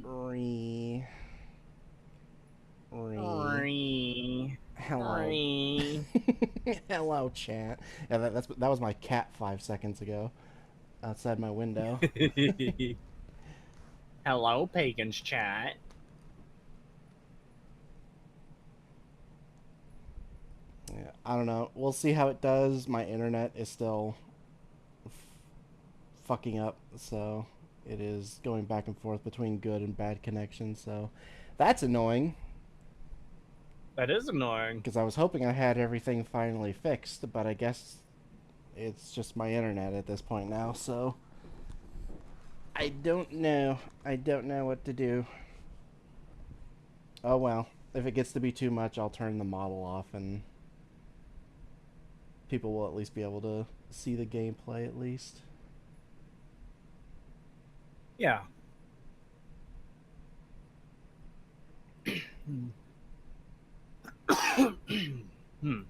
Cree. Cree. Hello. Cree. Hello, chat. Yeah, that was my cat 5 seconds ago outside my window. Hello, pagans chat. Yeah, I don't know. We'll see how it does. My internet is still fucking up, so it is going back and forth between good and bad connection. So that's annoying That is annoying. because I was hoping I had everything finally fixed, but I guess it's just my internet at this point now. So I don't know. I don't know what to do. Oh well. If it gets to be too much, I'll turn the model off and people will at least be able to see the gameplay at least. Yeah. Hmm.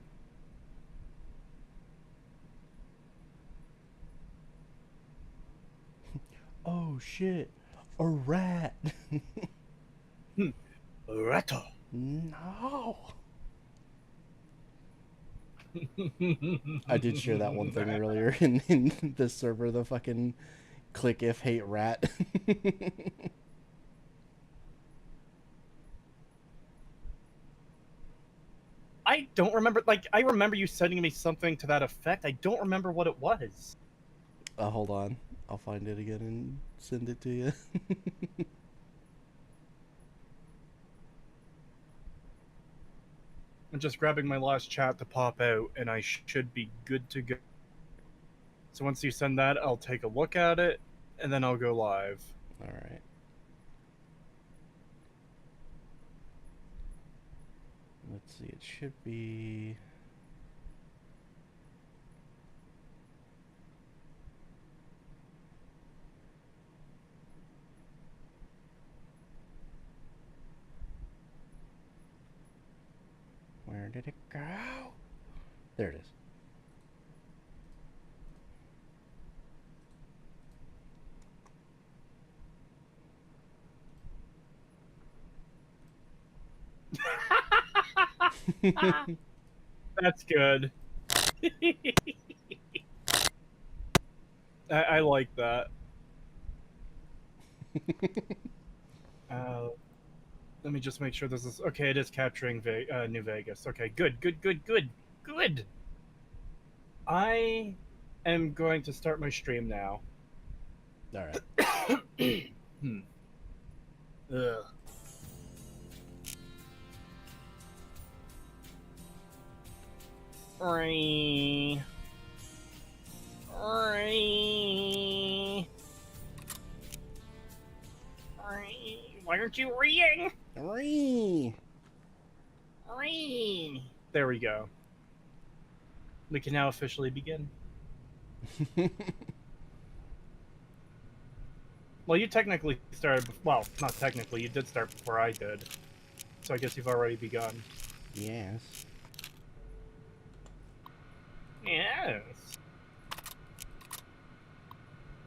Oh shit. A rat. Hmm. Rattle. No. I did share that one thing earlier in the server, the fucking click if hate rat. I don't remember. Like, I remember you sending me something to that effect. I don't remember what it was. Hold on. I'll find it again and send it to you. I'm just grabbing my last chat to pop out, and I should be good to go. So once you send that, I'll take a look at it, and then I'll go live. Alright. Let's see. It should be. Where did it go? There it is. That's good. I like that. Uh, Let me just make sure this is okay. It is capturing New Vegas. Okay, good, good, good, good, good. I am going to start my stream now. Alright. Hmm. Ugh. Why aren't you reading? There we go. We can now officially begin. Well, you technically started. Well, not technically. You did start before I did. So I guess you've already begun. Yes. Yes.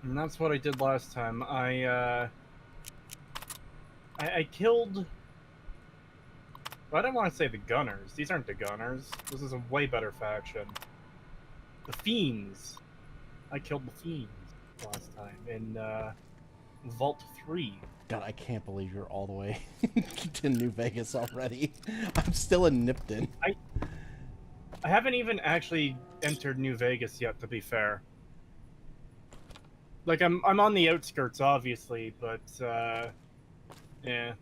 And that's what I did last time. I killed. Well, I don't want to say the Gunners. These aren't the Gunners. This is a way better faction. The Fiends. I killed the Fiends last time in Vault 3. God, I can't believe you're all the way to New Vegas already. I'm still in Nipton. I haven't even actually entered New Vegas yet, to be fair. Like, I'm on the outskirts, obviously, but, yeah.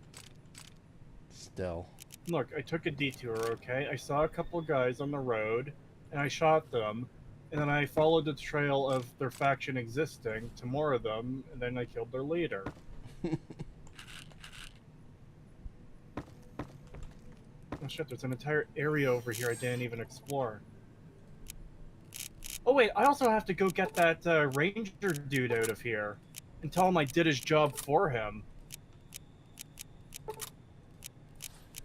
Still. Look, I took a detour, okay? I saw a couple guys on the road, and I shot them, and then I followed the trail of their faction existing to more of them, and then I killed their leader. Oh shit, there's an entire area over here I didn't even explore. Oh wait, I also have to go get that ranger dude out of here and tell him I did his job for him.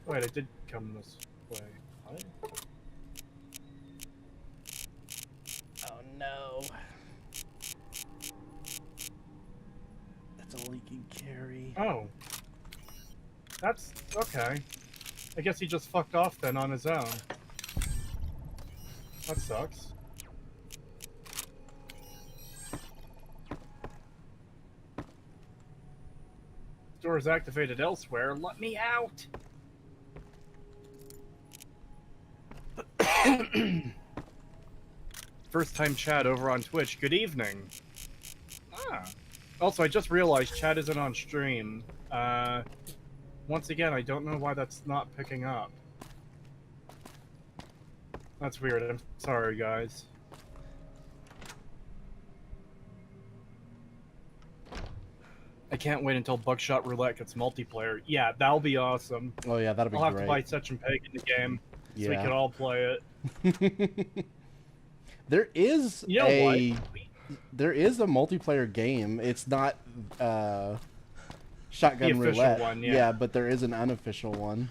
Wait, I did come this way. What? Oh no. That's all he can carry. Oh. That's okay. I guess he just fucked off then on his own. That sucks. Door is activated elsewhere. Let me out! First time chat over on Twitch. Good evening. Ah. Also, I just realized chat isn't on stream. Once again, I don't know why that's not picking up. That's weird. I'm sorry, guys. I can't wait until Buckshot Roulette gets multiplayer. Yeah, that'll be awesome. Oh yeah, that'll be I'll have great. to buy Such and Peg in the game so we Yeah. can all play it. There is there is a multiplayer game. It's not Shotgun the official Roulette. One, yeah. Yeah, but there is an unofficial one.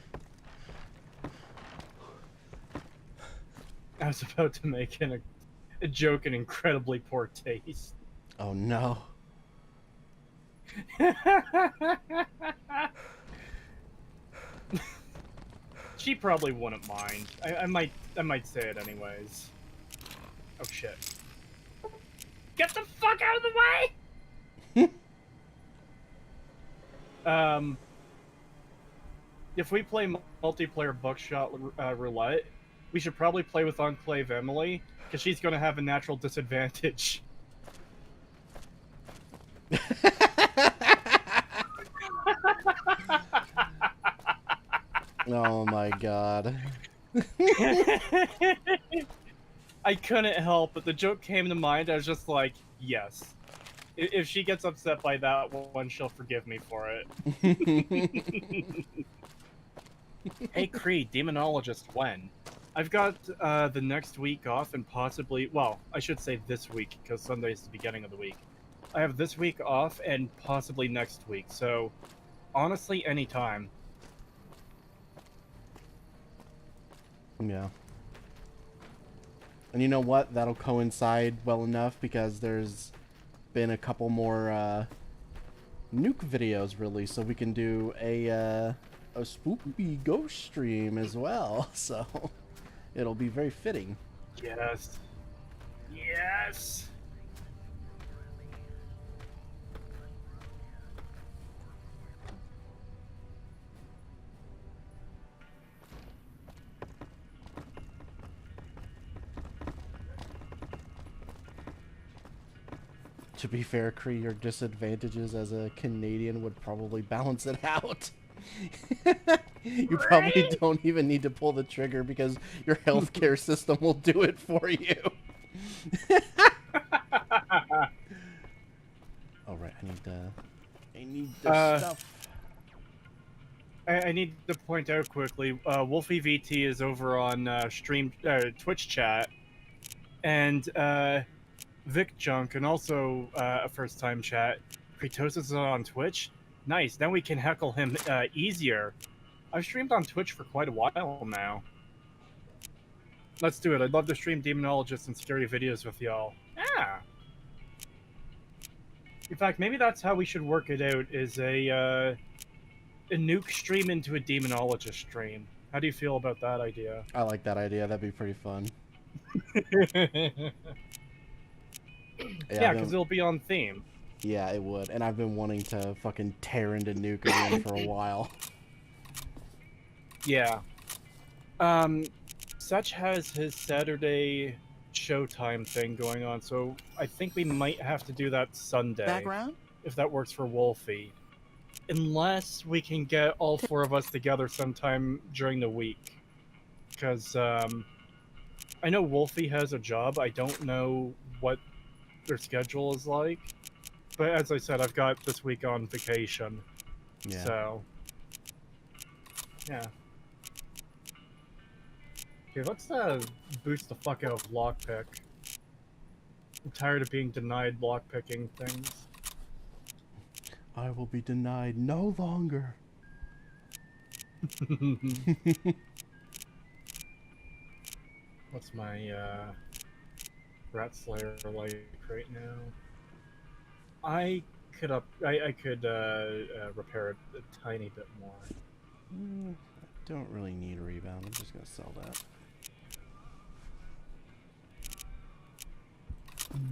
I was about to make a joke in incredibly poor taste. Oh no. She probably wouldn't mind. I might say it anyways. Oh shit. Get the fuck out of the way! If we play multiplayer Buckshot Roulette, we should probably play with Enclave Emily, because she's going to have a natural disadvantage. Oh my god. I couldn't help, but the joke came to mind. I was just like, yes. If she gets upset by that one, she'll forgive me for it. Hey, Cree, Demonologist, when? I've got the next week off and possibly, well, I should say this week, because Sunday's the beginning of the week. I have this week off and possibly next week, so honestly, anytime. Yeah. And you know what? That'll coincide well enough because there's been a couple more nuke videos released, so we can do a spooky ghost stream as well. So it'll be very fitting. Yes. Yes. To be fair, Cree, your disadvantages as a Canadian would probably balance it out. You probably don't even need to pull the trigger because your healthcare system will do it for you. All right, I need the stuff. I need to point out quickly, Wolfie VT is over on Twitch chat, and Vic Junk, and also a first-time chat. Creetosis is on Twitch. Nice. Now we can heckle him easier. I've streamed on Twitch for quite a while now. Let's do it. I'd love to stream Demonologists and scary videos with y'all. Yeah. In fact, maybe that's how we should work it out, is a nuke stream into a Demonologist stream. How do you feel about that idea? I like that idea. That'd be pretty fun. Yeah, because it'll be on theme. Yeah, it would. And I've been wanting to fucking tear into nuke again for a while. Yeah. Such has his Saturday Showtime thing going on, so I think we might have to do that Sunday. Background? If that works for Wolfie. Unless we can get all four of us together sometime during the week. Because, I know Wolfie has a job. I don't know what their schedule is like. But as I said, I've got this week on vacation. Yeah. So, yeah. Okay, let's boost the fuck out of lockpick. I'm tired of being denied lockpicking things. I will be denied no longer. What's my Rat Slayer like right now? I I could repair it a tiny bit more. I don't really need a rebound. I'm just gonna sell that.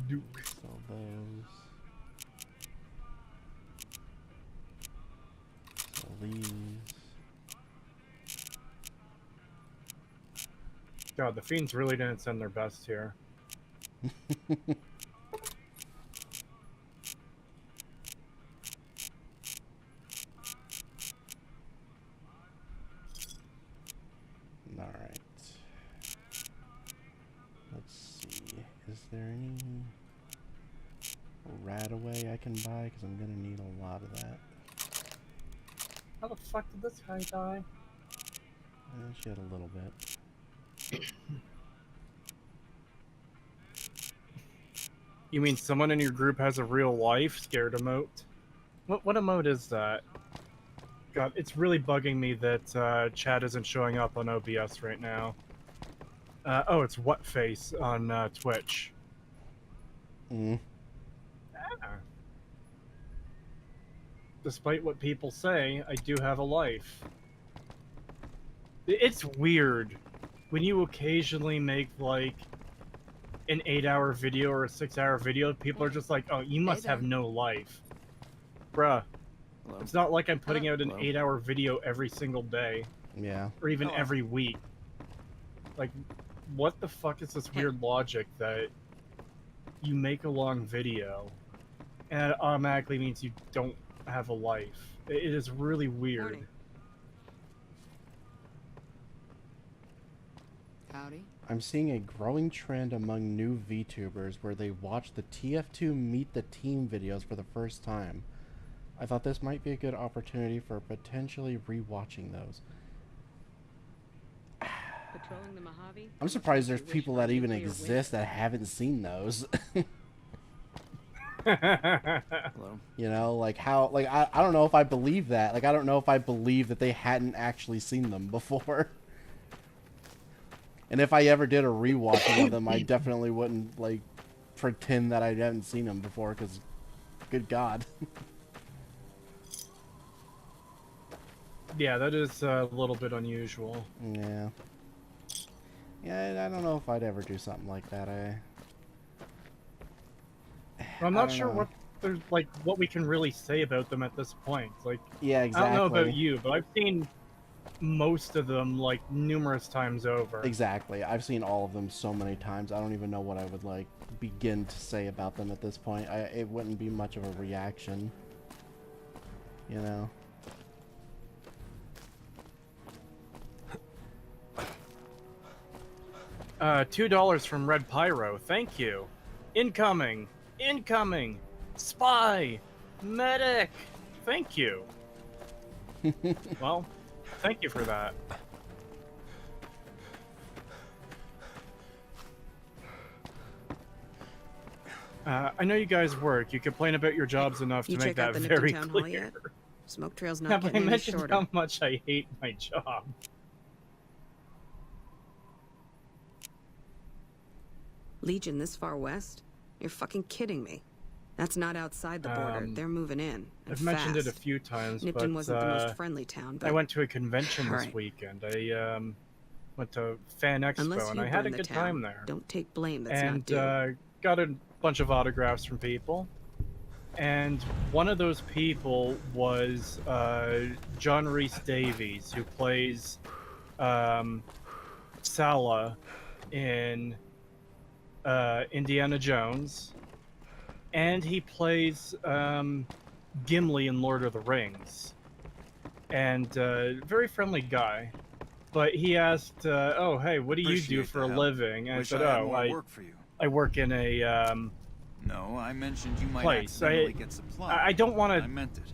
Duke. Sell those. Sell these. God, the fiends really didn't send their best here. Alright. Let's see. Is there any Radaway I can buy? Because I'm going to need a lot of that. How the fuck did this guy die? She had a little bit. You mean someone in your group has a real life scared emote? What emote is that? God, it's really bugging me that chat isn't showing up on OBS right now. Oh, it's what face on Twitch. Mm. Ah. Despite what people say, I do have a life. It's weird when you occasionally make like an 8-hour video or a 6-hour video, people are just like, oh, you must have no life. Bruh. Hello. It's not like I'm putting out an 8-hour video every single day. Yeah. Or even every week. Like, what the fuck is this weird logic that you make a long video and it automatically means you don't have a life? It is really weird. Morning. Howdy. I'm seeing a growing trend among new VTubers where they watch the TF2 Meet the Team videos for the first time. I thought this might be a good opportunity for potentially rewatching those. Patrolling the Mojave? I'm surprised there's people that even exist that haven't seen those. Hello. You know, like how, like, I don't know if I believe that. Like, I don't know if I believe that they hadn't actually seen them before. And if I ever did a rewatching of them, I definitely wouldn't, like, pretend that I hadn't seen them before, because, good God. Yeah, that is a little bit unusual. Yeah. Yeah, I don't know if I'd ever do something like that. I'm not sure what there's like what we can really say about them at this point. Like, yeah, exactly. I don't know about you, but I've seen most of them like numerous times over. Exactly. I've seen all of them so many times. I don't even know what I would like begin to say about them at this point. It wouldn't be much of a reaction. You know. $2 from Red Pyro. Thank you. Incoming. Incoming. Spy. Medic. Thank you. Well, thank you for that. I know you guys work. You complain about your jobs enough to make that very clear. Smoke trail's not Have I getting any mentioned shorter. how much I hate my job? Legion this far west? You're fucking kidding me. That's not outside the border. They're moving in. I've mentioned it a few times, Nipton but wasn't the most friendly town, but I went to a convention this weekend. I went to Fan Expo, and I had a good time there. Don't take blame that's not And due. got a bunch of autographs from people. And one of those people was John Rhys Davies, who plays Sala in Indiana Jones, and he plays Gimli in Lord of the Rings. And very friendly guy. But he asked, "Oh, hey, what do you do for a living?" And I said, "Oh, I work in a No, I mentioned you might place. accidentally get supplies. I don't want to. I meant it.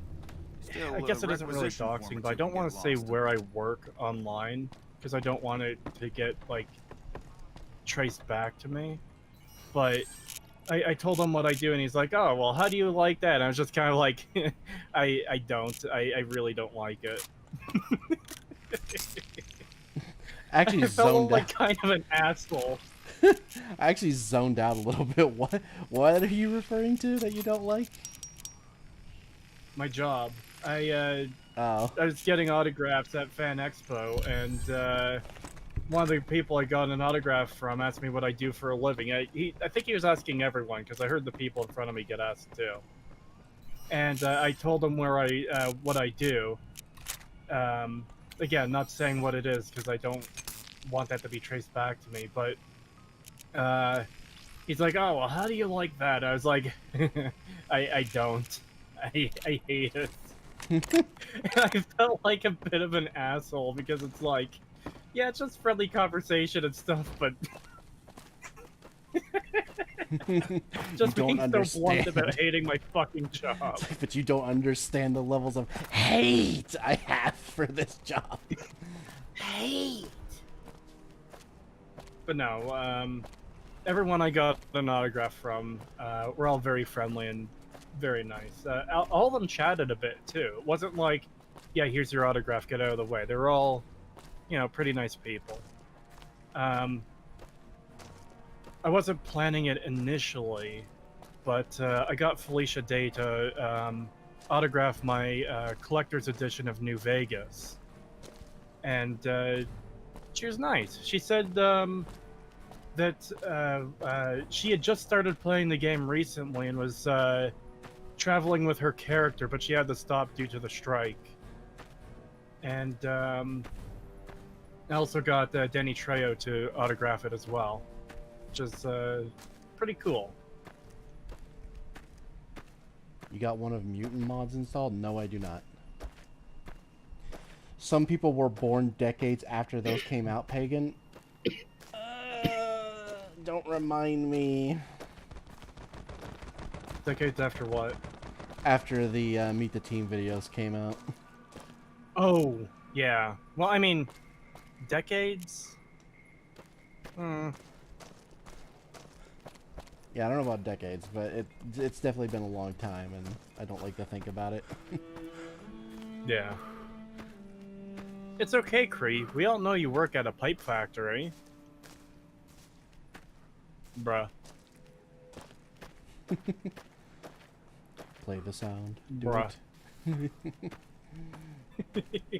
Still, I guess it isn't really doxing, but I don't want to say where I work online because I don't want it to get like traced back to me. But I told him what I do, and he's like, "Oh, well, how do you like that?" And I was just kind of like, I don't. I really don't like it. Actually, I felt zoned like out. kind of an asshole. I actually zoned out a little bit. What are you referring to that you don't like? my job. Oh. I was getting autographs at Fan Expo, and one of the people I got an autograph from asked me what I do for a living. I think he was asking everyone because I heard the people in front of me get asked too. And I told him what I do. Again, not saying what it is because I don't want that to be traced back to me. But he's like, "Oh, well, how do you like that?" I was like, "I don't. I hate it." And I felt like a bit of an asshole because it's like, yeah, it's just friendly conversation and stuff, but just being so blunt about hating my fucking job. But you don't understand the levels of hate I have for this job. Hate. But no, everyone I got an autograph from, were all very friendly and very nice. All of them chatted a bit too. It wasn't like, yeah, here's your autograph, get out of the way. They were all, you know, pretty nice people. I wasn't planning it initially, but I got Felicia Day to autograph my collector's edition of New Vegas. And she was nice. She said that she had just started playing the game recently and was traveling with her character, but she had to stop due to the strike. And I also got Danny Trejo to autograph it as well, which is pretty cool. You got one of Mutant mods installed? No, I do not. Some people were born decades after those came out, Pagan. Don't remind me. Decades after what? After the Meet the Team videos came out. Oh, yeah. Well, I mean, decades? Yeah, I don't know about decades, but it's definitely been a long time, and I don't like to think about it. Yeah. It's okay, Cree. We all know you work at a pipe factory. Bruh. Play the sound. Do Bruh. it.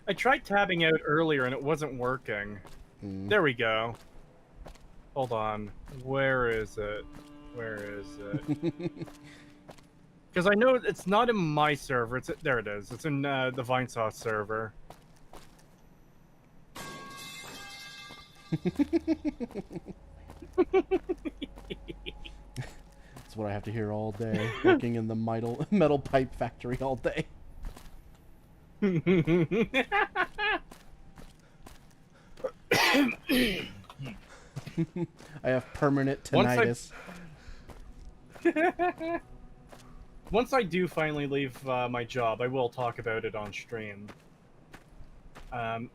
I tried tabbing out earlier and it wasn't working. There we go. Hold on. Where is it? Where is it? Because I know it's not in my server. There it is. It's in the Vinesauce server. That's what I have to hear all day, working in the metal pipe factory all day. I have permanent tinnitus. Once I do finally leave my job, I will talk about it on stream.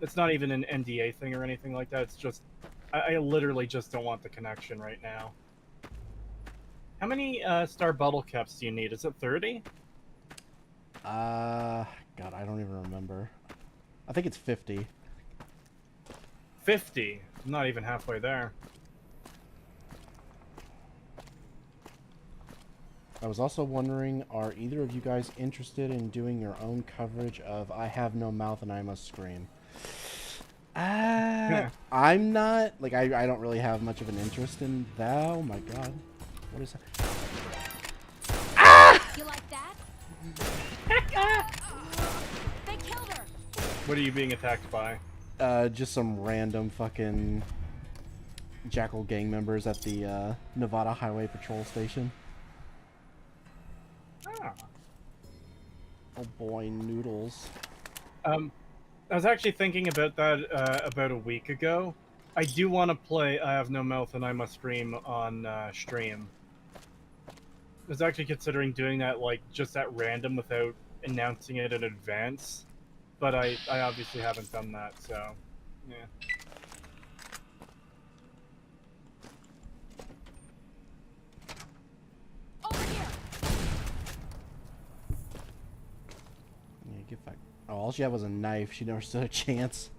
It's not even an NDA thing or anything like that. It's just, I literally just don't want the connection right now. How many star bottle caps do you need? Is it 30? God, I don't even remember. I think it's 50. 50? I'm not even halfway there. I was also wondering, are either of you guys interested in doing your own coverage of I Have No Mouth and I Must Scream? I'm not. Like, I don't really have much of an interest in that. Oh my god. What is that? You like that? They killed her. What are you being attacked by? Just some random fucking Jackal gang members at the Nevada Highway Patrol Station. Ah. Oh boy, noodles. I was actually thinking about that about a week ago. I do want to play I Have No Mouth and I Must Scream on stream. I was actually considering doing that, like, just at random without announcing it in advance. But I obviously haven't done that, so, yeah. Over here. Yeah, get back. Oh, all she had was a knife. She never stood a chance.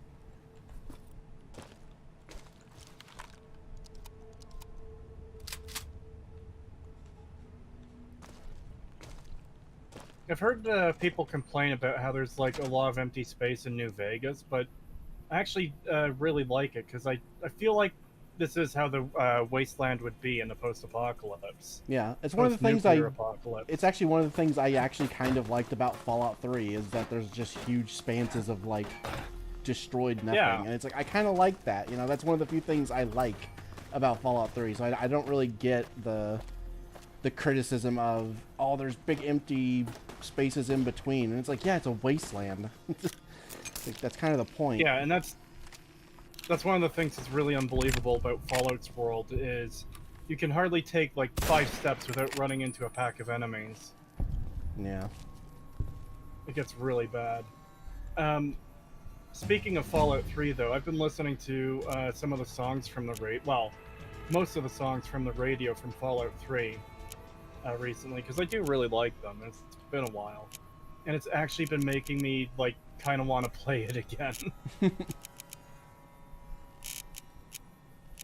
I've heard people complain about how there's like a lot of empty space in New Vegas, but I actually really like it because I feel like this is how the Wasteland would be in the post-apocalypse, Yeah, it's one of the things post-nuclear apocalypse. it's actually one of the things I actually kind of liked about Fallout 3 is that there's just huge expanses of like destroyed nothing, Yeah. and it's like I kind of like that. You know, that's one of the few things I like about Fallout 3. So I don't really get the criticism of, oh, there's big empty spaces in between, and it's like, yeah, it's a wasteland. Like, that's kind of the point. Yeah, and that's one of the things that's really unbelievable about Fallout's world is you can hardly take like 5 steps without running into a pack of enemies. Yeah. It gets really bad. Speaking of Fallout 3, though, I've been listening to some of the songs from the most of the songs from the radio from Fallout 3 recently, because I do really like them. It's been a while, and it's actually been making me like kind of want to play it again.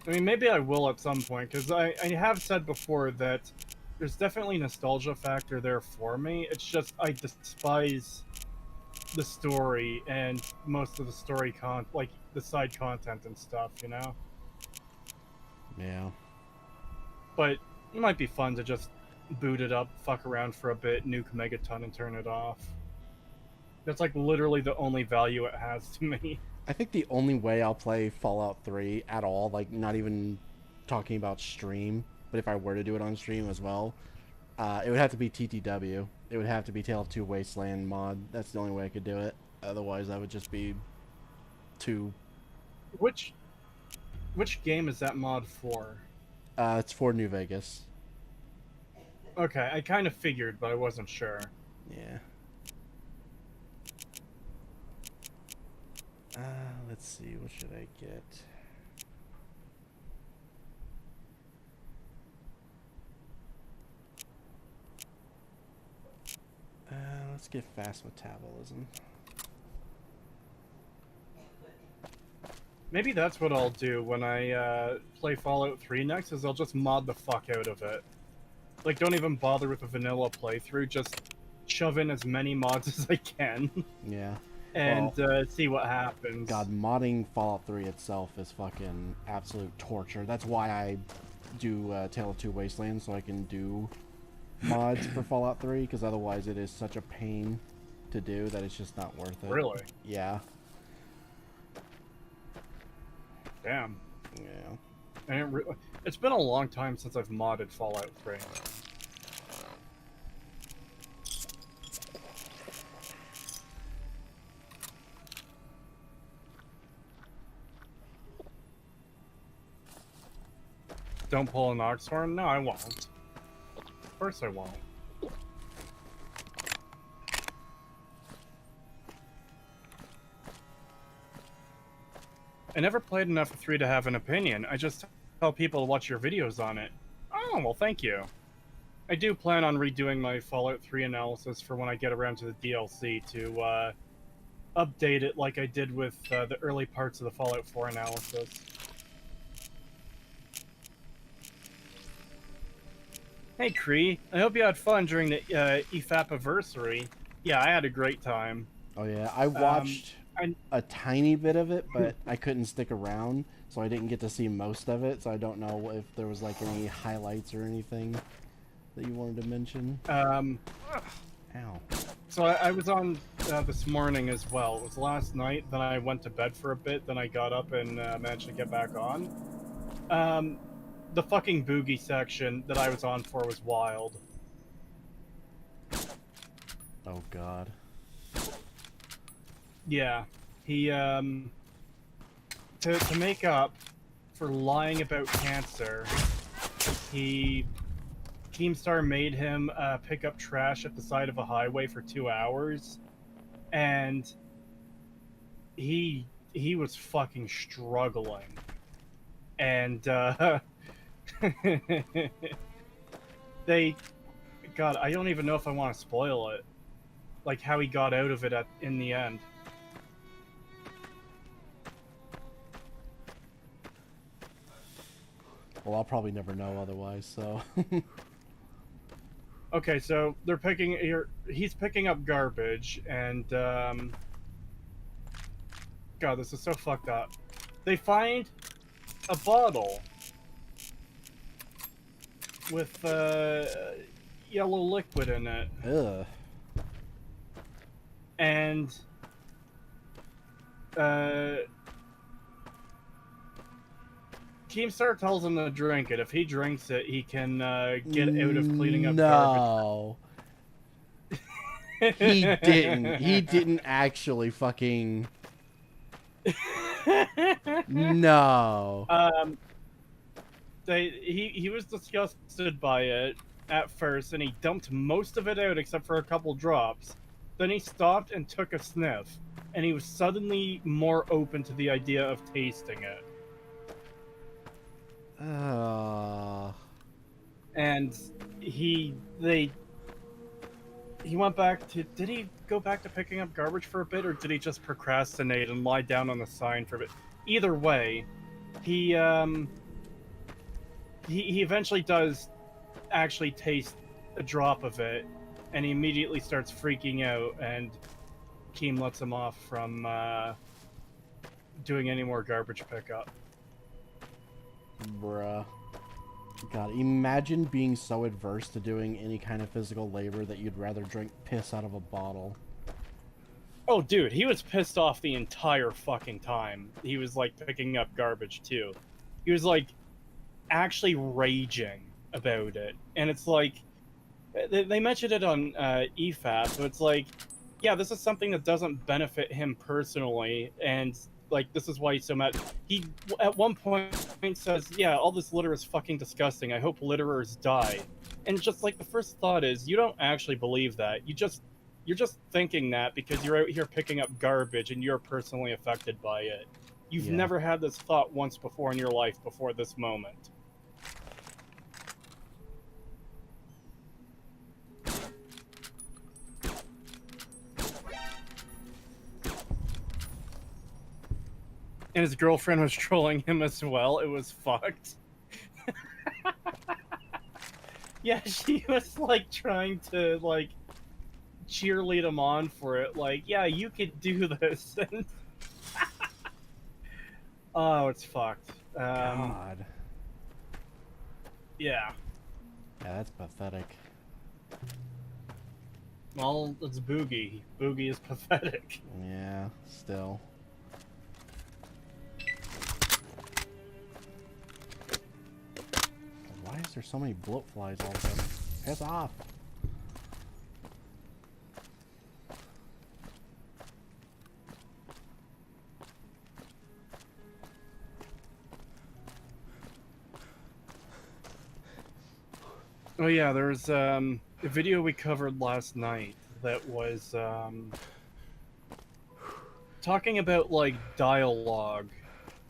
I mean, maybe I will at some point, because I have said before that there's definitely nostalgia factor there for me. It's just I despise the story and most of the story like the side content and stuff, you know? Yeah. But it might be fun to just boot it up, fuck around for a bit, nuke Megaton, and turn it off. That's like literally the only value it has to me. I think the only way I'll play Fallout 3 at all, like not even talking about stream, but if I were to do it on stream as well, it would have to be TTW. It would have to be Tale of Two Wasteland mod. That's the only way I could do it. Otherwise, that would just be too... Which game is that mod for? It's for New Vegas. Okay, I kind of figured, but I wasn't sure. Yeah. Let's see, what should I get? Let's get fast metabolism. Maybe that's what I'll do when I play Fallout 3 next, is I'll just mod the fuck out of it. Like, don't even bother with a vanilla playthrough, just shove in as many mods as I can. Yeah. And see what happens. God, modding Fallout 3 itself is fucking absolute torture. That's why I do Tale of Two Wasteland, so I can do mods for Fallout 3, because otherwise it is such a pain to do that it's just not worth it. Really? Yeah. Damn. Yeah. And it's been a long time since I've modded Fallout 3. Don't pull an oxhorn? No, I won't. Of course I won't. I never played enough of 3 to have an opinion. I just tell people to watch your videos on it. Oh, well, thank you. I do plan on redoing my Fallout 3 analysis for when I get around to the DLC to update it like I did with the early parts of the Fallout 4 analysis. Hey, Cree. I hope you had fun during the EFAP-iversary. Yeah, I had a great time. Oh yeah, I watched a tiny bit of it, but I couldn't stick around, so I didn't get to see most of it, so I don't know if there was like any highlights or anything that you wanted to mention. Ow. So I was on this morning as well. It was last night, then I went to bed for a bit, then I got up and managed to get back on. The fucking boogie section that I was on for was wild. Oh god. Yeah, he to make up for lying about cancer, Keemstar made him pick up trash at the side of a highway for 2 hours, and he was fucking struggling, and God, I don't even know if I want to spoil it, like how he got out of it in the end. Well, I'll probably never know otherwise, so... Okay, so they're picking. He's picking up garbage, and God, this is so fucked up. They find a bottle with yellow liquid in it, Ugh. and Keemstar tells him to drink it. If he drinks it, he can get out of cleaning up garbage. No. He didn't. He didn't actually fucking. No. He was disgusted by it at first, and he dumped most of it out except for a couple drops. Then he stopped and took a sniff, and he was suddenly more open to the idea of tasting it. And he went back to. Did he go back to picking up garbage for a bit, or did he just procrastinate and lie down on the sign for a bit? Either way, he eventually does actually taste a drop of it, and he immediately starts freaking out, and Keem lets him off from doing any more garbage pickup. Bruh. God, imagine being so adverse to doing any kind of physical labor that you'd rather drink piss out of a bottle. Oh, dude, he was pissed off the entire fucking time. He was, like, picking up garbage, too. He was, like, actually raging about it. And it's like, they mentioned it on EFAP, so it's like, yeah, this is something that doesn't benefit him personally, and like this is why he's so mad. He at one point says, yeah, all this litter is fucking disgusting, I hope litterers die. And just like the first thought is, you don't actually believe that. You're just thinking that because you're out here picking up garbage and you're personally affected by it. You've never had this thought once before in your life before this moment. And his girlfriend was trolling him as well. It was fucked. Yeah, she was like trying to like cheerlead him on for it. Like, yeah, you could do this. Oh, it's fucked. God. Yeah. Yeah, that's pathetic. Well, it's Boogie. Boogie is pathetic. Yeah, still. Why is there so many bloat flies all of a sudden? Piss off! Oh yeah, there's a video we covered last night that was talking about like dialogue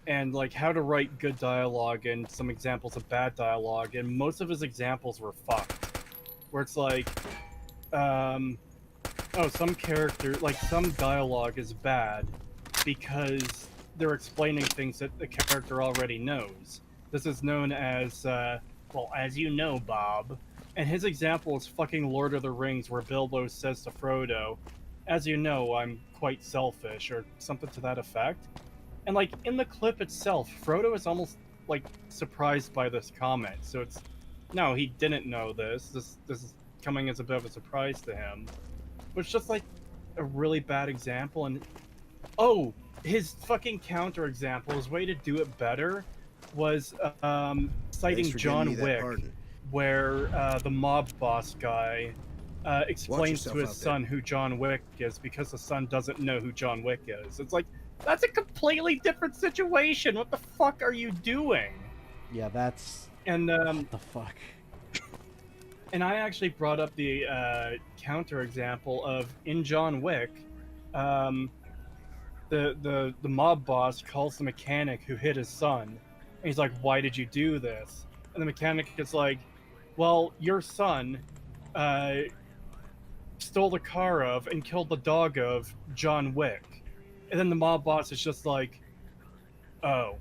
and like how to write good dialogue and some examples of bad dialogue, and most of his examples were fucked. Where it's like, oh, some character, like some dialogue is bad because they're explaining things that the character already knows. This is known as, well, as you know, Bob. And his example is fucking Lord of the Rings, where Bilbo says to Frodo, as you know, I'm quite selfish, or something to that effect. And, like, in the clip itself, Frodo is almost, like, surprised by this comment. So it's, no, he didn't know this. This is coming as a bit of a surprise to him. But it's just, like, a really bad example. And, oh, his fucking counter example, his way to do it better was citing John Wick, where the mob boss guy explains to his son who John Wick is because the son doesn't know who John Wick is. It's like, that's a completely different situation. What the fuck are you doing? Yeah, that's... And what the fuck? And I actually brought up the counter example of in John Wick, the mob boss calls the mechanic who hit his son, and he's like, "Why did you do this?" And the mechanic is like, "Well, your son stole the car of and killed the dog of John Wick." And then the mob boss is just like, "Oh,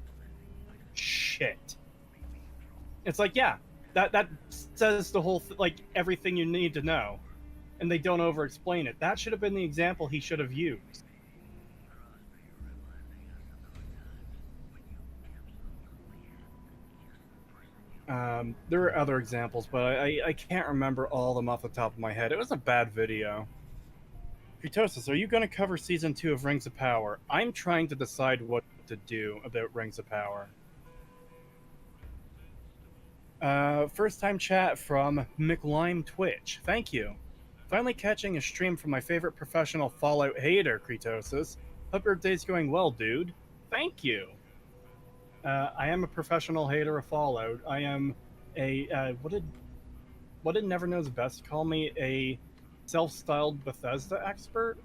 shit." It's like, yeah, That says the whole like everything you need to know, and they don't over-explain it. That should have been the example he should have used. There are other examples, but I can't remember all of them off the top of my head. It was a bad video. Creetosis, are you going to cover Season 2 of Rings of Power? I'm trying to decide what to do about Rings of Power. First time chat from McLime Twitch. Thank you. Finally catching a stream from my favorite professional Fallout hater, Creetosis. Hope your day's going well, dude. Thank you. I am a professional hater of Fallout. I am a, what did Never Knows Best call me? A self-styled Bethesda expert?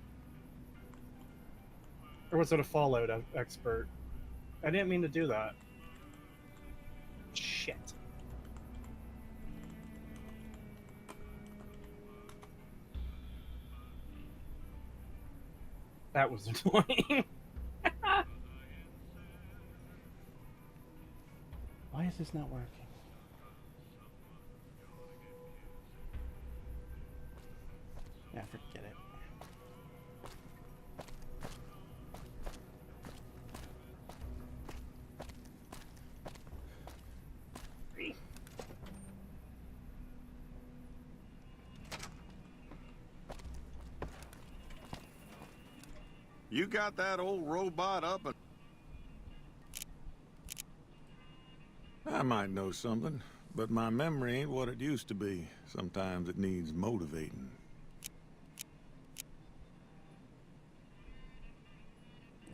Or was it a Fallout expert? I didn't mean to do that. Shit. That was annoying. Why is this not working? Yeah, forget it. You got that old robot up and... I might know something, but my memory ain't what it used to be. Sometimes it needs motivating.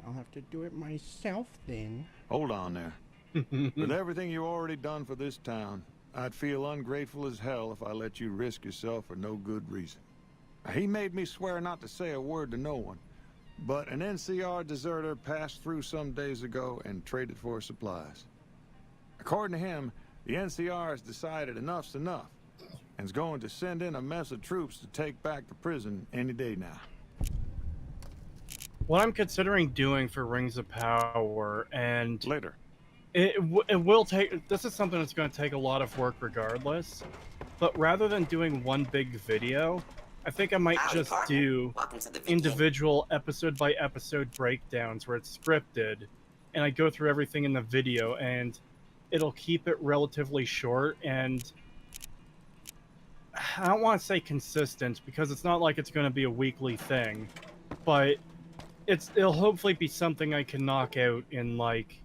I'll have to do it myself then. Hold on there. With everything you already done for this town, I'd feel ungrateful as hell if I let you risk yourself for no good reason. He made me swear not to say a word to no one, but an NCR deserter passed through some days ago and traded for supplies. According to him, the NCR has decided enough's enough and is going to send in a mess of troops to take back the prison any day now. What I'm considering doing for Rings of Power, and Later. it will take, this is something that's going to take a lot of work regardless, but rather than doing one big video, I think I might just do individual episode by episode breakdowns where it's scripted and I go through everything in the video, and it'll keep it relatively short, and I don't want to say consistent because it's not like it's going to be a weekly thing, but it'll hopefully be something I can knock out in like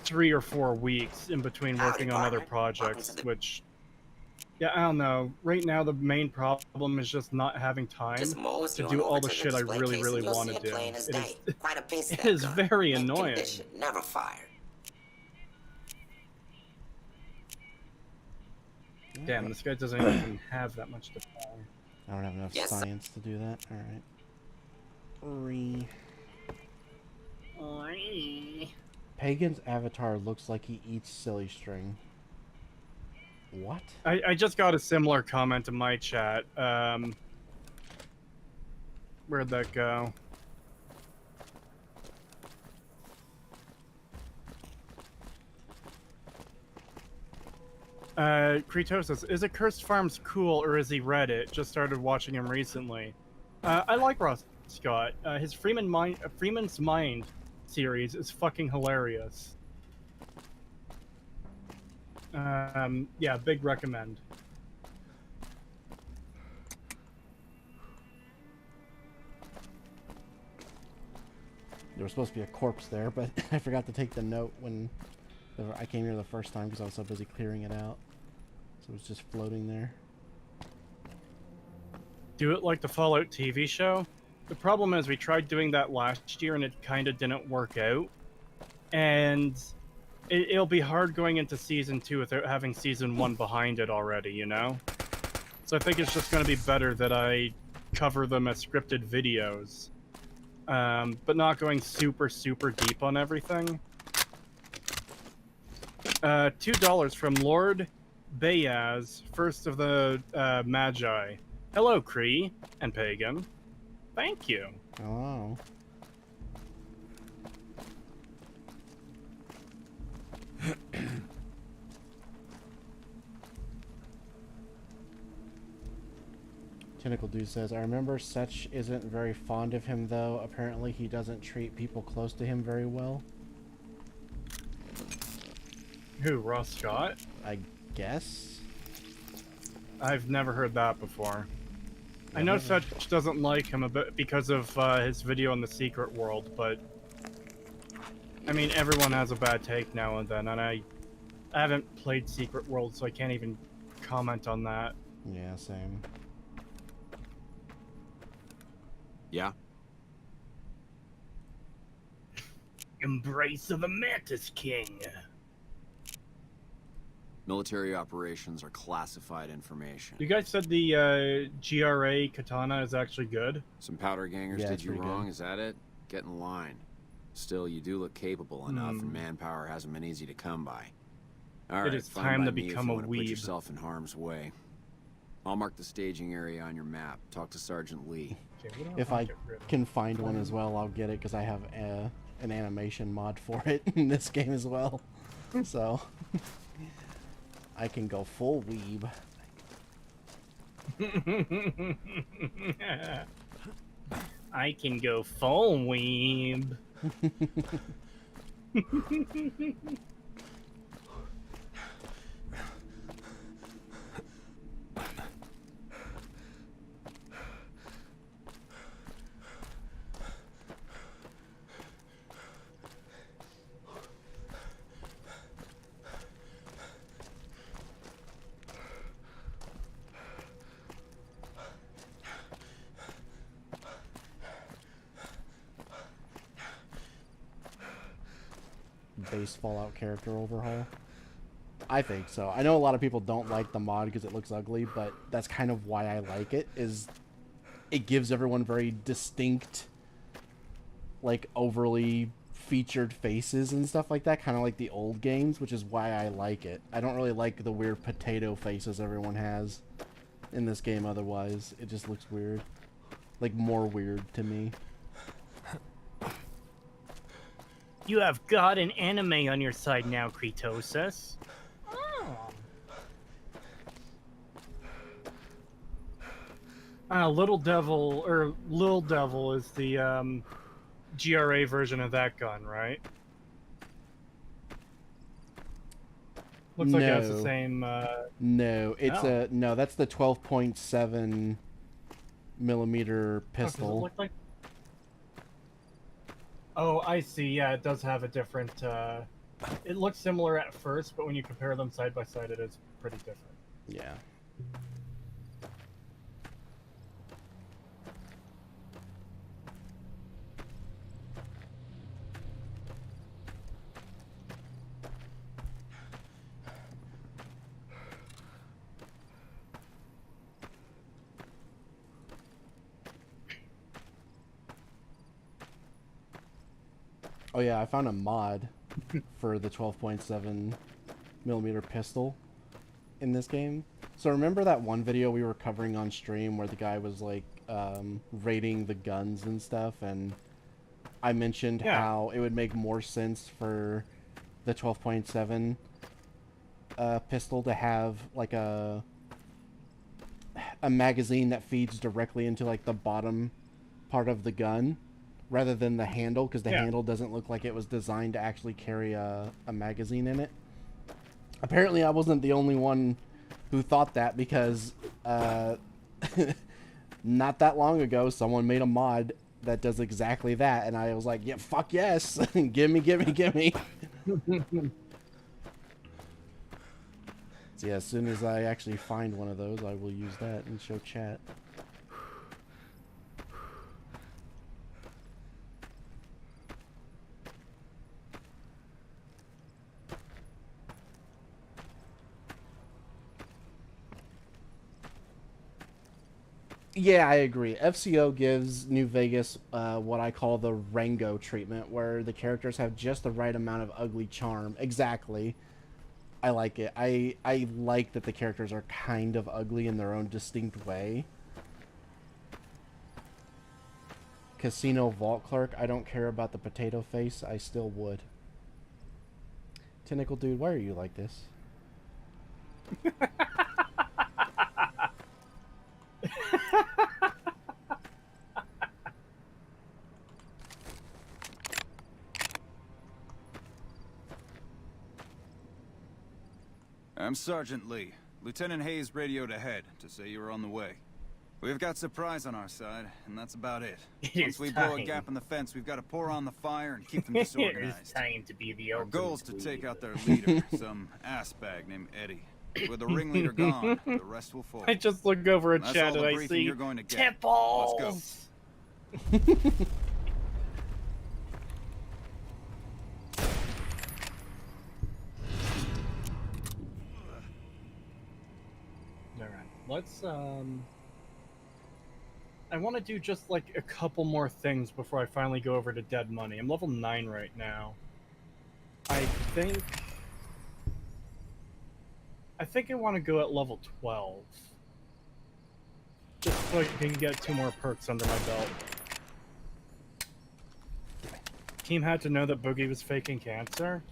3 or 4 weeks in between working on other projects, which, yeah, I don't know. Right now, the main problem is just not having time to do all the shit I really, really want to do. It is very annoying. Never fired. Damn, this guy doesn't even have that much to play. I don't have enough science to do that. Alright. Pagan's avatar looks like he eats silly string. What? I just got a similar comment in my chat. Where'd that go? Creetosis, is Accursed Farms cool or is he Reddit? Just started watching him recently. I like Ross Scott. His Freeman's Mind series is fucking hilarious. Yeah, big recommend. There was supposed to be a corpse there, but I forgot to take the note when I came here the first time because I was so busy clearing it out. So it was just floating there. Do it like the Fallout TV show? The problem is we tried doing that last year and it kind of didn't work out. And it'll be hard going into Season 2 without having Season 1 behind it already, you know? So I think it's just going to be better that I cover them as scripted videos. But not going super, super deep on everything. $2 from Lord Bayaz, first of the Magi. Hello, Cree and Pagan. Thank you. Oh. Tentacle Dude says, I remember Such isn't very fond of him, though. Apparently he doesn't treat people close to him very well. Who, Ross Scott? I guess? I've never heard that before. Yeah, I know never- Such doesn't like him a bit because of his video on the Secret World, but... I mean, everyone has a bad take now and then, and I haven't played Secret World, so I can't even comment on that. Yeah, same. Yeah? Embrace of the Mantis King. Military operations are classified information. You guys said the GRA katana is actually good? Some powder gangers Yeah, did it's you pretty wrong, good. is that it? Get in line. Still, you do look capable enough, and manpower hasn't been easy to come by. Alright, is fine time by to me if become you a wanna put weeb. yourself in harm's way. I'll mark the staging area on your map. Talk to Sergeant Lee. Okay, what do If wanna I get rid of? can find one as well, I'll get it because I have an animation mod for it in this game as well. So I can go full weeb. I can go full weeb. Base Fallout character overhaul. I think so. I know a lot of people don't like the mod because it looks ugly, but that's kind of why I like it, is it gives everyone very distinct, like, overly featured faces and stuff like that, kind of like the old games, which is why I like it. I don't really like the weird potato faces everyone has in this game otherwise. It just looks weird. Like, more weird to me. You have got an anime on your side now, Creetosis. Little Devil is the GRA version of that gun, right? Looks like it has the No. same. No, it's Oh. no. That's the 12.7 millimeter Oh, does it pistol. look like? Oh, I see. Yeah, it does have a different. It looks similar at first, but when you compare them side by side, it is pretty different. Yeah. Oh yeah, I found a mod for the 12.7 millimeter pistol in this game. So remember that one video we were covering on stream where the guy was like rating the guns and stuff, and I mentioned how it would make more sense for the 12.7 pistol to have like a magazine that feeds directly into like the bottom part of the gun rather than the handle, because the handle doesn't look like it was designed to actually carry a magazine in it. Apparently I wasn't the only one who thought that, because not that long ago someone made a mod that does exactly that, and I was like, yeah, fuck yes. Gimme. So yeah, as soon as I actually find one of those, I will use that and show chat. Yeah, I agree. FCO gives New Vegas what I call the Rango treatment, where the characters have just the right amount of ugly charm. Exactly. I like it. I like that the characters are kind of ugly in their own distinct way. Casino Vault Clerk, I don't care about the potato face. I still would. Tentacle Dude, why are you like this? I'm Sergeant Lee. Lieutenant Hayes radioed ahead to say you were on the way. We've got surprise on our side, and that's about it. Once we blow a gap in the fence, we've got to pour on the fire and keep them It's disorganized. time to be the Our ultimate goal is to take leader. out their leader, some ass bag named Eddie. With the ringleader gone, the rest will fall. I just look over at That's chat all the and I briefing see you're going to get. temples. Let's go. All right, let's I want to do just like a couple more things before I finally go over to Dead Money. I'm level 9 right now. I think I want to go at level 12. Just so I can get 2 more perks under my belt. Team had to know that Boogie was faking cancer?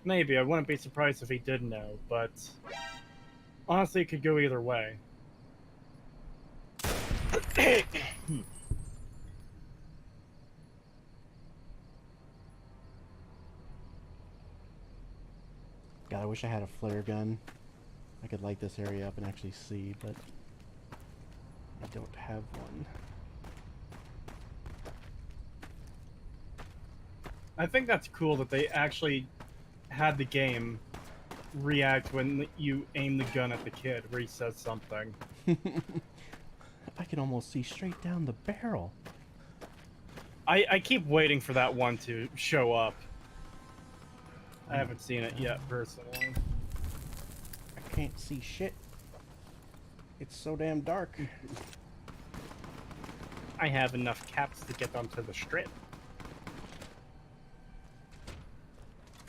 Maybe, I wouldn't be surprised if he did know, but honestly, it could go either way. God, I wish I had a flare gun. I could light this area up and actually see, but I don't have one. I think that's cool that they actually had the game react when you aim the gun at the kid, where he says something. I can almost see straight down the barrel. I keep waiting for that one to show up. I haven't seen it yet, personally. I can't see shit. It's so damn dark. I have enough caps to get onto the strip.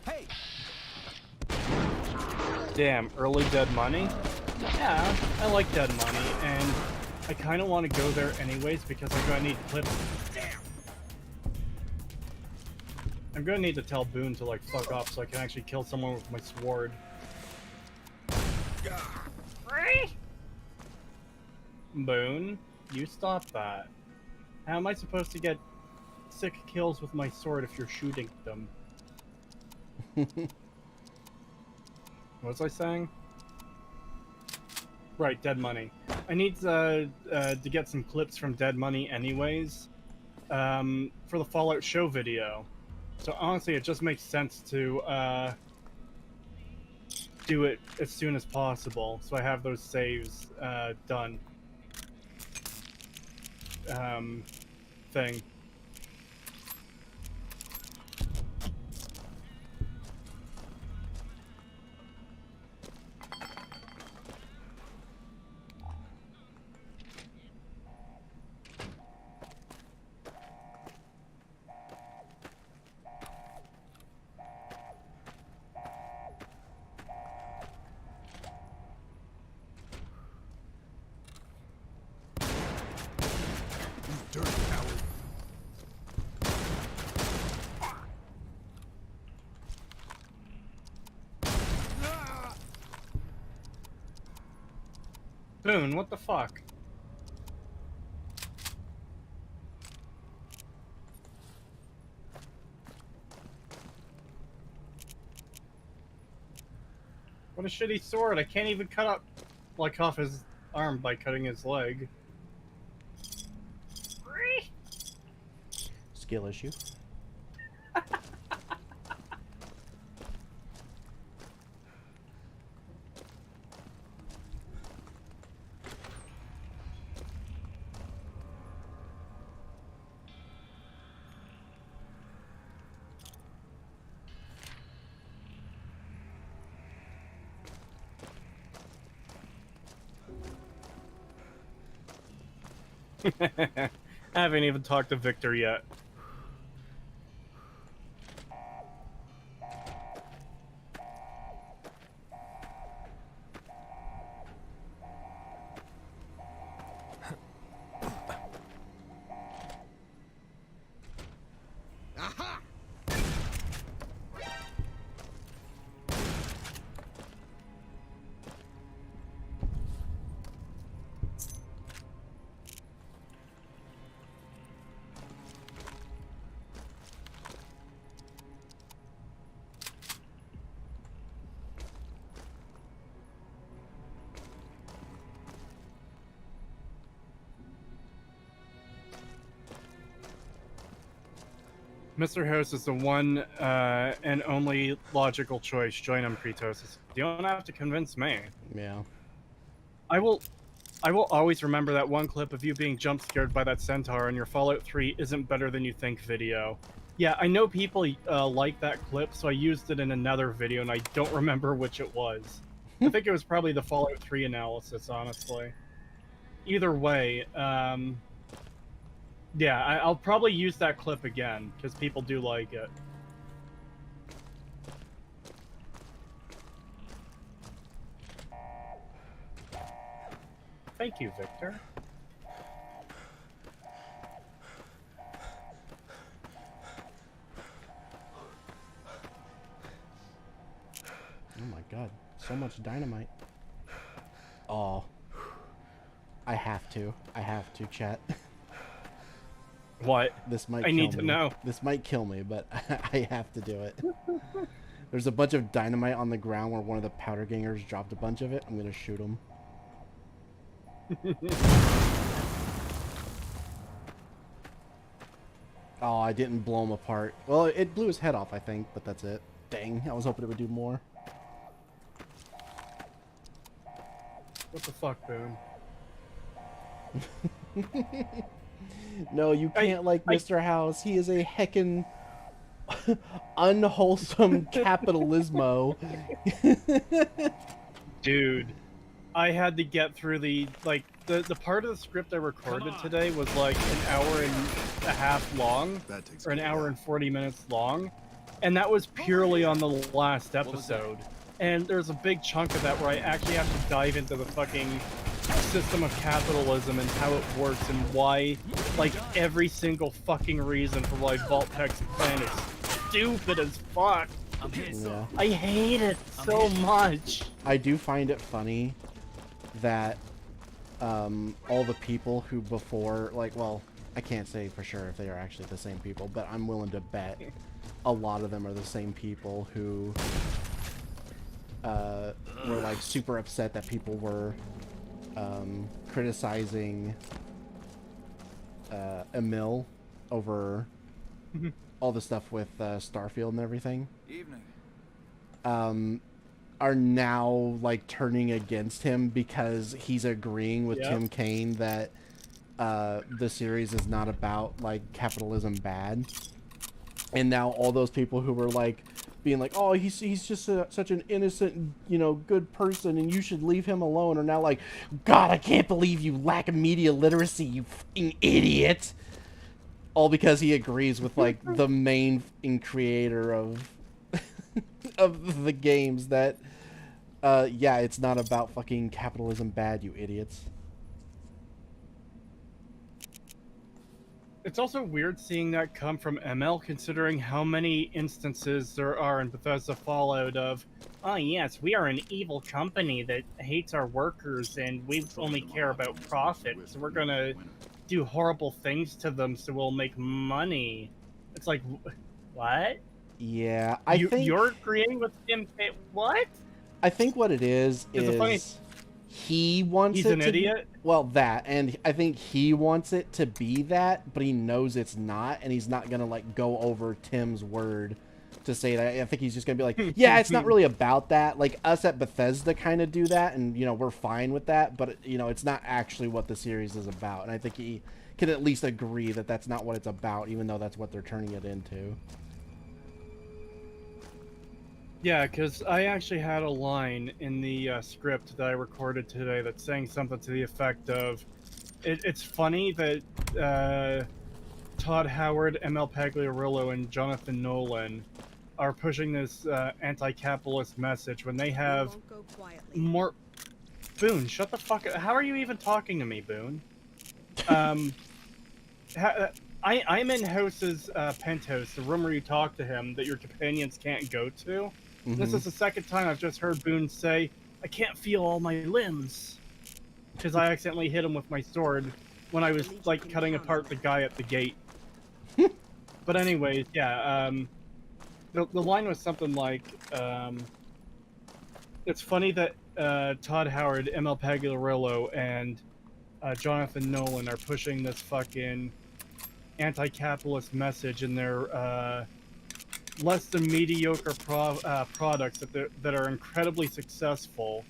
Hey! Damn, early Dead Money? Yeah, I like Dead Money, and I kind of want to go there anyways because I'm going to need clips. I'm going to need to tell Boone to, like, fuck off so I can actually kill someone with my sword. Boone, you stop that. How am I supposed to get 6 kills with my sword if you're shooting them? What was I saying? Right, Dead Money. I need to get some clips from Dead Money anyways, for the Fallout show video. So honestly, it just makes sense to do it as soon as possible, so I have those saves done. Thing. Boone, what the fuck? What a shitty sword. I can't even cut up, like, off his arm by cutting his leg. Skill issue. I haven't even talked to Victor yet. Aha! Mr. Host is the one and only logical choice. Join him, Creetosis. You don't have to convince me. Yeah. I will always remember that one clip of you being jump scared by that centaur in your Fallout 3 isn't better than you think video. Yeah, I know people like that clip, so I used it in another video, and I don't remember which it was. I think it was probably the Fallout 3 analysis, honestly. Either way, yeah, I'll probably use that clip again, because people do like it. Thank you, Victor. Oh my god, so much dynamite. Oh. I have to, chat. What? This might I kill need me. to know. This might kill me, but I have to do it. There's a bunch of dynamite on the ground where one of the powder gangers dropped a bunch of it. I'm gonna shoot him. Oh, I didn't blow him apart. Well, it blew his head off, I think, but that's it. Dang, I was hoping it would do more. What the fuck, Boone? No, you can't like Mr. House. He is a heckin' unwholesome capitalismo. Dude, I had to get through the part of the script I recorded today was like an hour and a half long, or an hour and 40 minutes long, and that was purely on the last episode. And there's a big chunk of that where I actually have to dive into the fucking system of capitalism and how it works and why, like, every single fucking reason for why Vault-Tech's plan is stupid as fuck. Yeah. I hate it so much. I do find it funny that all the people who before, like, well, I can't say for sure if they are actually the same people, but I'm willing to bet a lot of them are the same people who were like super upset that people were criticizing Emil over all the stuff with Starfield and everything. Evening. Are now like turning against him because he's agreeing with Tim Kaine that the series is not about like capitalism bad. And now all those people who were like being like, oh, he's just such an innocent, you know, good person and you should leave him alone, are now like, God, I can't believe you lack media literacy, you fucking idiot. All because he agrees with like the main creator of of the games that yeah, it's not about fucking capitalism bad, you idiots. It's also weird seeing that come from ML, considering how many instances there are in Bethesda Fallout of, oh yes, we are an evil company that hates our workers and we only care about profit, so we're gonna do horrible things to them so we'll make money. It's like, what? Yeah, I think you're agreeing with him. What? I think what it is he wants he's it an to idiot. Well, that, and I think he wants it to be that, but he knows it's not, and he's not gonna like go over Tim's word to say that. I think he's just gonna be like, yeah, it's not really about that. Like us at Bethesda kind of do that, and you know we're fine with that, but you know it's not actually what the series is about. And I think he can at least agree that that's not what it's about, even though that's what they're turning it into. Yeah, because I actually had a line in the script that I recorded today that's saying something to the effect of, it's funny that Todd Howard, ML Pagliarillo, and Jonathan Nolan are pushing this anti-capitalist message when they have more... Boone, shut the fuck up. How are you even talking to me, Boone? I'm in House's penthouse, the room where you talk to him that your companions can't go to. This is the second time I've just heard Boone say, I can't feel all my limbs. Because I accidentally hit him with my sword when I was, like, cutting apart the guy at the gate. But anyways, yeah, the line was something like, it's funny that Todd Howard, ML Pagliarillo, and Jonathan Nolan are pushing this fucking anti-capitalist message in their less than mediocre products that are incredibly successful,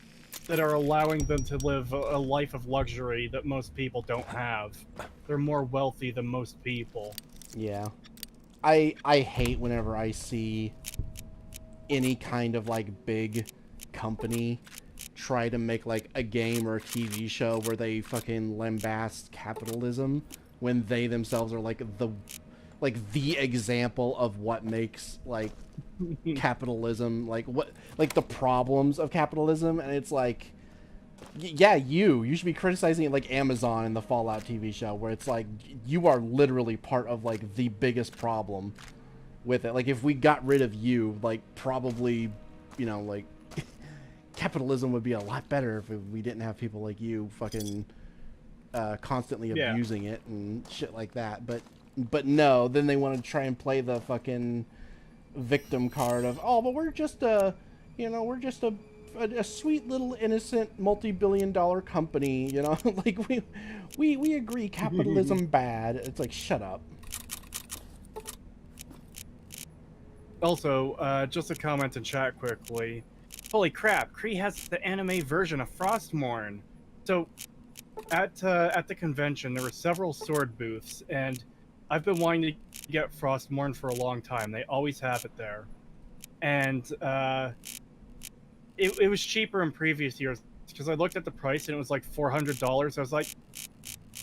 that are allowing them to live a life of luxury that most people don't have. They're more wealthy than most people. Yeah. I hate whenever I see any kind of like big company try to make like a game or a TV show where they fucking lambast capitalism when they themselves are like the example of what makes like capitalism, like what, like the problems of capitalism. And it's like, yeah, you should be criticizing it like Amazon in the Fallout TV show, where it's like you are literally part of like the biggest problem with it. Like if we got rid of you, like probably, you know, like capitalism would be a lot better if we didn't have people like you fucking constantly abusing it and shit like that. But no, then they want to try and play the fucking victim card of, oh, but we're just a sweet little innocent multi-billion-dollar company, you know. Like we agree capitalism bad. It's like, shut up. Also, just a comment in chat quickly. Holy crap, Cree has the anime version of Frostmourne. So, at the convention, there were several sword booths, and I've been wanting to get Frostmourne for a long time. They always have it there. And, it was cheaper in previous years, because I looked at the price, and it was like $400. I was like,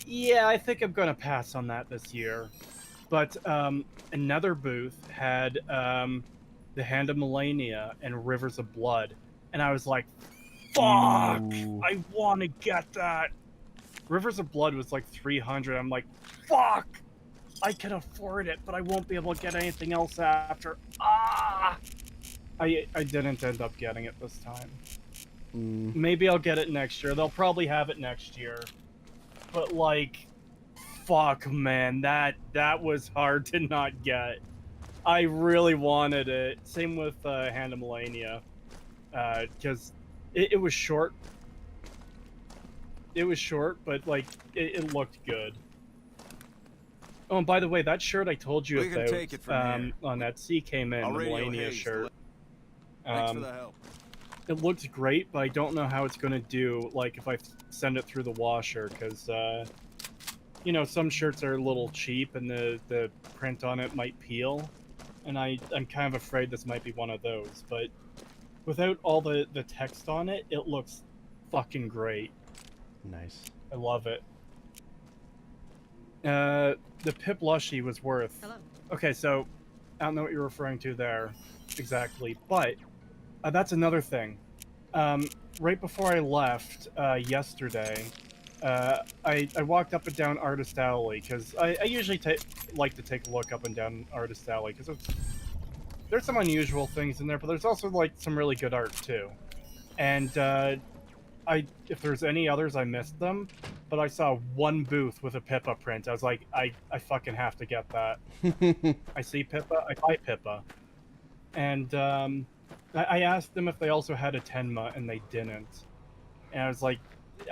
yeah, I think I'm gonna pass on that this year. But, another booth had, the Hand of Millennia and Rivers of Blood. And I was like, fuck! Ooh. I want to get that! Rivers of Blood was like $300. I'm like, fuck! I can afford it, but I won't be able to get anything else after. Ah! I didn't end up getting it this time. Maybe I'll get it next year. They'll probably have it next year. But like, fuck, man, that was hard to not get. I really wanted it. Same with Hand of Millennia, because it was short. It was short, but like it looked good. Oh, and by the way, that shirt I told you about take it from on that C came in, the Millennia shirt. Thanks for the help. It looks great, but I don't know how it's gonna do. Like if I send it through the washer, because you know, some shirts are a little cheap and the print on it might peel. And I'm kind of afraid this might be one of those, but without all the text on it, it looks fucking great. Nice. I love it. The Pip Lushy was worth... Hello. Okay, so I don't know what you're referring to there exactly, but that's another thing. Right before I left yesterday, I walked up and down Artist Alley, because I usually like to take a look up and down Artist Alley, because there's some unusual things in there, but there's also like some really good art too. And if there's any others, I missed them, but I saw one booth with a Pippa print. I was like, I fucking have to get that. I see Pippa, I buy Pippa. And I asked them if they also had a Tenma, and they didn't. And I was like,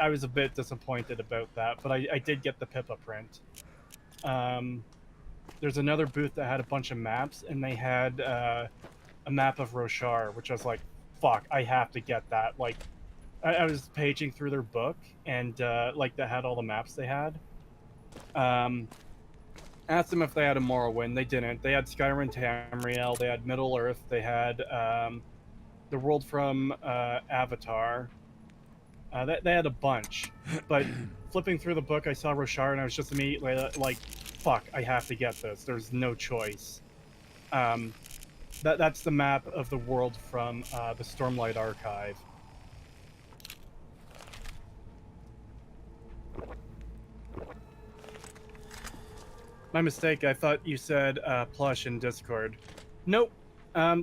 I was a bit disappointed about that, but I did get the Pippa print. There's another booth that had a bunch of maps, and they had a map of Roshar, which I was like, fuck, I have to get that. Like, I was paging through their book, and like that had all the maps they had. Asked them if they had a Morrowind. They didn't. They had Skyrim Tamriel, they had Middle Earth, they had the world from Avatar. They had a bunch, but flipping through the book, I saw Roshar, and I was just immediately like, fuck, I have to get this. There's no choice. That's the map of the world from the Stormlight Archive. My mistake, I thought you said plush in Discord. Nope.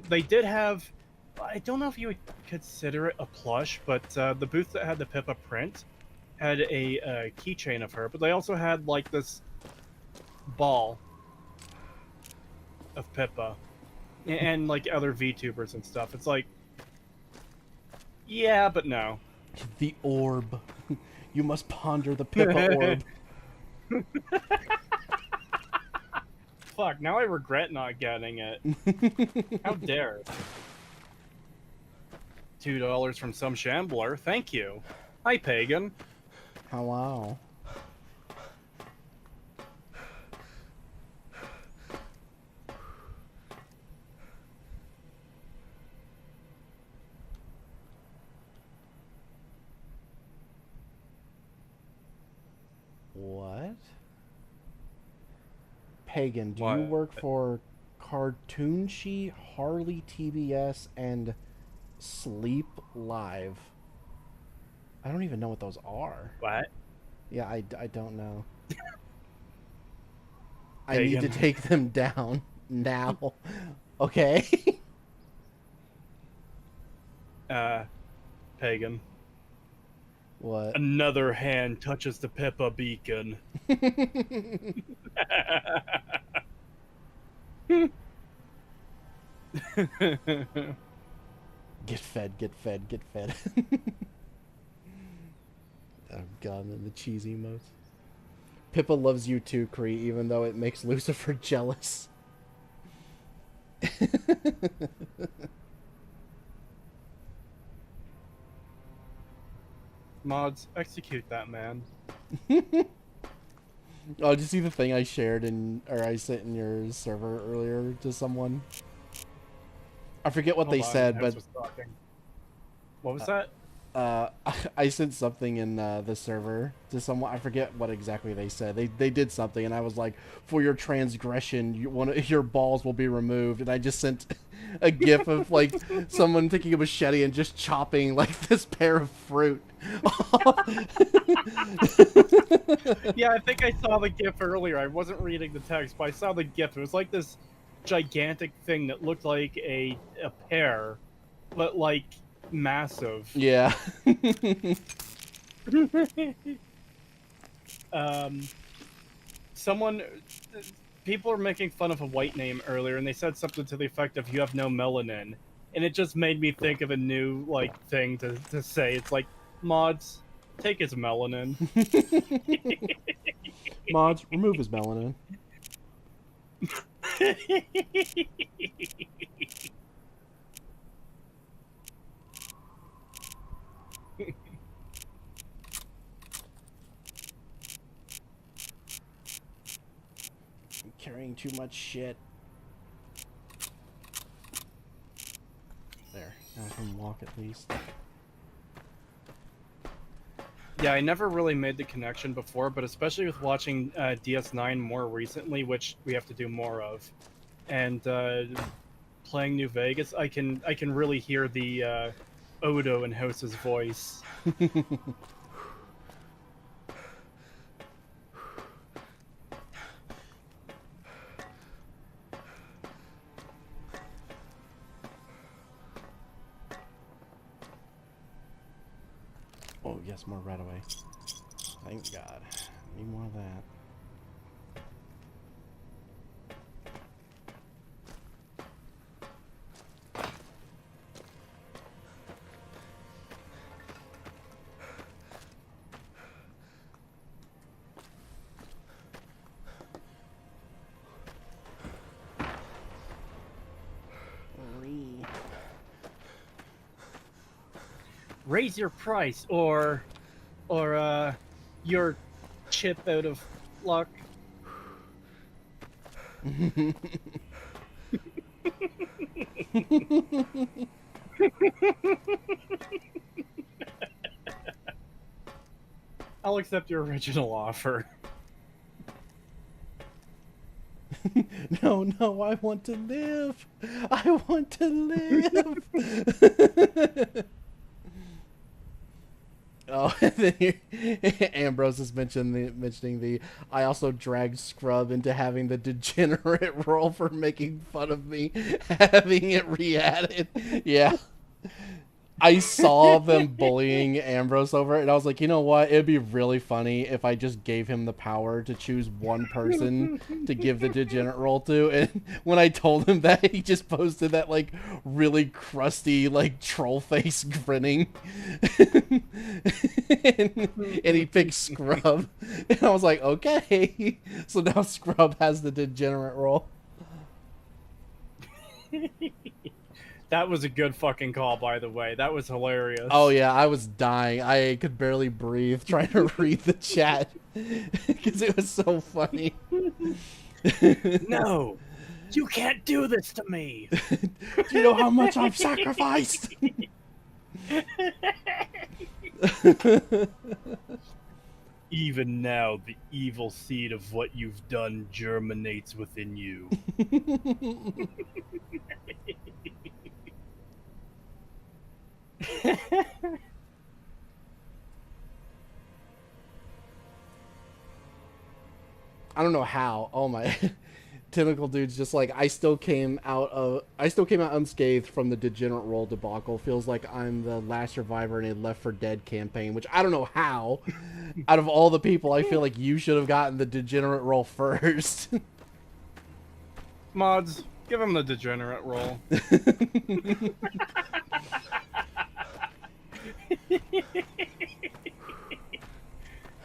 They did have... I don't know if you would consider it a plush, but the booth that had the Pippa print had a keychain of her, but they also had like this ball of Pippa and like other VTubers and stuff. It's like, yeah, but no. The orb. You must ponder the Pippa orb. fuck? Now I regret not getting it. How dare. $2 from some shambler. Thank you. Hi, Pagan. Hello. What? Pagan, do you work for Cartoonshi, Harley TBS, and Sleep Live? I don't even know what those are. What? Yeah, I don't know. I need to take them down now. Okay? Pagan. What? Another hand touches the Pippa beacon. Get fed, get fed, get fed. Oh god, and the cheesy emotes. Pippa loves you too, Cree, even though it makes Lucifer jealous. Mods, execute that man. Oh, did you see the thing I shared I sent in your server earlier to someone? I forget what they said, but... What was that? I sent something in the server to someone. I forget what exactly they said. They did something, and I was like, "For your transgression, your balls will be removed." And I just sent a GIF of like someone taking a machete and just chopping like this pear of fruit. Yeah, I think I saw the GIF earlier. I wasn't reading the text, but I saw the GIF. It was like this gigantic thing that looked like a pear, but like massive. Yeah. People were making fun of a white name earlier, and they said something to the effect of "you have no melanin," and it just made me think of a new like thing to say. It's like, mods, take his melanin. Mods, remove his melanin. I'm carrying too much shit. There, now I can walk at least. Yeah, I never really made the connection before, but especially with watching DS9 more recently, which we have to do more of, and playing New Vegas, I can really hear the Odo in House's voice. Oh, yes, more right away. Thank God. Need more of that. Raise your price, or your chip out of luck. I'll accept your original offer. No, I want to live. I want to live. Oh, and then Ambrose is mentioning the. I also dragged Scrub into having the degenerate role for making fun of me, having it re-added. Yeah, I saw them bullying Ambrose over it, and I was like, you know what? It'd be really funny if I just gave him the power to choose one person to give the degenerate role to. And when I told him that, he just posted that, like, really crusty, like, troll face grinning. and he picked Scrub. And I was like, okay. So now Scrub has the degenerate role. That was a good fucking call, by the way. That was hilarious. Oh yeah, I was dying. I could barely breathe trying to read the chat because it was so funny. No, you can't do this to me. Do you know how much I've sacrificed? Even now, the evil seed of what you've done germinates within you. I don't know how. Oh my. Tentacle dude's just like, I still came out unscathed from the degenerate role debacle. Feels like I'm the last survivor in a Left 4 Dead campaign, which I don't know how. Out of all the people, I feel like you should have gotten the degenerate role first. Mods, give him the degenerate role.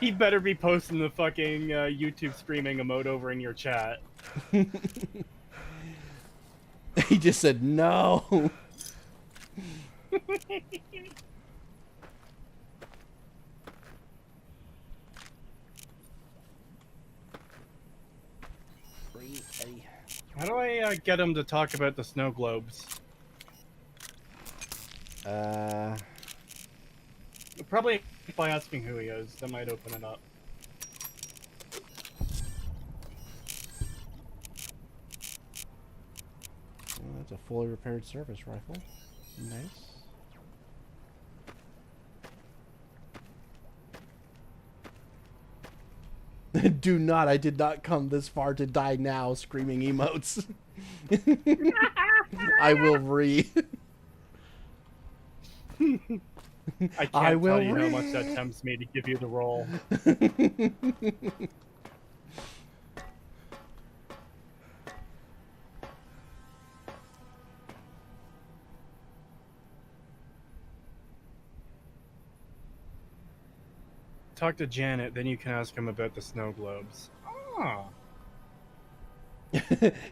He better be posting the fucking YouTube screaming emote over in your chat. He just said no. How do I get him to talk about the snow globes? Probably by asking who he is. That might open it up. Well, that's a fully repaired service rifle. Nice. Do not, I did not come this far to die now, screaming emotes. I will read. I can't tell you how much that tempts me to give you the role. Talk to Janet, then you can ask him about the snow globes. Oh.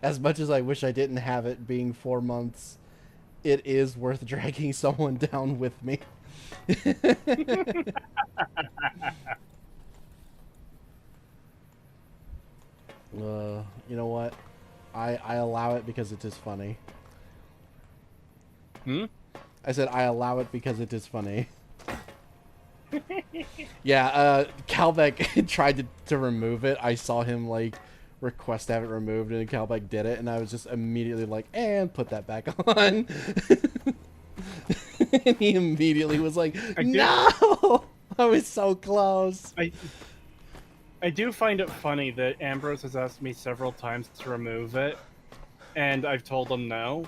As much as I wish I didn't have it being 4 months, it is worth dragging someone down with me. You know what? I allow it because it is funny. Hmm? I said I allow it because it is funny. Yeah, Calbeck tried to remove it. I saw him, like, request to have it removed, and Calbeck did it, and I was just immediately like, and put that back on. And he immediately was like, no! I was so close. I do find it funny that Ambrose has asked me several times to remove it, and I've told him no.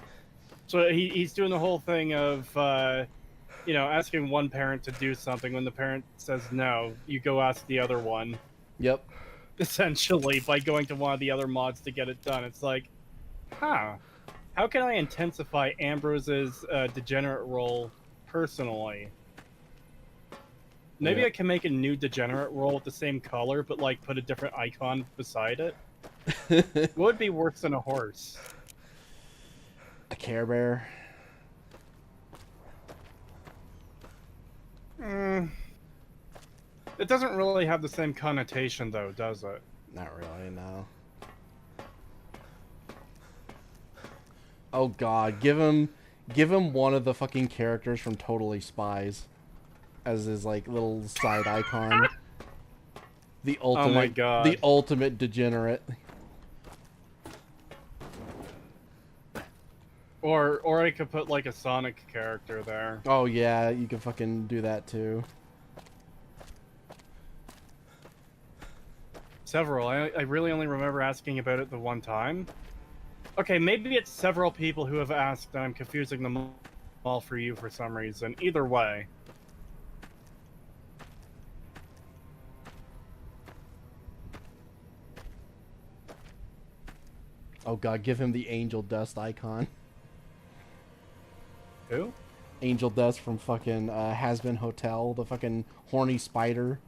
So he's doing the whole thing of, you know, asking one parent to do something. When the parent says no, you go ask the other one. Yep. Essentially, by going to one of the other mods to get it done. It's like, huh. How can I intensify Ambrose's degenerate role personally? Maybe I can make a new degenerate role with the same color, but, like, put a different icon beside it. What would be worse than a horse? A Care Bear. It doesn't really have the same connotation, though, does it? Not really, no. Oh god, give him one of the fucking characters from Totally Spies as his, like, little side icon. The ultimate, oh my god. The ultimate degenerate. Or I could put, like, a Sonic character there. Oh yeah, you can fucking do that too. Several. I really only remember asking about it the one time. Okay, maybe it's several people who have asked, and I'm confusing them small for you for some reason. Either way. Oh god, give him the angel dust icon. Who? Angel dust from fucking Has-Been Hotel, the fucking horny spider.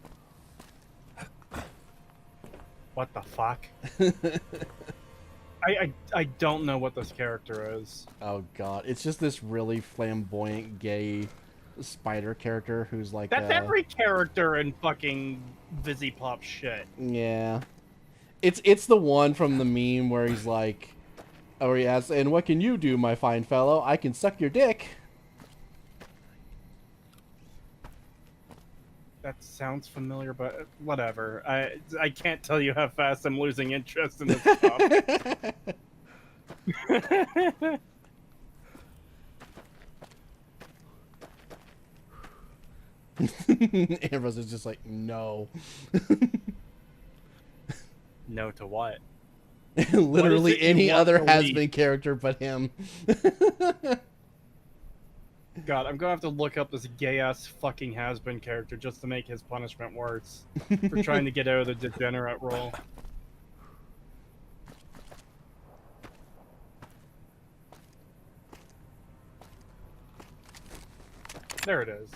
What the fuck? I don't know what this character is. Oh god, it's just this really flamboyant gay spider character who's like That's every character in fucking Vizzy-Pop shit. Yeah. It's the one from the meme where he's like, or he asks, and what can you do, my fine fellow? I can suck your dick. That sounds familiar, but whatever. I can't tell you how fast I'm losing interest in this stuff. Ambrose is just like, no. No to what? Literally what any other has-been character but him. God, I'm gonna have to look up this gay-ass fucking has-been character just to make his punishment worse for trying to get out of the degenerate role. There it is.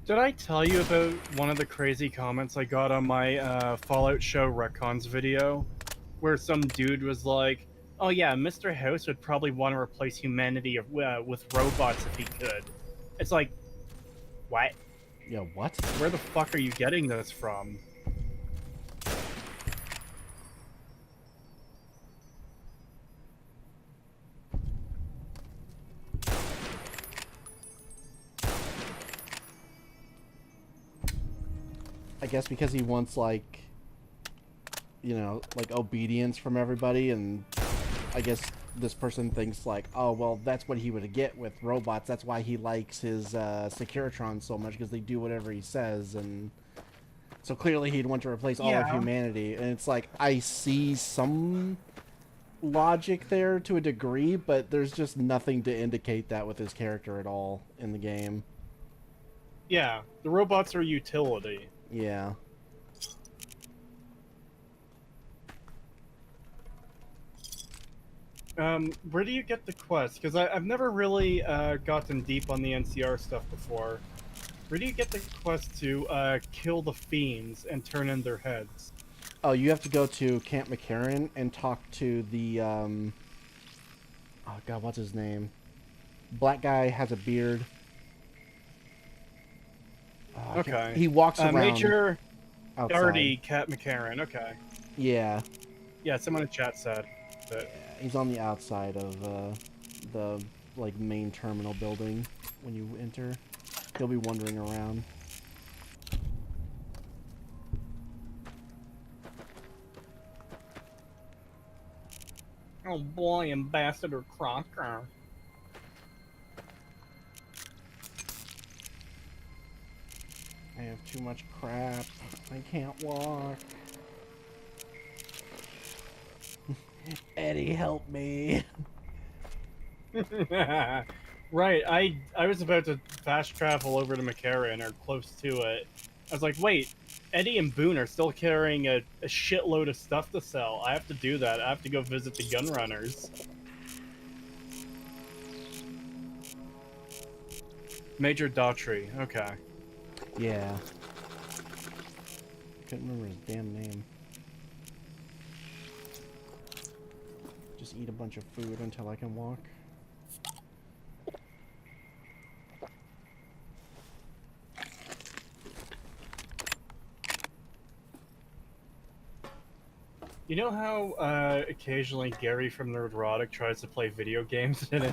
Did I tell you about one of the crazy comments I got on my Fallout Show Retcons video? Where some dude was like, oh yeah, Mr. House would probably want to replace humanity with robots if he could. It's like, what? Yeah, what? Where the fuck are you getting this from? I guess because he wants, like, you know, like, obedience from everybody, and I guess this person thinks, like, oh, well, that's what he would get with robots. That's why he likes his Securitron so much, because they do whatever he says, and so clearly he'd want to replace all of humanity. And it's like, I see some logic there to a degree, but there's just nothing to indicate that with his character at all in the game. Yeah, the robots are utility. Yeah. Where do you get the quest? Because I've never really gotten deep on the NCR stuff before. Where do you get the quest to kill the fiends and turn in their heads? Oh, you have to go to Camp McCarran and talk to the, oh god, what's his name? Black guy, has a beard. Okay. He walks around. Major outside. Darty Cat McCarran, okay. Yeah. Yeah, someone in chat said that. Yeah, he's on the outside of the, like, main terminal building when you enter. He'll be wandering around. Oh boy, Ambassador Crocker. I have too much crap. I can't walk. Eddie, help me. Right, I was about to fast travel over to McCarran, or close to it. I was like, wait, Eddie and Boone are still carrying a shitload of stuff to sell. I have to do that. I have to go visit the Gunrunners. Major Daughtry, okay. Yeah. Couldn't remember his damn name. Just eat a bunch of food until I can walk. You know how occasionally Gary from Nerdrotic tries to play video games and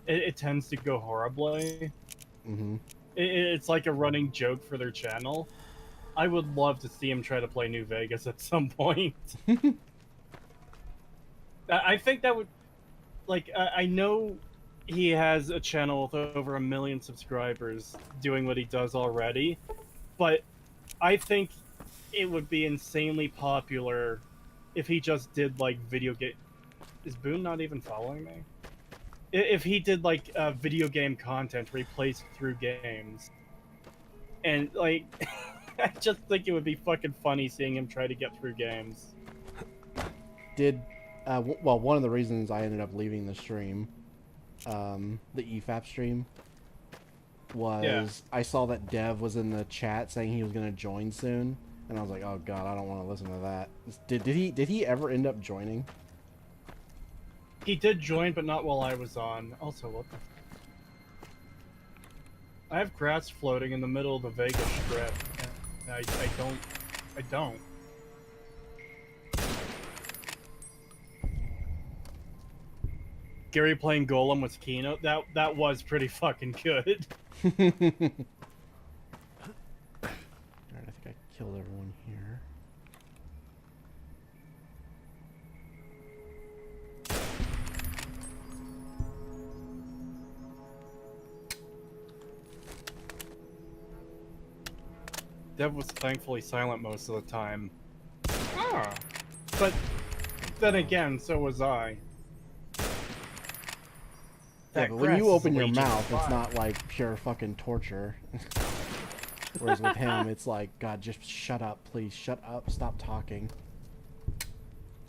it tends to go horribly? Mm-hmm. It's like a running joke for their channel. I would love to see him try to play New Vegas at some point. I think that would, like, I know he has a channel with over 1 million subscribers doing what he does already, but I think it would be insanely popular if he just did, like, video game... Is Boone not even following me? If he did, like, video game content where he plays through games. And, like, I just think it would be fucking funny seeing him try to get through games. Well, one of the reasons I ended up leaving the stream, the EFAP stream, was I saw that Dev was in the chat saying he was going to join soon, and I was like, oh god, I don't want to listen to that. Did he ever end up joining? He did join, but not while I was on. Also, what the... I have grass floating in the middle of the Vegas Strip, and I don't. Gary playing Golem with Keynote, that was pretty fucking good. Alright, I think I killed everyone here. Dev was thankfully silent most of the time. Ah, but then again, so was I. Yeah, but when you open your mouth, it's not like pure fucking torture. Whereas with him, it's like, God, just shut up, please, shut up, stop talking.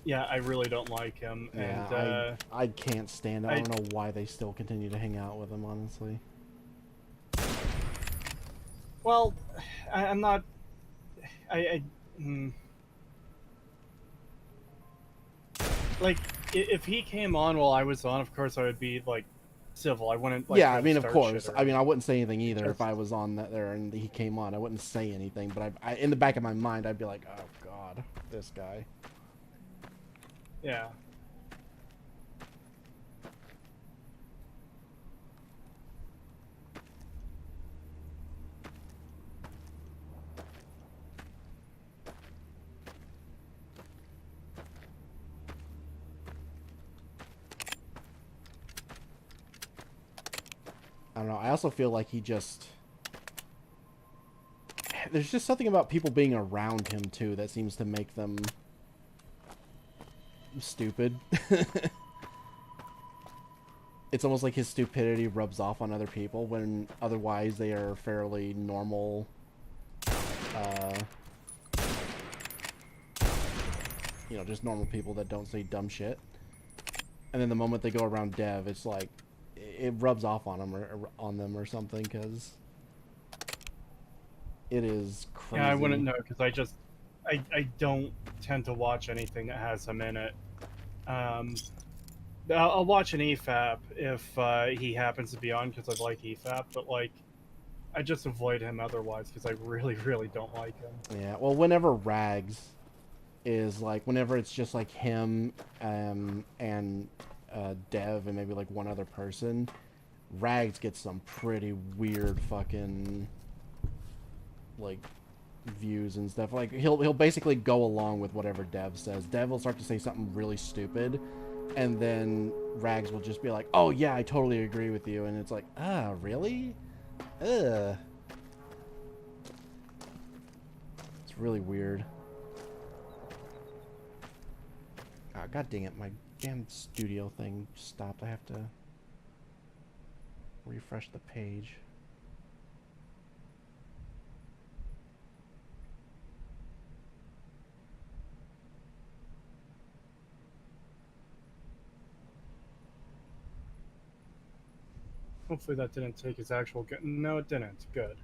Yeah, I really don't like him. Yeah, and, I can't stand it. I don't know why they still continue to hang out with him, honestly. Well, I'm not... Like, if he came on while I was on, of course I would be, like, civil. I wouldn't, like... Yeah, I mean, of course. Or... I mean, I wouldn't say anything either if I was on there and he came on. I wouldn't say anything, but I in the back of my mind, I'd be like, oh, God, this guy. Yeah. I don't know. I also feel like he just... There's just something about people being around him, too, that seems to make them... stupid. It's almost like his stupidity rubs off on other people, when otherwise they are fairly normal... you know, just normal people that don't say dumb shit. And then the moment they go around Dev, it's like... it rubs off on them or something, because it is crazy. Yeah, I wouldn't know, because I don't tend to watch anything that has him in it. I'll watch an EFAP if he happens to be on, because I like EFAP, but, like, I just avoid him otherwise, because I really, really don't like him. Yeah, well, whenever Rags is, like, whenever it's just, like, him, and Dev and maybe like one other person, Rags gets some pretty weird fucking like views and stuff. Like he'll basically go along with whatever Dev says. Dev will start to say something really stupid, and then Rags will just be like, "Oh yeah, I totally agree with you," and it's like, "Ah, really? Ugh." It's really weird. Oh, God dang it, my damn studio thing stopped. I have to refresh the page. Hopefully that didn't take his actual... No, it didn't. Good.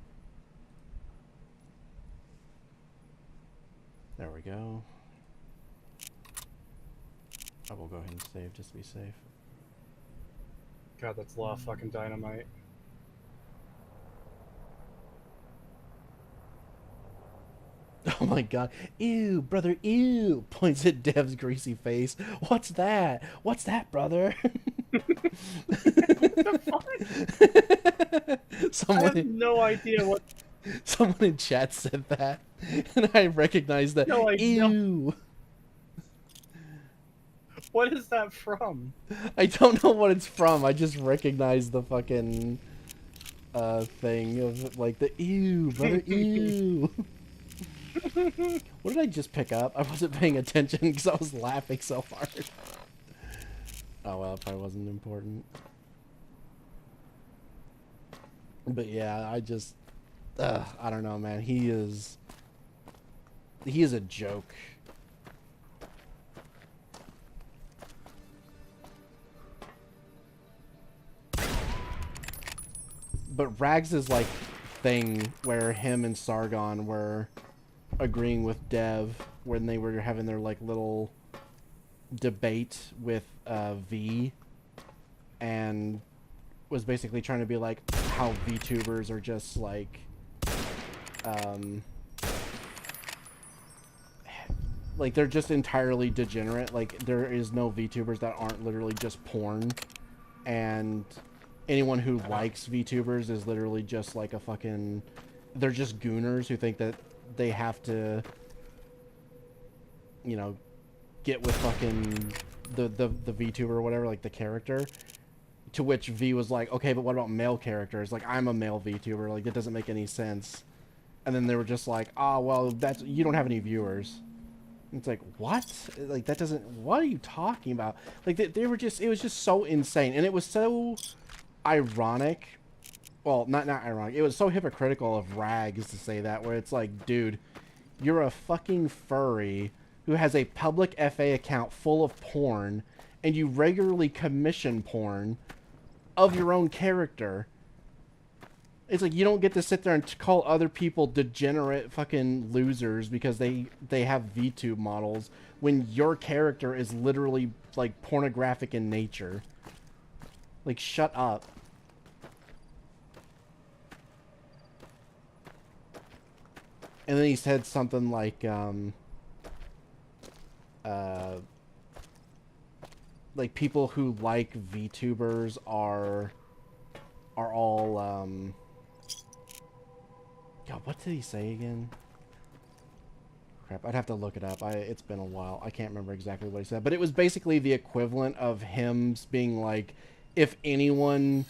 There we go. I will go ahead and save just to be safe. God, that's a lot of fucking dynamite. Oh my god. Ew, brother, ew! Points at Dev's greasy face. What's that? What's that, brother? What the fuck? I have no idea what. Someone in chat said that, and I recognized that. No, I Ew. don't. What is that from? I don't know what it's from. I just recognized the fucking thing of like the ew, brother, ew. What did I just pick up? I wasn't paying attention because I was laughing so hard. Oh well, it probably wasn't important. But yeah, I don't know, man. He is a joke. But Rags' like thing where him and Sargon were agreeing with Dev when they were having their like little debate with V, and was basically trying to be like how VTubers are just like like they're just entirely degenerate. Like there is no VTubers that aren't literally just porn, and anyone who likes VTubers is literally just like a fucking, they're just gooners who think that they have to, you know, get with fucking the VTuber or whatever, like the character. To which V was like, okay, but what about male characters? Like, I'm a male VTuber. Like, that doesn't make any sense. And then they were just like, oh, well, that's, you don't have any viewers. And it's like, what? Like, that doesn't, what are you talking about? Like, they were just, it was just so insane. And it was so ironic. Well, not ironic. It was so hypocritical of Rags to say that, where it's like, dude, you're a fucking furry who has a public FA account full of porn, and you regularly commission porn of your own character. It's like you don't get to sit there and call other people degenerate fucking losers because they have VTube models when your character is literally like pornographic in nature. Like, shut up. And then he said something like people who like VTubers are all God, what did he say again? Crap, I'd have to look it up. It's been a while. I can't remember exactly what he said, but it was basically the equivalent of him being like, if anyone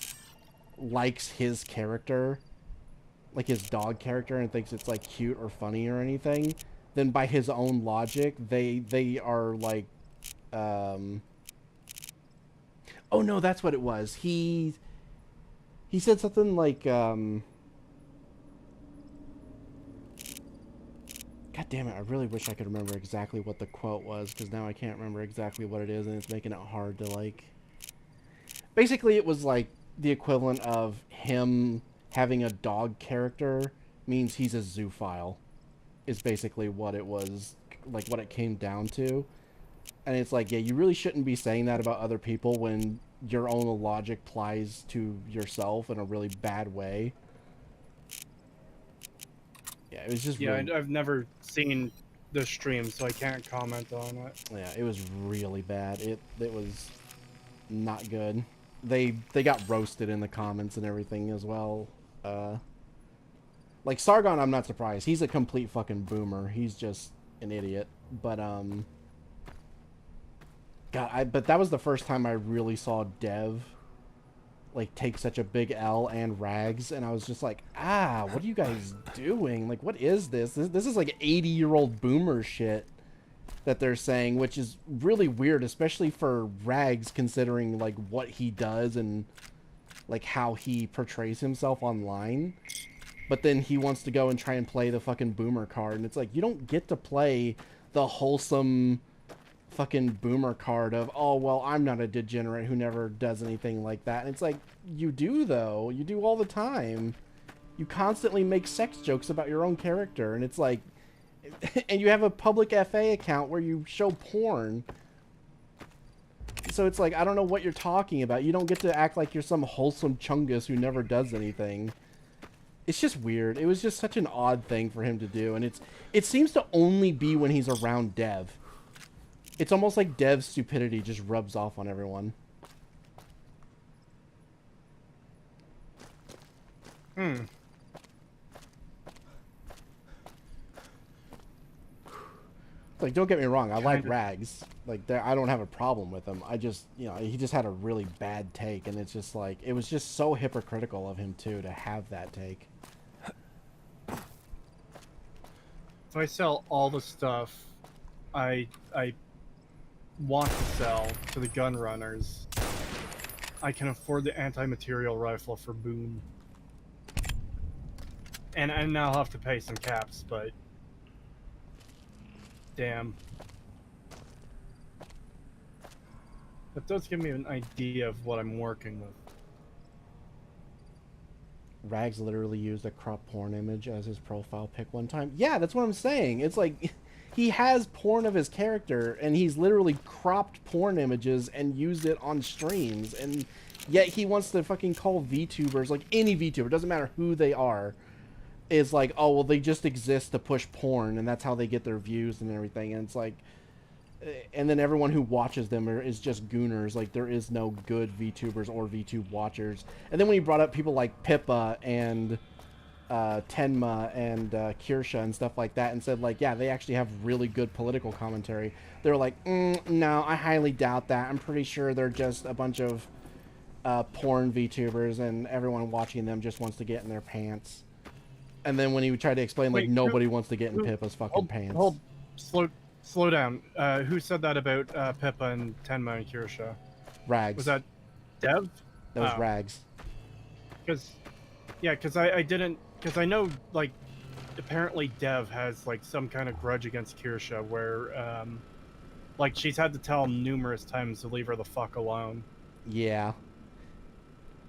likes his character, like his dog character, and thinks it's like cute or funny or anything, then by his own logic, they are like, oh no, that's what it was. He said something like, God damn it, I really wish I could remember exactly what the quote was, because now I can't remember exactly what it is, and it's making it hard to, like... Basically, it was, like, the equivalent of him having a dog character means he's a zoophile, is basically what it was, like, what it came down to. And it's like, yeah, you really shouldn't be saying that about other people when your own logic applies to yourself in a really bad way. Yeah, it was just really... I've never seen the stream, so I can't comment on it. Yeah, it was really bad. It was not good. They got roasted in the comments and everything as well. Like Sargon, I'm not surprised. He's a complete fucking boomer. He's just an idiot. But God, but that was the first time I really saw Dev like take such a big L, and Rags, and I was just like, what are you guys doing? Like, what is this? This is like 80-year-old boomer shit that they're saying, which is really weird, especially for Rags, considering like what he does and like how he portrays himself online. But then he wants to go and try and play the fucking boomer card, and it's like, you don't get to play the wholesome fucking boomer card of, oh, well, I'm not a degenerate who never does anything like that. And it's like, you do, though. You do all the time. You constantly make sex jokes about your own character, and it's like, and you have a public FA account where you show porn. So it's like, I don't know what you're talking about. You don't get to act like you're some wholesome chungus who never does anything. It's just weird. It was just such an odd thing for him to do, and it seems to only be when he's around Dev. It's almost like Dev's stupidity just rubs off on everyone. Like, don't get me wrong, I like Rags. Like, I don't have a problem with him. I just, you know, he just had a really bad take, and it's just like, it was just so hypocritical of him, too, to have that take. If I sell all the stuff I want to sell to the gun runners, I can afford the anti-material rifle for Boone. And I now have to pay some caps, but... Damn. That does give me an idea of what I'm working with. Rags literally used a crop porn image as his profile pic one time. Yeah, that's what I'm saying. It's like, he has porn of his character, and he's literally cropped porn images and used it on streams, and yet he wants to fucking call VTubers, like any VTuber, doesn't matter who they are, is like, oh, well, they just exist to push porn, and that's how they get their views and everything, and it's like, and then everyone who watches them is just gooners. Like, there is no good VTubers or VTube watchers. And then when he brought up people like Pippa and Tenma and Kirsha and stuff like that, and said, like, yeah, they actually have really good political commentary, they were like, no, I highly doubt that. I'm pretty sure they're just a bunch of porn VTubers, and everyone watching them just wants to get in their pants. And then when he tried to explain, like, nobody wants to get in Pippa's fucking pants. Slow down. Who said that about Pippa and Tenma and Kirsha? Rags. Was that Dev? That was Rags. Because I didn't... Because I know, like, apparently Dev has, like, some kind of grudge against Kirsha where, like, she's had to tell him numerous times to leave her the fuck alone. Yeah.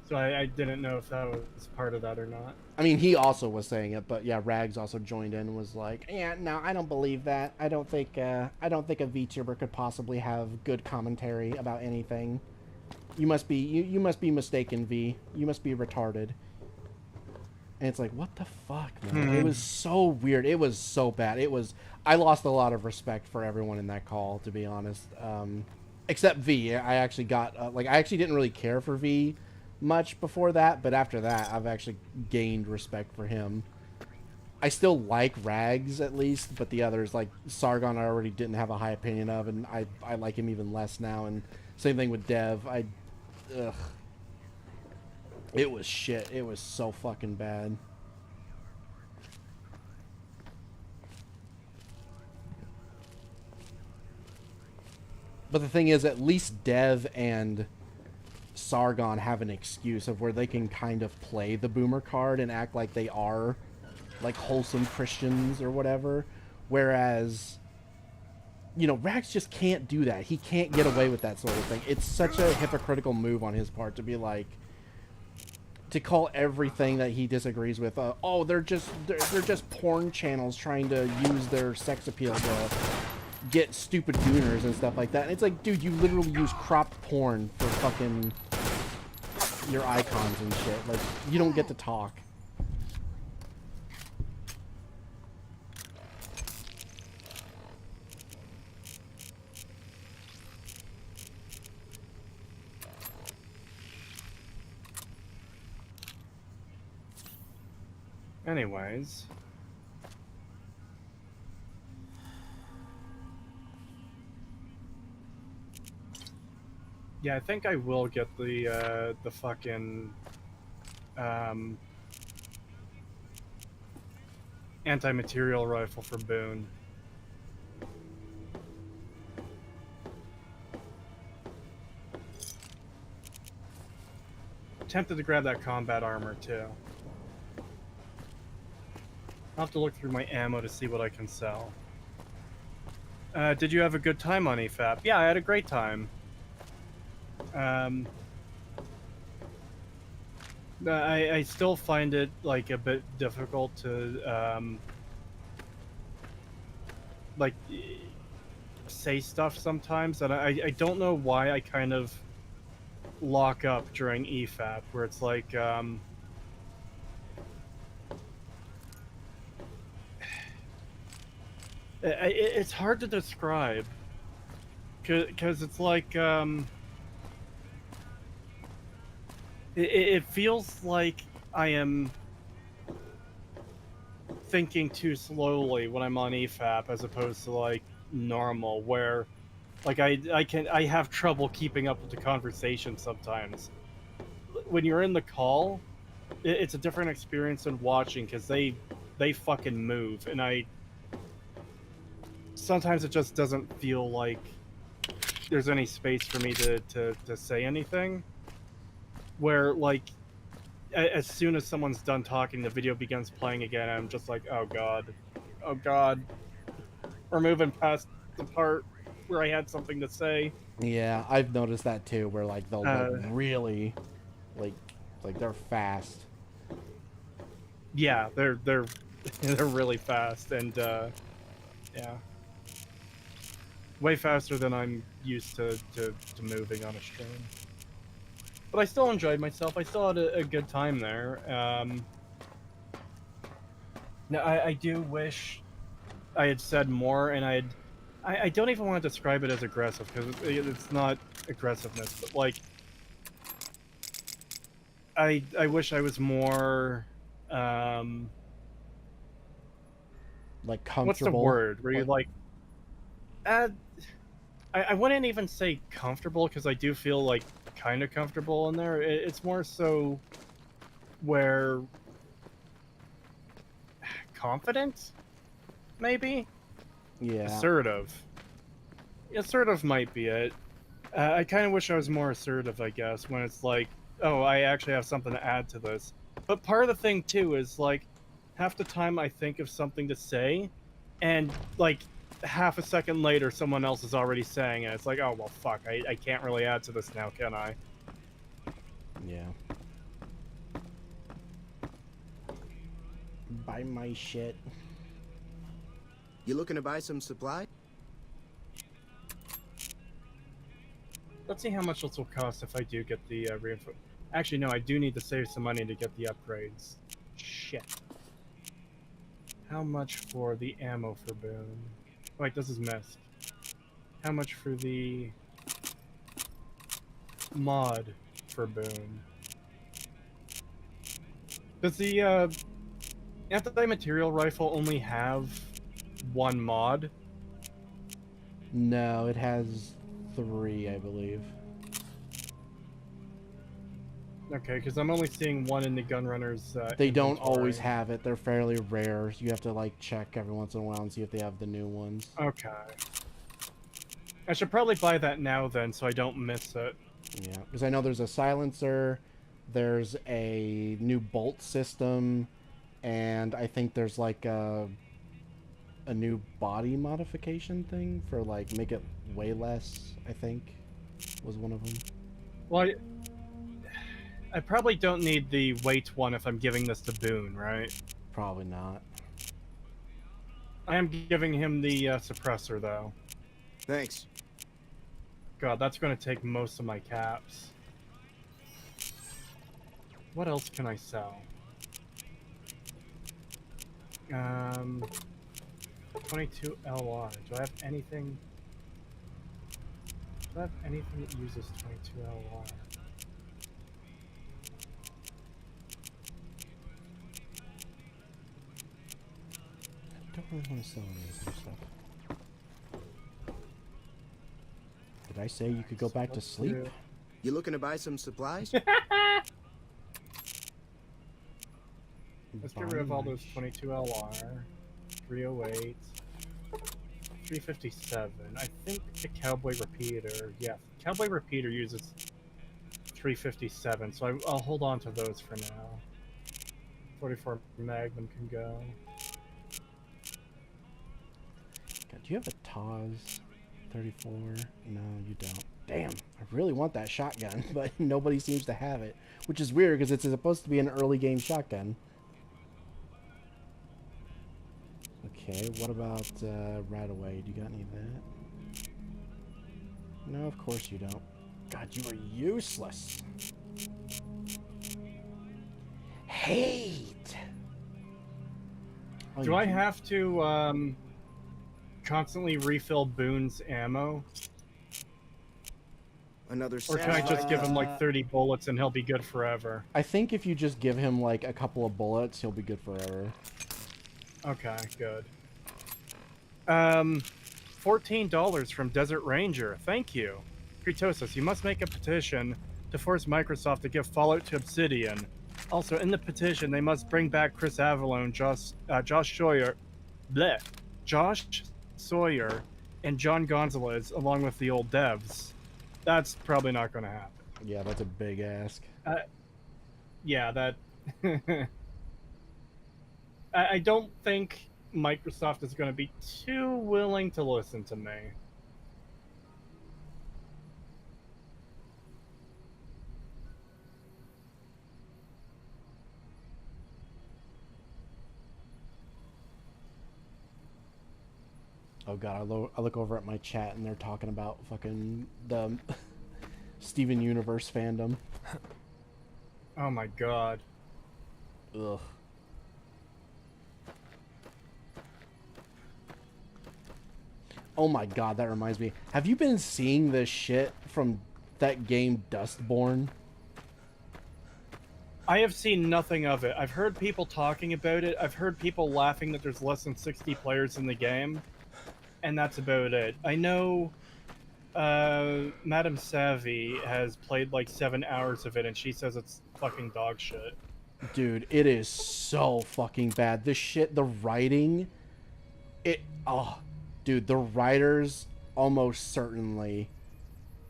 So I didn't know if that was part of that or not. I mean, he also was saying it, but yeah, Rags also joined in and was like, yeah, no, I don't believe that. I don't think a VTuber could possibly have good commentary about anything. You must be you must be mistaken, V. You must be retarded. And it's like, what the fuck, man? It was so weird. It was so bad. I lost a lot of respect for everyone in that call, to be honest. Except V. I actually got I actually didn't really care for V much before that, but after that I've actually gained respect for him. I still like Rags at least, but the others, like Sargon, I already didn't have a high opinion of, and I like him even less now. And same thing with Dev. Ugh. It was shit. It was so fucking bad. But the thing is, at least Dev and Sargon have an excuse of where they can kind of play the boomer card and act like they are like wholesome Christians or whatever, whereas, you know, Rags just can't do that. He can't get away with that sort of thing. It's such a hypocritical move on his part to be like, to call everything that he disagrees with, oh, they're just porn channels trying to use their sex appeal to get stupid gooners and stuff like that. And it's like, dude, you literally use cropped porn for fucking your icons and shit. Like, you don't get to talk. Anyways. Yeah, I think I will get the fucking anti-material rifle for Boone. Tempted to grab that combat armor too. I'll have to look through my ammo to see what I can sell. Did you have a good time on EFAP? Yeah, I had a great time. I still find it like a bit difficult to like say stuff sometimes, and I don't know why I kind of lock up during EFAP, where it's like it's hard to describe, because it's like it feels like I am thinking too slowly when I'm on EFAP as opposed to like normal, where like I have trouble keeping up with the conversation sometimes. When you're in the call, it's a different experience than watching because they fucking move, and sometimes it just doesn't feel like there's any space for me to say anything. Where like as soon as someone's done talking, the video begins playing again, and I'm just like, oh god, we're moving past the part where I had something to say. Yeah, I've noticed that too, where like they'll like, really like they're fast. Yeah, they're they're really fast, and yeah, way faster than I'm used to moving on a stream. But I still enjoyed myself. I still had a good time there. Now I do wish I had said more, and I don't even want to describe it as aggressive because it's not aggressiveness, but like I wish I was more like comfortable. What's the word? Where you like I wouldn't even say comfortable because I do feel like kind of comfortable in there. It's more so where confident, maybe. Yeah. Assertive. Assertive might be it. I kind of wish I was more assertive, I guess, when it's like, oh, I actually have something to add to this. But part of the thing too is like, half the time I think of something to say, and like half a second later someone else is already saying it. It's like, oh well fuck, I can't really add to this now, can I? Yeah. Buy my shit. You looking to buy some supply? Let's see how much this will cost if I do get the reinforcement. Actually, no, I do need to save some money to get the upgrades. Shit. How much for the ammo for Boone? Wait, this is missed. How much for the mod for Boone? Does the anti-material rifle only have one mod? No, it has 3, I believe. Okay, because I'm only seeing one in the Gunrunner's They don't inventory. always have it. They're fairly rare. You have to like check every once in a while and see if they have the new ones. Okay. I should probably buy that now then, so I don't miss it. Yeah, because I know there's a silencer, there's a new bolt system, and I think there's like a new body modification thing for like make it way less, I think was one of them. Well, I probably don't need the weight one if I'm giving this to Boone, right? Probably not. I am giving him the suppressor though. Thanks. God, that's going to take most of my caps. What else can I sell? 22 LR. Do I have anything? Do I have anything that uses 22 LR? I don't really want to sell any of this new stuff. Did I say you could go back to sleep? You looking to buy some supplies? Let's get rid of all those 22 LR, 308, 357. I think the Cowboy Repeater, yeah, Cowboy Repeater uses 357, so I'll hold on to those for now. 44 Magnum can go. God, do you have a TAS 34? No, you don't. Damn, I really want that shotgun, but nobody seems to have it, which is weird because it's supposed to be an early game shotgun. Okay, what about right away? Do you got any of that? No, of course you don't. God, you are useless. Hate. Oh, Do I have to constantly refill Boone's ammo? Another Or can I just give him like 30 bullets and he'll be good forever? I think if you just give him like a couple of bullets, he'll be good forever. Okay, good. $14 from Desert Ranger. Thank you. Creetosis, you must make a petition to force Microsoft to give Fallout to Obsidian. Also, in the petition, they must bring back Chris Avallone, Josh Sawyer, Josh Sawyer, and John Gonzalez, along with the old devs. That's probably not going to happen. Yeah, that's a big ask. Yeah, that... I don't think Microsoft is going to be too willing to listen to me. Oh god, I look over at my chat and they're talking about fucking the Steven Universe fandom. Oh my god. Ugh. Oh my god, that reminds me. Have you been seeing this shit from that game Dustborn? I have seen nothing of it. I've heard people talking about it. I've heard people laughing that there's less than 60 players in the game. And that's about it. I know Madame Savvy has played like 7 hours of it and she says it's fucking dog shit. Dude, it is so fucking bad. This shit, the writing, dude, the writers almost certainly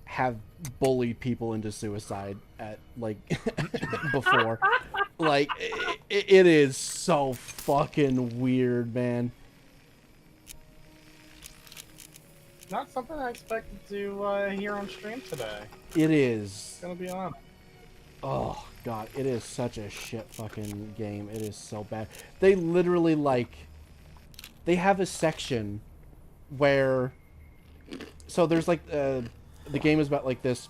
have bullied people into suicide at, like, before. Like, it is so fucking weird, man. Not something I expected to hear on stream today. It is. Gonna be honest. Oh, God, it is such a shit fucking game. It is so bad. They literally, like, they have a section where, so there's, like, the game is about, like, this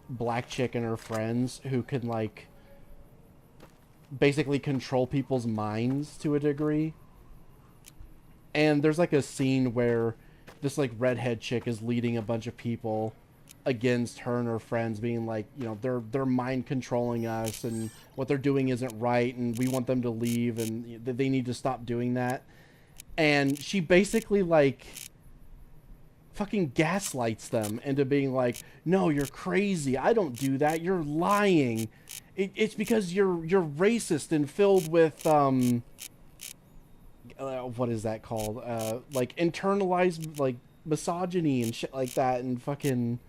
black chick and her friends who can, like, basically control people's minds to a degree. And there's, like, a scene where this, like, redhead chick is leading a bunch of people against her and her friends, being like, you know, they're mind controlling us and what they're doing isn't right and we want them to leave and they need to stop doing that. And she basically, like, fucking gaslights them into being like, no, you're crazy, I don't do that, you're lying, it's because you're racist and filled with what is that called, like internalized, like, misogyny and shit like that, and fucking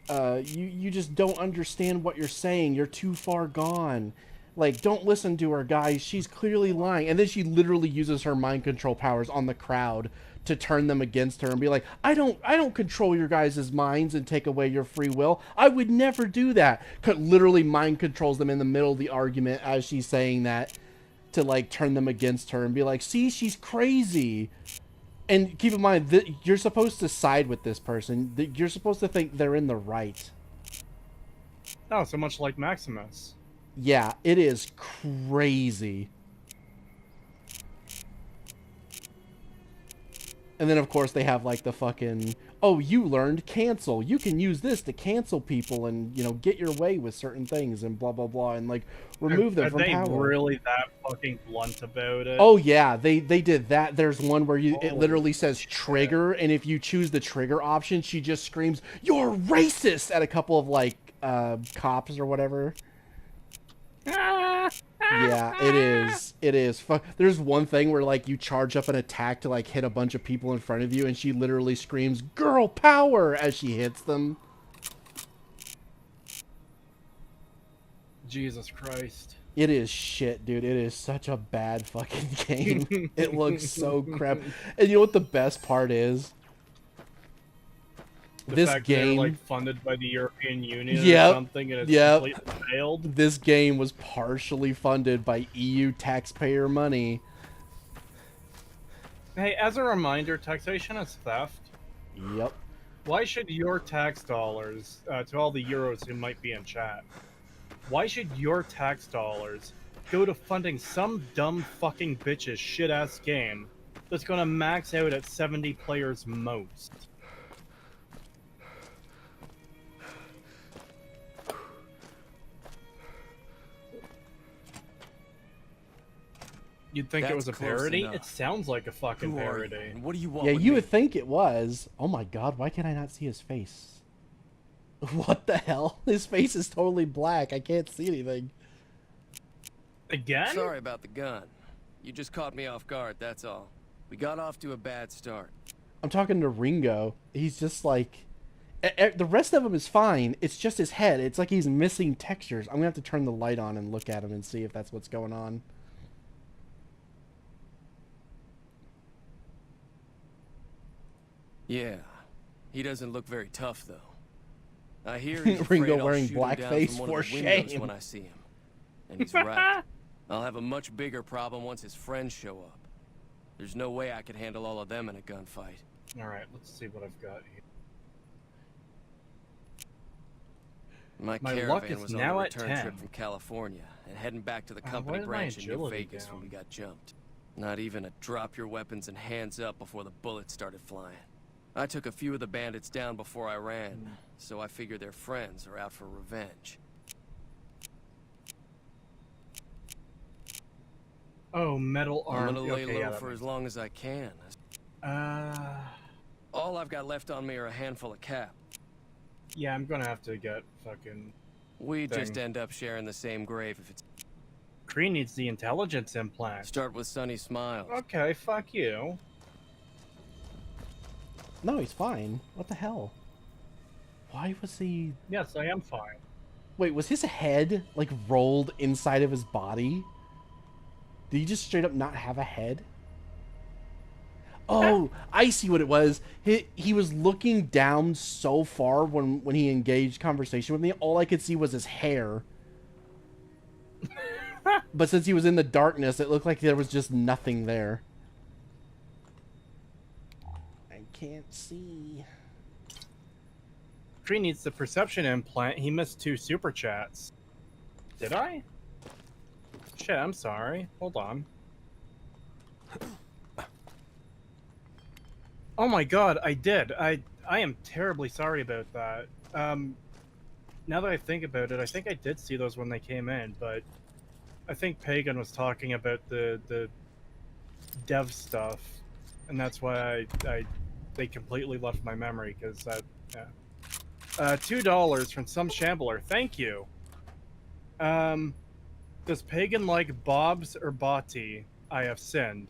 you just don't understand what you're saying, you're too far gone, like, don't listen to her, guys, she's clearly lying. And then she literally uses her mind control powers on the crowd to turn them against her and be like, I don't control your guys' minds and take away your free will, I would never do that. Literally mind controls them in the middle of the argument as she's saying that, to, like, turn them against her and be like, see, she's crazy. And keep in mind that you're supposed to side with this person. You're supposed to think they're in the right. Oh, so much like Maximus. Yeah, it is crazy. And then, of course, they have, like, the fucking, oh, you learned cancel. You can use this to cancel people and, you know, get your way with certain things and blah, blah, blah, and, like, remove them from power. Are they really that fucking blunt about it? Oh, yeah, they did that. There's one where it literally says trigger, and if you choose the trigger option, she just screams, you're racist, at a couple of, like, cops or whatever. Yeah, it is. There's one thing where, like, you charge up an attack to, like, hit a bunch of people in front of you, and she literally screams, girl power, as she hits them. Jesus Christ. It is shit, dude. It is such a bad fucking game. It looks so crap. And you know what the best part is? This game, like, funded by the European Union or something, and it's completely failed. This game was partially funded by EU taxpayer money. Hey, as a reminder, taxation is theft. Yep. Why should your tax dollars, to all the Euros who might be in chat, why should your tax dollars go to funding some dumb fucking bitch's shit-ass game that's gonna max out at 70 players most? You'd think it was a close parody? enough. It sounds like a fucking Who are you, parody. and what do you want Yeah, with you me? would think it was. Oh my god, why can I not see his face? What the hell? His face is totally black. I can't see anything. Again? Sorry about the gun. You just caught me off guard, that's all. We got off to a bad start. I'm talking to Ringo. He's just like... The rest of him is fine. It's just his head. It's like he's missing textures. I'm gonna have to turn the light on and look at him and see if that's what's going on. Yeah. He doesn't look very tough, though. I hear he's afraid Ringo I'll wearing shoot him down blackface from one for of the windows shame. when I see him. And he's right. I'll have a much bigger problem once his friends show up. There's no way I could handle all of them in a gunfight. Alright, let's see what I've got here. My luck caravan is was on now a at return 10. trip from California and heading back to the why company did my branch in New agility Vegas down? when we got jumped. Not even a drop your weapons and hands up before the bullets started flying. I took a few of the bandits down before I ran, so I figure their friends are out for revenge. Oh, metal arm. I'm gonna lay Okay, low yeah, for as long as I can. Uh, All I've got left on me are a handful of cap. yeah, I'm gonna have to get fucking... We thing. just end up sharing the same grave if it's... Cree needs the intelligence implant. Start with sunny smiles. Okay, fuck you. No, he's fine. What the hell? Why was he... Yes, I am fine. Wait, was his head, like, rolled inside of his body? Did he just straight up not have a head? Oh, I see what it was. He was looking down so far when he engaged conversation with me, all I could see was his hair. But since he was in the darkness, it looked like there was just nothing there. I can't see. Cree needs the perception implant. He missed 2 super chats. Did I? Shit, I'm sorry. Hold on. Oh my god, I did. I am terribly sorry about that. Now that I think about it, I think I did see those when they came in, but I think Pagan was talking about the dev stuff, and that's why they completely left my memory, because that, yeah. $2 from some shambler. Thank you. Does Pagan like Bob's or Botti? I have sinned.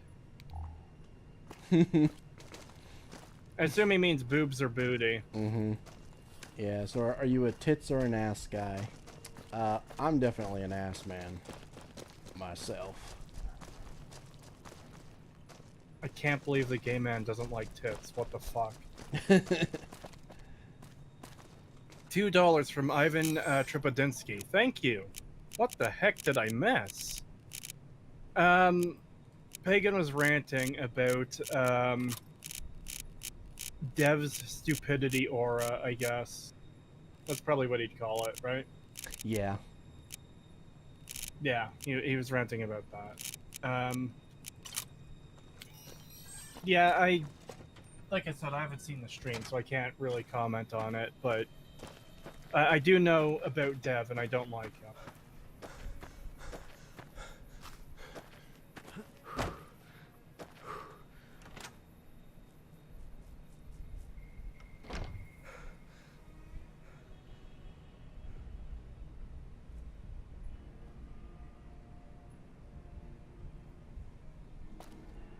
I assume he means boobs or booty. Mm-hmm. Yeah, so are you a tits or an ass guy? I'm definitely an ass man. Myself. I can't believe the gay man doesn't like tits. What the fuck? $2 from Ivan Tripodinsky. Thank you. What the heck did I miss? Pagan was ranting about Dev's stupidity aura, I guess. That's probably what he'd call it, right? Yeah. Yeah, he was ranting about that. Yeah, like I said, I haven't seen the stream, so I can't really comment on it, but I do know about Dev, and I don't like him.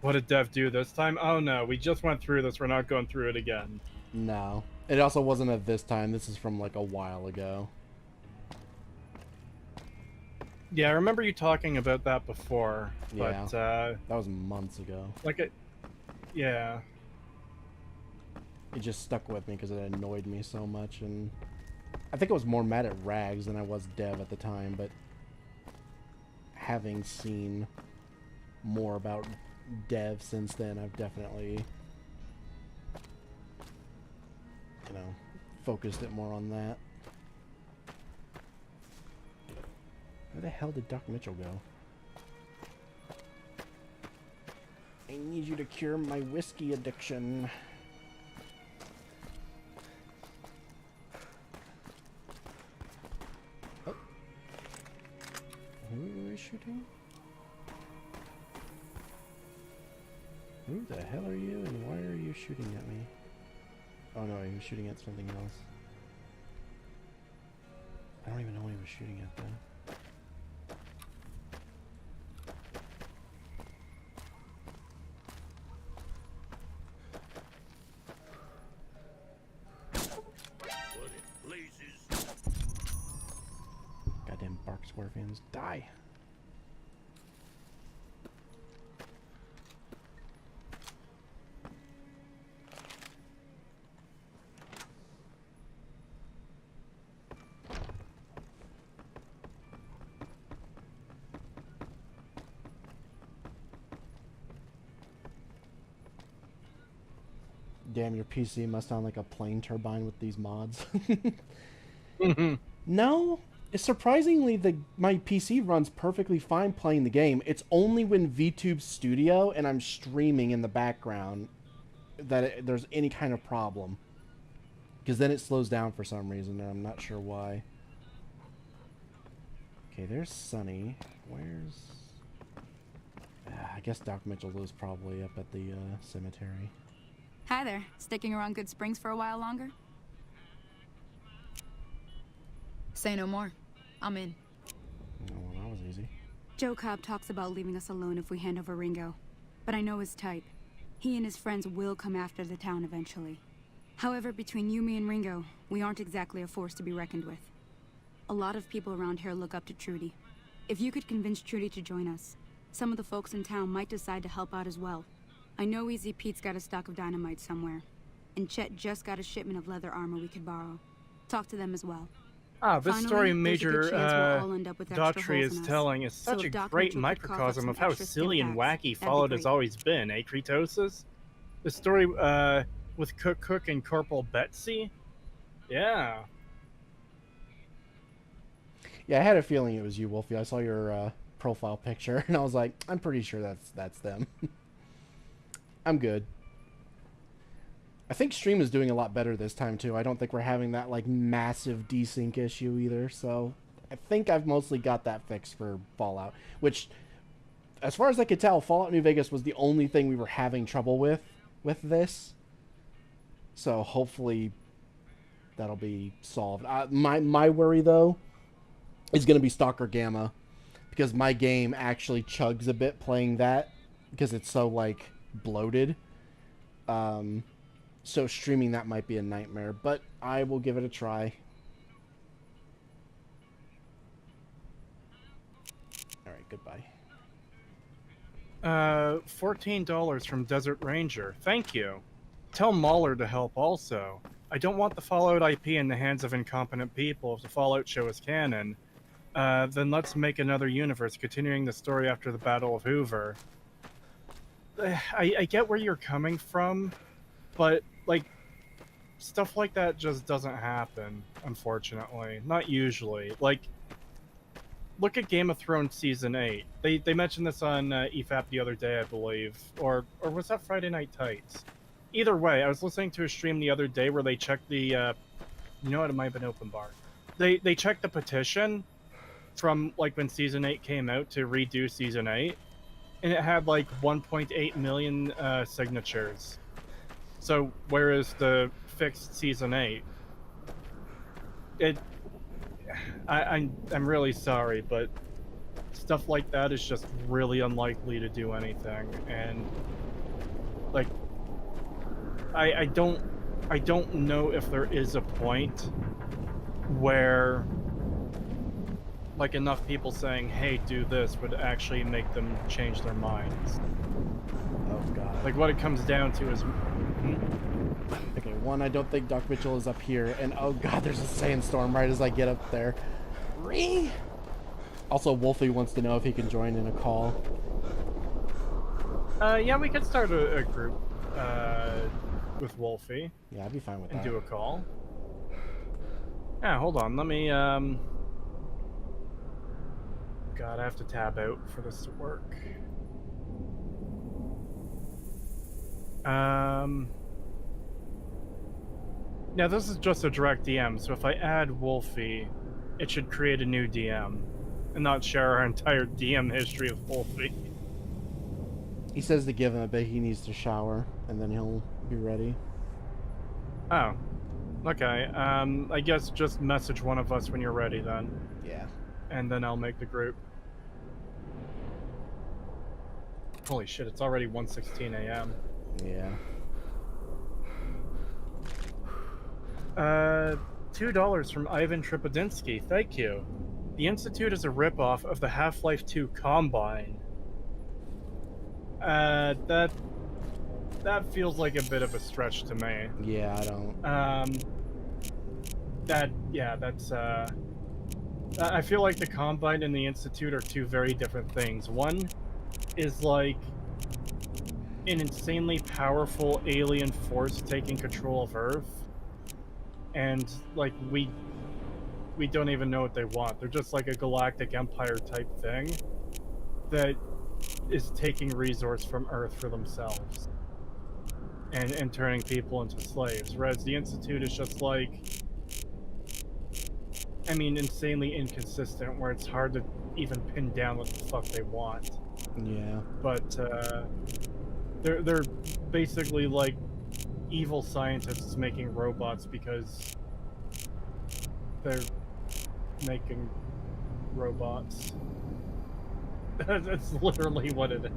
What did Dev do this time? Oh no, we just went through this. We're not going through it again. No. It also wasn't at this time. This is from like a while ago. Yeah, I remember you talking about that before. But, that was months ago. Yeah. It just stuck with me because it annoyed me so much, and I think I was more mad at Rags than I was Dev at the time, but having seen more about Dev since then, I've definitely, you know, focused it more on that. Where the hell did Doc Mitchell go? I need you to cure my whiskey addiction. Oh. Who is shooting? Who the hell are you, and why are you shooting at me? Oh no, he was shooting at something else. I don't even know what he was shooting at then. Goddamn Bark Scorpions, die! Damn, your PC must sound like a plane turbine with these mods. No, surprisingly, my PC runs perfectly fine playing the game. It's only when VTube Studio and I'm streaming in the background that there's any kind of problem. Because then it slows down for some reason, and I'm not sure why. Okay, there's Sunny. Where's... I guess Doc Mitchell is probably up at the cemetery. Hi there. Sticking around Good Springs for a while longer? Say no more. I'm in. Oh, well, that was easy. Joe Cobb talks about leaving us alone if we hand over Ringo. But I know his type. He and his friends will come after the town eventually. However, between you, me, and Ringo, we aren't exactly a force to be reckoned with. A lot of people around here look up to Trudy. If you could convince Trudy to join us, some of the folks in town might decide to help out as well. I know Easy Pete's got a stock of dynamite somewhere, and Chet just got a shipment of leather armor we could borrow. Talk to them as well. Ah, this Finally, story there's a Major good chance we'll all end up with extra Daughtry holes is in us. telling is So such if a Doc great Mitchell could cough up microcosm some of how extra silly and stim packs, wacky that'd be Fallout has great. always been, eh, Creetosis? The story with Cook and Corporal Betsy? Yeah. Yeah, I had a feeling it was you, Wolfie. I saw your profile picture, and I was like, I'm pretty sure that's them. I'm good. I think stream is doing a lot better this time, too. I don't think we're having that, like, massive desync issue either, so I think I've mostly got that fixed for Fallout, which, as far as I could tell, Fallout New Vegas was the only thing we were having trouble with this, so hopefully that'll be solved. My worry, though, is going to be Stalker Gamma, because my game actually chugs a bit playing that, because it's so, like, bloated. So streaming that might be a nightmare, but I will give it a try. Alright, goodbye. $14 from Desert Ranger. Thank you. Tell Mahler to help also. I don't want the Fallout IP in the hands of incompetent people if the Fallout show is canon. Then let's make another universe, continuing the story after the Battle of Hoover. I get where you're coming from, but, like, stuff like that just doesn't happen, unfortunately. Not usually. Like, look at Game of Thrones Season 8. They mentioned this on EFAP the other day, I believe. Or was that Friday Night Tights? Either way, I was listening to a stream the other day where they checked the... you know what? It might have been Open Bar. They checked the petition from, like, when Season 8 came out to redo Season 8. And it had, like, 1.8 million signatures. So, whereas the fixed Season 8, I'm really sorry, but stuff like that is just really unlikely to do anything, and like, I don't know if there is a point where like enough people saying, hey, do this, would actually make them change their minds. Oh god. Like, what it comes down to is... Okay, one, I don't think Doc Mitchell is up here, and oh god, there's a sandstorm right as I get up there. Cree! Also, Wolfie wants to know if he can join in a call. Yeah, we could start a group with Wolfie. Yeah, I'd be fine with that. And do a call. Yeah, hold on, let me, God, I have to tab out for this to work. Now this is just a direct DM, so if I add Wolfie, it should create a new DM, and not share our entire DM history of Wolfie. He says to give him a bit. He needs to shower, and then he'll be ready. Oh. Okay. I guess just message one of us when you're ready then. Yeah. And then I'll make the group. Holy shit, it's already 1:16 a.m. Yeah. $2 from Ivan Tripodinsky. Thank you. The Institute is a ripoff of the Half-Life 2 Combine. That feels like a bit of a stretch to me. Yeah, I don't. That's I feel like the Combine and the Institute are two very different things. One is like an insanely powerful alien force taking control of Earth, and like we don't even know what they want. They're just like a galactic empire type thing that is taking resource from Earth for themselves and turning people into slaves, whereas the Institute is just like, I mean, insanely inconsistent, where it's hard to even pin down what the fuck they want. Yeah. But they're basically like evil scientists making robots because they're making robots. That's literally what it is.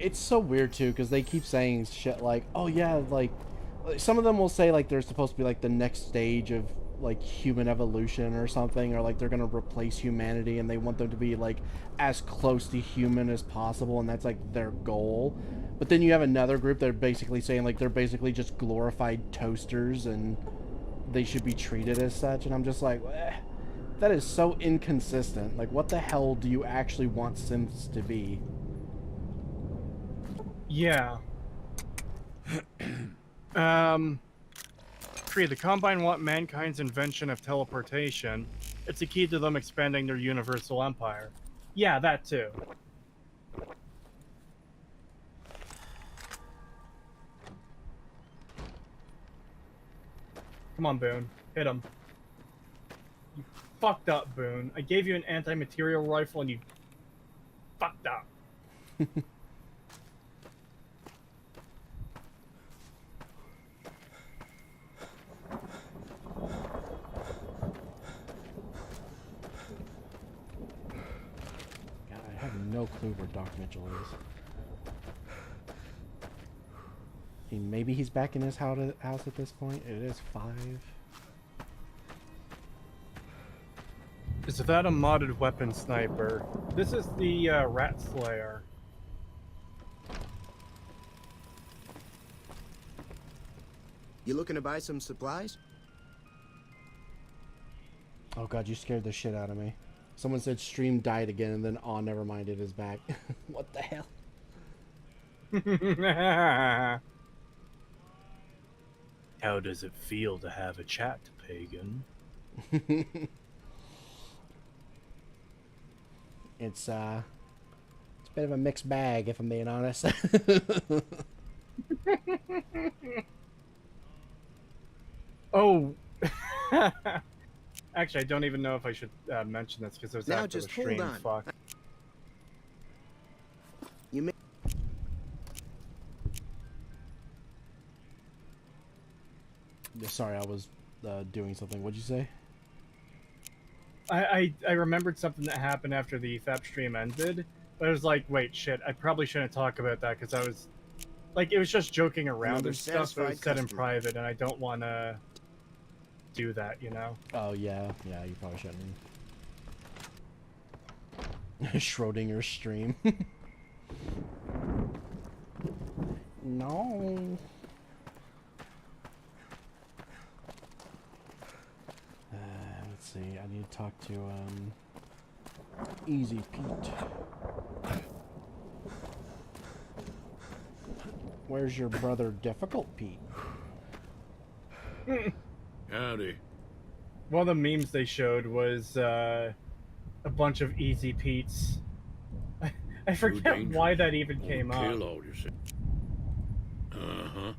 It's so weird too, because they keep saying shit like, oh yeah, like some of them will say like they're supposed to be like the next stage of like human evolution or something, or like they're gonna replace humanity and they want them to be like as close to human as possible, and that's like their goal. But then you have another group that are basically saying like they're basically just glorified toasters and they should be treated as such, and I'm just like, that is so inconsistent. Like, what the hell do you actually want synths to be? Yeah. Cree, the Combine want mankind's invention of teleportation. It's a key to them expanding their universal empire. Yeah, that too. Come on, Boone. Hit him. You fucked up, Boone. I gave you an anti-material rifle and you fucked up. I have no clue where Doc Mitchell is. I mean, maybe he's back in his house at this point. It is 5. Is that a modded weapon sniper? This is the Rat Slayer. You looking to buy some supplies? Oh god, you scared the shit out of me. Someone said stream died again, and then, oh, never mind, it is back. What the hell? How does it feel to have a chat, pagan? It's a bit of a mixed bag, if I'm being honest. Oh. Actually, I don't even know if I should mention this because it was now after just the stream. hold on. Fuck. You may Yeah, sorry, I was doing something. What'd you say? I remembered something that happened after the theft stream ended, but I was like, wait, shit, I probably shouldn't talk about that because I was, like, it was just joking around Another and stuff, but it was satisfied said in customer. private, and I don't want to do that, you know? Oh, yeah. Yeah, you probably shouldn't. Schrodinger's stream. No. Let's see. I need to talk to Easy Pete. Where's your brother Difficult Pete? Howdy. One of the memes they showed was a bunch of Easy Pete's. I forget why that even came up. Kill all yourself. Uh-huh.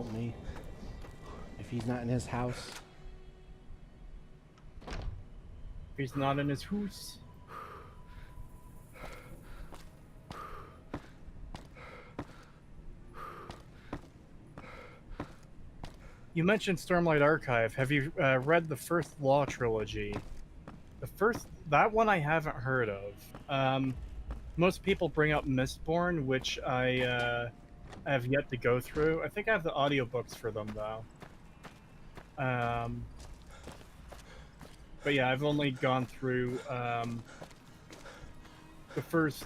help me. If he's not in his house. If he's not in his house. You mentioned Stormlight Archive. Have you read the first Law trilogy? That one I haven't heard of. Most people bring up Mistborn, which I have yet to go through. I think I have the audiobooks for them, though. But yeah, I've only gone through the first...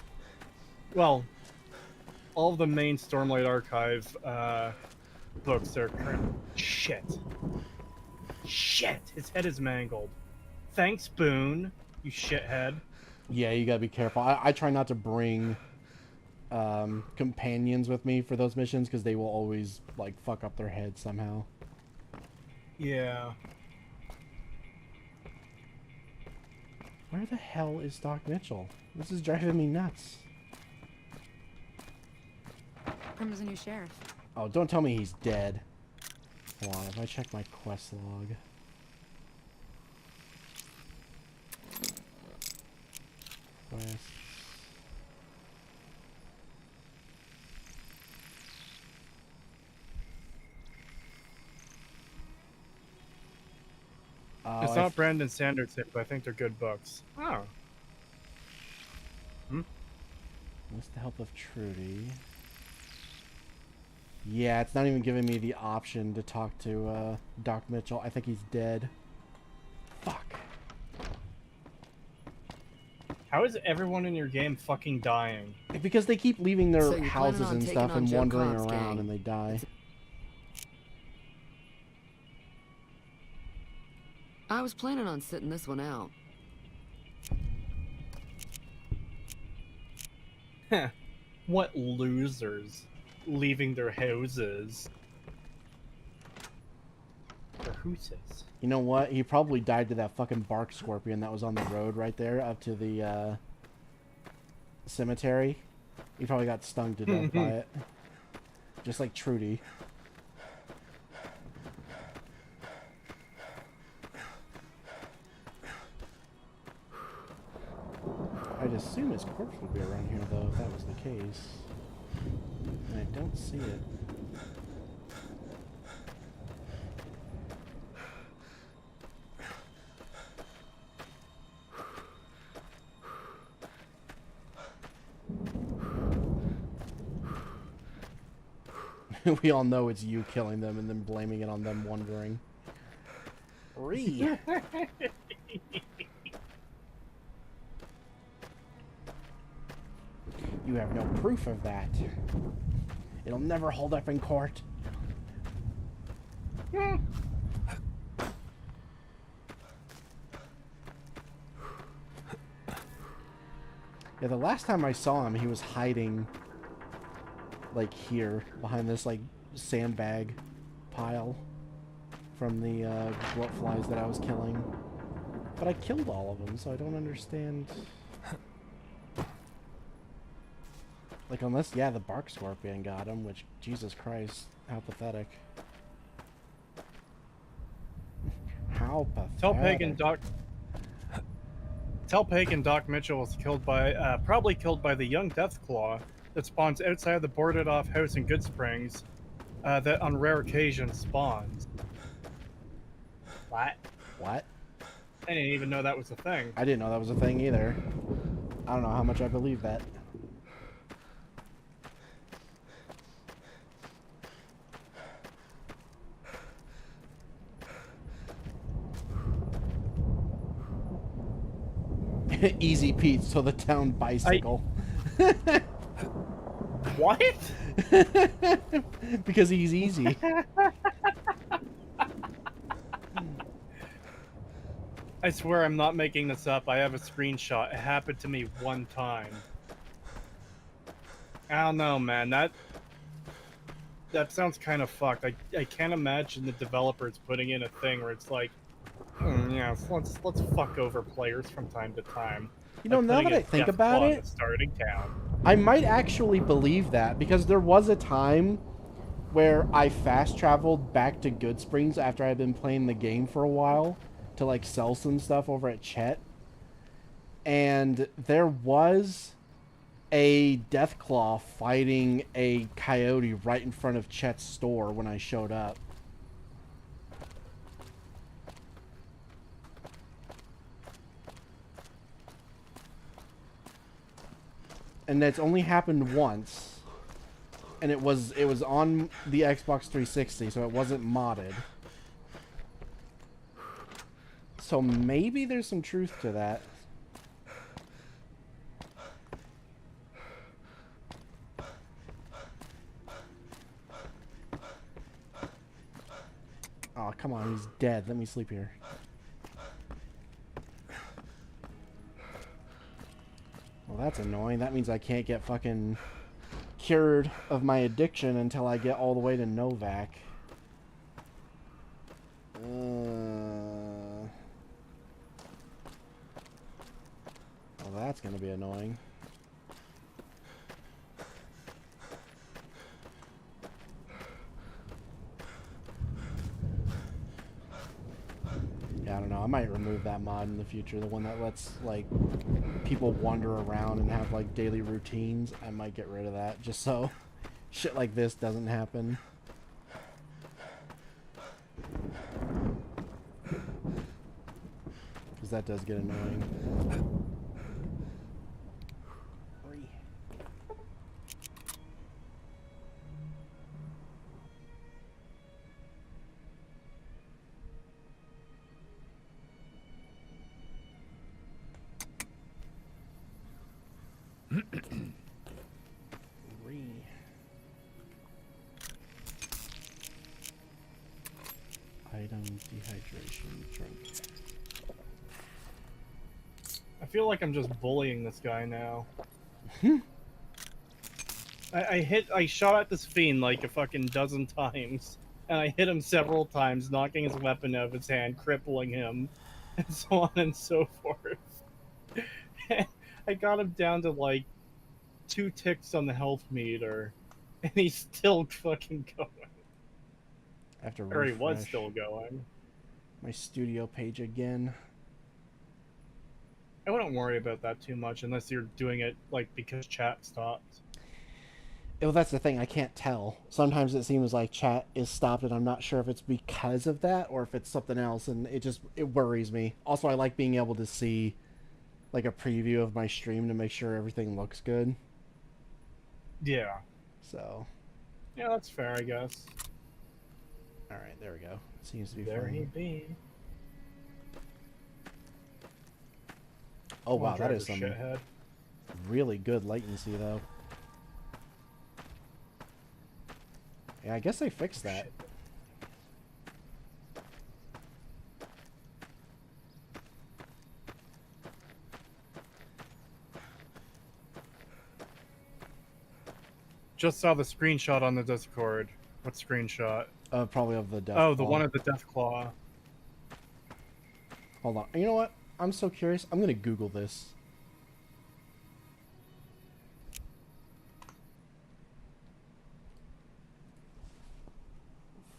Well, all of the main Stormlight Archive books are current. Shit. His head is mangled. Thanks, Boone, you shithead. Yeah, you gotta be careful. I try not to bring companions with me for those missions because they will always like fuck up their head somehow. Yeah. Where the hell is Doc Mitchell? This is driving me nuts. Prim's a new sheriff. Oh, don't tell me he's dead. Hold on, if I check my quest log. Quest. Oh, It's not Brandon Sanderson, but I think they're good books. Oh. With the help of Trudy. Yeah, it's not even giving me the option to talk to Doc Mitchell. I think he's dead. Fuck. How is everyone in your game fucking dying? Because they keep leaving their So you're houses planning on and taking stuff on and Joe wandering Cobb's around gang? and they die. I was planning on sitting this one out. What losers leaving their houses. Their houses. You know what? He probably died to that fucking bark scorpion that was on the road right there up to the cemetery. He probably got stung to death by it. Just like Trudy. I'd assume his corpse would be around here, though, if that was the case. And I don't see it. We all know it's you killing them and then blaming it on them wandering. Cree. You have no proof of that. It'll never hold up in court. Yeah, the last time I saw him, he was hiding, like, here, behind this, like, sandbag pile from the bloat flies that I was killing. But I killed all of them, so I don't understand. Like, unless, yeah, the bark scorpion got him, which, Jesus Christ, how pathetic. How pathetic. Tell Pagan Doc Mitchell was killed by, probably killed by the young Deathclaw that spawns outside the boarded-off house in Good Springs, that on rare occasions spawns. What? What? I didn't even know that was a thing. I didn't know that was a thing either. I don't know how much I believe that. Easy Pete, so the town bicycle. What? Because he's easy. I swear I'm not making this up. I have a screenshot. It happened to me one time. I don't know, man. That sounds kind of fucked. I can't imagine the developers putting in a thing where it's like, yeah, let's fuck over players from time to time. You know, now that I think about it, starting town. I might actually believe that, because there was a time where I fast traveled back to Good Springs after I'd been playing the game for a while to like sell some stuff over at Chet. And there was a Deathclaw fighting a coyote right in front of Chet's store when I showed up. And that's only happened once. And it was on the Xbox 360, so it wasn't modded. So maybe there's some truth to that. Oh, come on, he's dead. Let me sleep here. Well, that's annoying. That means I can't get fucking cured of my addiction until I get all the way to Novak. Well, that's gonna be annoying. Yeah, I don't know. I might remove that mod in the future. The one that lets, like, people wander around and have, like, daily routines. I might get rid of that just so shit like this doesn't happen. Because that does get annoying. Item dehydration drink. I feel like I'm just bullying this guy now. I shot at this fiend like a fucking dozen times, and I hit him several times, knocking his weapon out of his hand, crippling him, and so on and so forth. I got him down to like 2 ticks on the health meter, and he's still fucking going. After or he was still going. My studio page again. I wouldn't worry about that too much unless you're doing it like because chat stopped. Well, that's the thing. I can't tell. Sometimes it seems like chat is stopped, and I'm not sure if it's because of that or if it's something else, and it worries me. Also, I like being able to see like a preview of my stream to make sure everything looks good. Yeah. So. Yeah, that's fair, I guess. All right, there we go. Seems to be there fine. he be. Oh wow, that is some shithead. really good latency though. Yeah, I guess they fixed that. Shit. Just saw the screenshot on the Discord. What screenshot? Probably of the death. Oh, the one of the Deathclaw. Hold on. You know what? I'm so curious. I'm gonna Google this.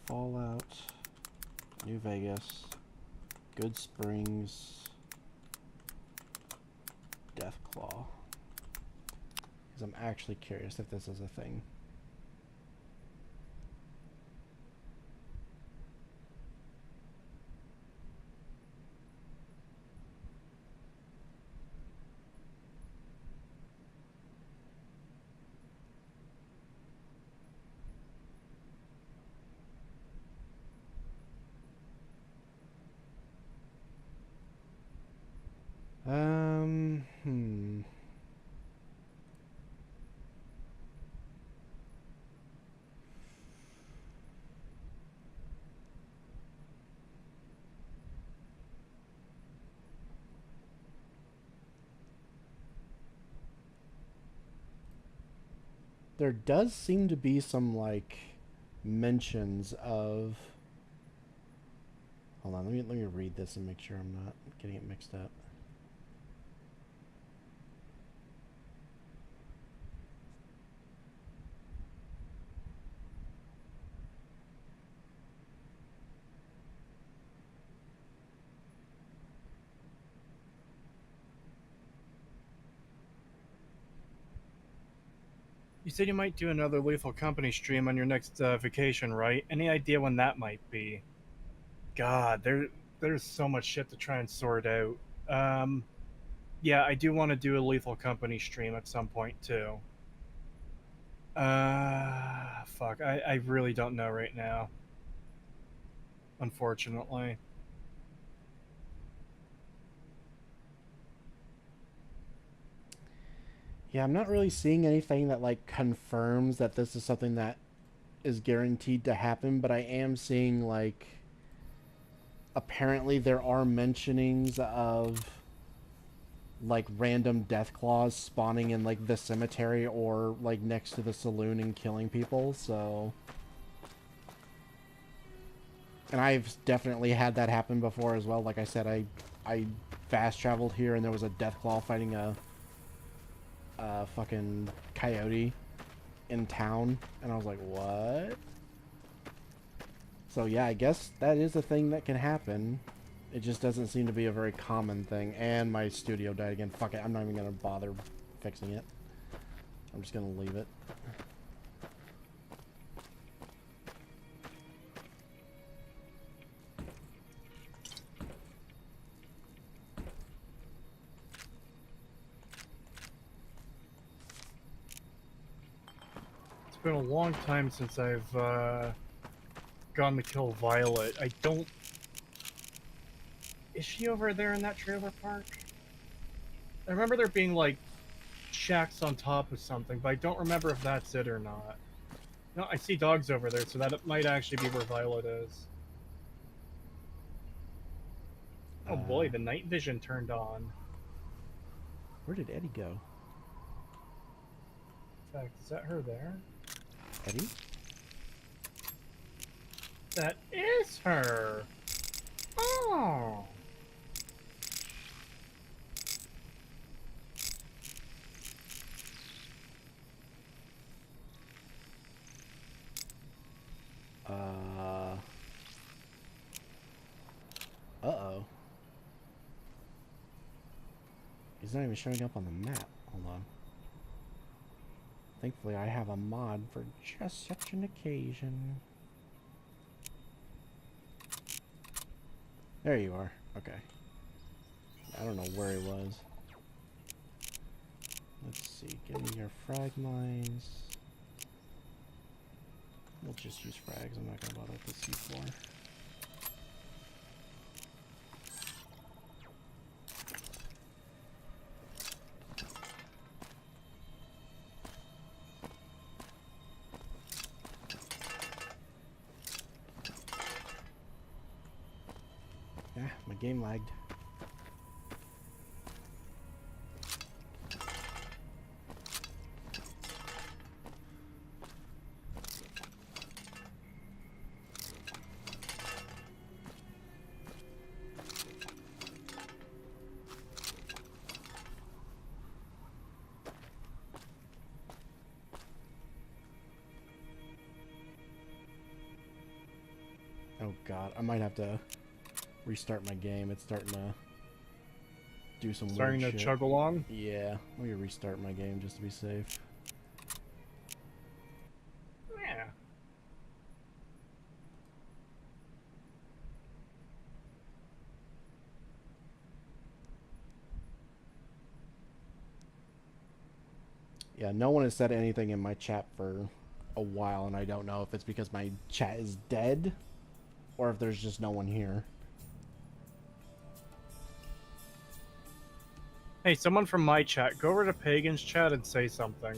Fallout, New Vegas, Good Springs, Deathclaw. Because I'm actually curious if this is a thing. There does seem to be some, like, mentions of... Hold on, let me read this and make sure I'm not getting it mixed up. You said you might do another Lethal Company stream on your next vacation, right? Any idea when that might be? God, there's so much shit to try and sort out. Yeah, I do want to do a Lethal Company stream at some point too. Fuck, I really don't know right now. Unfortunately. Yeah, I'm not really seeing anything that like confirms that this is something that is guaranteed to happen, but I am seeing like apparently there are mentionings of like random death claws spawning in like the cemetery or like next to the saloon and killing people, so and I've definitely had that happen before as well. Like I said, I fast traveled here and there was a death claw fighting a fucking coyote in town, and I was like, what? So yeah, I guess that is a thing that can happen. It just doesn't seem to be a very common thing. And my studio died again. Fuck it, I'm not even gonna bother fixing it. I'm just gonna leave it. It's been a long time since I've gone to kill Violet. I don't... Is she over there in that trailer park? I remember there being, like, shacks on top of something, but I don't remember if that's it or not. No, I see dogs over there, so that it might actually be where Violet is. Oh boy, the night vision turned on. Where did Eddie go? In fact, is that her there? Eddie? That is her! Oh! Uh-oh. He's not even showing up on the map. Hold on. Thankfully, I have a mod for just such an occasion. There you are. Okay. I don't know where he was. Let's see. Give me your frag mines. We'll just use frags. I'm not going to bother with the C4. Yeah, my game lagged. Oh god, I might have to restart my game. It's starting to do some Starting weird to shit. chug along? Yeah, let me restart my game just to be safe. Yeah. Yeah, no one has said anything in my chat for a while, and I don't know if it's because my chat is dead or if there's just no one here. Hey, someone from my chat, go over to Pagan's chat and say something.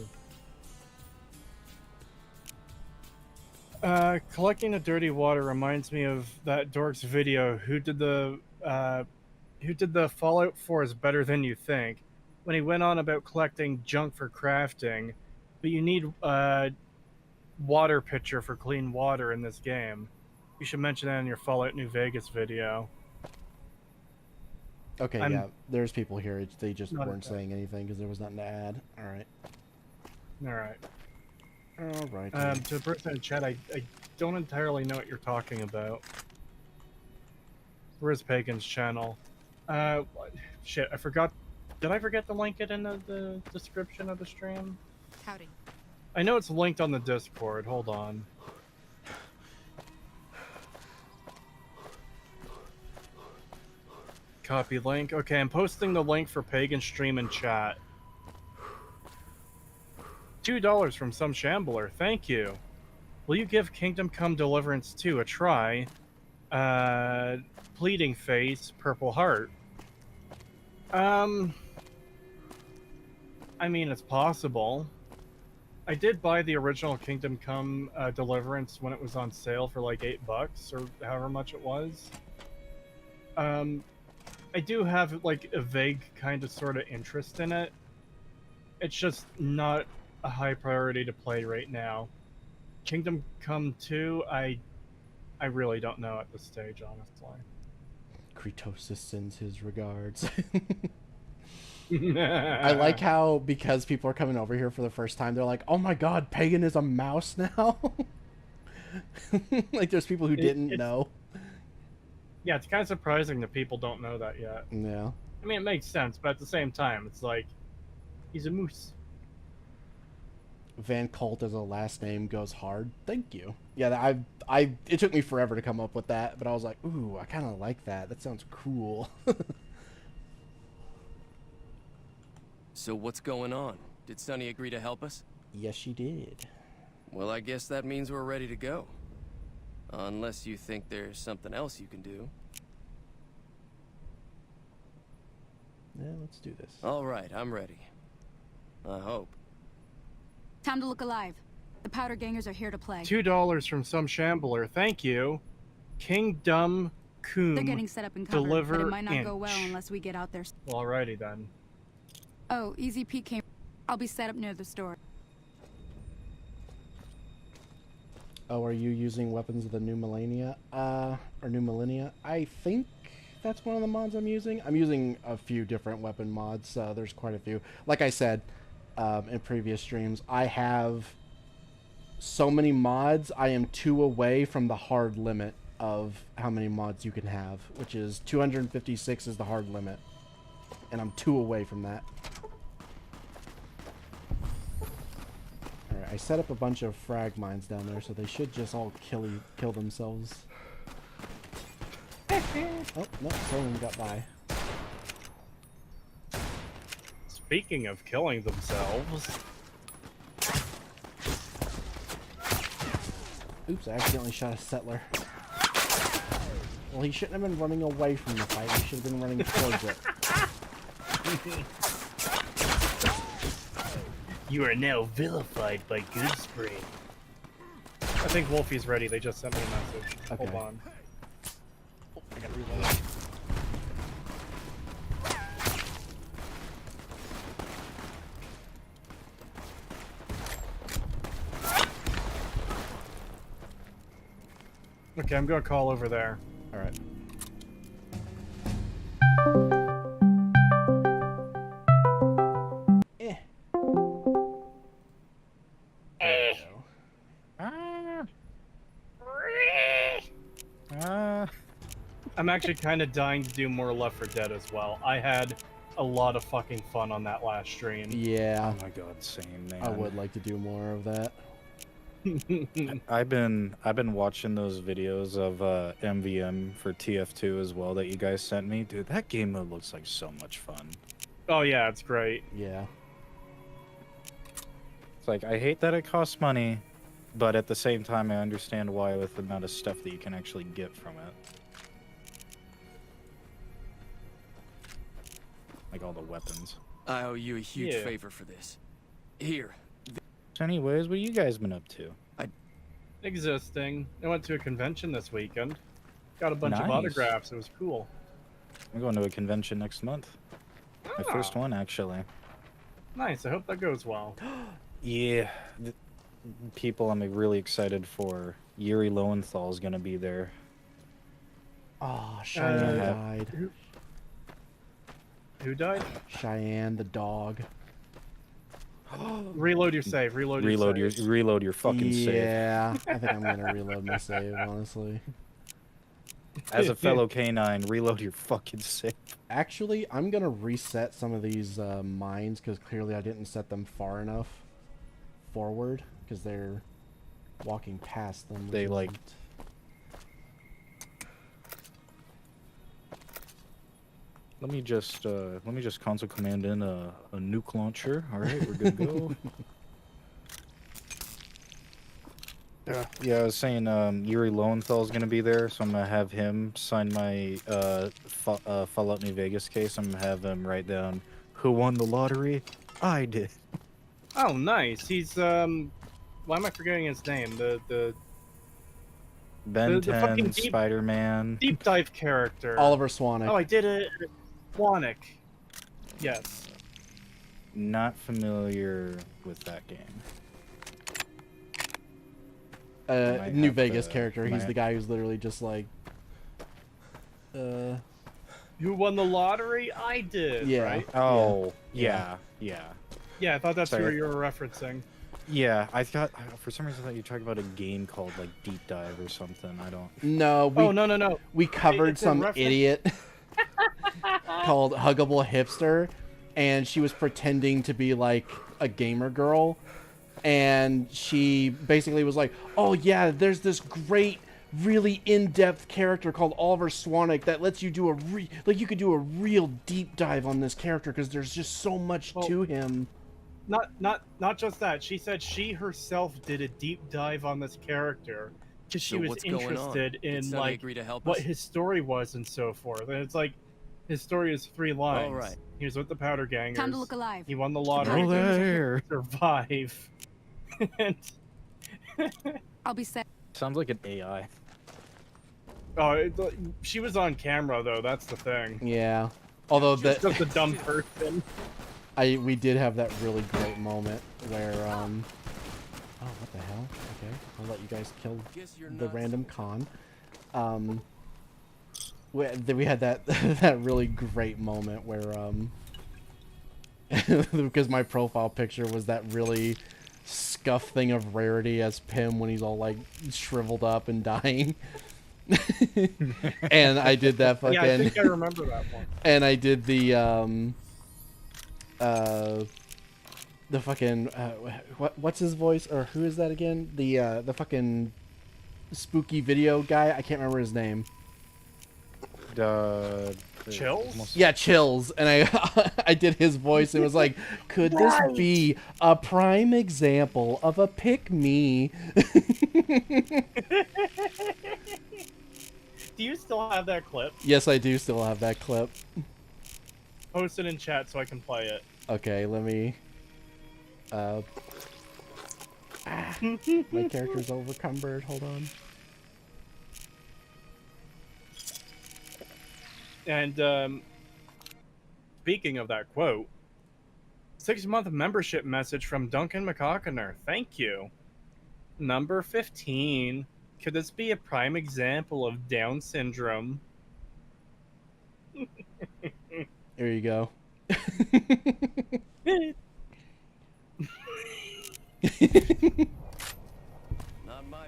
Collecting the dirty water reminds me of that dork's video. Who did the Fallout 4 is better than you think? When he went on about collecting junk for crafting, but you need water pitcher for clean water in this game. You should mention that in your Fallout New Vegas video. Okay, yeah, there's people here. They just weren't saying anything because there was nothing to add. Alright. Alright. Alright. To the person in chat, I don't entirely know what you're talking about. Where's Pagan's channel? Shit, I forgot. Did I forget to link it in the description of the stream? Howdy. I know it's linked on the Discord. Hold on. Copy link. Okay, I'm posting the link for Pagan Stream in chat. $2 from some shambler. Thank you. Will you give Kingdom Come Deliverance 2 a try? Pleading face, purple heart. I mean, it's possible. I did buy the original Kingdom Come Deliverance when it was on sale for like $8 or however much it was. I do have like a vague kind of sort of interest in it. It's just not a high priority to play right now. Kingdom Come 2, I really don't know at this stage, honestly. Creetosis sends his regards. I like how, because people are coming over here for the first time, they're like, oh my god, Pagan is a mouse now? Like, there's people who didn't know. Yeah, it's kind of surprising that people don't know that yet. Yeah. I mean, it makes sense, but at the same time, it's like, he's a moose. Van Cult as a last name goes hard. Thank you. Yeah, it took me forever to come up with that, but I was like, ooh, I kind of like that. That sounds cool. So what's going on? Did Sunny agree to help us? Yes, she did. Well, I guess that means we're ready to go. Unless you think there's something else you can do. Yeah, let's do this. All right, I'm ready. I hope. Time to look alive. The powder gangers are here to play. $2 from some shambler. Thank you. Kingdom Coom. They're getting set up and covered, Deliver but it might not inch. go well unless we get out there. Well, alrighty then. Oh, Easy Pete came. I'll be set up near the store. Oh, are you using Weapons of the New Millennia? Or New Millennia? I think that's one of the mods I'm using. I'm using a few different weapon mods. There's quite a few. Like I said in previous streams, I have so many mods. I am 2 away from the hard limit of how many mods you can have, which is 256 is the hard limit. And I'm 2 away from that. Alright, I set up a bunch of frag mines down there, so they should just all kill themselves. Oh, no, someone got by. Speaking of killing themselves... Oops, I accidentally shot a settler. Well, he shouldn't have been running away from the fight. He should have been running towards it. You are now vilified by Goodspring. I think Wolfie's ready. They just sent me a message. Okay. Hold on. Oh, I gotta reload. Okay, I'm gonna call over there. Alright. I'm actually kind of dying to do more Left 4 Dead as well. I had a lot of fucking fun on that last stream. Yeah. Oh my god, same, man. I would like to do more of that. I've been watching those videos of MVM for TF2 as well that you guys sent me. Dude, that game mode looks like so much fun. Oh yeah, it's great. Yeah. It's like, I hate that it costs money, but at the same time I understand why with the amount of stuff that you can actually get from it. Like all the weapons. I owe you a huge favor for this. Here. Anyways, what have you guys been up to? Existing. I went to a convention this weekend. Got a bunch of autographs. It was cool. I'm going to a convention next month. My first one, actually. Nice. I hope that goes well. Yeah. The people I'm really excited for. Yuri Lowenthal is going to be there. Oh, Cheyenne died. Who died? Cheyenne, the dog. Reload your save. Reload your save. Reload your fucking save. Yeah, I think I'm gonna reload my save, honestly. As a fellow canine, reload your fucking save. Actually, I'm gonna reset some of these mines because clearly I didn't set them far enough forward because they're walking past them. They like. Let me just console command in a nuke launcher. All right, we're good to go. Yeah, I was saying Yuri Lowenfeld's gonna be there, so I'm gonna have him sign my Fallout New Vegas case. I'm gonna have him write down who won the lottery. I did. Oh, nice. He's why am I forgetting his name? The Ben 10, fucking Spider-Man. deep dive character. Oliver Swanek. Oh, I did it. Swanek. Yes. Not familiar with that game. New Vegas character. He's the guy who's literally just like, who won the lottery? I did. Yeah. Right? Oh, yeah. Yeah. Yeah, I thought that's Sorry. who you were referencing. Yeah, I thought for some reason I thought you were talking about a game called like Deep Dive or something. I don't. No. No. We covered It's a some reference- idiot called Huggable Hipster, and she was pretending to be like a gamer girl, and she basically was like, "Oh yeah, there's this great, really in-depth character called Oliver Swanek that lets you do you could do a real deep dive on this character because there's just so much to him." Not just that. She said she herself did a deep dive on this character because she was interested in like what his story was and so forth. And it's like his story is 3 lines. All right. He was with the Powder Gangers. Time to look alive. He won the lottery. Oh, there. Survive. And I'll be set. Sounds like an AI. she was on camera though. That's the thing. Yeah. Although She's just a dumb person. we did have that really great moment where oh, what the hell? Okay, I'll let you guys kill the random con. We had that that really great moment where because my profile picture was that really scuff thing of Rarity as Pym when he's all like shriveled up and dying. And I did that fucking. Yeah, I think I remember that one. And I did the fucking what's his voice, or who is that again? The fucking spooky video guy. I can't remember his name. Chills? Yeah, Chills. And I did his voice. It was like, could this be a prime example of a pick me? Do you still have that clip? Yes, I do still have that clip. Post it in chat so I can play it. Okay, let me. My character's overcumbered. Hold on. And speaking of that quote, 6-month membership message from Duncan McCockiner. Thank you. Number 15. Could this be a prime example of Down syndrome? There you go. Not my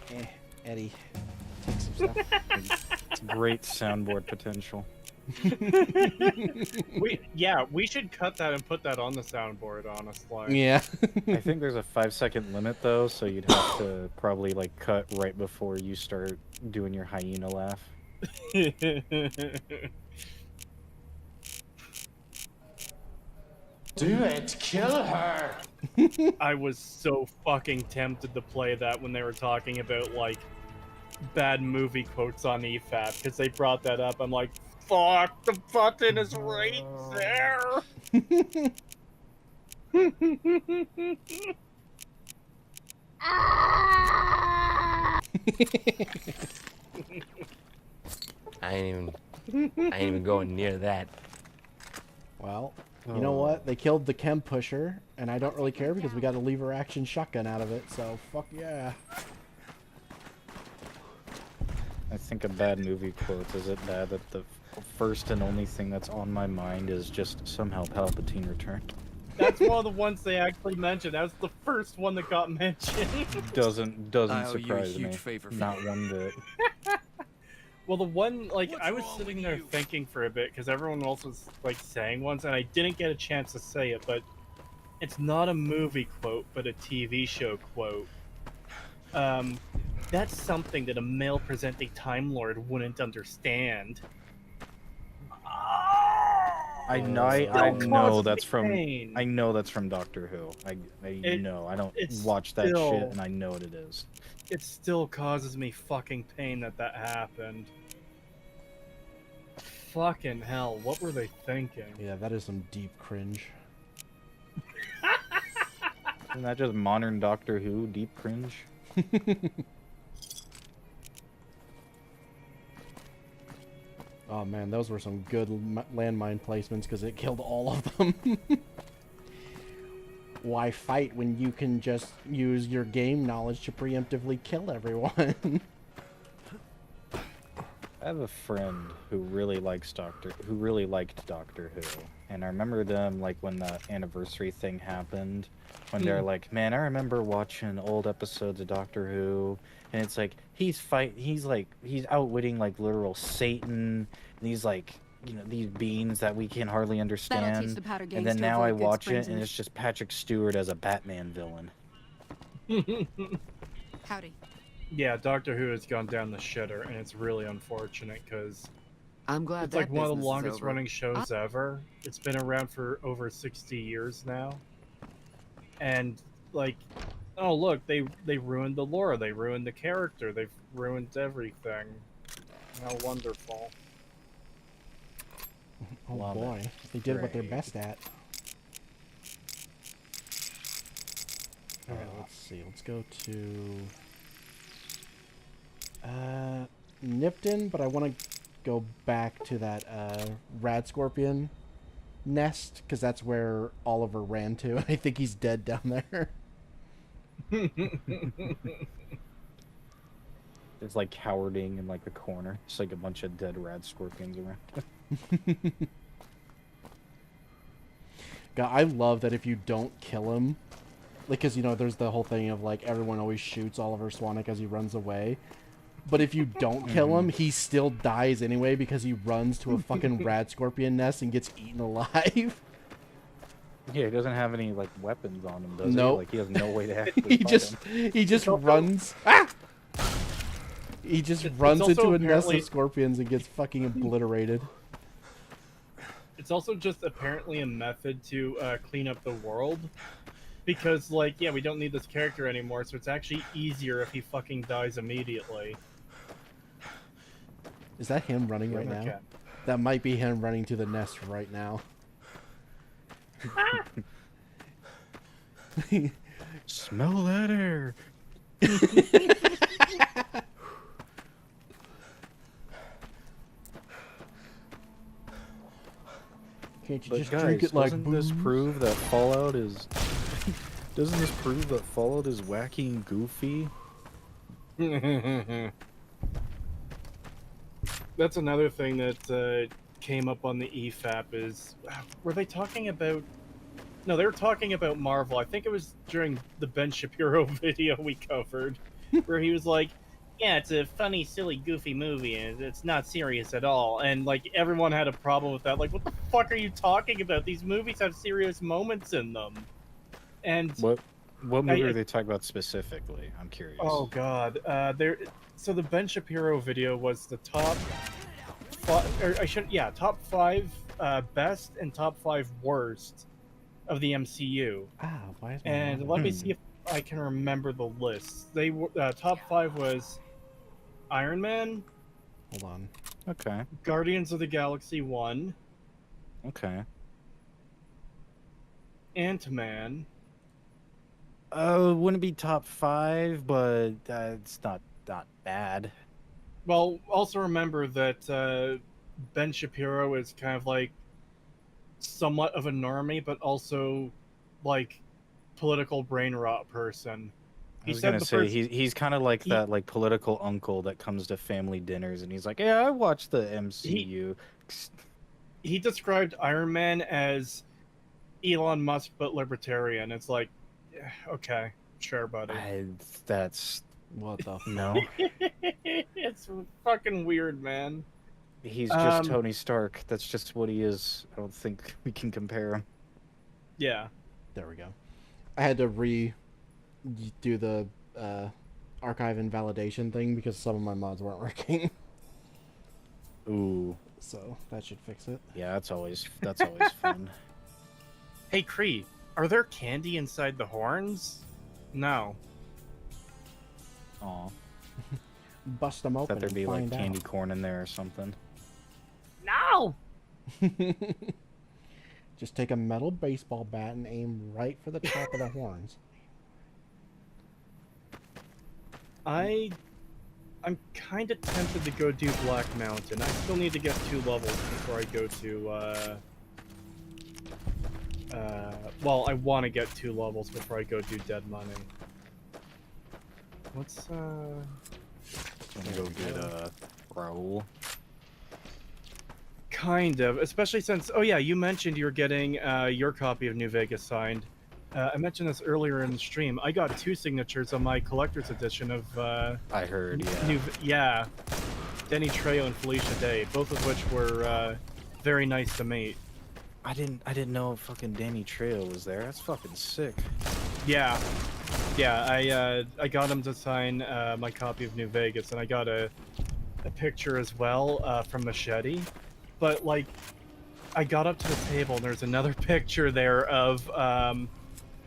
business. Eddie, take some stuff. It's great soundboard potential. We should cut that and put that on the soundboard, honestly. Yeah. I think there's a 5-second limit though, so you'd have to probably like cut right before you start doing your hyena laugh. Do it! Kill her! I was so fucking tempted to play that when they were talking about like bad movie quotes on EFAP because they brought that up. I'm like, fuck, the button is right there. I ain't even going near that. Well, you know what? They killed the chem pusher, and I don't really care because we got a lever action shotgun out of it, so fuck yeah. I think a bad movie quote is it bad that the first and only thing that's on my mind is just somehow Palpatine returned. That's one of the ones they actually mentioned. That was the first one that got mentioned. Doesn't I owe you a surprise huge me. favor. Not one bit. Well, the one, like, I was sitting there thinking for a bit because everyone else was, like, saying ones, and I didn't get a chance to say it, but it's not a movie quote, but a TV show quote. That's something that a male-presenting Time Lord wouldn't understand. I know that's from Doctor Who. I know. I don't watch that shit, and I know what it is. It still causes me fucking pain that happened. Fucking hell, what were they thinking? Yeah, that is some deep cringe. Isn't that just modern Doctor Who deep cringe? Oh man, those were some good landmine placements because it killed all of them. Why fight when you can just use your game knowledge to preemptively kill everyone? I have a friend who really liked Doctor Who, and I remember them like when the anniversary thing happened, when they're like, "Man, I remember watching old episodes of Doctor Who," and it's like he's outwitting like literal Satan, and he's like, you know, these beings that we can hardly understand, and then now I watch it and it's just Patrick Stewart as a Batman villain. Howdy. Yeah, Doctor Who has gone down the shitter, and it's really unfortunate because I'm glad it's like one of the longest running shows ever. It's been around for over 60 years now. And like, oh look, they ruined the lore, they ruined the character, they've ruined everything. How wonderful. Oh boy, they did what they're best at. Alright, let's see. Let's go to Nipton, but I want to go back to that rad scorpion nest because that's where Oliver ran to. I think he's dead down there. It's like cowarding in like the corner. It's like a bunch of dead rad scorpions around. God, I love that if you don't kill him, like, because, you know, there's the whole thing of, like, everyone always shoots Oliver Swanwick as he runs away. But if you don't kill him, he still dies anyway because he runs to a fucking rad scorpion nest and gets eaten alive. Yeah, he doesn't have any, like, weapons on him, does Nope. he? Like, he has no way to actually he just runs. Ah! He just runs into a nest of scorpions and gets fucking obliterated. It's also just apparently a method to clean up the world. Because, like, yeah, we don't need this character anymore, so it's actually easier if he fucking dies immediately. Is that him running right now? Okay. That might be him running to the nest right now. Smell that air. Can't you But just guys, drink it like doesn't this prove that Fallout is... Doesn't this prove that Fallout is wacky and goofy? That's another thing that came up on the EFAP is... Were they talking about... No, they were talking about Marvel. I think it was during the Ben Shapiro video we covered, where he was like, yeah, it's a funny, silly, goofy movie, and it's not serious at all. And, like, everyone had a problem with that. Like, what the fuck are you talking about? These movies have serious moments in them. And... What movie are they talking about specifically? I'm curious. Oh, God. So the Ben Shapiro video was the top... top 5 best and top 5 worst of the MCU. Ah, why is my And let me see if I can remember the list. They were top 5 was Iron Man. Hold on. Okay. Guardians of the Galaxy 1. Okay. Ant-Man. Wouldn't be top 5, but it's not bad. Well, also remember that Ben Shapiro is kind of like somewhat of a normie, but also like political brain rot person. I was gonna say he's kind of like that like political uncle that comes to family dinners and he's like, yeah, I watched the MCU. He described Iron Man as Elon Musk but libertarian. It's like, yeah, okay, sure, buddy. That's what the no. It's fucking weird, man. He's just Tony Stark. That's just what he is. I don't think we can compare him. Yeah. There we go. I had to do the archive invalidation thing because some of my mods weren't working. Ooh. So that should fix it. Yeah, that's always fun. Hey, Cree, are there candy inside the horns? No. Aw. Bust them open. Thought there'd be like find candy out. corn in there or something. No! Just take a metal baseball bat and aim right for the top of the horns. I'm kind of tempted to go do Black Mountain. I still need to get 2 levels before I go to, well, I want to get 2 levels before I go do Dead Money. What's, Gonna go get, Raoul. Kind of, especially since, oh yeah, you mentioned you were getting, your copy of New Vegas signed. I mentioned this earlier in the stream. I got 2 signatures on my collector's edition of, I heard, yeah. Yeah. Denny Trejo and Felicia Day, both of which were, very nice to meet. I didn't know fucking Danny Trejo was there. That's fucking sick. Yeah. Yeah, I got him to sign, my copy of New Vegas, and I got a picture as well, from Machete. But, like, I got up to the table, and there's another picture there of,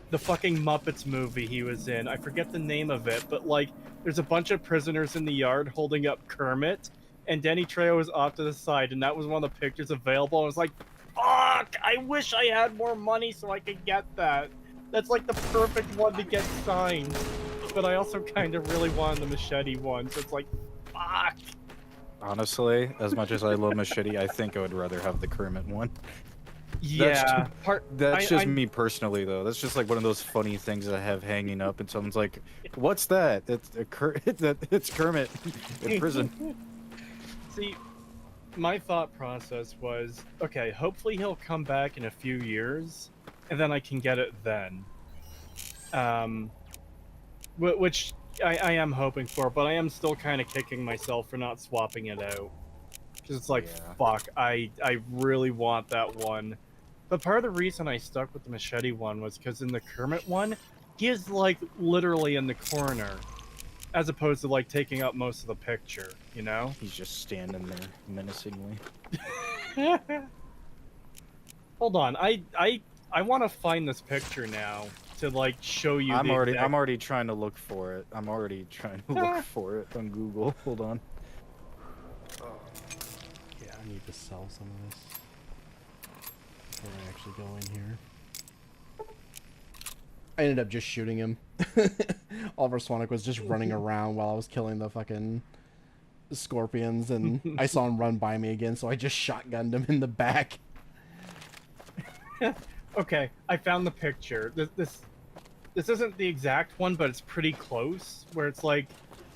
the fucking Muppets movie he was in. I forget the name of it, but, like, there's a bunch of prisoners in the yard holding up Kermit, and Danny Trejo was off to the side, and that was one of the pictures available. I was like, fuck! I wish I had more money so I could get that. That's, like, the perfect one to get signed. But I also kind of really wanted the Machete one, so it's like, fuck! Honestly, as much as I love Machete, I think I would rather have the Kermit one. Yeah. That's just me personally, though. That's just like one of those funny things I have hanging up, and someone's like, "What's that?" It's Kermit in prison. See, my thought process was, okay, hopefully he'll come back in a few years, and then I can get it then. Which I am hoping for, but I am still kind of kicking myself for not swapping it out. Because it's like, fuck, I really want that one. But part of the reason I stuck with the Machete one was because in the Kermit one, he is, like, literally in the corner. As opposed to, like, taking up most of the picture, you know? He's just standing there menacingly. Hold on, I want to find this picture now to, like, show you. I'm already trying to look for it. I'm already trying to look for it on Google. Hold on. Yeah, I need to sell some of this before I actually go in here. I ended up just shooting him. Oliver Swanek was just running around while I was killing the fucking scorpions, and I saw him run by me again, so I just shotgunned him in the back. Okay, I found the picture. This isn't the exact one, but it's pretty close, where it's like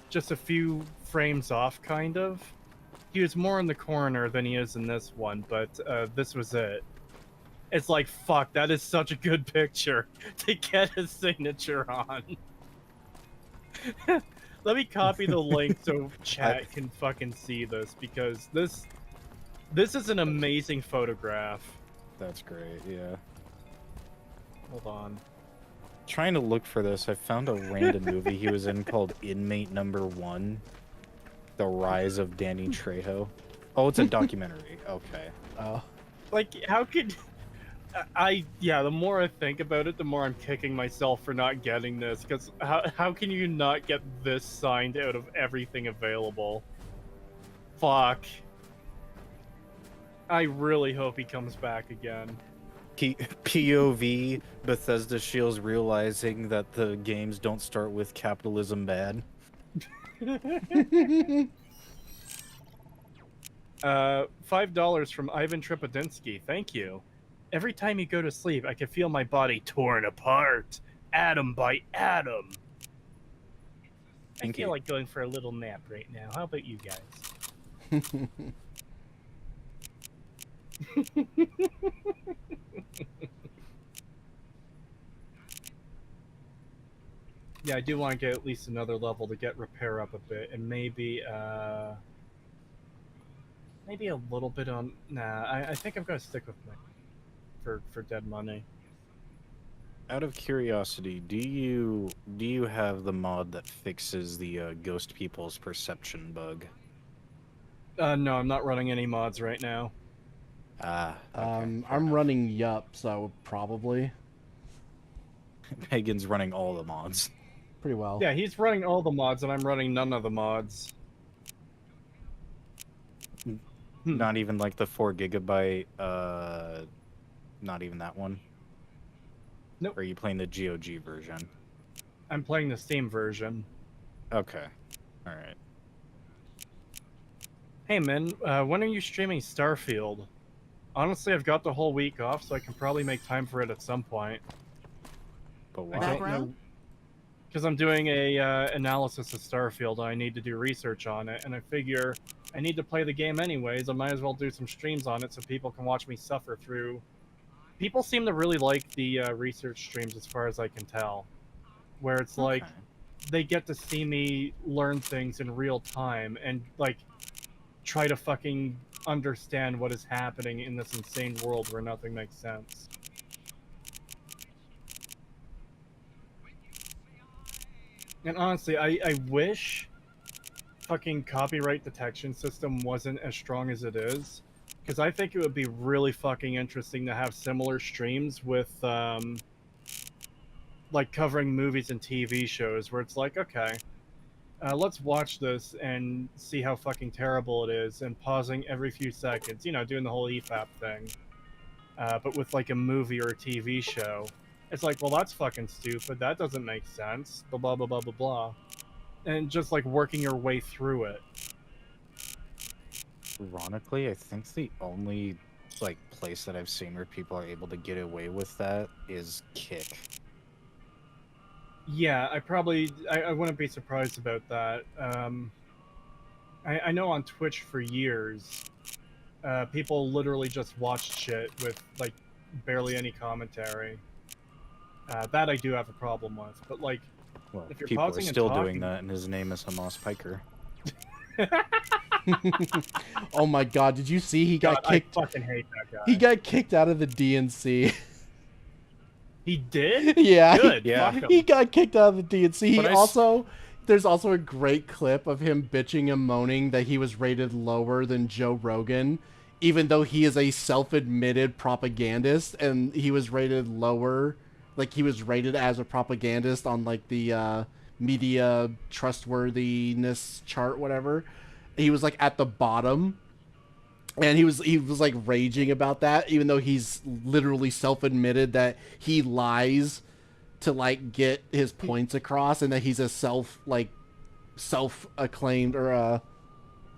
just a few frames off, kind of. He was more in the corner than he is in this one, but this was it. It's like, fuck, that is such a good picture to get his signature on. Let me copy the link so chat can fucking see this, because this is an amazing photograph. That's great, yeah. Hold on. Trying to look for this, I found a random movie he was in called Inmate Number 1. The Rise of Danny Trejo. Oh, it's a documentary. Okay. Oh. Like, how could... yeah, the more I think about it, the more I'm kicking myself for not getting this, because how can you not get this signed out of everything available? Fuck. I really hope he comes back again. POV, Bethesda Shields realizing that the games don't start with capitalism bad. $5 from Ivan Tripodinsky. Thank you. Every time you go to sleep, I can feel my body torn apart, atom by atom. I feel like going for a little nap right now. How about you guys? Yeah, I do want to get at least another level to get repair up a bit, and maybe maybe a little bit on. Nah, I think I'm gonna stick with my for Dead Money. Out of curiosity, do you have the mod that fixes the ghost people's perception bug? No, I'm not running any mods right now. Ah, okay, I'm running Yup, so probably. Megan's running all the mods. Pretty well. Yeah, he's running all the mods, and I'm running none of the mods. Not even like the 4 GB, not even that one? Nope. Or are you playing the GOG version? I'm playing the Steam version. Okay. Alright. Hey, man, when are you streaming Starfield? Honestly, I've got the whole week off, so I can probably make time for it at some point. But why? I don't know. Because I'm doing a analysis of Starfield, and I need to do research on it, and I figure I need to play the game anyways. I might as well do some streams on it so people can watch me suffer through. People seem to really like the research streams, as far as I can tell, where it's like they get to see me learn things in real time and like try to fucking understand what is happening in this insane world where nothing makes sense. And honestly, I wish fucking copyright detection system wasn't as strong as it is, because I think it would be really fucking interesting to have similar streams with like covering movies and TV shows where it's like, okay, let's watch this and see how fucking terrible it is, and pausing every few seconds, you know, doing the whole EFAP thing. But with like a movie or a TV show, it's like, well, that's fucking stupid. That doesn't make sense. Blah, blah, blah, blah, blah, blah. And just like working your way through it. Ironically, I think the only like place that I've seen where people are able to get away with that is Kick. Yeah, I wouldn't be surprised about that. I know on Twitch for years, people literally just watched shit with like barely any commentary. That I do have a problem with, but like, well, if you're people are pausing still and talking... doing that, and his name is Hamas Piker. Oh my god, did you see he got kicked? I fucking hate that guy. He got kicked out of the DNC. He did? Yeah. Good. He got kicked out of the DNC. But there's also a great clip of him bitching and moaning that he was rated lower than Joe Rogan, even though he is a self-admitted propagandist, and he was rated lower, like he was rated as a propagandist on like the media trustworthiness chart, whatever. He was like at the bottom, and he was like raging about that, even though he's literally self-admitted that he lies to like get his points across, and that he's a self-acclaimed or a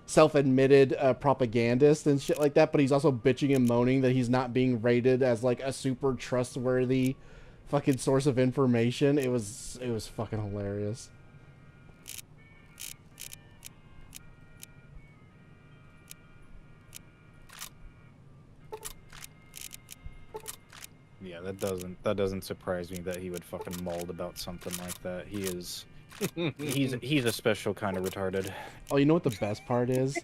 self-admitted propagandist and shit like that. But he's also bitching and moaning that he's not being rated as like a super trustworthy fucking source of information. It was fucking hilarious. Yeah, that doesn't surprise me that he would fucking mold about something like that. He's a special kind of retarded. Oh, you know what the best part is?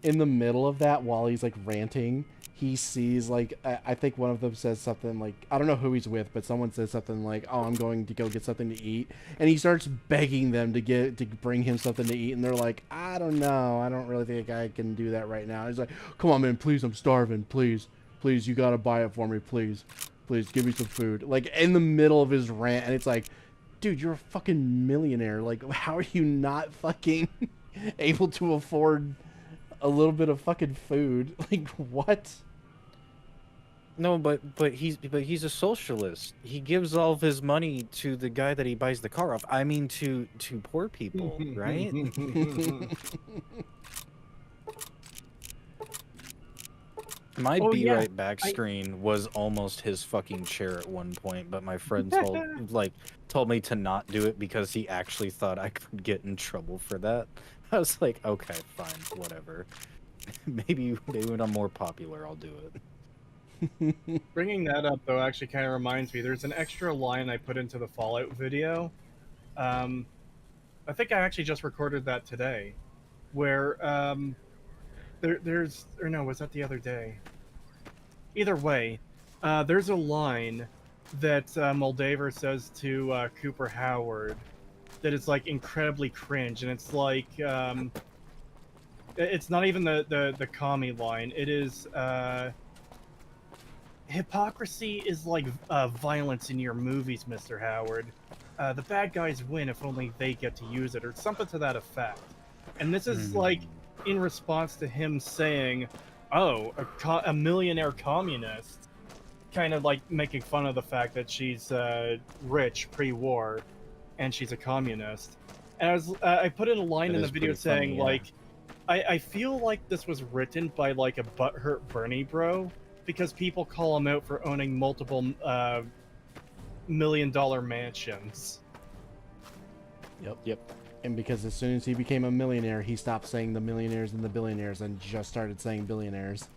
In the middle of that, while he's like ranting, he sees like I think one of them says something like, I don't know who he's with, but someone says something like, "Oh, I'm going to go get something to eat," and he starts begging them to bring him something to eat, and they're like, "I don't know, I don't really think I can do that right now." He's like, "Come on, man, please, I'm starving, please, you gotta buy it for me, please, give me some food." Like in the middle of his rant, and it's like, dude, you're a fucking millionaire. Like, how are you not fucking able to afford a little bit of fucking food? Like, what? No, but he's a socialist. He gives all of his money to the guy that he buys the car off. I mean, to poor people, right? My Be Right Back screen was almost his fucking chair at one point, but my friend told me to not do it because he actually thought I could get in trouble for that. I was like, okay, fine, whatever. Maybe when I'm more popular, I'll do it. Bringing that up, though, actually kind of reminds me, there's an extra line I put into the Fallout video. I think I actually just recorded that today, where was that the other day? Either way, there's a line that Moldaver says to Cooper Howard that is like incredibly cringe, and it's like it's not even the commie line. It is hypocrisy is like violence in your movies, Mr. Howard. The bad guys win if only they get to use it, or something to that effect. And this is like in response to him saying, "Oh, a millionaire communist," kind of like making fun of the fact that she's rich pre-war, and she's a communist. And I put in a line in the video saying, like, I feel like this was written by like a butthurt Bernie bro, because people call him out for owning multiple $1 million mansions. Yep. And because as soon as he became a millionaire, he stopped saying the millionaires and the billionaires and just started saying billionaires.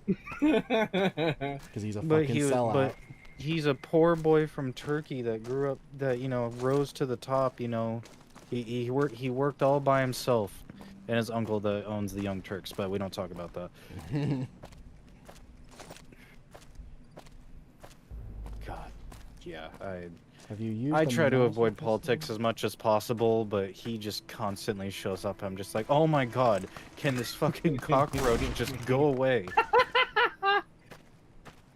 Because he's a fucking sellout. But he's a poor boy from Turkey that grew up, that, you know, rose to the top, you know. He worked all by himself. And his uncle that owns the Young Turks, but we don't talk about that. God. Yeah, I try to avoid politics as much as possible, but he just constantly shows up. I'm just like, oh my god, can this fucking cockroach just go away?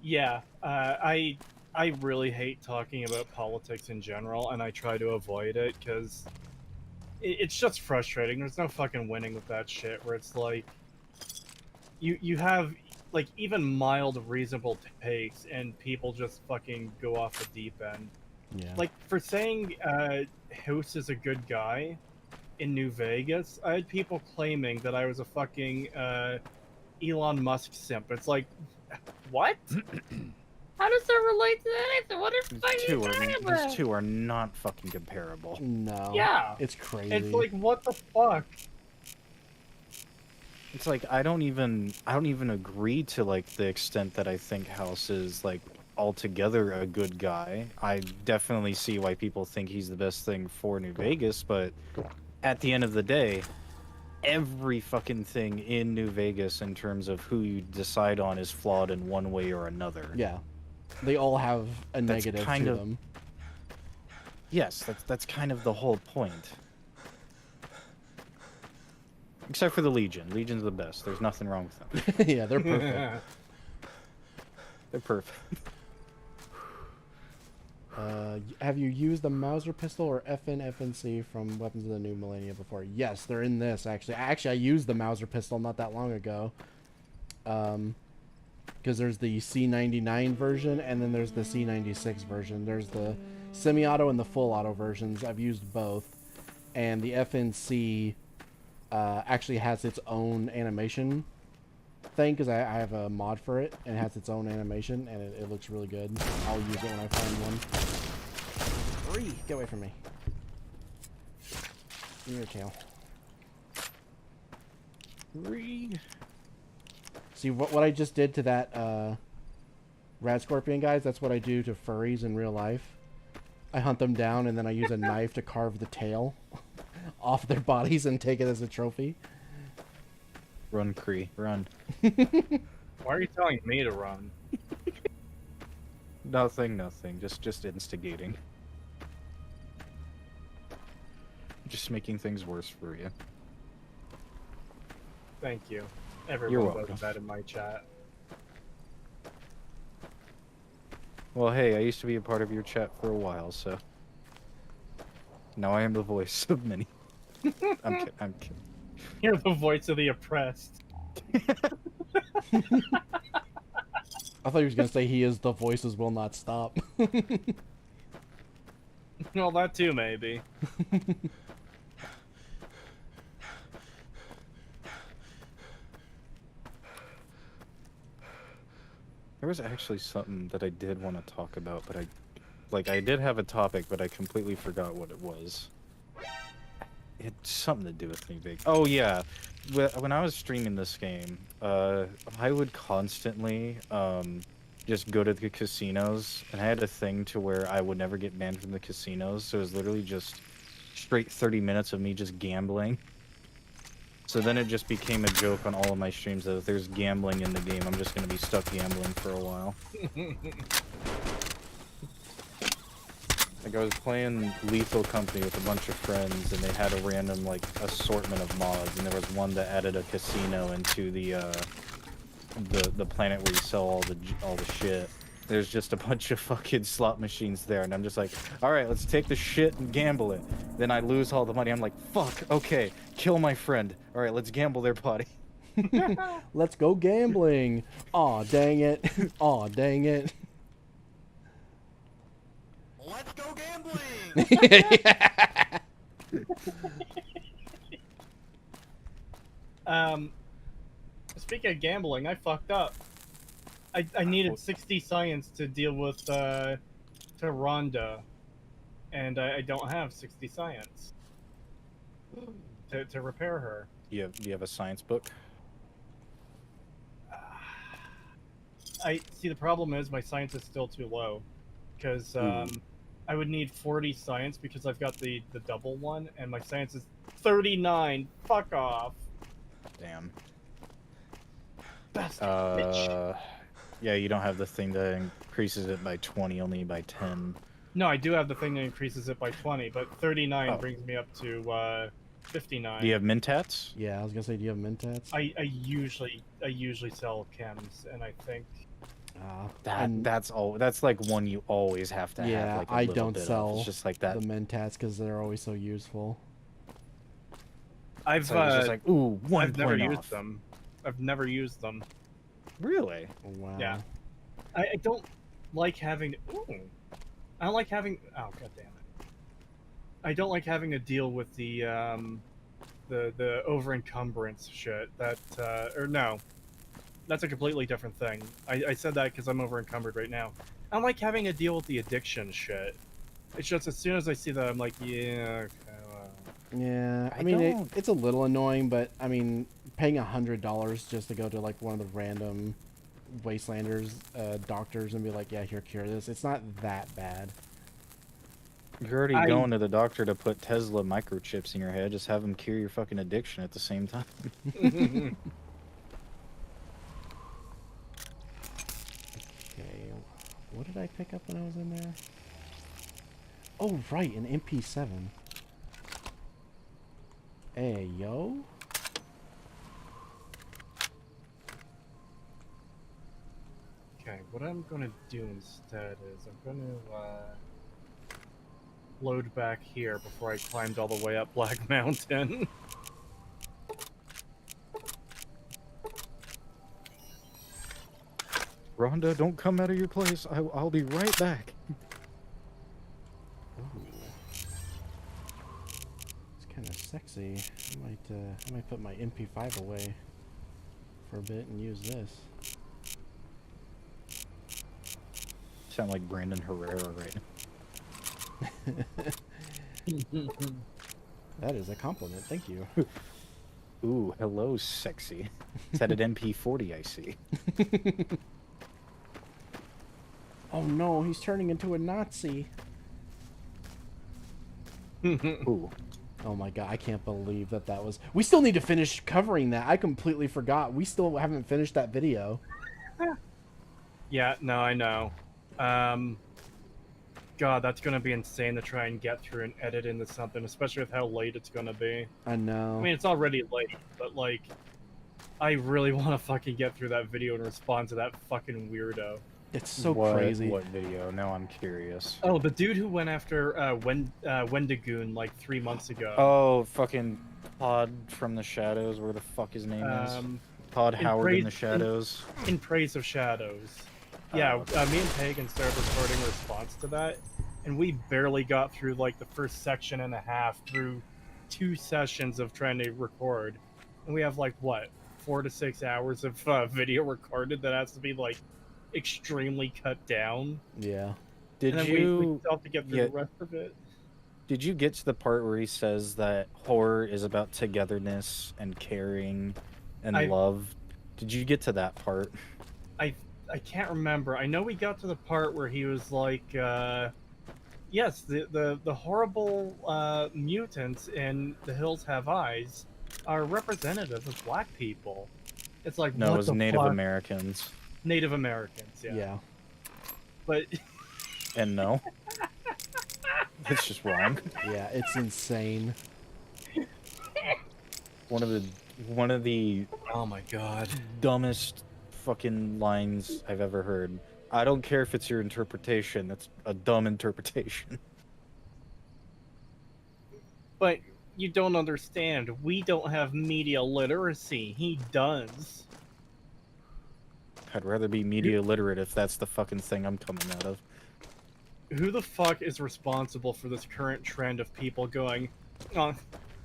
Yeah, I really hate talking about politics in general, and I try to avoid it, because it's just frustrating. There's no fucking winning with that shit, where it's like, you have, like, even mild reasonable takes, and people just fucking go off the deep end. Yeah. Like, for saying House is a good guy in New Vegas, I had people claiming that I was a fucking Elon Musk simp. It's like, what? How does that relate to anything? What are you talking about? These two are not fucking comparable. No. Yeah. It's crazy. It's like, what the fuck? It's like, I don't even agree to, like, the extent that I think House is, like, altogether a good guy. I definitely see why people think he's the best thing for New Vegas, but at the end of the day, every fucking thing in New Vegas in terms of who you decide on is flawed in one way or another. Yeah. They all have a negative to them. Yes, that's kind of the whole point. Except for the Legion. Legion's the best. There's nothing wrong with them. Yeah, they're perfect. They're perfect. Have you used the Mauser pistol or FNC from Weapons of the New Millennia before? Yes, they're in this, actually. I used the Mauser pistol not that long ago. Because there's the C99 version, and then there's the C96 version. There's the semi-auto and the full auto versions. I've used both. And the FNC actually has its own animation thing, because I have a mod for it, and it has its own animation, and it looks really good. I'll use it when I find one. Cree, get away from me. Give me your tail. Cree. See, what I just did to that Rad Scorpion guys, that's what I do to furries in real life. I hunt them down, and then I use a knife to carve the tail off their bodies and take it as a trophy. Run, Cree, run. Why are you telling me to run? Nothing. Just instigating. Just making things worse for you. Thank you. You're Everyone welcome. does that in my chat. Well, hey, I used to be a part of your chat for a while, so now I am the voice of many. I'm kidding. You're the voice of the oppressed. I thought he was gonna say he is the voices will not stop. Well, that too, maybe. There was actually something that I did want to talk about, but I did have a topic, but I completely forgot what it was. It had something to do with New Vegas. Oh yeah, when I was streaming this game, I would constantly just go to the casinos, and I had a thing to where I would never get banned from the casinos, so it was literally just straight 30 minutes of me just gambling. So then it just became a joke on all of my streams that if there's gambling in the game, I'm just going to be stuck gambling for a while. Like, I was playing Lethal Company with a bunch of friends, and they had a random, like, assortment of mods, and there was one that added a casino into the planet where you sell all the shit. There's just a bunch of fucking slot machines there, and I'm just like, alright, let's take the shit and gamble it. Then I lose all the money. I'm like, fuck, okay, kill my friend. Alright, let's gamble their body. Let's go gambling. Aw, dang it. Aw, dang it. Let's go gambling! Speaking of gambling, I fucked up. I needed 60 science to deal with to Rhonda, and I don't have 60 science to repair her. Do you have a science book? I see. The problem is my science is still too low, because I would need 40 science because I've got the double one, and my science is 39. Fuck off. Damn. Bastard bitch. Yeah, you don't have the thing that increases it by 20, only by 10. No, I do have the thing that increases it by 20, but 39 brings me up to 59. Do you have Mentats? Yeah, I was gonna say, do you have Mentats? I usually sell chems, and I think that's like one you always have to yeah, have. Like I don't bit sell of. It's just like that. the Mentats because they're always so useful. I've just like, ooh, I've never point used off. them. I've never used them. Really? Wow. Yeah. I don't like having. Ooh. I don't like having. Oh, god damn it! I don't like having to deal with the over encumbrance shit. That or no, that's a completely different thing. I said that because I'm over encumbered right now. I don't like having to deal with the addiction shit. It's just as soon as I see that, I'm like, yeah, okay, well. Yeah, I mean, it's a little annoying, but I mean, paying $100 just to go to like one of the random Wastelanders doctors and be like, yeah, here, cure this. It's not that bad. You're already going to the doctor to put Tesla microchips in your head. Just have them cure your fucking addiction at the same time. Okay, what did I pick up when I was in there? Oh, right, an MP7. Hey, yo. Okay, what I'm gonna do instead is I'm gonna load back here before I climbed all the way up Black Mountain. Rhonda, don't come out of your place. I'll be right back. Ooh. It's kind of sexy. I might put my MP5 away for a bit and use this. Sound like Brandon Herrera right now. That is a compliment. Thank you. Ooh, hello, sexy. Is that an MP40 I see? Oh no, he's turning into a Nazi. Ooh. Oh my god, I can't believe that was... We still need to finish covering that. I completely forgot. We still haven't finished that video. Yeah, no, I know. God, that's gonna be insane to try and get through and edit into something, especially with how late it's gonna be. I know. I mean, it's already late, but like, I really want to fucking get through that video and respond to that fucking weirdo. It's so crazy. What video? Now I'm curious. Oh, the dude who went after Wendigoon like 3 months ago. Oh, fucking Todd from the Shadows, where the fuck his name is. Todd Howard in the Shadows. In Praise of Shadows. Yeah, me and Pagan started recording a response to that, and we barely got through like the first section and a half through 2 sessions of trying to record, and we have like what 4 to 6 hours of video recorded that has to be like extremely cut down. Yeah. Did and then you? we still have to get through the rest of it. Did you get to the part where he says that horror is about togetherness and caring and love? Did you get to that part? I can't remember. I know we got to the part where he was like, yes, the horrible mutants in The Hills Have Eyes are representative of black people. It's like, no, what it was the Native fuck? Americans. Native Americans, yeah. Yeah. But and no. It's just wrong. Yeah, it's insane. One of the Oh my god. dumbest fucking lines I've ever heard. I don't care if it's your interpretation. That's a dumb interpretation. But you don't understand. We don't have media literacy. He does. I'd rather be media literate if that's the fucking thing I'm coming out of. Who the fuck is responsible for this current trend of people going, oh,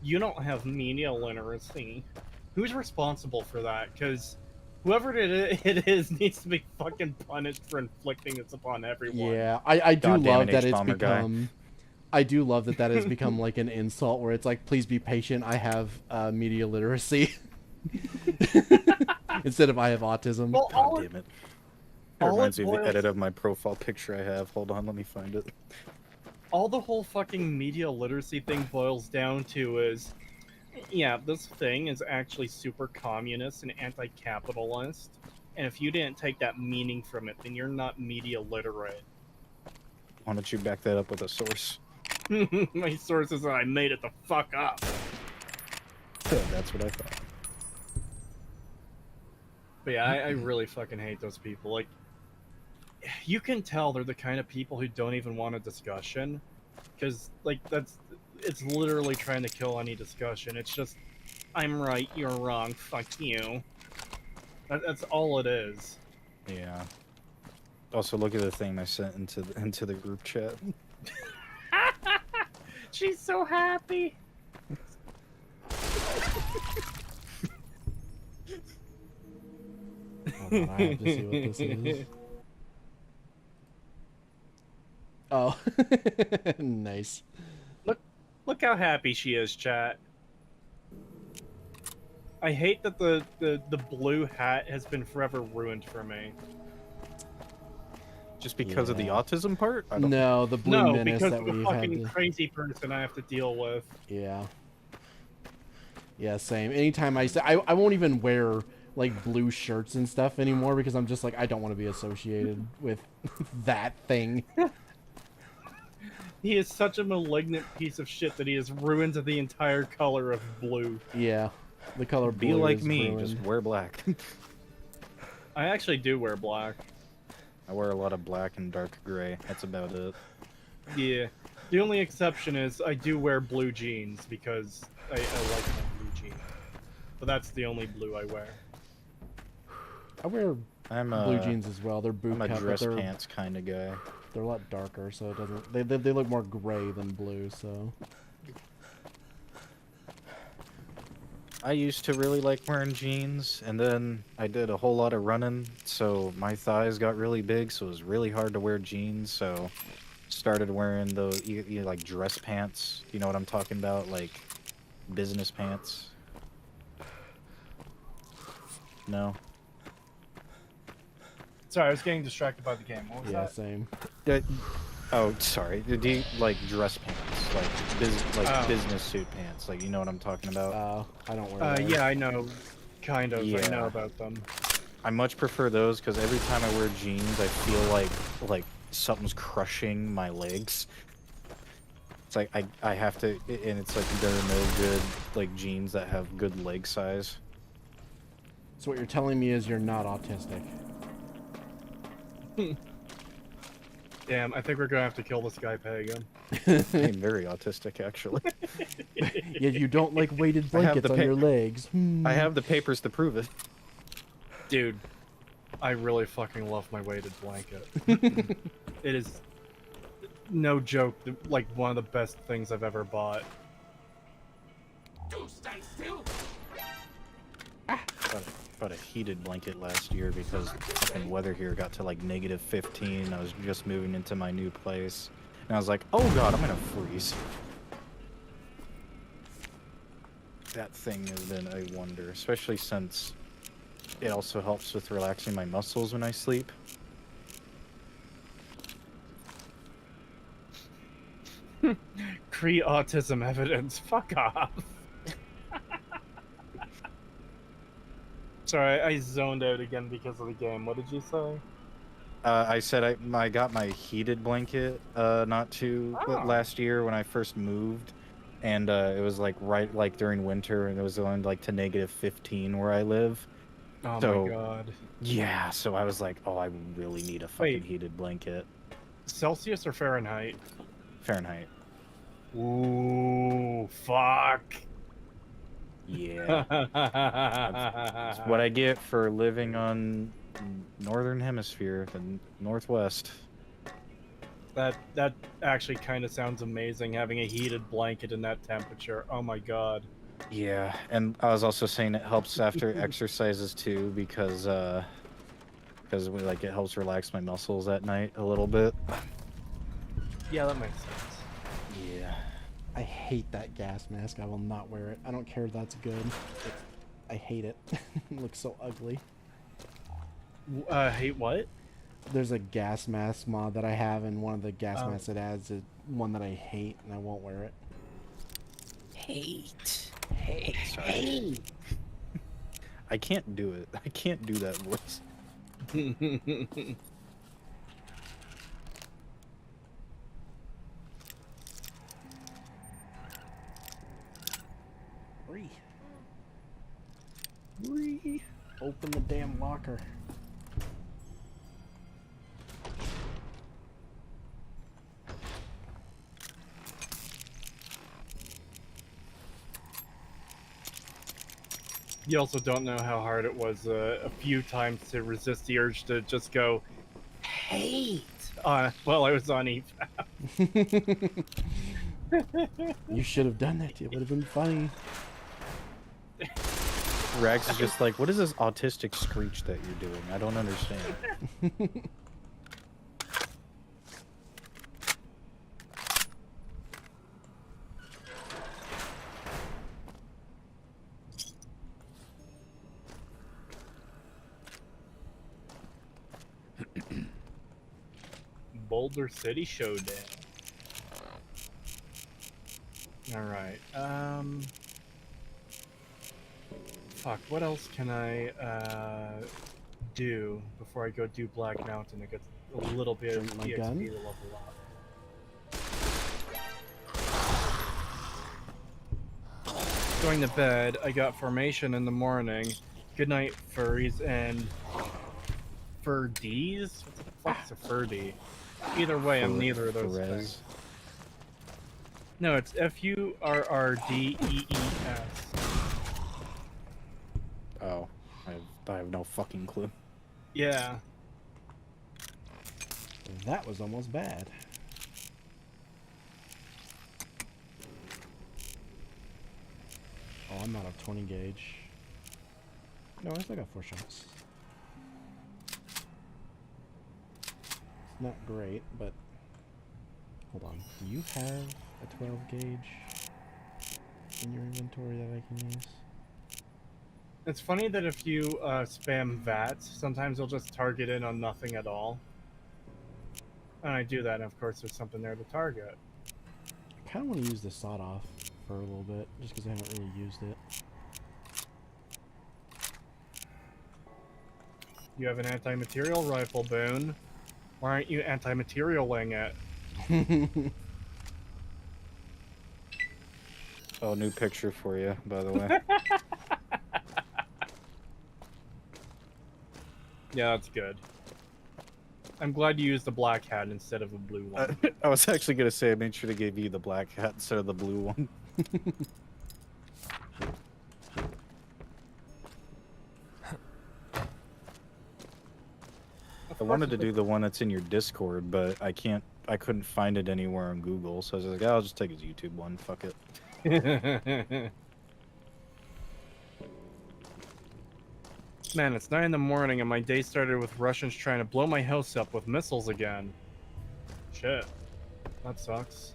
you don't have media literacy? Who's responsible for that? Because whoever it is needs to be fucking punished for inflicting this upon everyone. Yeah, I do love that it's H-bomber guy. become... I do love that has become like an insult where it's like, please be patient, I have media literacy. Instead of I have autism. Well, God damn it. That reminds me of the edit of my profile picture I have. Hold on, let me find it. All the whole fucking media literacy thing boils down to is, yeah, this thing is actually super communist and anti-capitalist, and if you didn't take that meaning from it, then you're not media literate. Why don't you back that up with a source? My source is that I made it the fuck up. That's what I thought. But yeah, I really fucking hate those people. Like, you can tell they're the kind of people who don't even want a discussion, because like it's literally trying to kill any discussion. It's just, I'm right, you're wrong, fuck you. That's all it is. Yeah. Also, look at the thing I sent into the group chat. She's so happy. Hold on, I have to see what this is. Oh, nice. Look how happy she is, chat. I hate that the blue hat has been forever ruined for me. Just because of the autism part? No, the blue menace because that of the we've fucking had to... crazy person I have to deal with. Yeah. Yeah, same. Anytime I say... I won't even wear, like, blue shirts and stuff anymore because I'm just like, I don't want to be associated with that thing. He is such a malignant piece of shit that he has ruined the entire color of blue. Yeah. The color blue Be like is me, ruined. just wear black. I actually do wear black. I wear a lot of black and dark gray. That's about it. Yeah. The only exception is I do wear blue jeans because I like my blue jeans. But that's the only blue I wear. I wear blue jeans as well. They're boot cut, I'm a dress but pants kind of guy. they're a lot darker, so it doesn't... They look more gray than blue, so... I used to really like wearing jeans, and then I did a whole lot of running, so my thighs got really big, so it was really hard to wear jeans, so started wearing those, like, dress pants. You know what I'm talking about? Like, business pants. No? Sorry, I was getting distracted by the game. What was Yeah, that? same. Oh, sorry. Do you, like, dress pants? Like, business suit pants? Like, you know what I'm talking about? I don't wear those. Yeah, I know. Kind of. Yeah. I know about them. I much prefer those, because every time I wear jeans, I feel like something's crushing my legs. It's like, I have to, and it's like, there are no good, like, jeans that have good leg size. So what you're telling me is you're not autistic. Damn, I think we're gonna have to kill this guy Pagan. I'm very autistic, actually. Yet you don't like weighted blankets on your legs. I have the papers to prove it. Dude, I really fucking love my weighted blanket. It is, no joke, like one of the best things I've ever bought. Bought a heated blanket last year because the fucking weather here got to like -15. I was just moving into my new place, and I was like, oh god, I'm gonna freeze. That thing has been a wonder, especially since it also helps with relaxing my muscles when I sleep. Cree autism evidence. Fuck off. Sorry, I zoned out again because of the game. What did you say? I said I got my heated blanket last year when I first moved, and it was like right during winter, and it was going like to -15 where I live. Oh So, my god. yeah, so I was like, oh, I really need a fucking heated blanket. Celsius or Fahrenheit? Fahrenheit. Ooh, fuck. Yeah. That's what I get for living on northern hemisphere, the northwest. That actually kind of sounds amazing, having a heated blanket in that temperature. Oh my god. Yeah, and I was also saying it helps after exercises too, because like it helps relax my muscles at night a little bit. Yeah, that makes sense. Yeah. I hate that gas mask. I will not wear it. I don't care if that's good. I hate it. It looks so ugly. Hate what? There's a gas mask mod that I have, and one of the gas masks it adds is one that I hate, and I won't wear it. Hate. I can't do it. I can't do that voice. Cree. Open the damn locker. You also don't know how hard it was a few times to resist the urge to just go, hate, while I was on EFAP. You should have done that. It would have been funny. Rags is just like, what is this autistic screech that you're doing? I don't understand. Boulder City Showdown. Alright, fuck, what else can I, do before I go do Black Mountain? It gets a little bit of my EXP gun? to level up. Going to bed, I got formation in the morning. Good night, furries, and furdies? What the fuck's a furdy? Either way, I'm neither of those things. No, it's F-U-R-R-D-E-E-S. Oh, I have no fucking clue. Yeah. That was almost bad. Oh, I'm out of 20 gauge. No, I still got 4 shots. It's not great, but hold on. Do you have a 12 gauge in your inventory that I can use? It's funny that if you spam VATS, sometimes you'll just target in on nothing at all. And I do that, and of course there's something there to target. I kind of want to use the sawed-off for a little bit, just because I haven't really used it. You have an anti-material rifle, Boone. Why aren't you anti-materialing it? Oh, new picture for you, by the way. Yeah, that's good. I'm glad you used the black hat instead of a blue one. I was actually going to say I made sure to give you the black hat instead of the blue one. I wanted to do the one that's in your Discord, but I couldn't find it anywhere on Google, so I was like, I'll just take his YouTube one, fuck it. Man, it's 9 in the morning and my day started with Russians trying to blow my house up with missiles again. Shit. That sucks.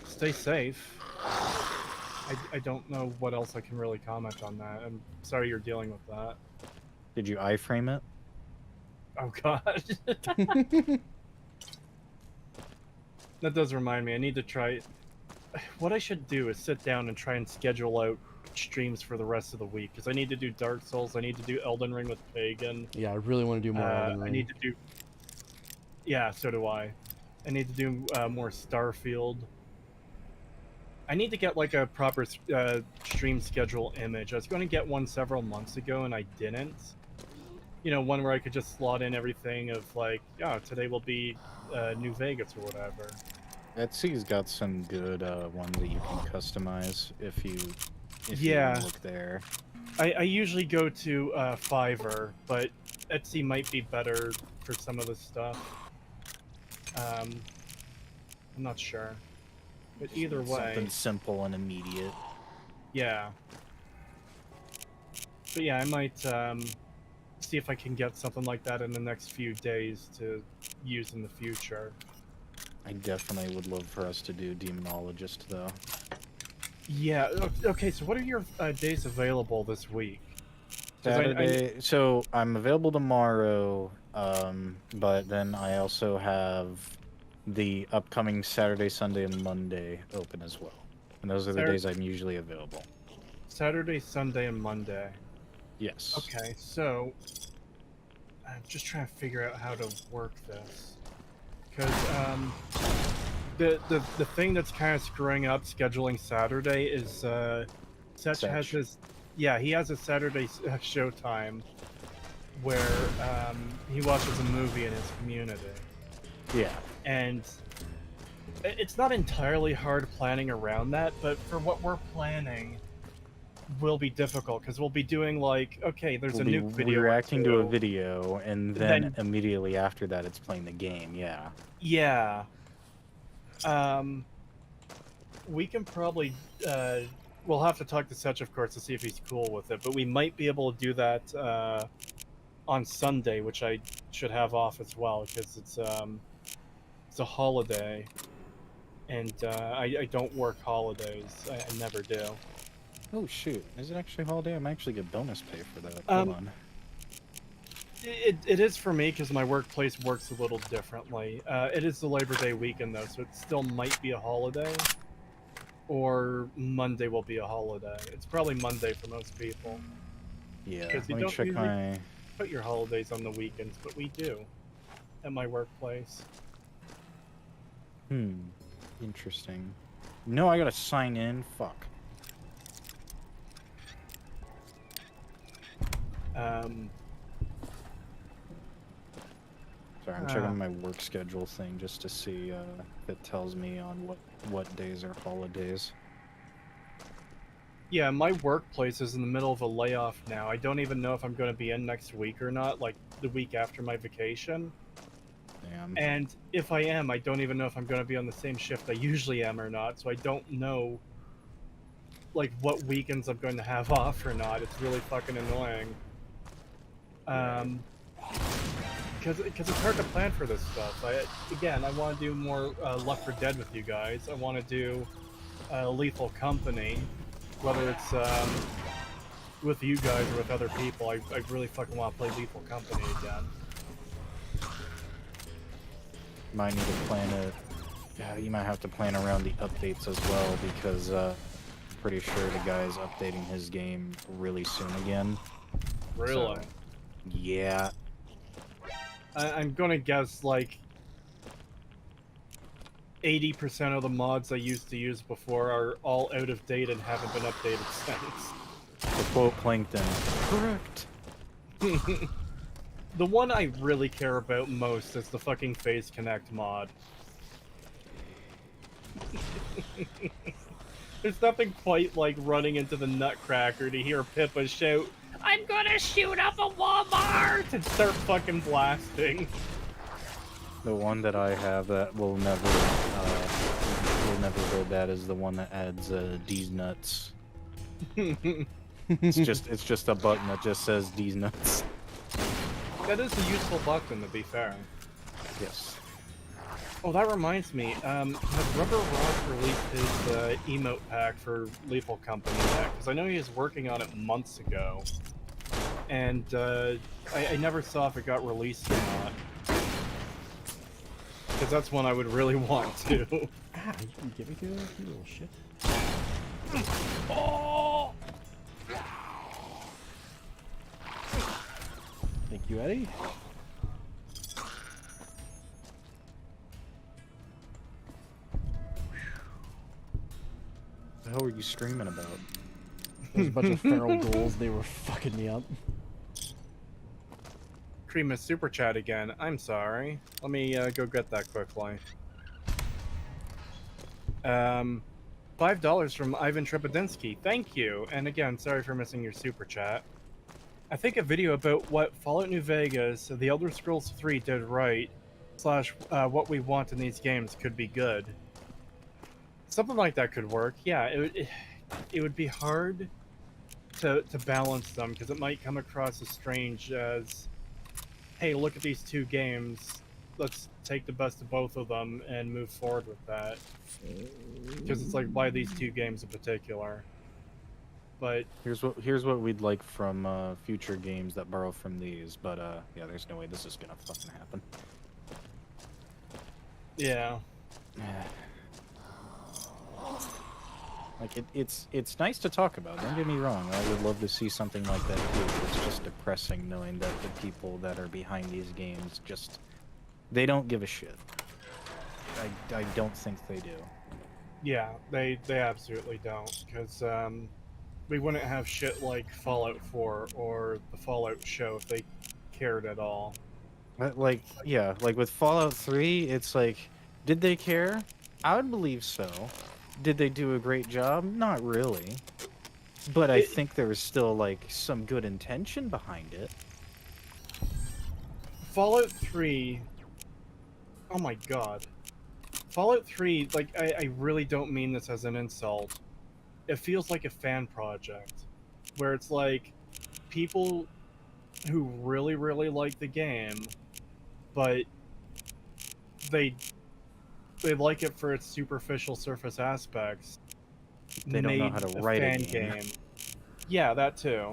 Stay safe. I don't know what else I can really comment on that. I'm sorry you're dealing with that. Did you iframe it? Oh god. That does remind me, I need to try... What I should do is sit down and try and schedule out streams for the rest of the week because I need to do Dark Souls. I need to do Elden Ring with Pagan. Yeah, I really want to do more Elden Ring. I need to do. Yeah, so do I. I need to do more Starfield. I need to get like a proper stream schedule image. I was going to get one several months ago and I didn't. You know, one where I could just slot in everything of like, yeah, today will be New Vegas or whatever. Etsy's got some good ones that you can customize if you look there. I usually go to Fiverr, but Etsy might be better for some of the stuff. I'm not sure. But either way... Something simple and immediate. Yeah. But yeah, I might see if I can get something like that in the next few days to use in the future. I definitely would love for us to do Demonologist, though. Yeah, okay, so what are your days available this week? Saturday, so I'm available tomorrow, but then I also have the upcoming Saturday, Sunday, and Monday open as well. And those are the days I'm usually available. Saturday, Sunday, and Monday. Yes. Okay, so I'm just trying to figure out how to work this. Because the thing that's kind of screwing up scheduling Saturday is Setch has his... Yeah, he has a Saturday showtime where he watches a movie in his community. Yeah. And it's not entirely hard planning around that, but for what we're planning will be difficult because we'll be doing like, okay, there's a new video. We're reacting to a video, and then immediately after that, it's playing the game. Yeah. Yeah. We can probably. We'll have to talk to Setch, of course, to see if he's cool with it, but we might be able to do that on Sunday, which I should have off as well because it's a holiday, and I don't work holidays. I never do. Oh shoot! Is it actually holiday? I might actually get bonus pay for that. Hold on. It is for me because my workplace works a little differently. It is the Labor Day weekend though, so it still might be a holiday, or Monday will be a holiday. It's probably Monday for most people. Yeah. Because you Let me don't check my. Put your holidays on the weekends, but we do at my workplace. Interesting. No, I gotta sign in. Fuck. Sorry, I'm checking my work schedule thing just to see if it tells me on what days are holidays. Yeah, my workplace is in the middle of a layoff now. I don't even know if I'm going to be in next week or not, like the week after my vacation. Damn. And if I am, I don't even know if I'm going to be on the same shift I usually am or not, so I don't know like what weekends I'm going to have off or not. It's really fucking annoying. Because it's hard to plan for this stuff. I want to do more Left 4 Dead with you guys. I want to do Lethal Company, whether it's with you guys or with other people. I really fucking want to play Lethal Company again. Might need to plan it. Yeah, you might have to plan around the updates as well because pretty sure the guy's updating his game really soon again. Really? So, yeah. I'm gonna guess like 80% of the mods I used to use before are all out of date and haven't been updated since. To quote Plankton, correct. The one I really care about most is the fucking Phase Connect mod. There's nothing quite like running into the Nutcracker to hear Pippa shout, "I'm gonna shoot up a Walmart!" and start fucking blasting. The one that I have that will never go bad is the one that adds D's nuts. It's just a button that just says D's nuts. That is a useful button, to be fair. Yes. Oh, that reminds me. Has Rubber Rock released his emote pack for Lethal Company yet? Because I know he was working on it months ago, and I never saw if it got released or not. Because that's one I would really want to. Ah, you can give me good, you little shit. Oh! You ready? What the hell were you screaming about? There's a bunch of feral ghouls. They were fucking me up. Cree super chat again. I'm sorry. Let me go get that quickly. $5 from Ivan Trepedinsky. Thank you. And again, sorry for missing your super chat. I think a video about what Fallout New Vegas, The Elder Scrolls 3 did right, / what we want in these games could be good. Something like that could work. Yeah, it would be hard to balance them, because it might come across as strange as, hey, look at these two games, let's take the best of both of them and move forward with that. Because it's like, why these two games in particular? But here's what we'd like from future games that borrow from these, but yeah, there's no way this is gonna fucking happen. Yeah. Like it's nice to talk about, don't get me wrong. I would love to see something like that too. It's just depressing knowing that the people that are behind these games just, they don't give a shit. I don't think they do. Yeah, they absolutely don't, because we wouldn't have shit like Fallout 4 or the Fallout show if they cared at all. Like, yeah, like with Fallout 3, it's like, did they care? I would believe so. Did they do a great job? Not really. But I think there was still, like, some good intention behind it. Fallout 3... Oh my god. Fallout 3, like, I really don't mean this as an insult. It feels like a fan project. Where it's like, people who really, really like the game, but they like it for its superficial surface aspects. They don't know how to write a game. Yeah, that too.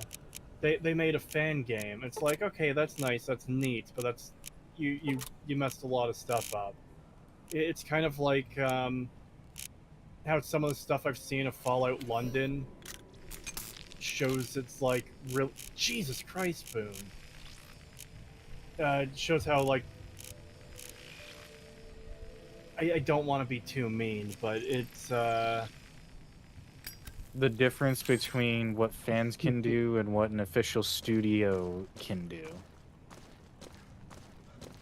They made a fan game. It's like, okay, that's nice, that's neat, but that's you messed a lot of stuff up. It's kind of like how some of the stuff I've seen of Fallout London shows it's like real. Jesus Christ, Boone. It shows how, like, I don't want to be too mean, but it's the difference between what fans can do and what an official studio can do.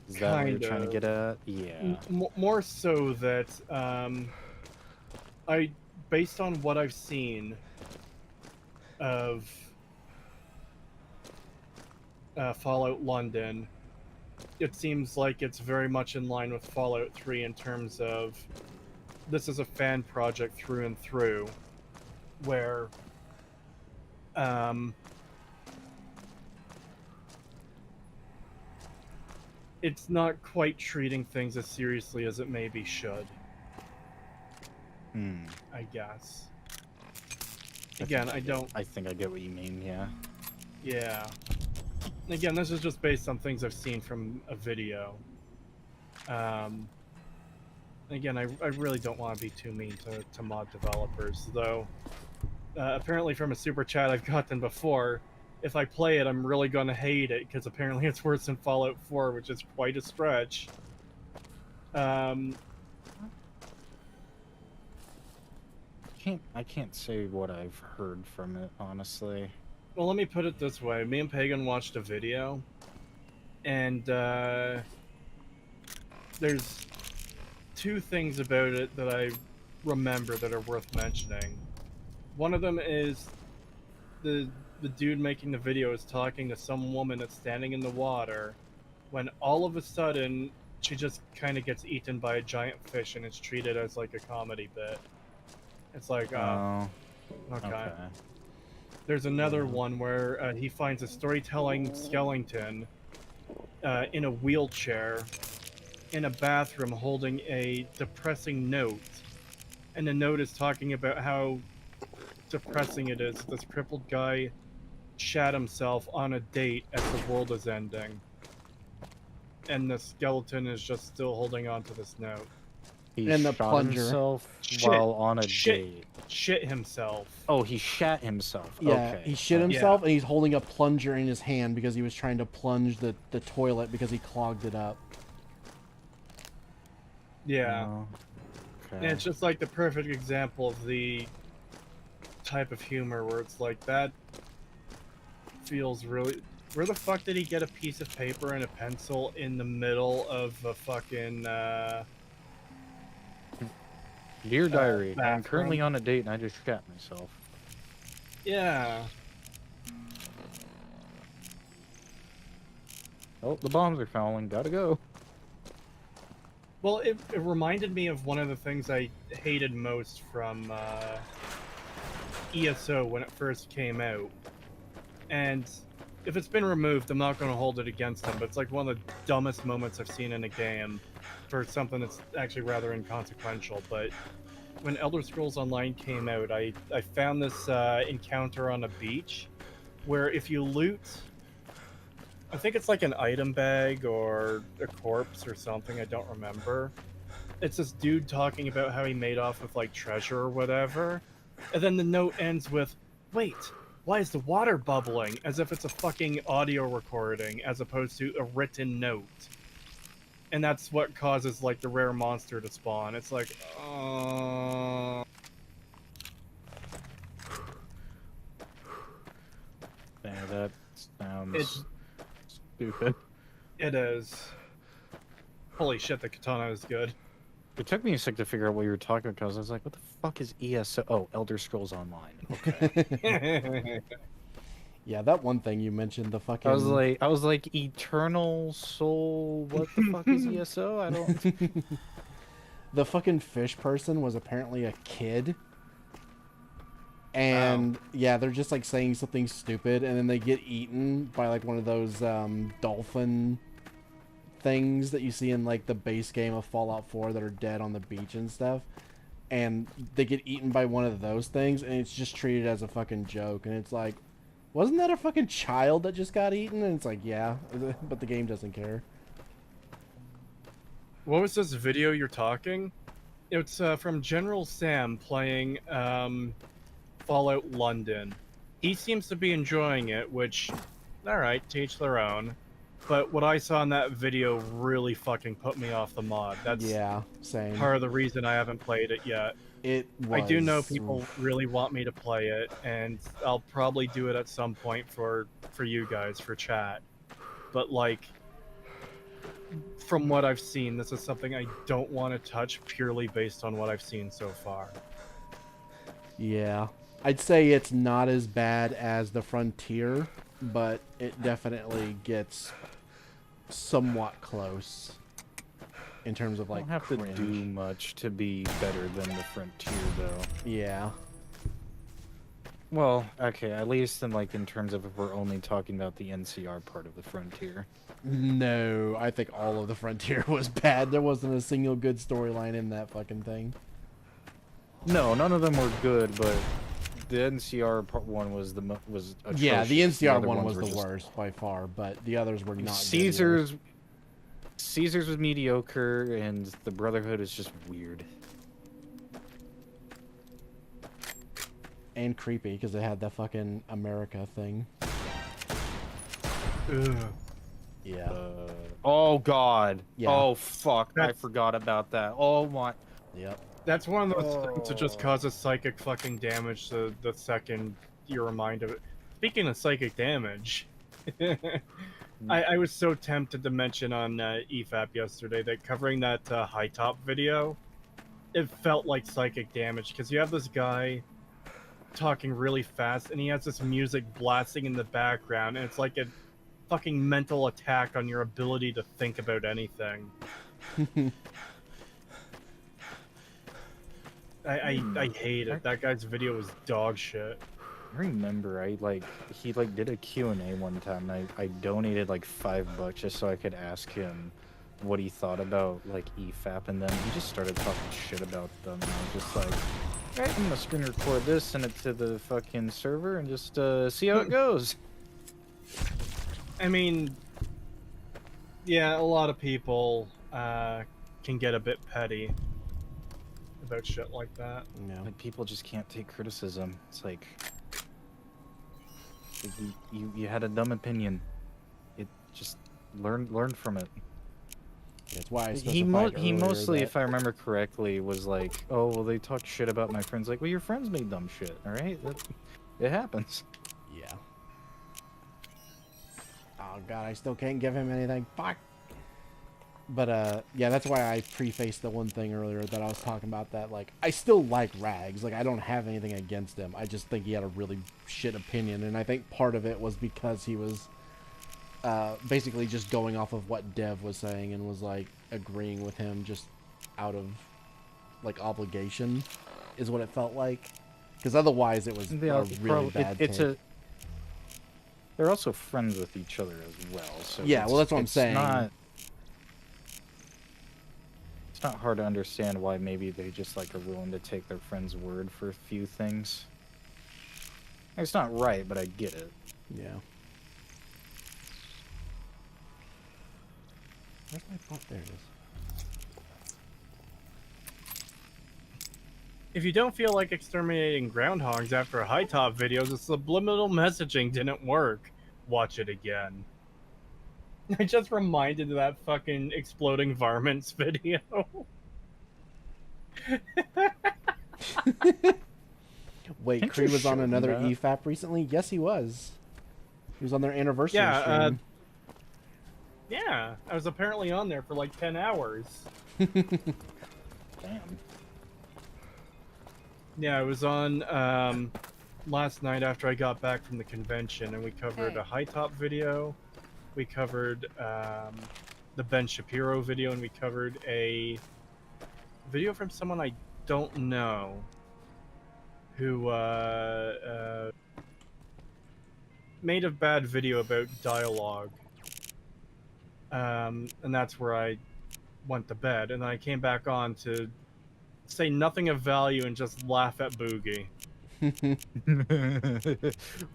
Is that what you're trying to get at? Yeah. More so that based on what I've seen of Fallout London, it seems like it's very much in line with Fallout 3 in terms of this is a fan project through and through, where it's not quite treating things as seriously as it maybe should. I guess. Again, I think I get what you mean, yeah. Yeah. Again, this is just based on things I've seen from a video. Again, I really don't want to be too mean to mod developers, though. Apparently from a super chat I've gotten before, if I play it, I'm really going to hate it, because apparently it's worse than Fallout 4, which is quite a stretch. I can't say what I've heard from it, honestly. Well, let me put it this way. Me and Pagan watched a video, and there's two things about it that I remember that are worth mentioning. One of them is the dude making the video is talking to some woman that's standing in the water, when all of a sudden she just kind of gets eaten by a giant fish, and it's treated as like a comedy bit. It's like, okay. There's another one where he finds a storytelling skeleton in a wheelchair in a bathroom holding a depressing note. And the note is talking about how depressing it is. This crippled guy shat himself on a date as the world is ending. And the skeleton is just still holding on to this note. He and the shot plunger. himself while on a date. Shit himself. Oh, he shat himself. Yeah, Okay. he shit himself, and he's holding a plunger in his hand because he was trying to plunge the toilet because he clogged it up. Yeah. Oh, okay. And it's just like the perfect example of the type of humor where it's like, that feels really... Where the fuck did he get a piece of paper and a pencil in the middle of a fucking, Dear diary, I'm bathroom? currently on a date and I just shat myself. Yeah. Oh, the bombs are falling. Gotta go. Well, it reminded me of one of the things I hated most from ESO when it first came out. And if it's been removed, I'm not going to hold it against them, but it's like one of the dumbest moments I've seen in a game for something that's actually rather inconsequential. But when Elder Scrolls Online came out, I found this encounter on a beach where if you loot... I think it's like an item bag or a corpse or something, I don't remember. It's this dude talking about how he made off with like treasure or whatever. And then the note ends with, wait, why is the water bubbling? As if it's a fucking audio recording as opposed to a written note. And that's what causes like the rare monster to spawn. It's like, Yeah, that sounds stupid. It is. Holy shit, the katana is good. It took me a sec to figure out what you were talking about because I was like, what the fuck is ESO? Oh, Elder Scrolls Online. Okay. Yeah, that one thing you mentioned, the fucking... I was like, Eternal Soul, what the fuck is ESO? I don't... The fucking fish person was apparently a kid. And, yeah, they're just, like, saying something stupid, and then they get eaten by, like, one of those, dolphin things that you see in, like, the base game of Fallout 4 that are dead on the beach and stuff. And they get eaten by one of those things, and it's just treated as a fucking joke. And it's like, wasn't that a fucking child that just got eaten? And it's like, yeah, but the game doesn't care. What was this video you're talking? It's from General Sam playing Fallout London. He seems to be enjoying it, which, alright, to each their own. But what I saw in that video really fucking put me off the mod. That's same. Part of the reason I haven't played it yet. I do know people really want me to play it, and I'll probably do it at some point for you guys, for chat. But, like, from what I've seen, this is something I don't want to touch purely based on what I've seen so far. Yeah. I'd say it's not as bad as the Frontier, but it definitely gets somewhat close in terms of, like, don't have cringe. to do much to be better than the Frontier, though. Yeah. Well, okay, at least in terms of if we're only talking about the NCR part of the Frontier. No, I think all of the Frontier was bad. There wasn't a single good storyline in that fucking thing. No, none of them were good, but the NCR part one was atrocious. Yeah, the NCR one was the just... worst by far, but the others were not. Caesar's was mediocre, and the Brotherhood is just weird. And creepy because they had that fucking America thing. Ugh. Yeah. Oh god. Yeah. Oh fuck. I forgot about that. Oh my. Yep. That's one of those things that just causes psychic fucking damage the second you're reminded of it. Speaking of psychic damage, I was so tempted to mention on EFAP yesterday that covering that high top video, it felt like psychic damage because you have this guy talking really fast and he has this music blasting in the background and it's like a fucking mental attack on your ability to think about anything. I hate it. That guy's video was dog shit. I remember he did a Q&A one time and I donated like $5 just so I could ask him what he thought about like EFAP, and then he just started talking shit about them and I was just like, alright, I'm gonna screen record this, send it to the fucking server and just see how it goes. I mean, yeah, a lot of people can get a bit petty. about shit like that. Yeah. Like, people just can't take criticism. It's like you had a dumb opinion. It just learn from it. That's why I He mostly, if I remember correctly, was like, "Oh, well, they talk shit about my friends." Like, well, your friends made dumb shit. All right, it happens. Yeah. Oh god, I still can't give him anything. Fuck. But yeah, that's why I prefaced the one thing earlier that I was talking about. That like, I still like Rags. Like, I don't have anything against him. I just think he had a really shit opinion, and I think part of it was because he was basically just going off of what Dev was saying and was like agreeing with him just out of like obligation, is what it felt like. Because otherwise, it was a really bad take. They're also friends with each other as well. So yeah, well, that's what I'm saying. It's not hard to understand why maybe they just like are willing to take their friend's word for a few things. It's not right, but I get it. Yeah. Where's my phone? There it is. If you don't feel like exterminating groundhogs after a high top video, the subliminal messaging didn't work. Watch it again. I just reminded of that fucking exploding varmints video. Wait, Cree was on another EFAP recently? Yes, he was. He was on their anniversary stream. Yeah, I was apparently on there for like 10 hours. Damn. Yeah, I was on last night after I got back from the convention, and we covered a high top video, we covered the Ben Shapiro video, and we covered a video from someone I don't know who made a bad video about dialogue. And that's where I went to bed, and then I came back on to say nothing of value and just laugh at Boogie.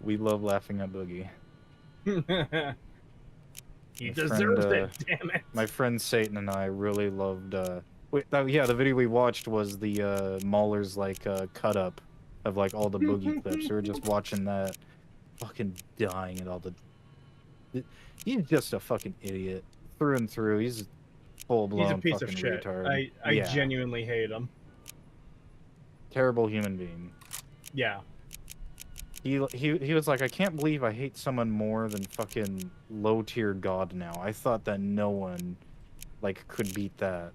We love laughing at Boogie. He deserves it, damn it. My friend Satan and I really loved yeah, the video we watched was the Mauler's like cut up of like all the Boogie clips. We were just watching that, fucking dying at all the. He's just a fucking idiot through and through. He's full-blown He's a piece fucking of shit. retard. I genuinely hate him. Terrible human being. Yeah. He was like, I can't believe I hate someone more than fucking low-tier God now. I thought that no one like could beat that.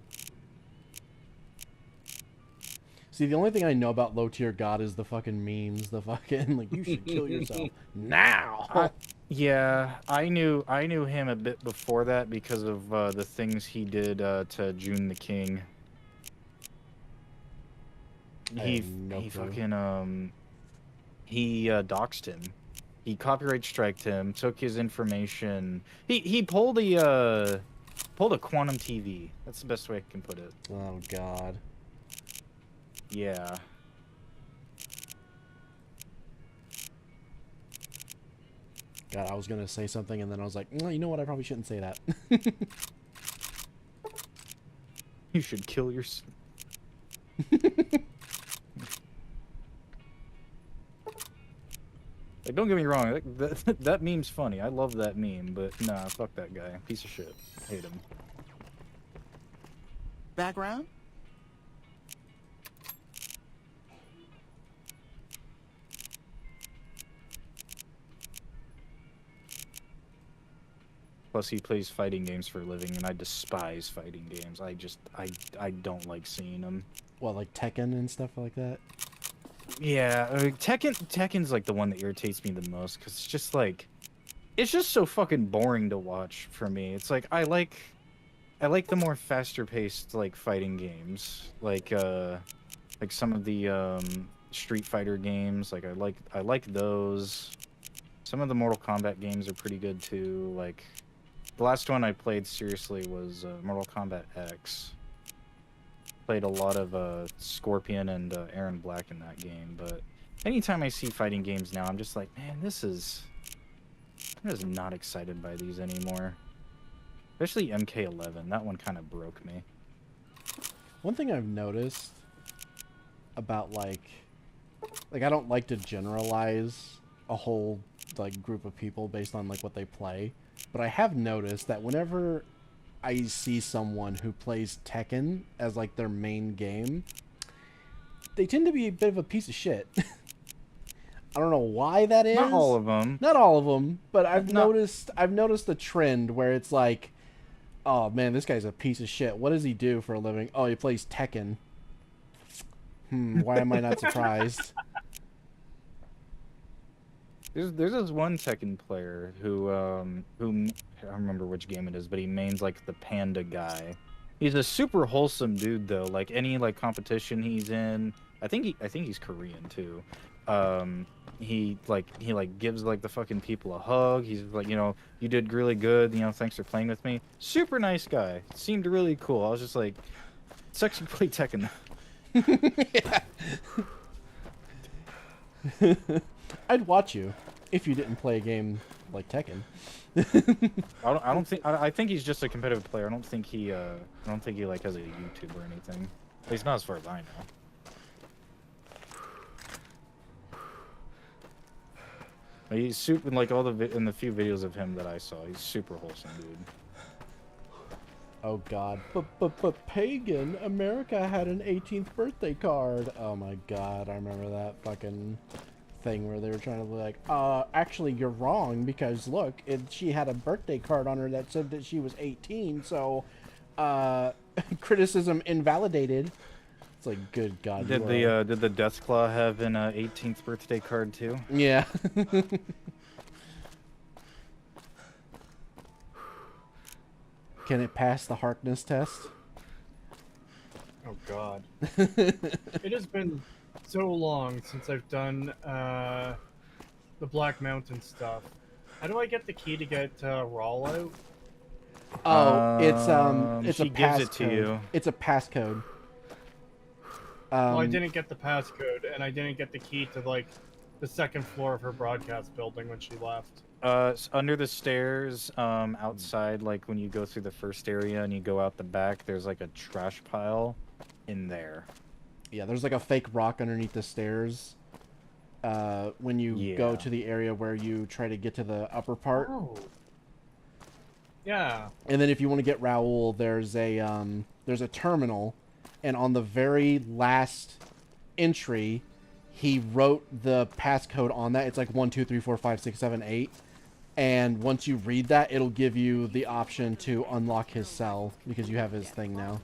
See, the only thing I know about low-tier God is the fucking memes. The fucking like, you should kill yourself now. Yeah, I knew him a bit before that because of the things he did to June the King. He fucking he doxed him. He copyright striked him, took his information. He pulled a quantum TV. That's the best way I can put it. Oh god. Yeah. God, I was gonna say something and then I was like, you know what? I probably shouldn't say that. You should kill yourself. Like, don't get me wrong, that meme's funny. I love that meme, but nah, fuck that guy. Piece of shit. Hate him. Background? Plus, he plays fighting games for a living, and I despise fighting games. I don't like seeing them. What, like Tekken and stuff like that? Yeah, Tekken's like the one that irritates me the most, because it's just like, it's just so fucking boring to watch for me. It's like, I like the more faster-paced, like, fighting games. Like some of the, Street Fighter games, like, I like those. Some of the Mortal Kombat games are pretty good, too. Like, the last one I played seriously was Mortal Kombat X. Played a lot of Scorpion and Aaron Black in that game, but anytime I see fighting games now, I'm just like, man, I'm just not excited by these anymore. Especially MK11, that one kind of broke me. One thing I've noticed about like I don't like to generalize a whole like group of people based on like what they play, but I have noticed that whenever I see someone who plays Tekken as like their main game, they tend to be a bit of a piece of shit. I don't know why that is. Not all of them. Not all of them, but I've noticed a trend where it's like, oh man, this guy's a piece of shit. What does he do for a living? Oh, he plays Tekken. Why am I not surprised? There's this one Tekken player who I don't remember which game it is, but he mains like the panda guy. He's a super wholesome dude though. Like any like competition he's in, I think he's Korean too. He gives like the fucking people a hug. He's like, you know, you did really good. You know, thanks for playing with me. Super nice guy. Seemed really cool. I was just like, let's actually play Tekken. I'd watch you if you didn't play a game like Tekken. I think he's just a competitive player. I don't think he like has a YouTube or anything. At least not as far as I know. He's super, like all in the few videos of him that I saw, he's super wholesome, dude. Oh god, but pagan America had an 18th birthday card. Oh my god, I remember that fucking thing where they were trying to be like, actually you're wrong because look, she had a birthday card on her that said that she was 18, so criticism invalidated. It's like, good god. Did the Deathclaw have an 18th birthday card too? Yeah. Can it pass the Harkness test? Oh god. It has been so long since I've done the Black Mountain stuff. How do I get the key to get Rawl out? Oh, it's a passcode. Gives it to you. It's a passcode. Well, I didn't get the passcode, and I didn't get the key to like the second floor of her broadcast building when she left. Under the stairs, outside, like when you go through the first area and you go out the back, there's like a trash pile in there. Yeah, there's like a fake rock underneath the stairs. When you go to the area where you try to get to the upper part. Oh. Yeah. And then if you want to get Raoul, there's a terminal, and on the very last entry, he wrote the passcode on that. It's like 1, 2, 3, 4, 5, 6, 7, 8. And once you read that, it'll give you the option to unlock his cell because you have his thing now.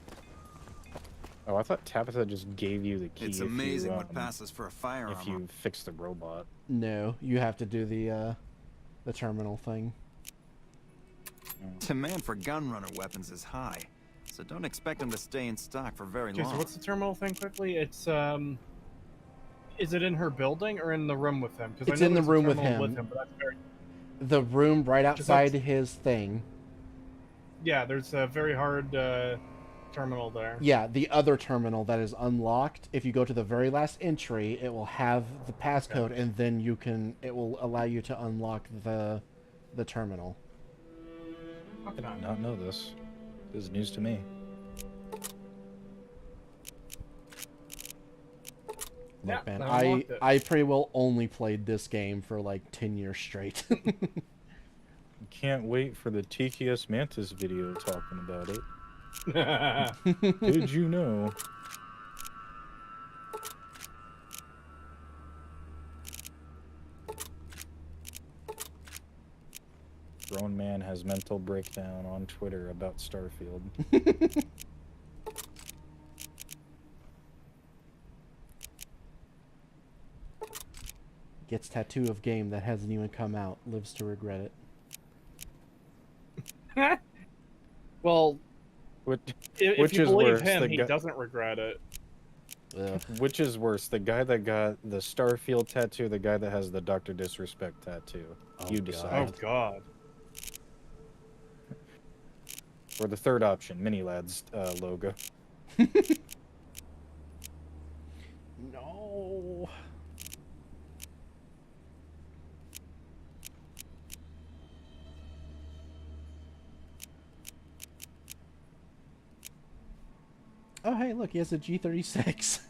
Oh, I thought Tabitha just gave you the key. It's amazing what passes for a firearm. If you fix the robot. No, you have to do the terminal thing. Demand for gunrunner weapons is high, so don't expect them to stay in stock for very long. So what's the terminal thing quickly? It's is it in her building or in the room with him? It's in the room with him. But that's very... The room right outside his thing. Yeah, there's a very hard terminal there. Yeah, the other terminal that is unlocked. If you go to the very last entry, it will have the passcode, and then it will allow you to unlock the terminal. How did I not know this? This is news to me. Look, man, I pretty well only played this game for like 10 years straight. Can't wait for the TKS Mantis video talking about it. Did you know? Grown man has mental breakdown on Twitter about Starfield. Gets tattoo of game that hasn't even come out. Lives to regret it. Well, if you believe worse, him, he doesn't regret it. Which is worse, the guy that got the Starfield tattoo, or the guy that has the Dr. Disrespect tattoo? You decide. Oh god. Or the third option, Mini Lad's logo. No. Oh, hey, look, he has a G36.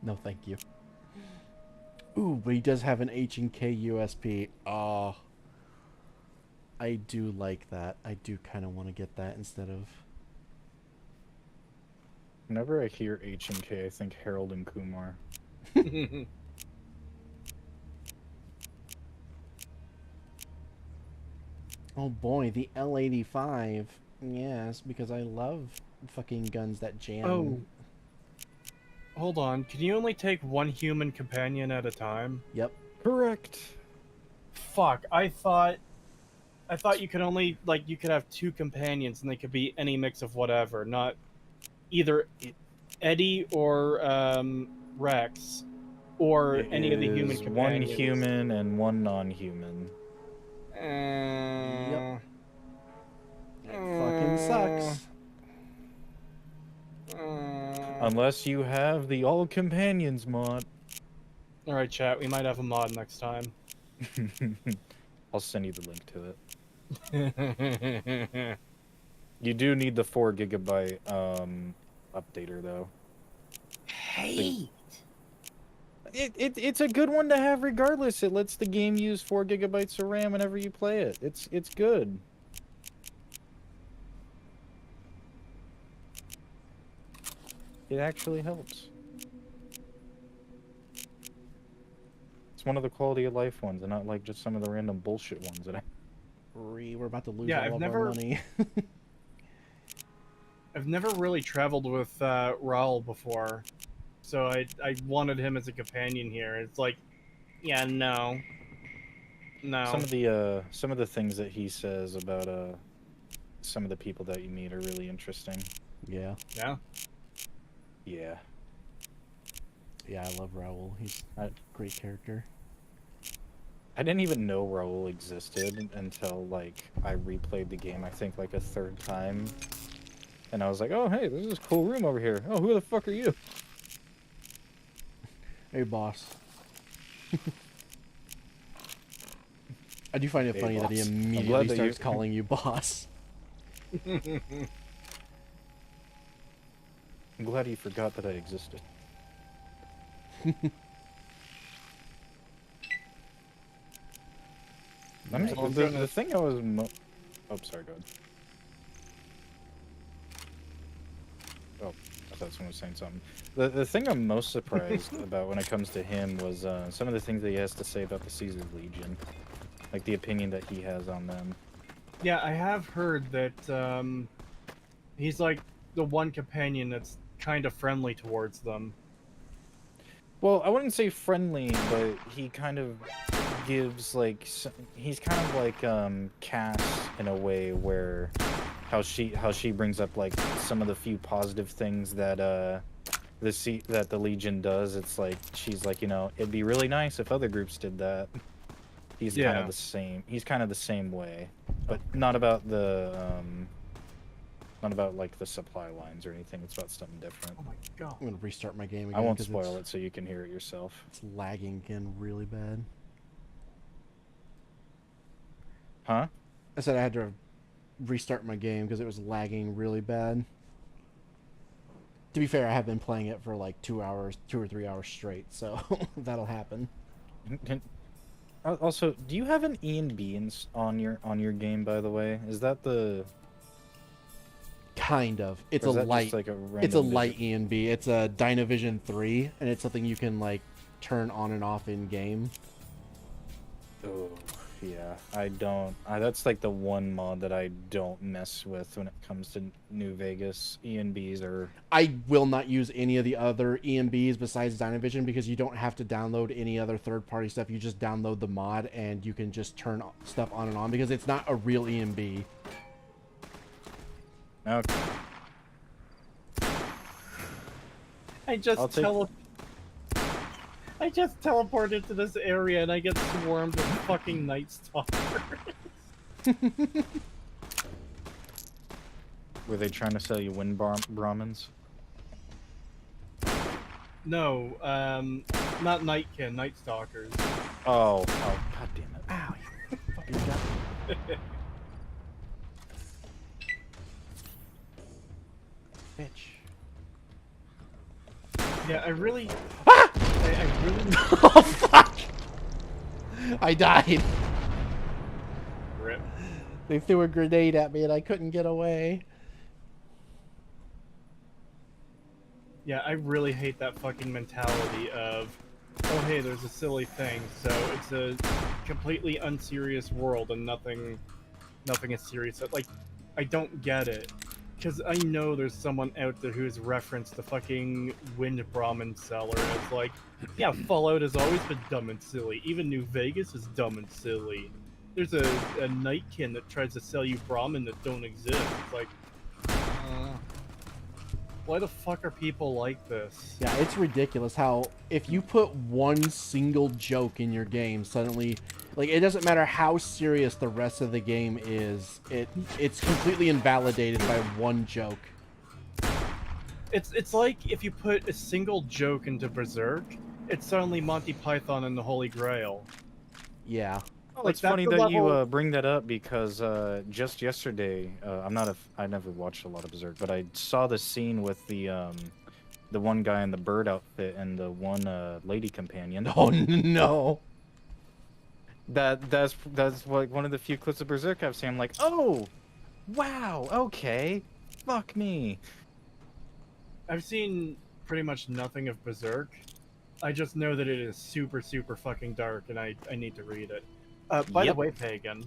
No, thank you. Ooh, but he does have an H&K USP. Oh. I do like that. I do kind of want to get that instead of... Whenever I hear H&K, I think Harold and Kumar. Oh boy, the L85. Yes, because I love fucking guns that jam. Oh. Hold on, can you only take one human companion at a time? Yep. Correct. Fuck, I thought you could only, like, you could have 2 companions and they could be any mix of whatever, not either Eddie or Rex or any of the human companions. One human and one non-human. Yep. It fucking sucks. Unless you have the All Companions mod. Alright, chat, we might have a mod next time. I'll send you the link to it. You do need the 4 GB updater, though. Hey! It's a good one to have regardless. It lets the game use 4 GB of RAM whenever you play it. It's good. It actually helps. It's one of the quality of life ones, and not like just some of the random bullshit ones that I... We're about to lose Yeah, all of our money. I've never really traveled with Raul before, so I wanted him as a companion here. It's like, yeah, no. Some of the things that he says about some of the people that you meet are really interesting. Yeah. Yeah. Yeah. Yeah, I love Raul. He's a great character. I didn't even know Raul existed until, like, I replayed the game, I think, like, a 3rd time. And I was like, oh, hey, there's this cool room over here. Oh, who the fuck are you? Hey, boss. I do find it funny that he immediately starts calling you boss. I'm glad he forgot that I existed. The thing I was oh, sorry, go ahead. Oh, I thought someone was saying something. The thing I'm most surprised about when it comes to him was some of the things that he has to say about the Caesar Legion. Like the opinion that he has on them. Yeah, I have heard that he's like the one companion that's kind of friendly towards them. Well, I wouldn't say friendly, but he kind of gives, like, he's kind of like Cass in a way where how she brings up, like, some of the few positive things that that the Legion does. It's like she's like, you know, it'd be really nice if other groups did that. He's kind of the same. He's kind of the same way, but not about the not about, like, the supply lines or anything. It's about something different. Oh my god. I'm gonna restart my game again. I won't spoil it so you can hear it yourself. It's lagging again really bad. Huh? I said I had to restart my game because it was lagging really bad. To be fair, I have been playing it for like 2 or 3 hours straight, so that'll happen. Also, do you have an E and B on your game, by the way? Is that the... Kind of. It's a light. Like it's a light E and B. It's a Dynavision 3, and it's something you can like turn on and off in game. Oh, yeah. I don't. That's like the one mod that I don't mess with when it comes to New Vegas. E and Bs are. I will not use any of the other E and Bs besides Dynavision because you don't have to download any other third-party stuff. You just download the mod and you can just turn stuff on and on because it's not a real E and B. Okay. I just teleported to this area and I get swarmed with fucking Night Stalkers. Were they trying to sell you wind Brahmins? No, not Nightkin, Night Stalkers. Oh, god damn it. Ow, you fucking got me. Bitch. Yeah, I really... Ah! I really... Oh, fuck! I died. Rip. They threw a grenade at me and I couldn't get away. Yeah, I really hate that fucking mentality of, oh hey, there's a silly thing, so it's a completely unserious world and nothing is serious. Like, I don't get it. Because I know there's someone out there who's referenced the fucking Wind Brahmin seller as like, yeah, Fallout has always been dumb and silly. Even New Vegas is dumb and silly. There's a Nightkin that tries to sell you Brahmin that don't exist. It's like, why the fuck are people like this? Yeah, it's ridiculous how if you put one single joke in your game, suddenly, like, it doesn't matter how serious the rest of the game is, it's completely invalidated by one joke. It's like if you put a single joke into Berserk, it's suddenly Monty Python and the Holy Grail. Yeah. Well, it's funny that you bring that up because just yesterday, I never watched a lot of Berserk, but I saw the scene with the one guy in the bird outfit and the one lady companion. Oh no! That's like one of the few clips of Berserk I've seen. I'm like, oh, wow, okay, fuck me. I've seen pretty much nothing of Berserk. I just know that it is super, super fucking dark, and I need to read it. By the way, Pagan,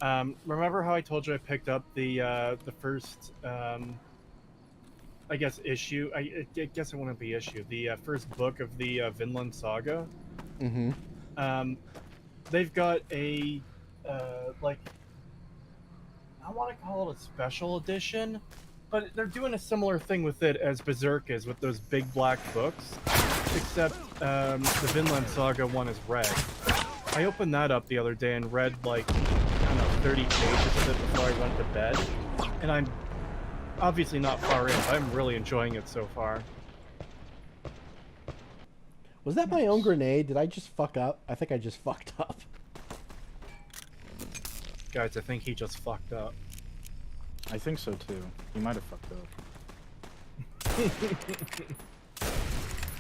remember how I told you I picked up the first, I guess, issue? I guess it wouldn't be issue. The first book of the Vinland Saga? Mm-hmm. They've got a, like, I want to call it a special edition, but they're doing a similar thing with it as Berserk is with those big black books, except the Vinland Saga one is red. I opened that up the other day and read, like, I don't know, 30 pages of it before I went to bed. And I'm obviously not far in, but I'm really enjoying it so far. Was that my own grenade? Did I just fuck up? I think I just fucked up. Guys, I think he just fucked up. I think so too. He might have fucked up.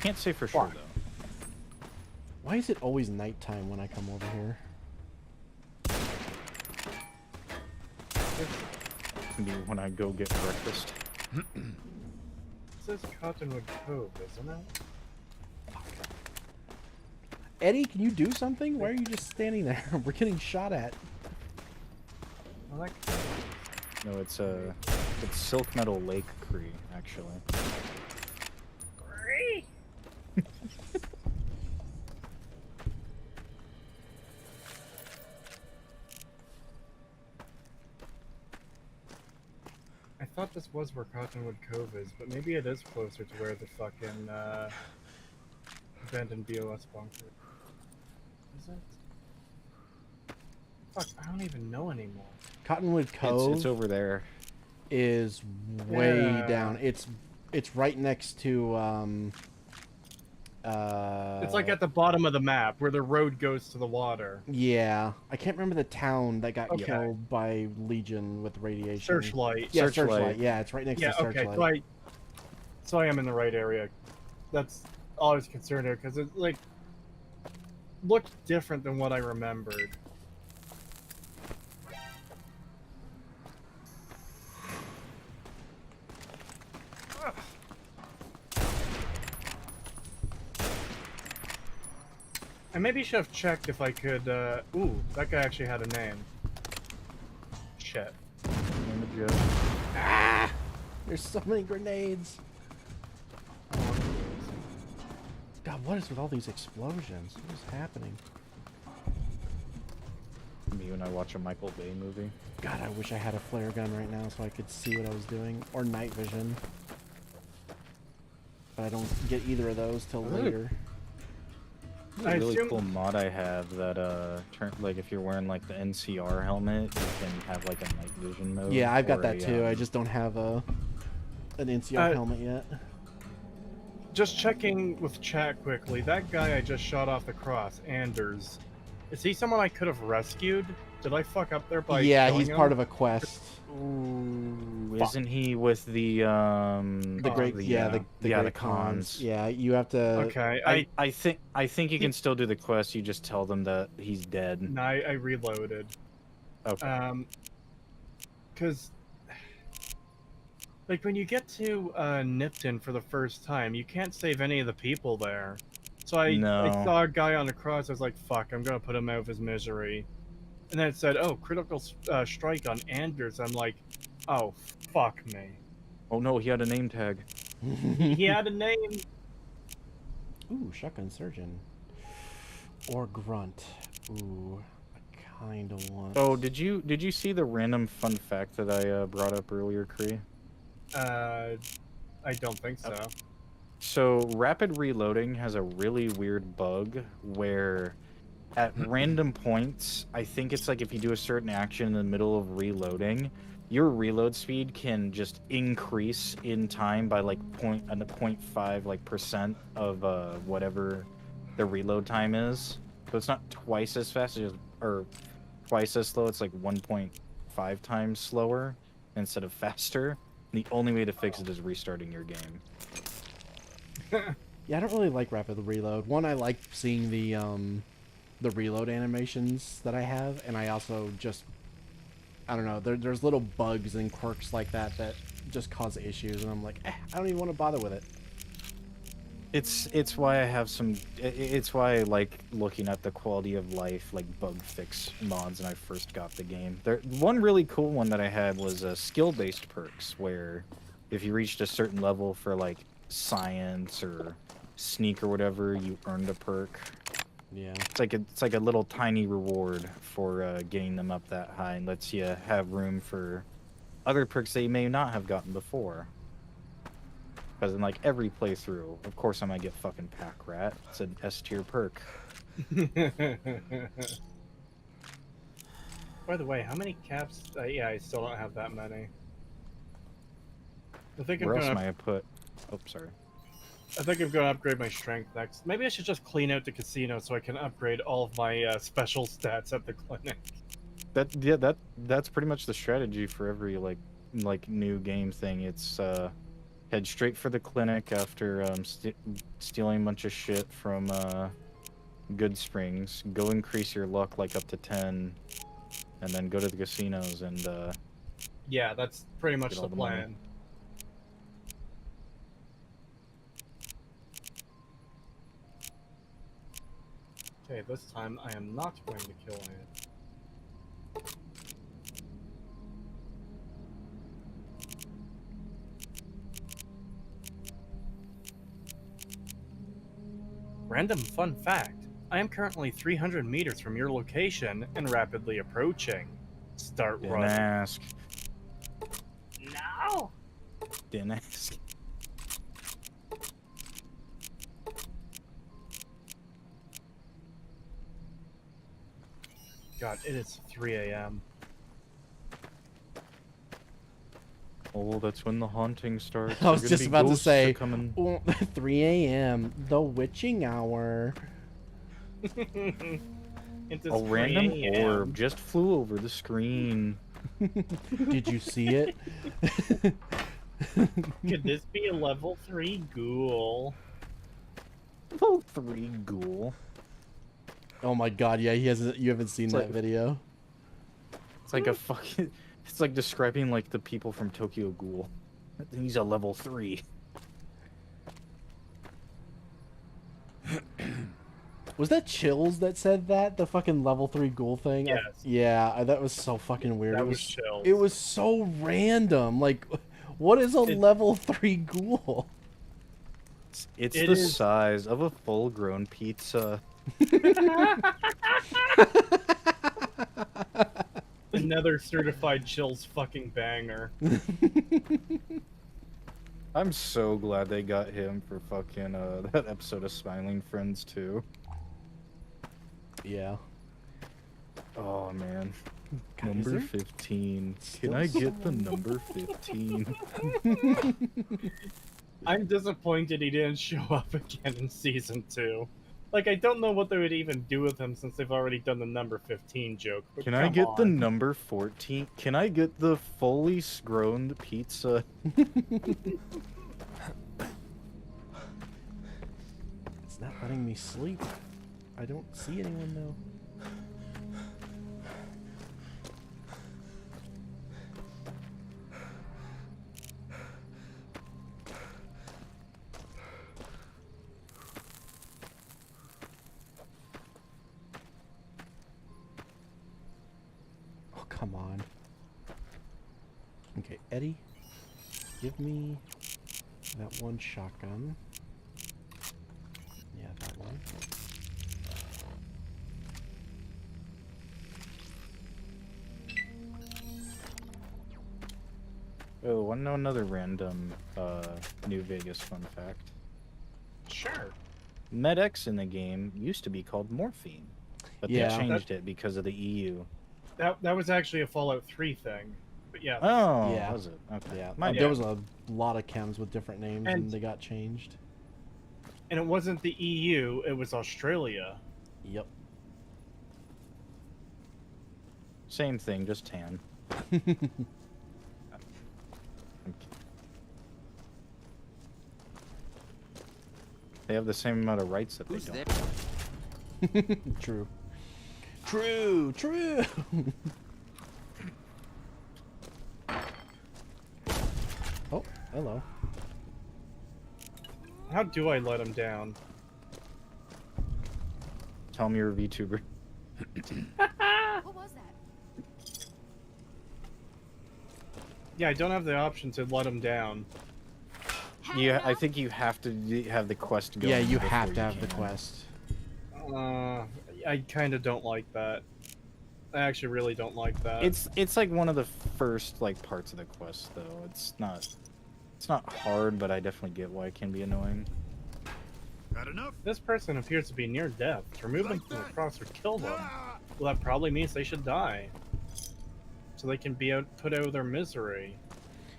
Can't say for sure, though. Why is it always nighttime when I come over here? Maybe when I go get breakfast. It says Cottonwood Cove, isn't it? Eddie, can you do something? Why are you just standing there? We're getting shot at. I like. No, it's Silk Meadow Lake Cree, actually. Cree? I thought this was where Cottonwood Cove is, but maybe it is closer to where the fucking abandoned BOS bunker is. It? Fuck, I don't even know anymore. Cottonwood Cove. It's over there. Is way down. It's right next to it's like at the bottom of the map where the road goes to the water. Yeah, I can't remember the town that got killed by Legion with radiation. Searchlight. Yeah, Searchlight. Yeah, it's right next to Searchlight. Okay, so I am in the right area. That's all I was concerned with because it like looked different than what I remembered. I maybe should have checked if I could, ooh, that guy actually had a name. Shit. Ah! There's so many grenades. God, what is with all these explosions? What is happening? Me when I watch a Michael Bay movie. God, I wish I had a flare gun right now so I could see what I was doing. Or night vision. But I don't get either of those till later. A really cool mod I have that like if you're wearing like the NCR helmet, you can have like a night vision mode. Yeah, I've got that too. I just don't have an NCR helmet yet. Just checking with chat quickly. That guy I just shot off the cross, Anders. Is he someone I could have rescued? Did I fuck up there by Yeah, he's him? part of a quest. Ooh, isn't he with the great the cons? Yeah, you have to. Okay, I think you can still do the quest. You just tell them that he's dead. No, I reloaded. Okay. Because like when you get to Nipton for the first time, you can't save any of the people there. So I saw a guy on the cross. I was like, "Fuck, I'm gonna put him out of his misery." And then it said, "Oh, critical strike on Anders." I'm like, "Oh, fuck me." Oh no, he had a name tag. He had a name. Ooh, shotgun surgeon. Or grunt. Ooh, I kind of want. Oh, did you see the random fun fact that I brought up earlier, Cree? I don't think so. So rapid reloading has a really weird bug where at random points, I think it's like if you do a certain action in the middle of reloading, your reload speed can just increase in time by like 0.5 like percent of whatever the reload time is. So it's not twice as fast, or twice as slow. It's like 1.5 times slower instead of faster. And the only way to fix it is restarting your game. Yeah, I don't really like rapid reload. One, I like seeing the reload animations that I have, and I also just, I don't know, there's little bugs and quirks like that just cause issues, and I'm like, I don't even want to bother with it. It's why I have some, it's why I like looking at the quality of life, like bug fix mods when I first got the game. One really cool one that I had was skill-based perks, where if you reached a certain level for like science or sneak or whatever, you earned a perk. Yeah, it's like a little tiny reward for getting them up that high, and lets you have room for other perks that you may not have gotten before. Because in like every playthrough, of course I might get fucking Pack Rat. It's an S tier perk. By the way, how many caps? Yeah, I still don't have that many. I think Where else am I put? Oh, sorry. I think I'm gonna upgrade my strength next. Maybe I should just clean out the casino so I can upgrade all of my special stats at the clinic. That's pretty much the strategy for every like new game thing. It's head straight for the clinic after stealing a bunch of shit from Good Springs. Go increase your luck like up to 10, and then go to the casinos and yeah, that's pretty much the plan. Money. Okay, this time I am not going to kill it. Random fun fact. I am currently 300 meters from your location and rapidly approaching. Start Didn't running. ask. No! Didn't ask. God, it is 3 a.m. Oh, that's when the haunting starts. I was just about to say, 3 a.m., the witching hour. A random orb just flew over the screen. Did you see it? Could this be a level 3 ghoul? Level 3 ghoul? Oh my god, yeah, you haven't seen that video. It's like a fucking... It's like describing like the people from Tokyo Ghoul. He's a level 3. Was that Chills that said that? The fucking level 3 ghoul thing? Yes. Yeah, that was so fucking weird. That was Chills. It was so random. Like, what is a level 3 ghoul? It's the size of a full-grown pizza. Another certified Chills fucking banger. I'm so glad they got him for fucking that episode of Smiling Friends too. Yeah. Oh man. God, number 15. Can I get the number 15? I'm disappointed he didn't show up again in season 2. Like, I don't know what they would even do with him since they've already done the number 15 joke. But Can I get the number 14? Can I get the fully grown pizza? It's not letting me sleep. I don't see anyone though. Oh, come on. Okay, Eddie, give me that one shotgun. Yeah, that one. Oh, wanna know another random New Vegas fun fact? Sure. MedX in the game used to be called morphine, but Yeah. they changed it because of the EU. That was actually a Fallout 3 thing. But yeah. Oh, Yeah. was it? Okay. Yeah, there was a lot of chems with different names, and they got changed. And it wasn't the EU, it was Australia. Yep. Same thing, just tan. They have the same amount of rights that they don't. True. True, true. Oh, hello. How do I let him down? Tell me you're a VTuber. What was that? Yeah, I don't have the option to let him down. Yeah, I think you have to have the quest going. Yeah, you before have to have the can. quest. I kind of don't like that. I actually really don't like that. It's like one of the first like parts of the quest though. It's not hard, but I definitely get why it can be annoying. Got enough? This person appears to be near death. To remove them from the cross or kill them, well, that probably means they should die, so they can be put out of their misery.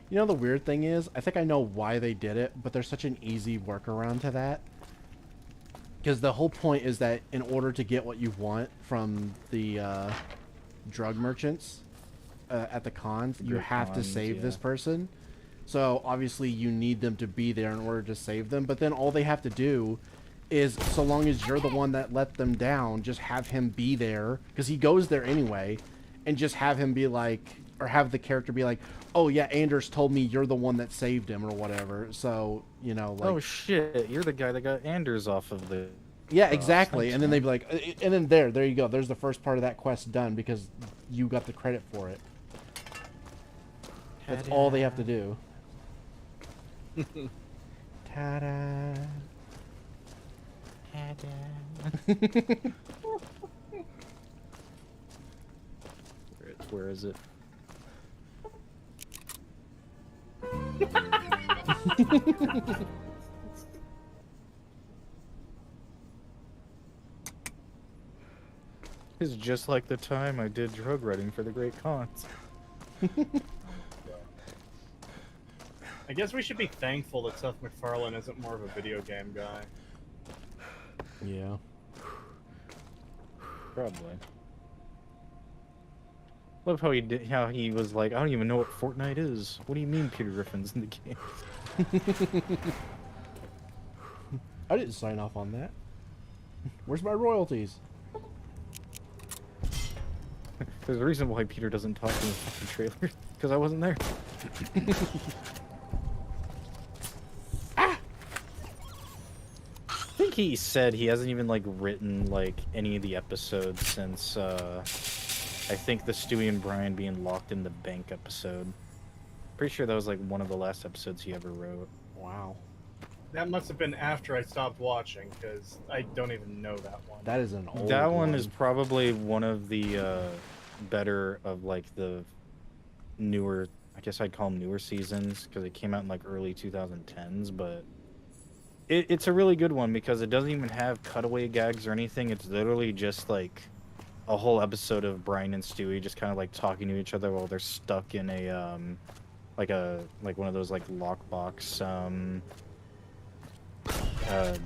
You know, the weird thing is, I think I know why they did it, but there's such an easy workaround to that. Because the whole point is that in order to get what you want from the drug merchants at the cons, you have to save this person. So obviously you need them to be there in order to save them. But then all they have to do is, so long as you're the one that let them down, just have him be there. Because he goes there anyway. And just have him be like, or have the character be like, oh yeah, Anders told me you're the one that saved him or whatever. So, you know, like... Oh shit, you're the guy that got Anders off of the... Yeah, exactly. And then they'd be like, and then there you go. There's the first part of that quest done because you got the credit for it. That's all they have to do. Ta-da. Ta-da. Where is it? It's just like the time I did drug writing for the Great Cons. I guess we should be thankful that Seth MacFarlane isn't more of a video game guy. Yeah. Probably. Love how he was like, I don't even know what Fortnite is. What do you mean Peter Griffin's in the game? I didn't sign off on that. Where's my royalties? There's a reason why Peter doesn't talk in the fucking trailer. Because I wasn't there. I think he said he hasn't even like written like any of the episodes since I think the Stewie and Brian being locked in the bank episode. Pretty sure that was like one of the last episodes he ever wrote. Wow. That must have been after I stopped watching, because I don't even know that one. That is an old That one is probably one of the better of like the newer, I guess I'd call them newer seasons, because it came out in like early 2010s, but it's a really good one because it doesn't even have cutaway gags or anything. It's literally just like a whole episode of Brian and Stewie just kind of like talking to each other while they're stuck in a like one of those like lockbox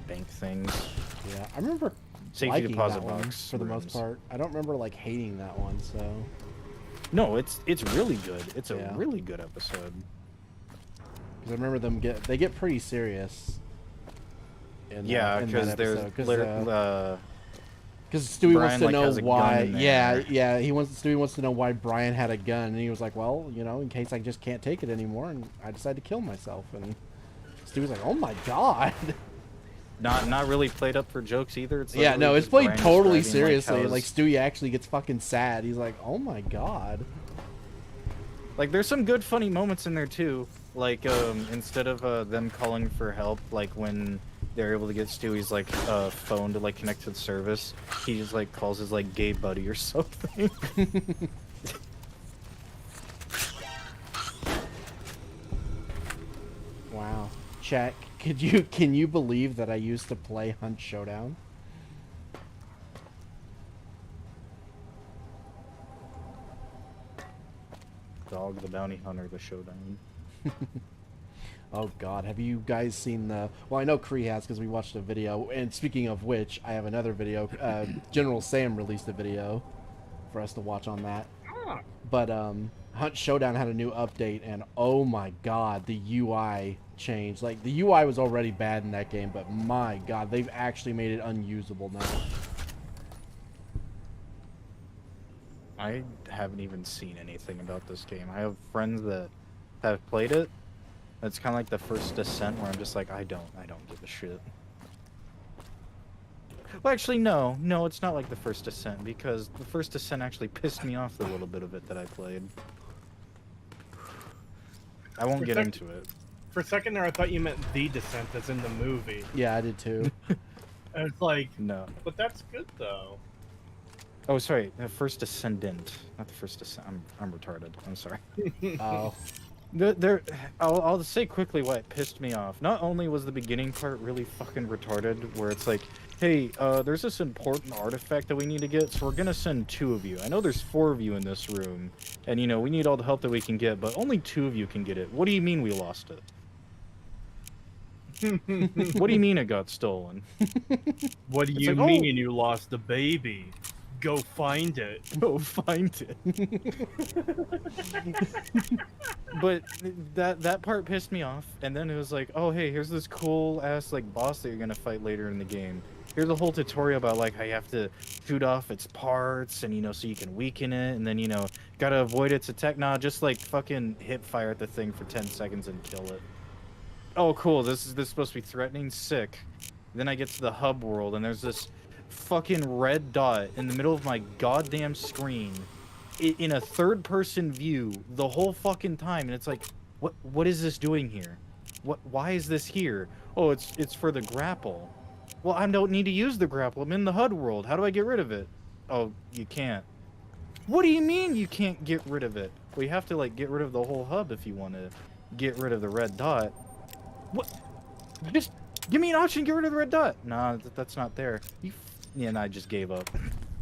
bank things. Yeah, I remember Safety liking deposit that one box for the most part. I don't remember like hating that one. So. No, it's really good. It's a Yeah. really good episode. Because I remember they get pretty serious. Yeah, because there's because Stewie wants to Brian, know has a why. gun in Yeah, there. yeah. Stewie wants to know why Brian had a gun, and he was like, "Well, you know, in case I just can't take it anymore, and I decided to kill myself." And Stewie's like, "Oh my god." Not really played up for jokes either. It's Yeah, no, literally it's just played Brian totally describing, seriously. how Like his- Stewie actually gets fucking sad. He's like, "Oh my god." Like, there's some good funny moments in there too. Like, instead of them calling for help, like when they're able to get Stewie's like phone to like connect to the service, he just like calls his like gay buddy or something. Wow. Chat, can you believe that I used to play Hunt Showdown? Dog the Bounty Hunter, the Showdown. Oh god, have you guys seen the... Well, I know Cree has because we watched a video, and speaking of which, I have another video. General Sam released a video for us to watch on that. But Hunt Showdown had a new update, and oh my god, the UI changed. Like, the UI was already bad in that game, but my god, they've actually made it unusable now. I haven't even seen anything about this game. I have friends that have played it. It's kind of like the first Descent, where I'm just like, I don't give a shit. Well, actually, no, it's not like the first Descent, because the first Descent actually pissed me off the little bit of it that I played. I won't get into it. For a second there, I thought you meant The Descent, as in the movie. Yeah, I did too. And it's like, No. but that's good though. Oh, sorry, the first Descendant, not the first Descent. I'm retarded. I'm sorry. Oh. I'll say quickly why it pissed me off. Not only was the beginning part really fucking retarded, where it's like, hey, there's this important artifact that we need to get, so we're gonna send 2 of you. I know there's 4 of you in this room, and you know, we need all the help that we can get, but only 2 of you can get it. What do you mean we lost it? What do you mean it got stolen? What do It's you like, mean oh. you lost the baby? Go find it. Go find it. But that part pissed me off, and then it was like, oh hey, here's this cool ass like boss that you're gonna fight later in the game. Here's a whole tutorial about like how you have to shoot off its parts, and you know, so you can weaken it, and then you know, gotta avoid its attack. Nah, just like fucking hip fire at the thing for 10 seconds and kill it. Oh cool, this is supposed to be threatening, sick. Then I get to the hub world, and there's this fucking red dot in the middle of my goddamn screen in a third-person view the whole fucking time, and it's like, what is this doing here? Why is this here? Oh, it's for the grapple. Well, I don't need to use the grapple. I'm in the HUD world. How do I get rid of it? Oh, you can't. What do you mean you can't get rid of it? Well, you have to like get rid of the whole hub if you want to get rid of the red dot. What? Just give me an option, get rid of the red dot. Nah, that's not there. Yeah, and I just gave up.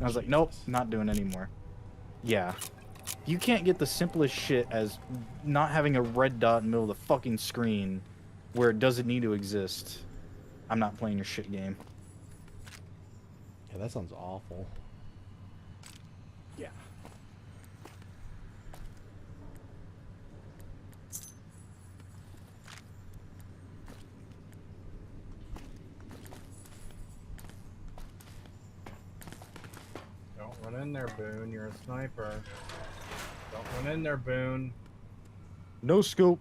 I was like, nope, not doing anymore. Yeah. You can't get the simplest shit as not having a red dot in the middle of the fucking screen where it doesn't need to exist. I'm not playing your shit game. Yeah, that sounds awful. Yeah. Don't run in there, Boone. You're a sniper. Don't run in there, Boone. No scope.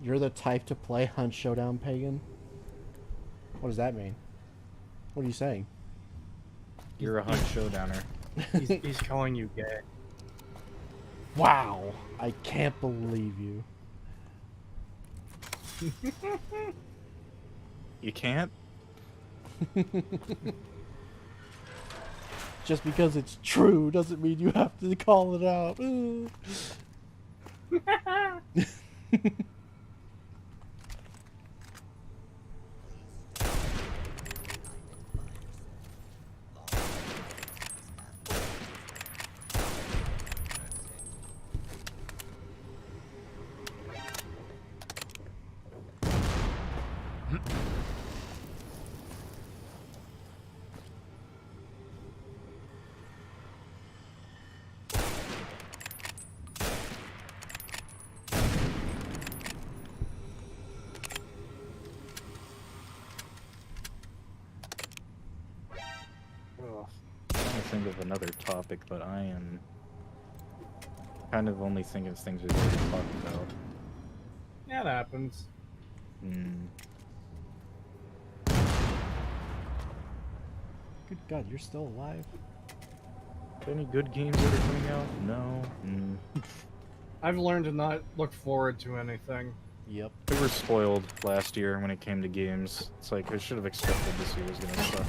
You're the type to play Hunt Showdown, Pagan? What does that mean? What are you saying? You're a Hunt Showdowner. He's calling you gay. Wow, I can't believe you. You can't? Just because it's true doesn't mean you have to call it out. think of another topic, but I am kind of only thinking of things we've already talked about. Yeah, it happens. Good God, you're still alive? Any good games that are coming out? No. I've learned to not look forward to anything. Yep. We were spoiled last year when it came to games. It's like, I should have expected this year was gonna suck.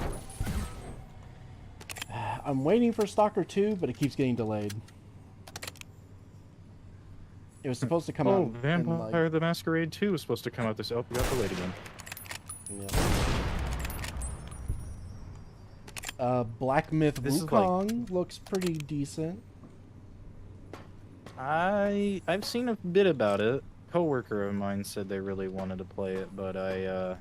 I'm waiting for Stalker 2, but it keeps getting delayed. It was supposed to come out in, Vampire the Masquerade 2 was supposed to come out this... Oh, we got delayed again. Yeah. Black Myth Wukong looks pretty decent. I've seen a bit about it. A coworker of mine said they really wanted to play it, but I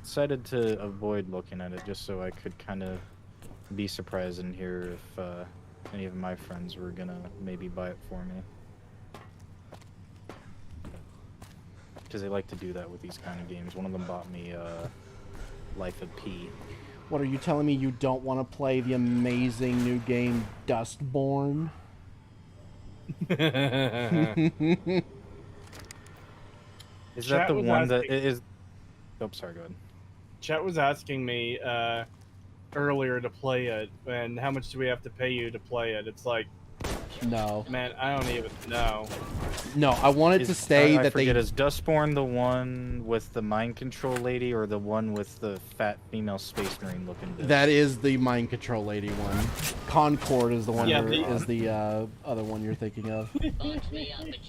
decided to avoid looking at it just so I could kind of be surprised and hear if any of my friends were gonna maybe buy it for me. Because they like to do that with these kind of games. One of them bought me Life of P. What, are you telling me you don't want to play the amazing new game Dustborn? Is that the one that is... Oh, sorry, go ahead. Chat was asking me earlier to play it, and how much do we have to pay you to play it? It's like... No. Man, I don't even know. No, I wanted to say that they... Is Dustborn the one with the mind control lady, or the one with the fat female space marine looking bitch? That is the mind control lady one. Concord is the one is the other one you're thinking of.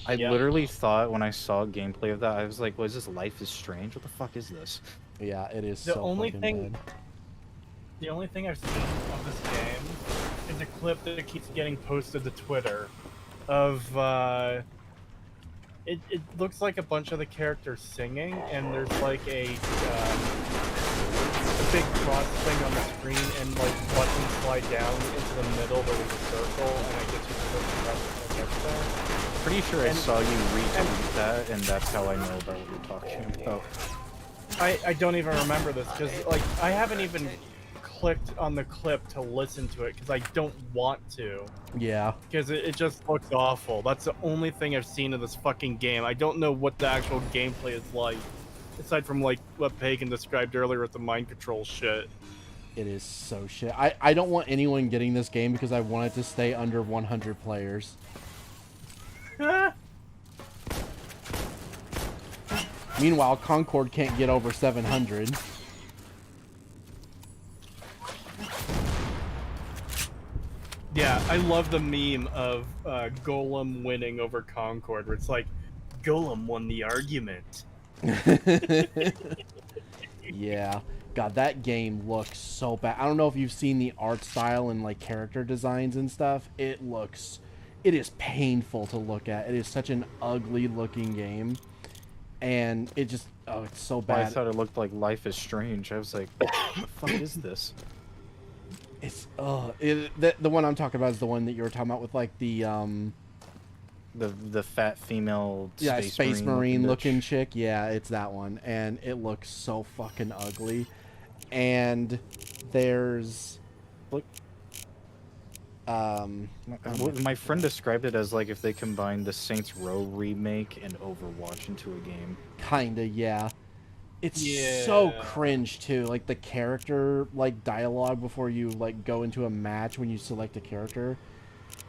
I literally thought when I saw gameplay of that, I was like, "Was this Life is Strange? What the fuck is this?" Yeah, it is The so only fucking thing, bad. the only thing I've seen of this game is a clip that keeps getting posted to Twitter of it looks like a bunch of the characters singing, and there's like a big cross thing on the screen, and like buttons slide down into the middle. There was a circle, and I guess you supposed to press it when it gets there. Pretty sure I saw you retweet that, and that's how I know about what you're talking about. I don't even remember this because like I haven't even clicked on the clip to listen to it because I don't want to. Yeah. Because it just looks awful. That's the only thing I've seen of this fucking game. I don't know what the actual gameplay is like, aside from like what Pagan described earlier with the mind control shit. It is so shit. I don't want anyone getting this game because I want it to stay under 100 players. Meanwhile, Concord can't get over 700. Yeah, I love the meme of Golem winning over Concord, where it's like, Golem won the argument. Yeah. God, that game looks so bad. I don't know if you've seen the art style and like character designs and stuff. It is painful to look at. It is such an ugly looking game. And it just, oh, it's so bad. I thought it looked like Life is Strange. I was like, what the fuck is this? It's, the one I'm talking about is the one that you were talking about with like the fat female space marine looking chick. Yeah, it's that one. And it looks so fucking ugly. And there's... Look... my friend described it as like if they combined the Saints Row remake and Overwatch into a game. Kinda, yeah. It's so cringe too. Like the character like dialogue before you like go into a match when you select a character.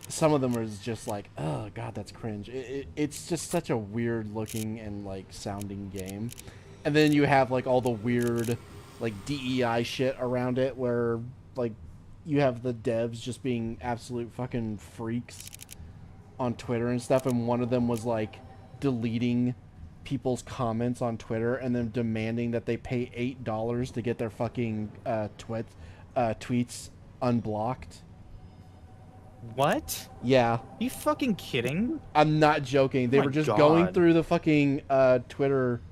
Some of them are just like, oh god, that's cringe. It's just such a weird looking and like sounding game. And then you have like all the weird like DEI shit around it where like you have the devs just being absolute fucking freaks on Twitter and stuff, and one of them was like deleting people's comments on Twitter and then demanding that they pay $8 to get their fucking tweets unblocked. What? Yeah. Are you fucking kidding? I'm not joking. They were just going through the fucking Twitter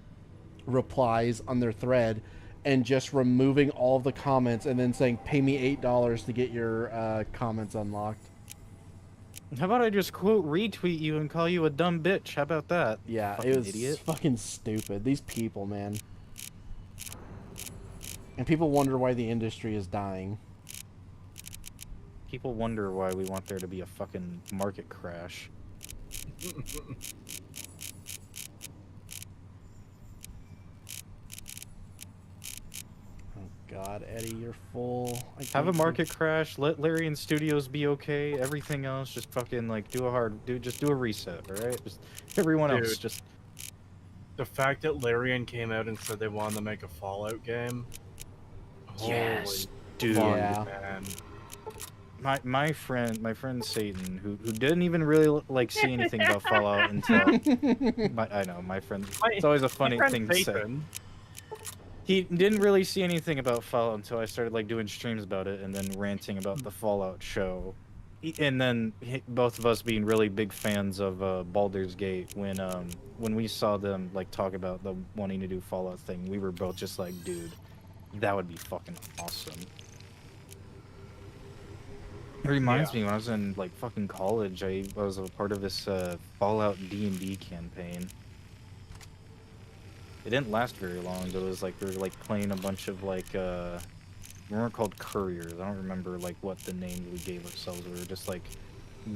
replies on their thread and just removing all of the comments and then saying, pay me $8 to get your comments unlocked. How about I just quote retweet you and call you a dumb bitch? How about that? Yeah, fucking it was idiot. Fucking stupid. These people, man. And people wonder why the industry is dying. People wonder why we want there to be a fucking market crash. Oh God, Eddie, you're full. Have a market crash. Let Larian Studios be okay. Everything else, just fucking like just do a reset. All right, just everyone else just. The fact that Larian came out and said they wanted to make a Fallout game. Yes, dude. Yeah. Man. My friend Satan, who didn't even really like see anything about Fallout until I know my friend. It's always a funny thing to say. He didn't really see anything about Fallout until I started like doing streams about it and then ranting about the Fallout show. And then both of us being really big fans of Baldur's Gate, when we saw them like talk about the wanting to do Fallout thing, we were both just like, dude, that would be fucking awesome. It reminds me when I was in like fucking college, I was a part of this Fallout D&D campaign. It didn't last very long, but it was like we were like playing a bunch of like we weren't called couriers. I don't remember like what the name we gave ourselves. We were just like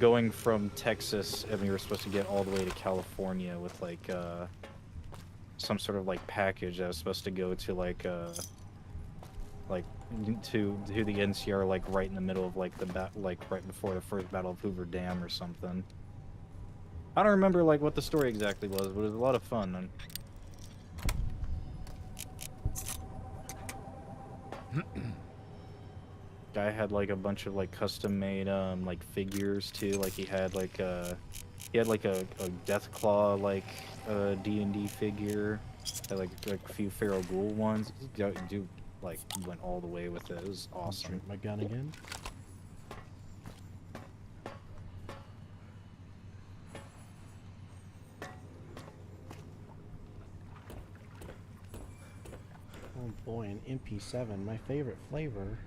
going from Texas, and we were supposed to get all the way to California with like some sort of like package that was supposed to go to like to the NCR, like right in the middle of like like right before the first Battle of Hoover Dam or something. I don't remember like what the story exactly was, but it was a lot of fun. Guy had like a bunch of like custom made like figures too. Like he had like a Deathclaw like D&D figure. Had like a few Feral Ghoul ones. Dude like went all the way with it. It was awesome. Drink my gun again. Oh boy, an MP7, my favorite flavor.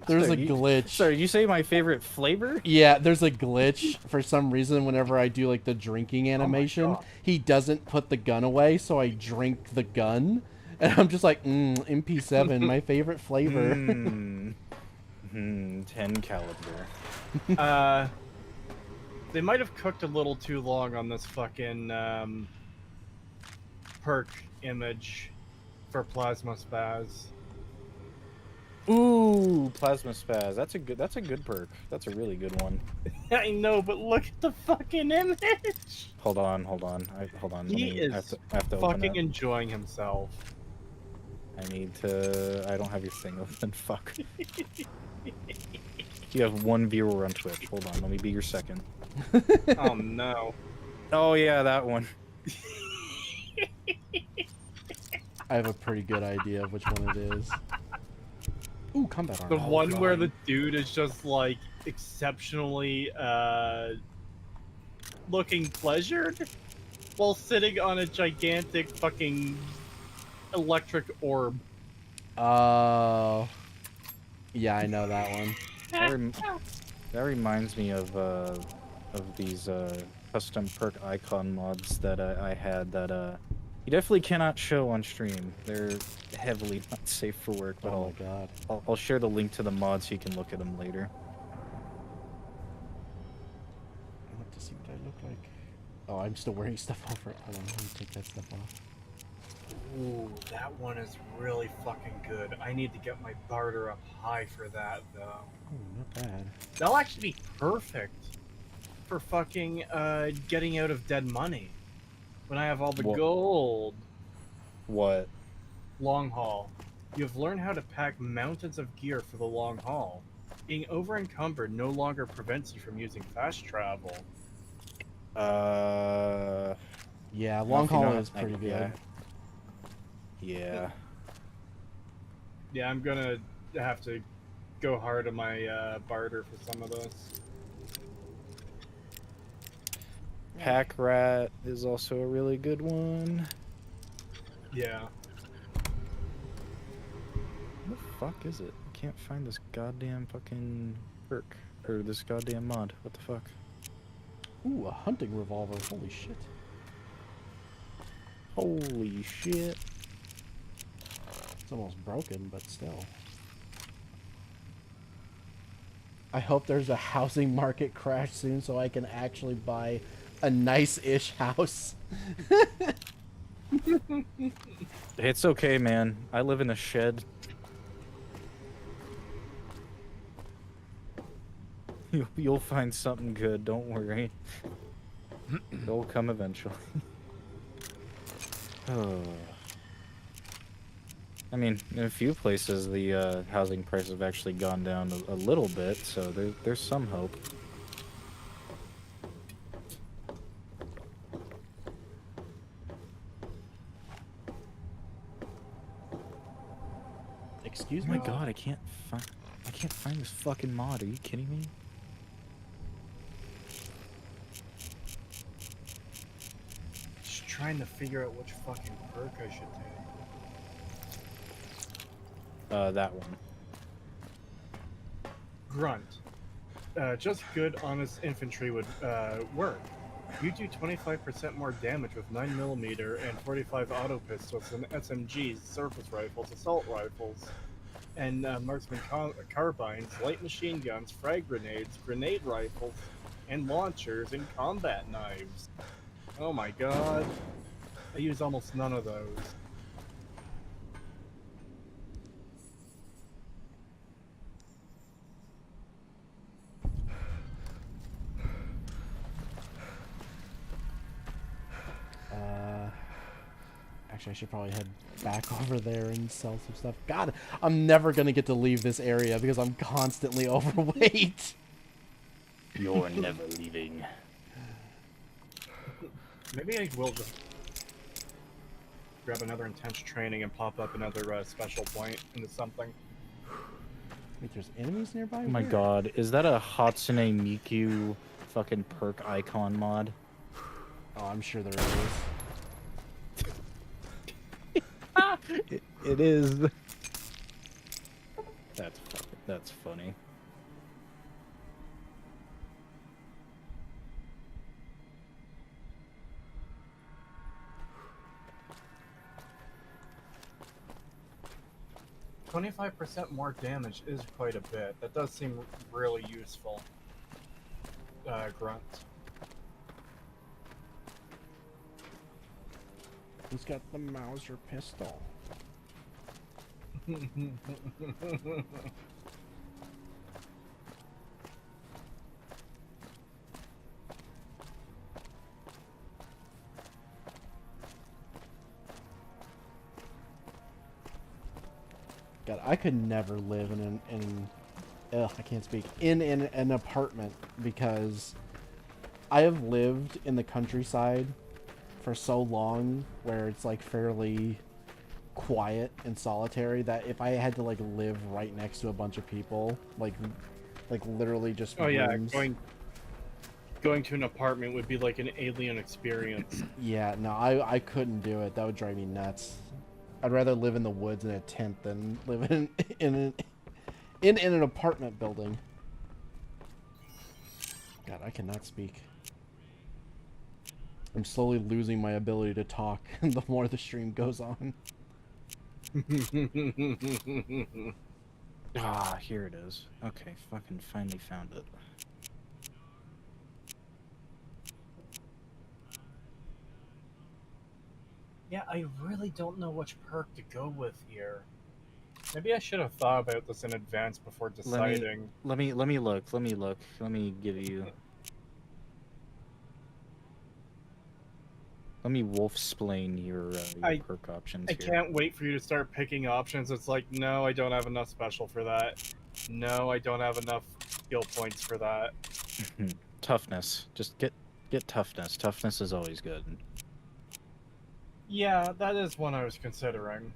There's a glitch. Sorry, you say my favorite flavor? Yeah, there's a glitch for some reason whenever I do like the drinking animation. He doesn't put the gun away, so I drink the gun. And I'm just like, MP7, my favorite flavor. 10 caliber. They might have cooked a little too long on this fucking perk image for Plasma Spaz. Ooh, Plasma Spaz. That's a good perk. That's a really good one. I know, but look at the fucking image. Hold on. Hold on. He is I have to fucking enjoying himself. I don't have your thing open. Fuck. You have one viewer on Twitch. Hold on. Let me be your second. Oh no. Oh yeah, that one. I have a pretty good idea of which one it is. Ooh, combat armor. The one where the dude is just like exceptionally looking pleasured while sitting on a gigantic fucking electric orb. Oh. Yeah, I know that one. That reminds me of these custom perk icon mods that I had that you definitely cannot show on stream. They're heavily not safe for work, but oh my god. I'll share the link to the mod so you can look at them later. I want to see what I look like. Oh, I'm still wearing stuff over it. Hold on, let me take that stuff off. Ooh, that one is really fucking good. I need to get my barter up high for that, though. Ooh, not bad. That'll actually be perfect for fucking getting out of dead money. When I have all the gold. What? Long haul. You have learned how to pack mountains of gear for the long haul. Being over-encumbered no longer prevents you from using fast travel. Yeah, long haul is pretty good. Yeah. Yeah, I'm gonna have to go hard on my barter for some of this. Pack Rat is also a really good one. Yeah. What the fuck is it? I can't find this goddamn fucking perk. Or this goddamn mod. What the fuck? Ooh, a hunting revolver. Holy shit. Holy shit. almost broken, but still. I hope there's a housing market crash soon so I can actually buy a nice-ish house. It's okay, man. I live in a shed. You'll find something good, don't worry. It'll come eventually. Oh. I mean, in a few places, the housing prices have actually gone down a little bit, so there's some hope. Excuse me? me? Oh my god, I can't find this fucking mod. Are you kidding me? Just trying to figure out which fucking perk I should take. That one. Grunt. Just good, honest infantry would work. You do 25% more damage with 9mm and 45 auto pistols and SMGs, surface rifles, assault rifles, and marksman carbines, light machine guns, frag grenades, grenade rifles, and launchers, and combat knives. Oh my god. I use almost none of those. Actually, I should probably head back over there and sell some stuff. God, I'm never going to get to leave this area because I'm constantly overweight. You're never leaving. Maybe I will just grab another intense training and pop up another special point into something. Wait, there's enemies nearby? Oh my god, is that a Hatsune Miku fucking perk icon mod? Oh, I'm sure there is. It is. That's funny. %25 more damage is quite a bit. That does seem really useful. Grunt. Who's got the Mauser pistol? God, I could never live in I can't speak, in an apartment because I have lived in the countryside for so long where it's like fairly quiet and solitary that if I had to like live right next to a bunch of people, like literally just rooms. Going to an apartment would be like an alien experience. Yeah, no, I couldn't do it. That would drive me nuts. I'd rather live in the woods in a tent than live in an apartment building. God, I cannot speak. I'm slowly losing my ability to talk the more the stream goes on. Ah, here it is. Okay, fucking finally found it. Yeah, I really don't know which perk to go with here. Maybe I should have thought about this in advance before deciding. Let me look. Let me give you. Let me wolf-splain your perk options I here. can't wait for you to start picking options. It's like, no, I don't have enough special for that. No, I don't have enough skill points for that. Toughness. Just get toughness. Toughness is always good. Yeah, that is one I was considering.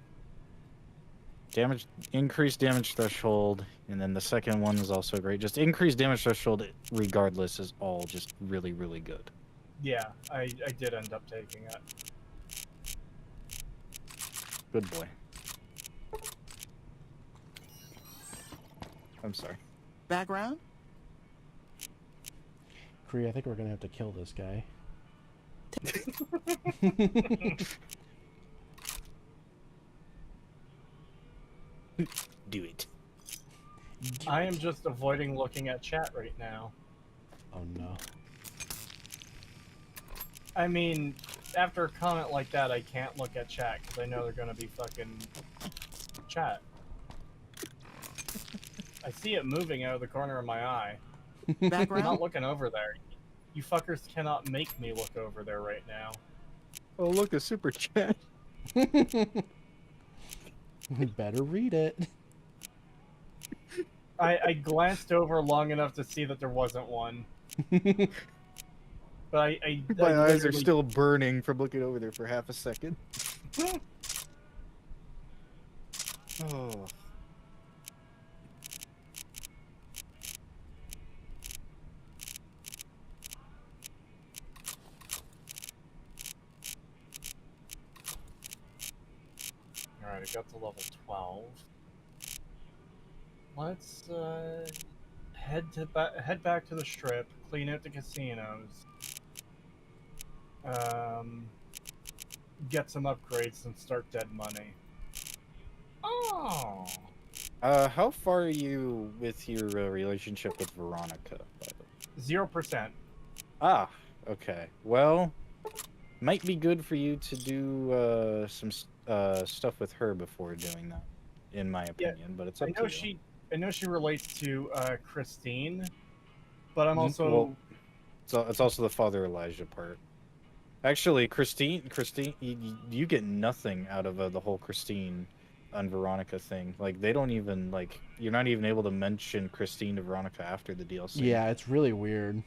Increased damage threshold, and then the second one is also great. Just increased damage threshold regardless is all just really, really good. Yeah, I did end up taking it. Good boy. I'm sorry. Background? Cree, I think we're gonna have to kill this guy. Do it. I am just avoiding looking at chat right now. Oh no. I mean, after a comment like that, I can't look at chat because I know they're gonna be fucking chat. I see it moving out of the corner of my eye. I'm not looking over there. You fuckers cannot make me look over there right now. Oh, look, a super chat. We better read it. I glanced over long enough to see that there wasn't one. But My eyes are still burning from looking over there for half a second. Oh. Alright, I got to level 12. Let's head back to the strip, clean out the casinos, get some upgrades, and start dead money. Oh. How far are you with your relationship with Veronica? 0%. Ah, okay. Well, might be good for you to do some stuff with her before doing that, in my opinion. But it's up to you. I know she relates to Christine, but I'm also. Well, it's also the Father Elijah part. Actually, Christine, you get nothing out of the whole Christine and Veronica thing. Like, they don't even, like, you're not even able to mention Christine to Veronica after the DLC. Yeah, it's really weird.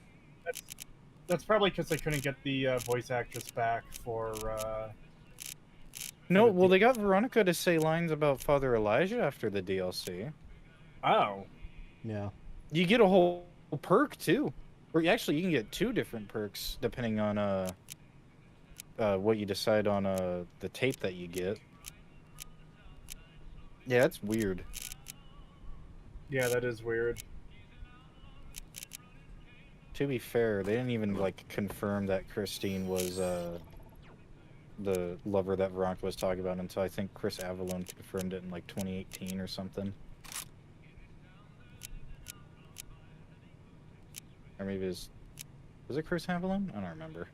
That's probably because I couldn't get the voice actress back for. No, well, they got Veronica to say lines about Father Elijah after the DLC. Oh. Yeah. You get a whole perk, too. Or actually, you can get 2 different perks, depending on what you decide on the tape that you get. Yeah, that's weird. Yeah, that is weird. To be fair, they didn't even, like, confirm that Christine was the lover that Veronica was talking about until I think Chris Avallone confirmed it in, like, 2018 or something. Or maybe was it Chris Avallone? I don't remember.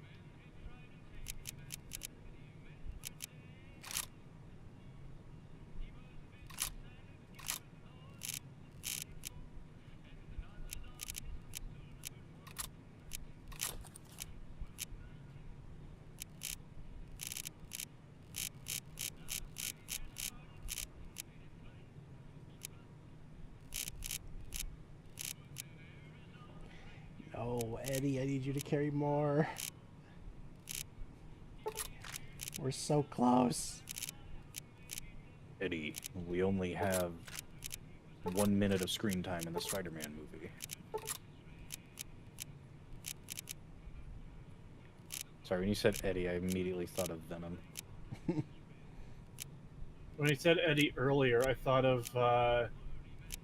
No, Eddie, I need you to carry more. We're so close. Eddie, we only have 1 minute of screen time in the Spider-Man movie. Sorry, when you said Eddie, I immediately thought of Venom. When I said Eddie earlier, I thought of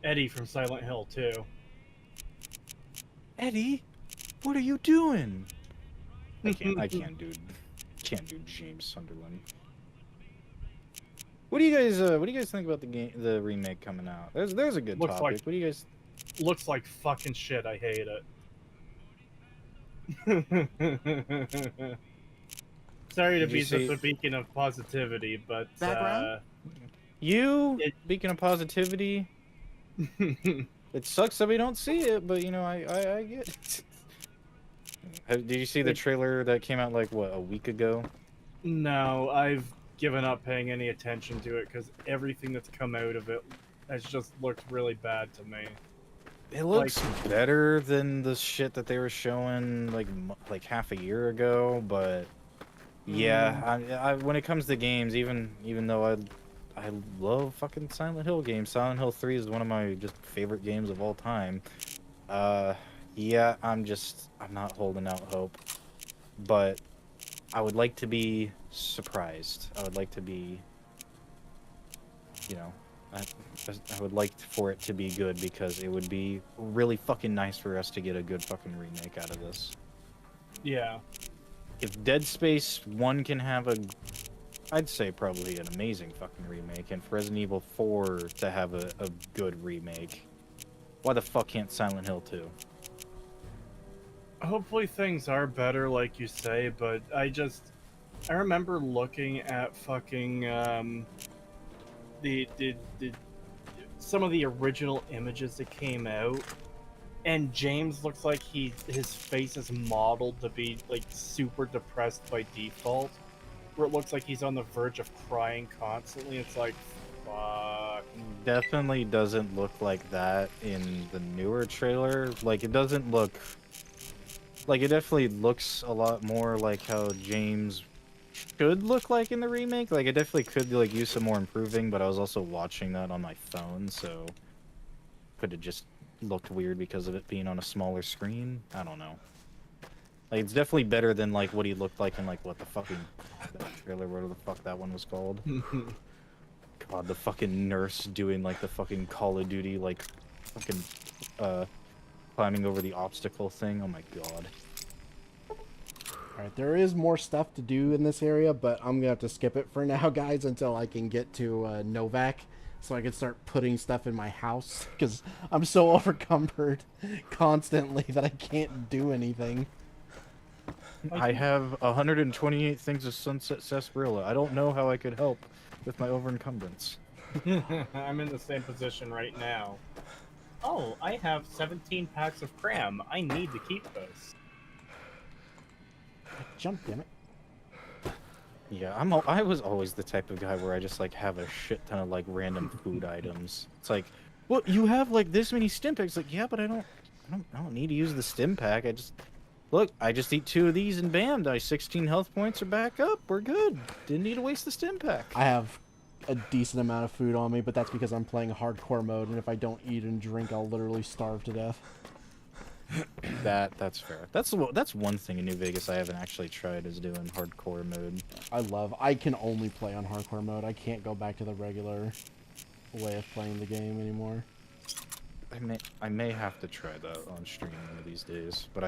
Eddie from Silent Hill too. Eddie, what are you doing? I can't do James Sunderland. What do you guys think about the remake coming out? There's a good topic. What do you guys? Looks like fucking shit. I hate it. Sorry to be such a beacon of positivity, but beacon of positivity. It sucks that we don't see it, but you know, I get it. Did you see the trailer that came out like what, a week ago? No, I've given up paying any attention to it because everything that's come out of it has just looked really bad to me. It looks better than the shit that they were showing like half a year ago, but yeah, I when it comes to games, even though I love fucking Silent Hill games. Silent Hill 3 is one of my just favorite games of all time. Yeah, I'm not holding out hope. But I would like to be surprised. I would like to be, you know, I would like for it to be good because it would be really fucking nice for us to get a good fucking remake out of this. Yeah. If Dead Space 1 can have I'd say probably an amazing fucking remake, and for Resident Evil 4 to have a good remake, why the fuck can't Silent Hill 2? Hopefully things are better, like you say, but I remember looking at fucking the some of the original images that came out, and James looks like his face is modeled to be like super depressed by default, where it looks like he's on the verge of crying constantly. It's like, fuck. Definitely doesn't look like that in the newer trailer. Like, it doesn't look... Like, it definitely looks a lot more like how James should look like in the remake. Like, it definitely could, like, use some more improving, but I was also watching that on my phone, so... Could have just looked weird because of it being on a smaller screen? I don't know. Like, it's definitely better than, like, what he looked like in, like, what the fucking... that trailer, whatever the fuck that one was called. God, the fucking nurse doing, like, the fucking Call of Duty, like, fucking, climbing over the obstacle thing. Oh my god. Alright, there is more stuff to do in this area, but I'm gonna have to skip it for now, guys, until I can get to Novak, so I can start putting stuff in my house, because I'm so overcumbered constantly that I can't do anything. I have 128 things of Sunset Sarsaparilla. I don't know how I could help with my overencumbrance. I'm in the same position right now. Oh, I have 17 packs of cram. I need to keep those. Jump, damn it. Yeah, I was always the type of guy where I just, like, have a shit ton of, like, random food items. It's like, well, you have, like, this many stim packs. Like, yeah, but I don't need to use the stim pack. Look, I just eat 2 of these and bam, 16 health points are back up. We're good. Didn't need to waste the stim pack. I have a decent amount of food on me, but that's because I'm playing hardcore mode, and if I don't eat and drink, I'll literally starve to death. That's fair. That's one thing in New Vegas I haven't actually tried, is doing hardcore mode. I can only play on hardcore mode. I can't go back to the regular way of playing the game anymore. I may have to try that on stream one of these days, but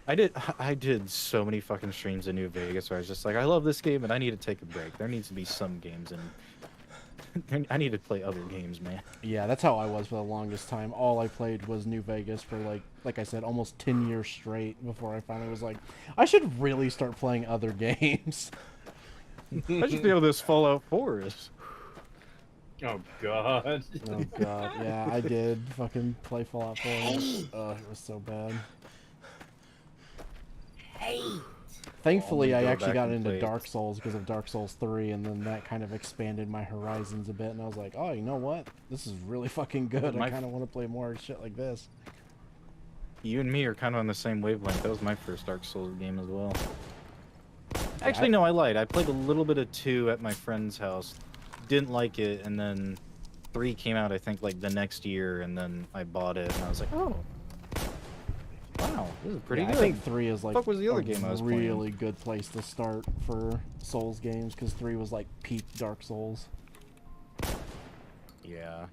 I did so many fucking streams in New Vegas where I was just like, I love this game and I need to take a break. There needs to be some games and I need to play other games, man. Yeah, that's how I was for the longest time. All I played was New Vegas for like I said, almost 10 years straight before I finally was like, I should really start playing other games. I should be able this Fallout 4 is. Oh god. Oh god, yeah, I did fucking play Fallout 4. It was so bad. Thankfully, I actually got into Dark Souls because of Dark Souls 3, and then that kind of expanded my horizons a bit, and I was like, oh, you know what? This is really fucking good. I kind of want to play more shit like this. You and me are kind of on the same wavelength. That was my first Dark Souls game as well. Actually, no, I lied. I played a little bit of 2 at my friend's house. Didn't like it, and then 3 came out, I think, like the next year, and then I bought it, and I was like, oh. Wow, this is pretty good. I think 3 is like what was the other game I was playing? Really good place to start for Souls games, because 3 was like peak Dark Souls. Yeah.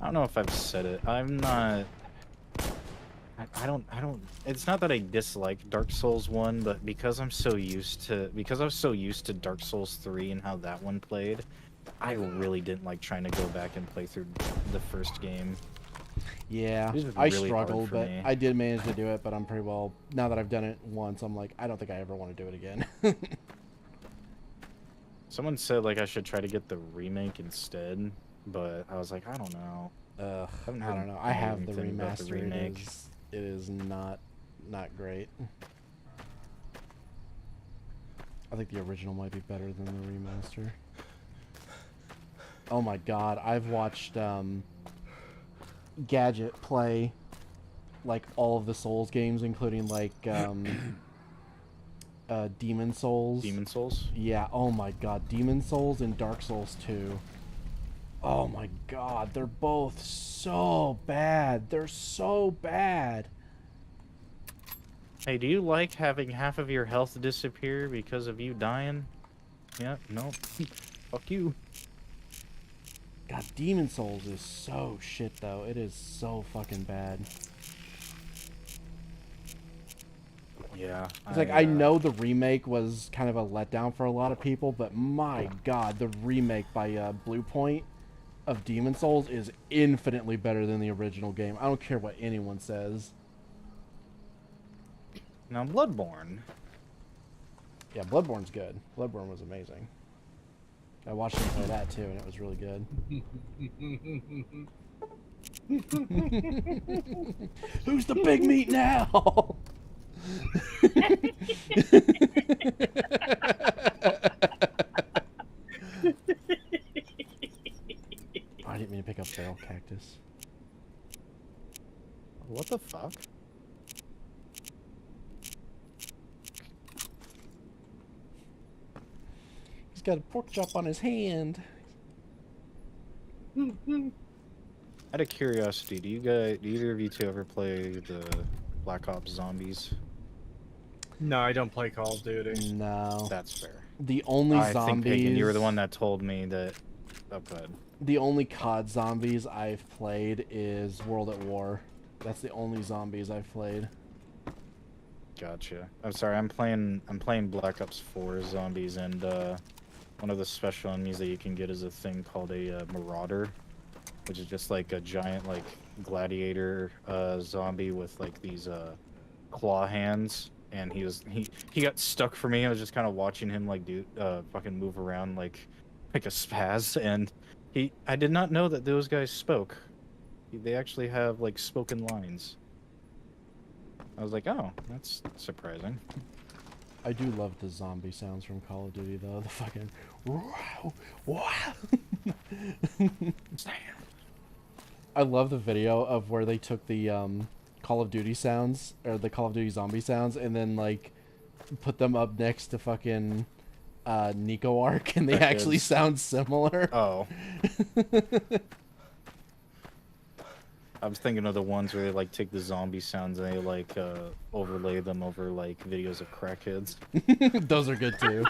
I don't know if I've said it. I'm not... I don't... It's not that I dislike Dark Souls 1, but because I'm so used to... Because I was so used to Dark Souls 3 and how that one played, I really didn't like trying to go back and play through the first game. Yeah, I struggled, but I did manage to do it, but I'm pretty well... Now that I've done it once, I'm like, I don't think I ever want to do it again. Someone said, like, I should try to get the remake instead, but I was like, I don't know. I don't know. I have the remaster. It is not great. I think the original might be better than the remaster. Oh my god, I've watched Gadget play like all of the Souls games, including like Demon Souls. Demon Souls? Yeah, oh my god, Demon Souls and Dark Souls 2. Oh my god, they're both so bad. They're so bad. Hey, do you like having half of your health disappear because of you dying? Yeah, no. Fuck you. God, Demon Souls is so shit, though. It is so fucking bad. Yeah. It's like, I know the remake was kind of a letdown for a lot of people, but my god, the remake by Blue Point of Demon Souls is infinitely better than the original game. I don't care what anyone says. Now, Bloodborne. Yeah, Bloodborne's good. Bloodborne was amazing. I watched him play that too, and it was really good. Who's the big meat now? I didn't mean to pick up feral cactus. What the fuck? He's got a pork chop on his hand. Out of curiosity, do either of you two ever play the Black Ops Zombies? No, I don't play Call of Duty. No. That's fair. The only I zombies... think, Pagan, you were the one that told me that... Oh, go ahead. The only COD zombies I've played is World at War. That's the only zombies I've played. Gotcha. I'm sorry, I'm playing Black Ops 4 Zombies, and one of the special enemies that you can get is a thing called a Marauder, which is just like a giant like gladiator zombie with like these claw hands. And he got stuck for me. I was just kind of watching him like do fucking move around like a spaz, and I did not know that those guys spoke. They actually have like spoken lines. I was like, oh, that's surprising. I do love the zombie sounds from Call of Duty though. The fucking wow, wow. I love the video of where they took the Call of Duty sounds, or the Call of Duty zombie sounds, and then like put them up next to fucking Nico Arc, and they actually sound similar. Oh. I was thinking of the ones where they like take the zombie sounds and they like overlay them over like videos of crackheads. Those are good too.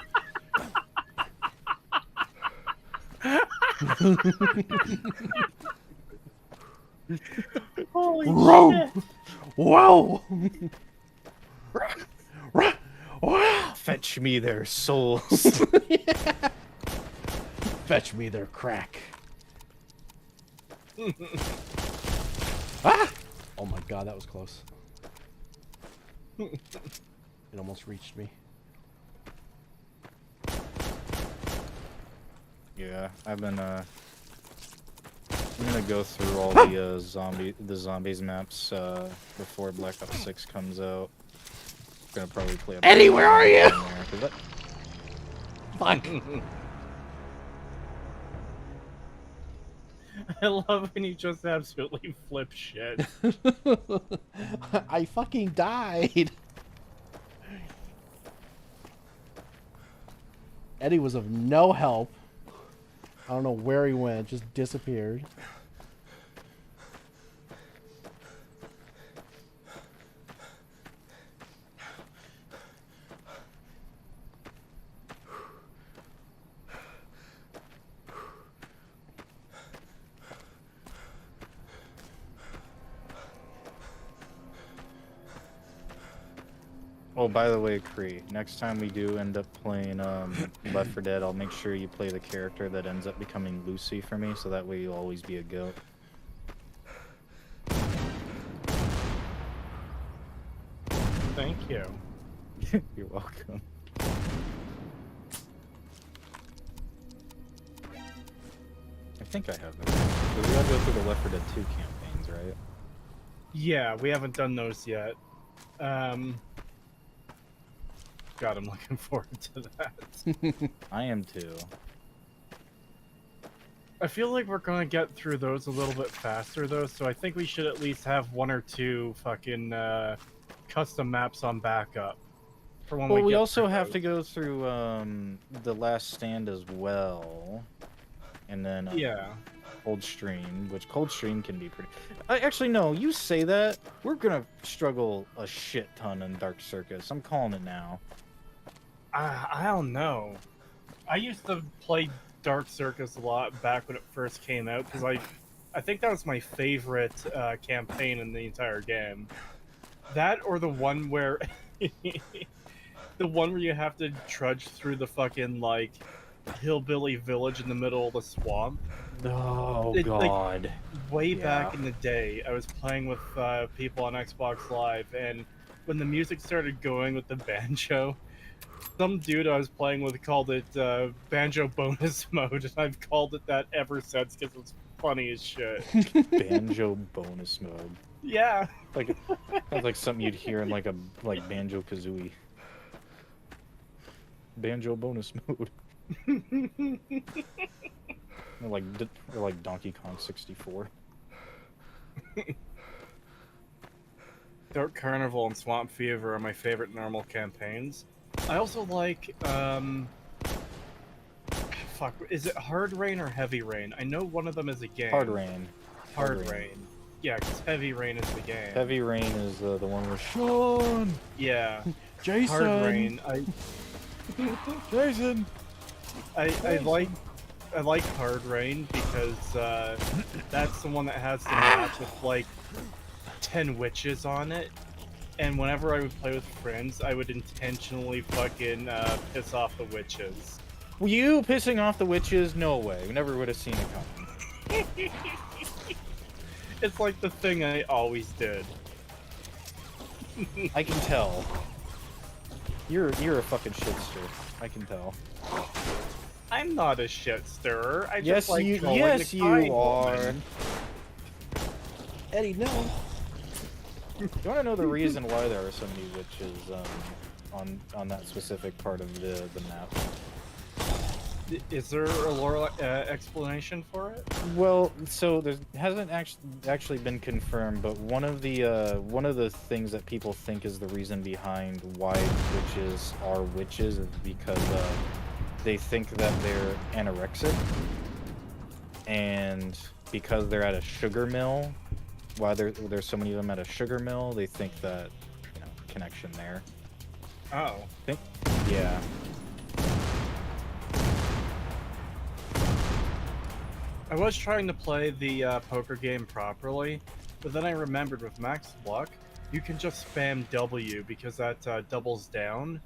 Holy shit! Whoa! Fetch me their souls. Fetch me their crack. Ah! Oh my god, that was close. It almost reached me. Yeah, I'm gonna go through all the zombies maps before Black Ops 6 comes out. Gonna probably play. Eddie, where are you? Fuck. I love when you just absolutely flip shit. I fucking died. Eddie was of no help. I don't know where he went, just disappeared. Oh, by the way, Cree, next time we do end up playing Left 4 Dead, I'll make sure you play the character that ends up becoming Lucy for me, so that way you'll always be a goat. Thank you. You're welcome. I think I have it. But we gotta go through the Left 4 Dead 2 campaigns, right? Yeah, we haven't done those yet. God, I'm looking forward to that. I am too. I feel like we're gonna get through those a little bit faster though, so I think we should at least have one or two fucking custom maps on backup. For when Well, we get also through have those. to go through The Last Stand as well. And then Yeah. Coldstream, which Coldstream can be pretty... Actually, no, you say that. We're gonna struggle a shit ton in Dark Circus. I'm calling it now. I don't know. I used to play Dark Circus a lot back when it first came out, because I think that was my favorite campaign in the entire game. That or the one where The one where you have to trudge through the fucking, like, hillbilly village in the middle of the swamp. Oh, God. God. Way back in the day, I was playing with people on Xbox Live, and when the music started going with the banjo, some dude I was playing with called it banjo bonus mode, and I've called it that ever since because it's funny as shit. Banjo bonus mode. Yeah. Sounds like something you'd hear in like Banjo Kazooie. Banjo bonus mode. or like Donkey Kong 64. Dark Carnival and Swamp Fever are my favorite normal campaigns. I also like, fuck, is it Hard Rain or Heavy Rain? I know one of them is a game. Hard Rain. Hard Rain. Yeah, because Heavy Rain is the game. Heavy Rain is the one with Sean! Yeah. Jason! Hard Rain, Jason! I like Hard Rain because that's the one that has the map with like 10 witches on it, and whenever I would play with friends, I would intentionally fucking piss off the witches. Were you pissing off the witches? No way. We never would have seen it coming. It's like the thing I always did. I can tell. You're a fucking shitster. I can tell. I'm not a shit stirrer. I yes, just like you. trolling Yes, the you kind are. woman. Eddie, no. You want to know the reason why there are so many witches on that specific part of the map? Is there a lore explanation for it? Well, so there hasn't actually been confirmed, but one of the things that people think is the reason behind why witches are witches is because they think that they're anorexic, and because they're at a sugar mill, why there's so many of them at a sugar mill, they think that, connection there. Oh. Yeah. I was trying to play the poker game properly, but then I remembered with max luck, you can just spam W because that doubles down,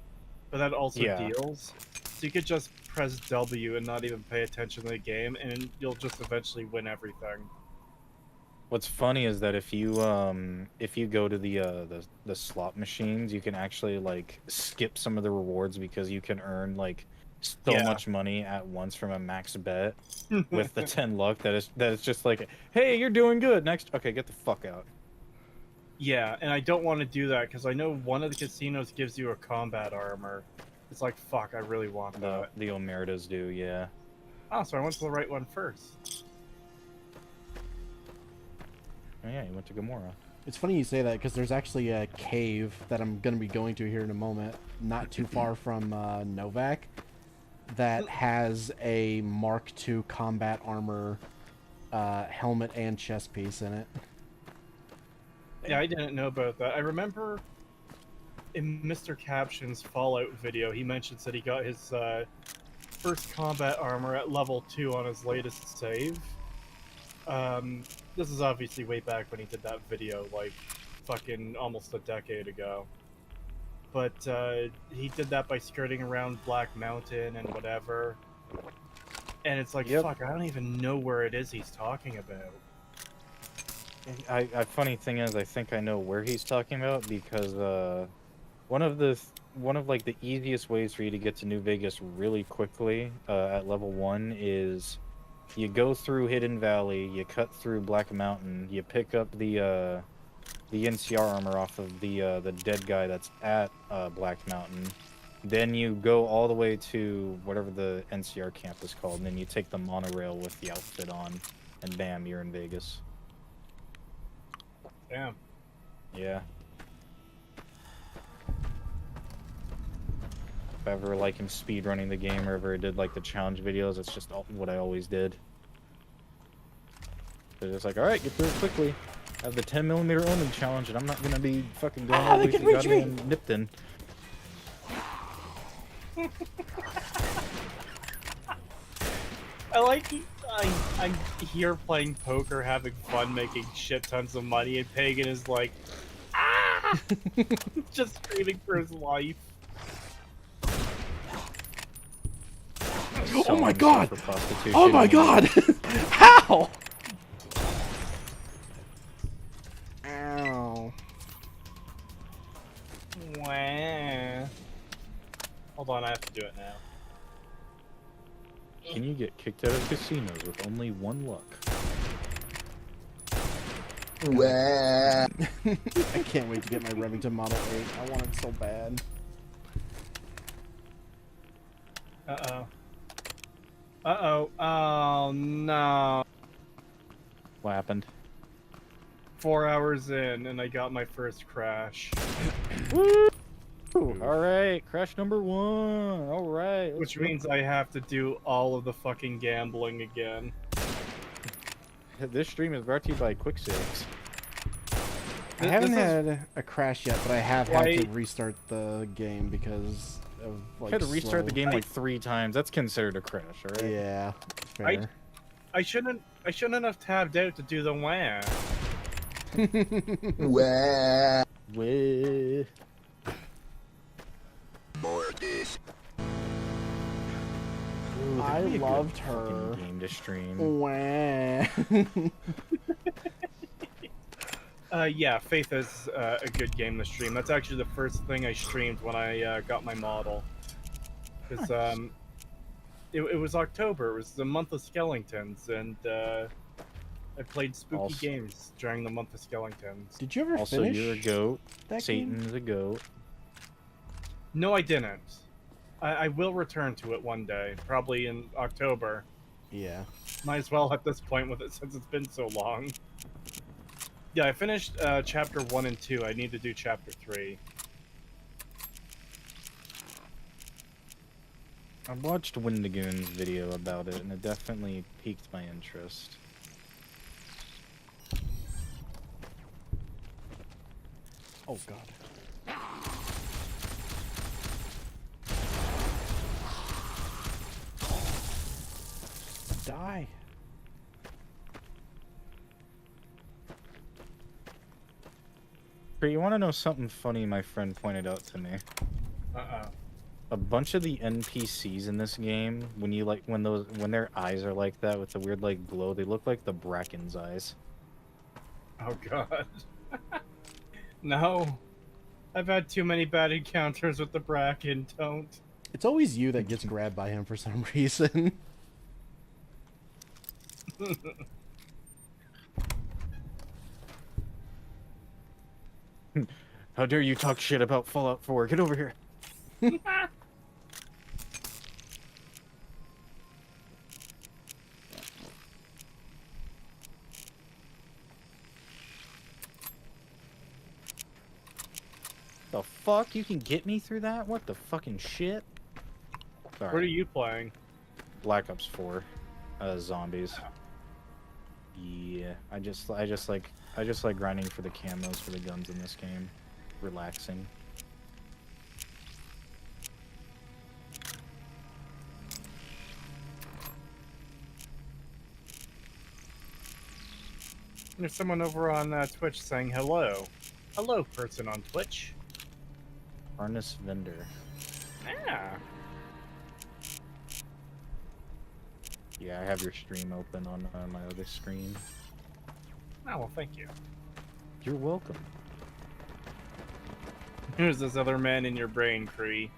but that also deals. So you could just press W and not even pay attention to the game, and you'll just eventually win everything. What's funny is that if you go to the slot machines, you can actually like skip some of the rewards because you can earn like so much money at once from a max bet with the 10 luck that is just like, hey, you're doing good. Next, okay, get the fuck out. Yeah, and I don't want to do that because I know one of the casinos gives you a combat armor. It's like, fuck, I really want that. The Omertas do, yeah. Oh, so I went to the right one first. Oh yeah, you went to Gamora. It's funny you say that because there's actually a cave that I'm going to be going to here in a moment, not too far from Novak, that has a Mark II combat armor helmet and chest piece in it. Yeah, I didn't know about that. I remember in Mr. Caption's Fallout video, he mentions that he got his first combat armor at level 2 on his latest save. This is obviously way back when he did that video, like, fucking almost a decade ago. But he did that by skirting around Black Mountain and whatever. And it's like, fuck, I don't even know where it is he's talking about. Funny thing is, I think I know where he's talking about because one of the easiest ways for you to get to New Vegas really quickly at level 1 is you go through Hidden Valley, you cut through Black Mountain, you pick up the NCR armor off of the dead guy that's at Black Mountain. Then you go all the way to whatever the NCR camp is called, and then you take the monorail with the outfit on, and bam, you're in Vegas. Damn. Yeah. If I ever like him speedrunning the game or ever did like the challenge videos, it's just what I always did. They're just like, alright, get through it quickly. I have the 10mm only challenge, and I'm not gonna be fucking going all the way to goddamn Nipton. I'm here playing poker, having fun, making shit tons of money, and Pagan is like, ah! Just screaming for his life. Oh my god! Oh my god! How? Ow. Wah. Hold on, I have to do it now. Can you get kicked out of casinos with only one luck? I can't wait to get my Remington Model 8. I want it so bad. Uh-oh. Uh-oh. Oh, no. What happened? 4 hours in, and I got my first crash. Woo! Alright, crash number 1. Alright. Which means I have to do all of the fucking gambling again. This stream is brought to you by Quick Saves. I haven't had a crash yet, but I have had to restart the game because of like. I had to restart the game like 3 times. That's considered a crash, alright? Yeah, fair. I shouldn't have tabbed out to do the wah. Wah. Wah. More of this. Ooh, I loved her. Game to stream. Wah. Yeah, Faith is a good game to stream. That's actually the first thing I streamed when I got my model. Because it was October. It was the month of Skeletons, and I played spooky games during the month of Skeletons. Did you ever also, finish? You're a goat. That Satan's a goat. No, I didn't. I will return to it one day, probably in October. Yeah. Might as well at this point with it since it's been so long. Yeah, I finished chapter 1 and 2. I need to do chapter 3. I watched Windigoon's video about it, and it definitely piqued my interest. Oh god. Die. Cree, you want to know something funny my friend pointed out to me? Uh-oh. A bunch of the NPCs in this game, when you when their eyes are like that with the weird like glow, they look like the Bracken's eyes. Oh god. No. I've had too many bad encounters with the Bracken, don't. It's always you that gets grabbed by him for some reason. How dare you talk shit about Fallout 4? Get over here. The fuck? You can get me through that? What the fucking shit? Sorry. What are you playing? Black Ops 4. Zombies. Yeah, I just like grinding for the camos for the guns in this game. Relaxing. There's someone over on Twitch saying hello. Hello, person on Twitch. Harness vendor. Yeah. Yeah, I have your stream open on my other screen. Oh, well, thank you. You're welcome. Who's this other man in your brain, Cree?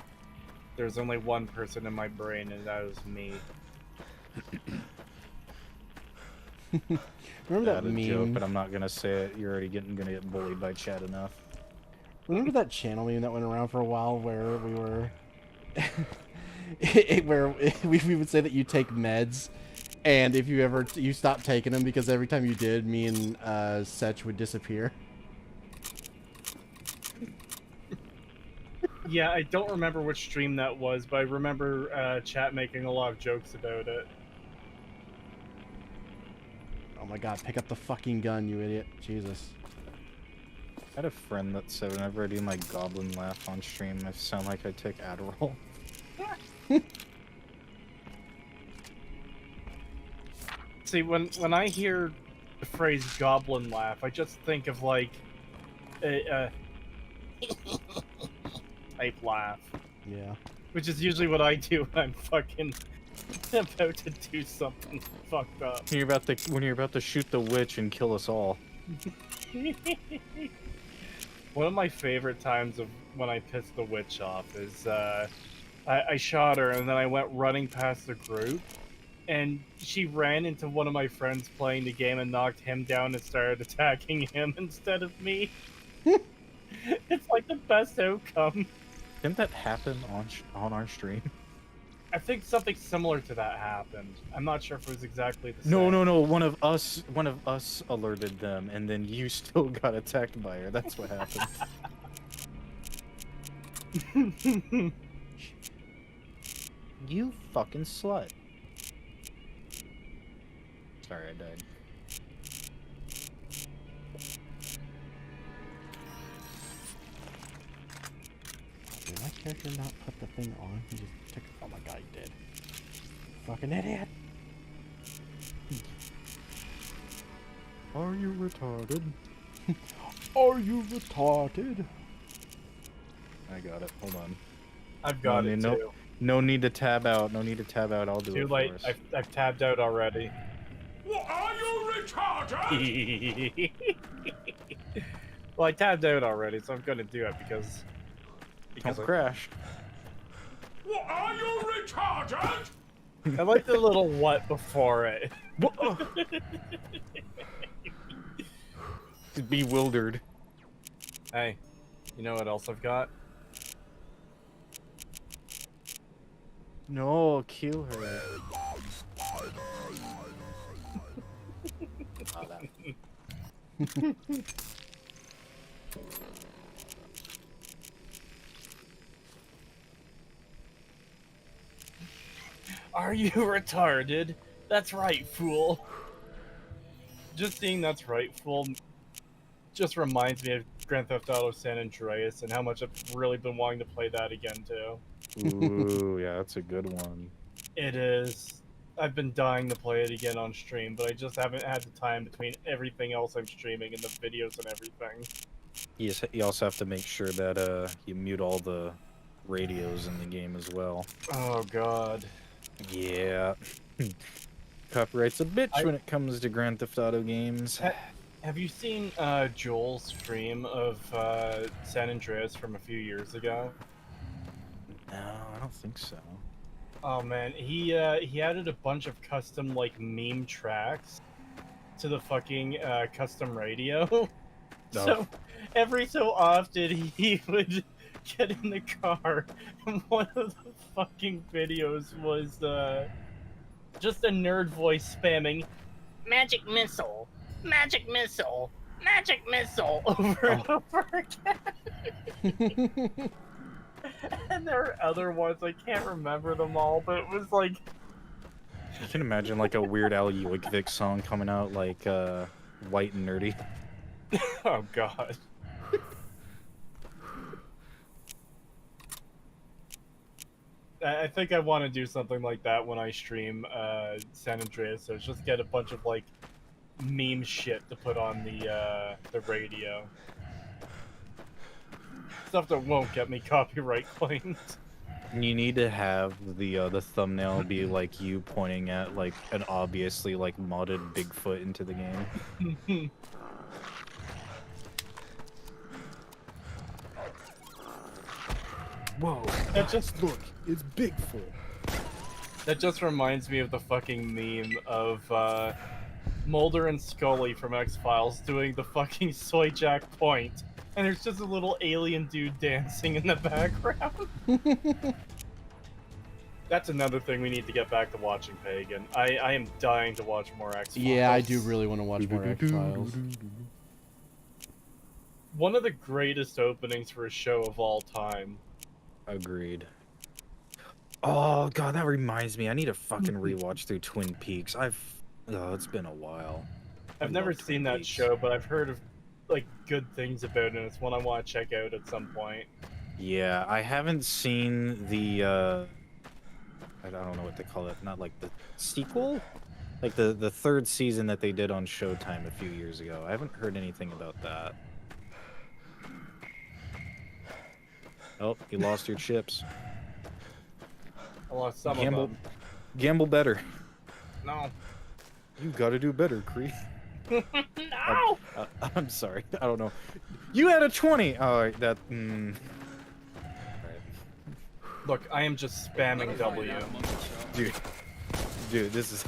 There's only one person in my brain, and that was me. Remember that meme? Joke, but I'm not gonna say it. You're already gonna get bullied by Chad enough. Remember that channel meme that went around for a while where we were, where we would say that you take meds, and if you stopped taking them because every time you did, me and Setch would disappear. Yeah, I don't remember which stream that was, but I remember chat making a lot of jokes about it. Oh my god, pick up the fucking gun, you idiot. Jesus. I had a friend that said whenever I do my goblin laugh on stream, I sound like I take Adderall. See, when I hear the phrase goblin laugh, I just think of like type laugh. Yeah. Which is usually what I do when I'm fucking about to do something fucked up. When you're about to shoot the witch and kill us all. One of my favorite times of when I pissed the witch off is I shot her and then I went running past the group and she ran into one of my friends playing the game and knocked him down and started attacking him instead of me. It's like the best outcome. Didn't that happen on our stream? I think something similar to that happened. I'm not sure if it was exactly the same. No. One of us alerted them, and then you still got attacked by her. That's what happened. You fucking slut. Sorry, I died. Did my character not put the thing on? He just took it. Oh my god, he did. Fucking idiot. Are you retarded? Are you retarded? I got it. Hold on. I've got it too. No need to tab out. No need to tab out. I'll do it. Too late. For us. I've tabbed out already. What, are you retarded? Well, I tabbed out already, so I'm gonna do it because Don't crash. What, are you retarded? I like the little what before it. Bewildered. Hey, you know what else I've got? No, kill her. Oh, that. Are you retarded? That's right, fool. Just seeing "That's right, fool" just reminds me of Grand Theft Auto San Andreas and how much I've really been wanting to play that again too. Ooh, yeah, that's a good one. It is. I've been dying to play it again on stream, but I just haven't had the time between everything else I'm streaming and the videos and everything. You also have to make sure that you mute all the radios in the game as well. Oh god. Yeah. Copyright's a bitch when it comes to Grand Theft Auto games. Have you seen Joel's stream of San Andreas from a few years ago? No, I don't think so. Oh man, he added a bunch of custom like meme tracks to the fucking custom radio. So every so often he would get in the car and one of the fucking videos was just a nerd voice spamming magic missile, magic missile, magic missile over and over again. And there are other ones, I can't remember them all, but it was like... You can imagine like a Weird Al Yankovic song coming out like White and Nerdy. Oh god. I think I want to do something like that when I stream San Andreas, so just get a bunch of like meme shit to put on the radio. Stuff that won't get me copyright claimed. You need to have the thumbnail be like you pointing at like an obviously like modded Bigfoot into the game. Whoa! That just look, it's Bigfoot. That just reminds me of the fucking meme of Mulder and Scully from X-Files doing the fucking soy jack point. And there's just a little alien dude dancing in the background. That's another thing we need to get back to watching, Pagan. I am dying to watch more X-Files. Yeah, I do really want to watch more X-Files. One of the greatest openings for a show of all time. Agreed. Oh god, that reminds me. I need to fucking rewatch through Twin Peaks. It's been a while. I've never seen that show, but I've heard of like good things about it, and it's one I want to check out at some point. Yeah, I haven't seen the I don't know what they call it, not like the sequel? Like the third season that they did on Showtime a few years ago. I haven't heard anything about that. Oh, you lost your chips. I lost some Gamble, of them. gamble better. No. You gotta do better, Cree. No! I'm sorry. I don't know. You had a 20! Alright, that... Look, I am just spamming W. Dude, this is...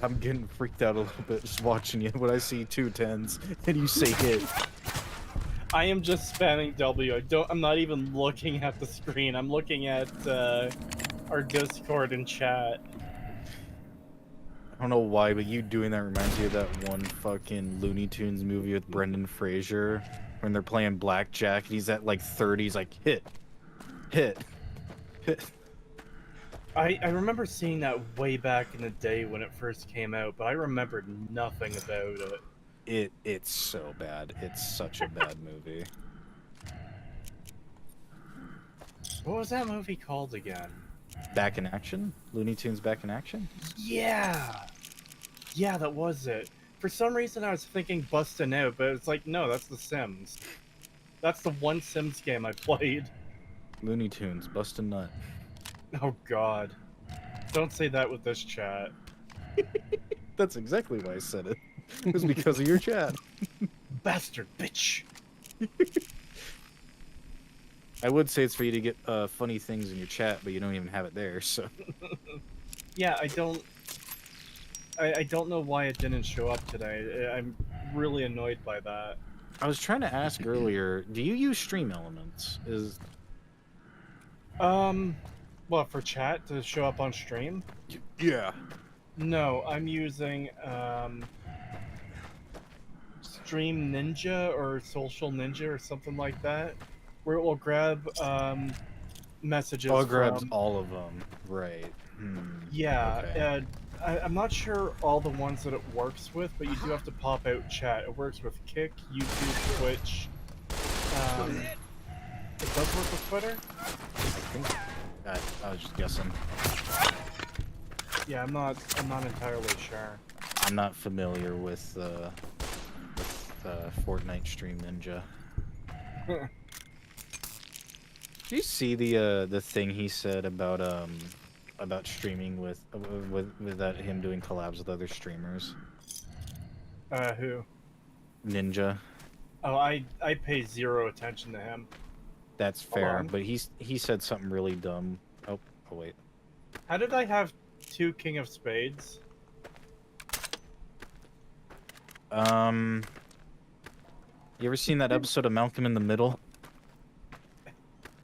I'm getting freaked out a little bit just watching you when I see 2 10s and you say hit. I am just spamming W. I'm not even looking at the screen. I'm looking at our Discord and chat. I don't know why, but you doing that reminds me of that one fucking Looney Tunes movie with Brendan Fraser when they're playing blackjack and he's at like 30. He's like, hit. I remember seeing that way back in the day when it first came out, but I remembered nothing about it. It's so bad. It's such a bad movie. What was that movie called again? Back in Action? Looney Tunes Back in Action? Yeah! Yeah, that was it. For some reason I was thinking Bustin' Out, but it's like, no, that's The Sims. That's the one Sims game I played. Looney Tunes, Bustin' Nut. Oh god. Don't say that with this chat. That's exactly why I said it. It was because of your chat. Bastard bitch! I would say it's for you to get funny things in your chat, but you don't even have it there, so... Yeah, I don't know why it didn't show up today. I'm really annoyed by that. I was trying to ask earlier, do you use Stream Elements? What, for chat to show up on stream? Yeah. No, I'm using, Stream Ninja or Social Ninja or something like that, where it will grab, messages Oh, it grabs from... all of them. Right. Yeah, Okay. I'm not sure all the ones that it works with, but you do have to pop out chat. It works with Kick, YouTube, Twitch. It does work with Twitter? I think... I was just guessing. Yeah, I'm not entirely sure. I'm not familiar with Fortnite Stream Ninja. Did you see the thing he said about streaming with that him doing collabs with other streamers? Who? Ninja. Oh, I pay zero attention to him. That's fair, but he said something really dumb. Oh wait. How did I have 2 King of Spades? You ever seen that episode of Malcolm in the Middle?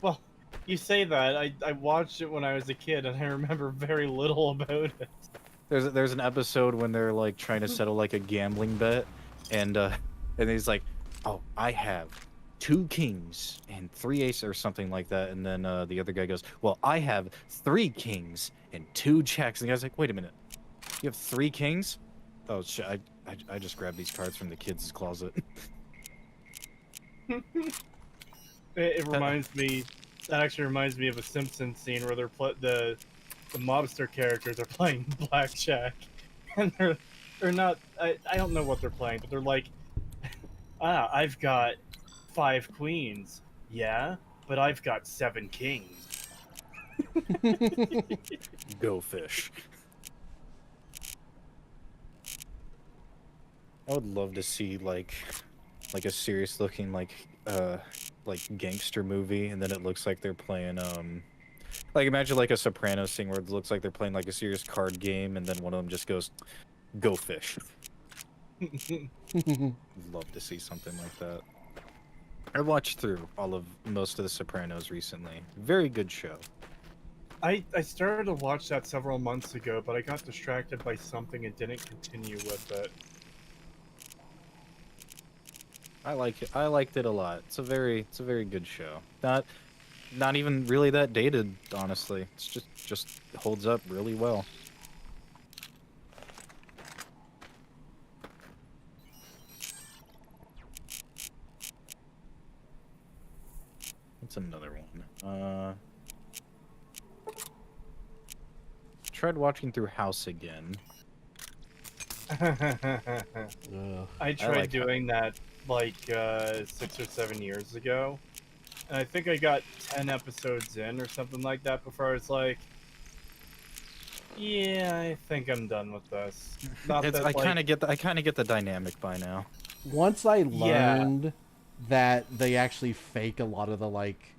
Well, you say that. I watched it when I was a kid, and I remember very little about it. There's an episode when they're like trying to settle like a gambling bet, and he's like, "Oh, I have 2 kings and 3 aces," or something like that, and then the other guy goes, "Well, I have 3 kings and 2 jacks," and the guy's like, "Wait a minute, you have 3 kings? Oh shit, I just grabbed these cards from the kids' closet." It reminds me. That actually reminds me of a Simpsons scene where the mobster characters are playing blackjack, and they're not. I don't know what they're playing, but they're like, I've got 5 queens. Yeah, but I've got 7 kings. Go fish. I would love to see like a serious looking like gangster movie, and then it looks like they're playing like imagine like a Sopranos scene where it looks like they're playing like a serious card game, and then one of them just goes, "Go fish." Love to see something like that. I watched through most of the Sopranos recently. Very good show. I started to watch that several months ago, but I got distracted by something and didn't continue with it. I like it. I liked it a lot. It's a very good show. Not even really that dated, honestly. It's just holds up really well. What's another one? Tried watching through House again. I tried doing that like 6 or 7 years ago, And I think I got 10 episodes in or something like that before I was like, yeah, I think I'm done with this. Not that, I kind of get the dynamic by now. Once I learned that they actually fake a lot of the like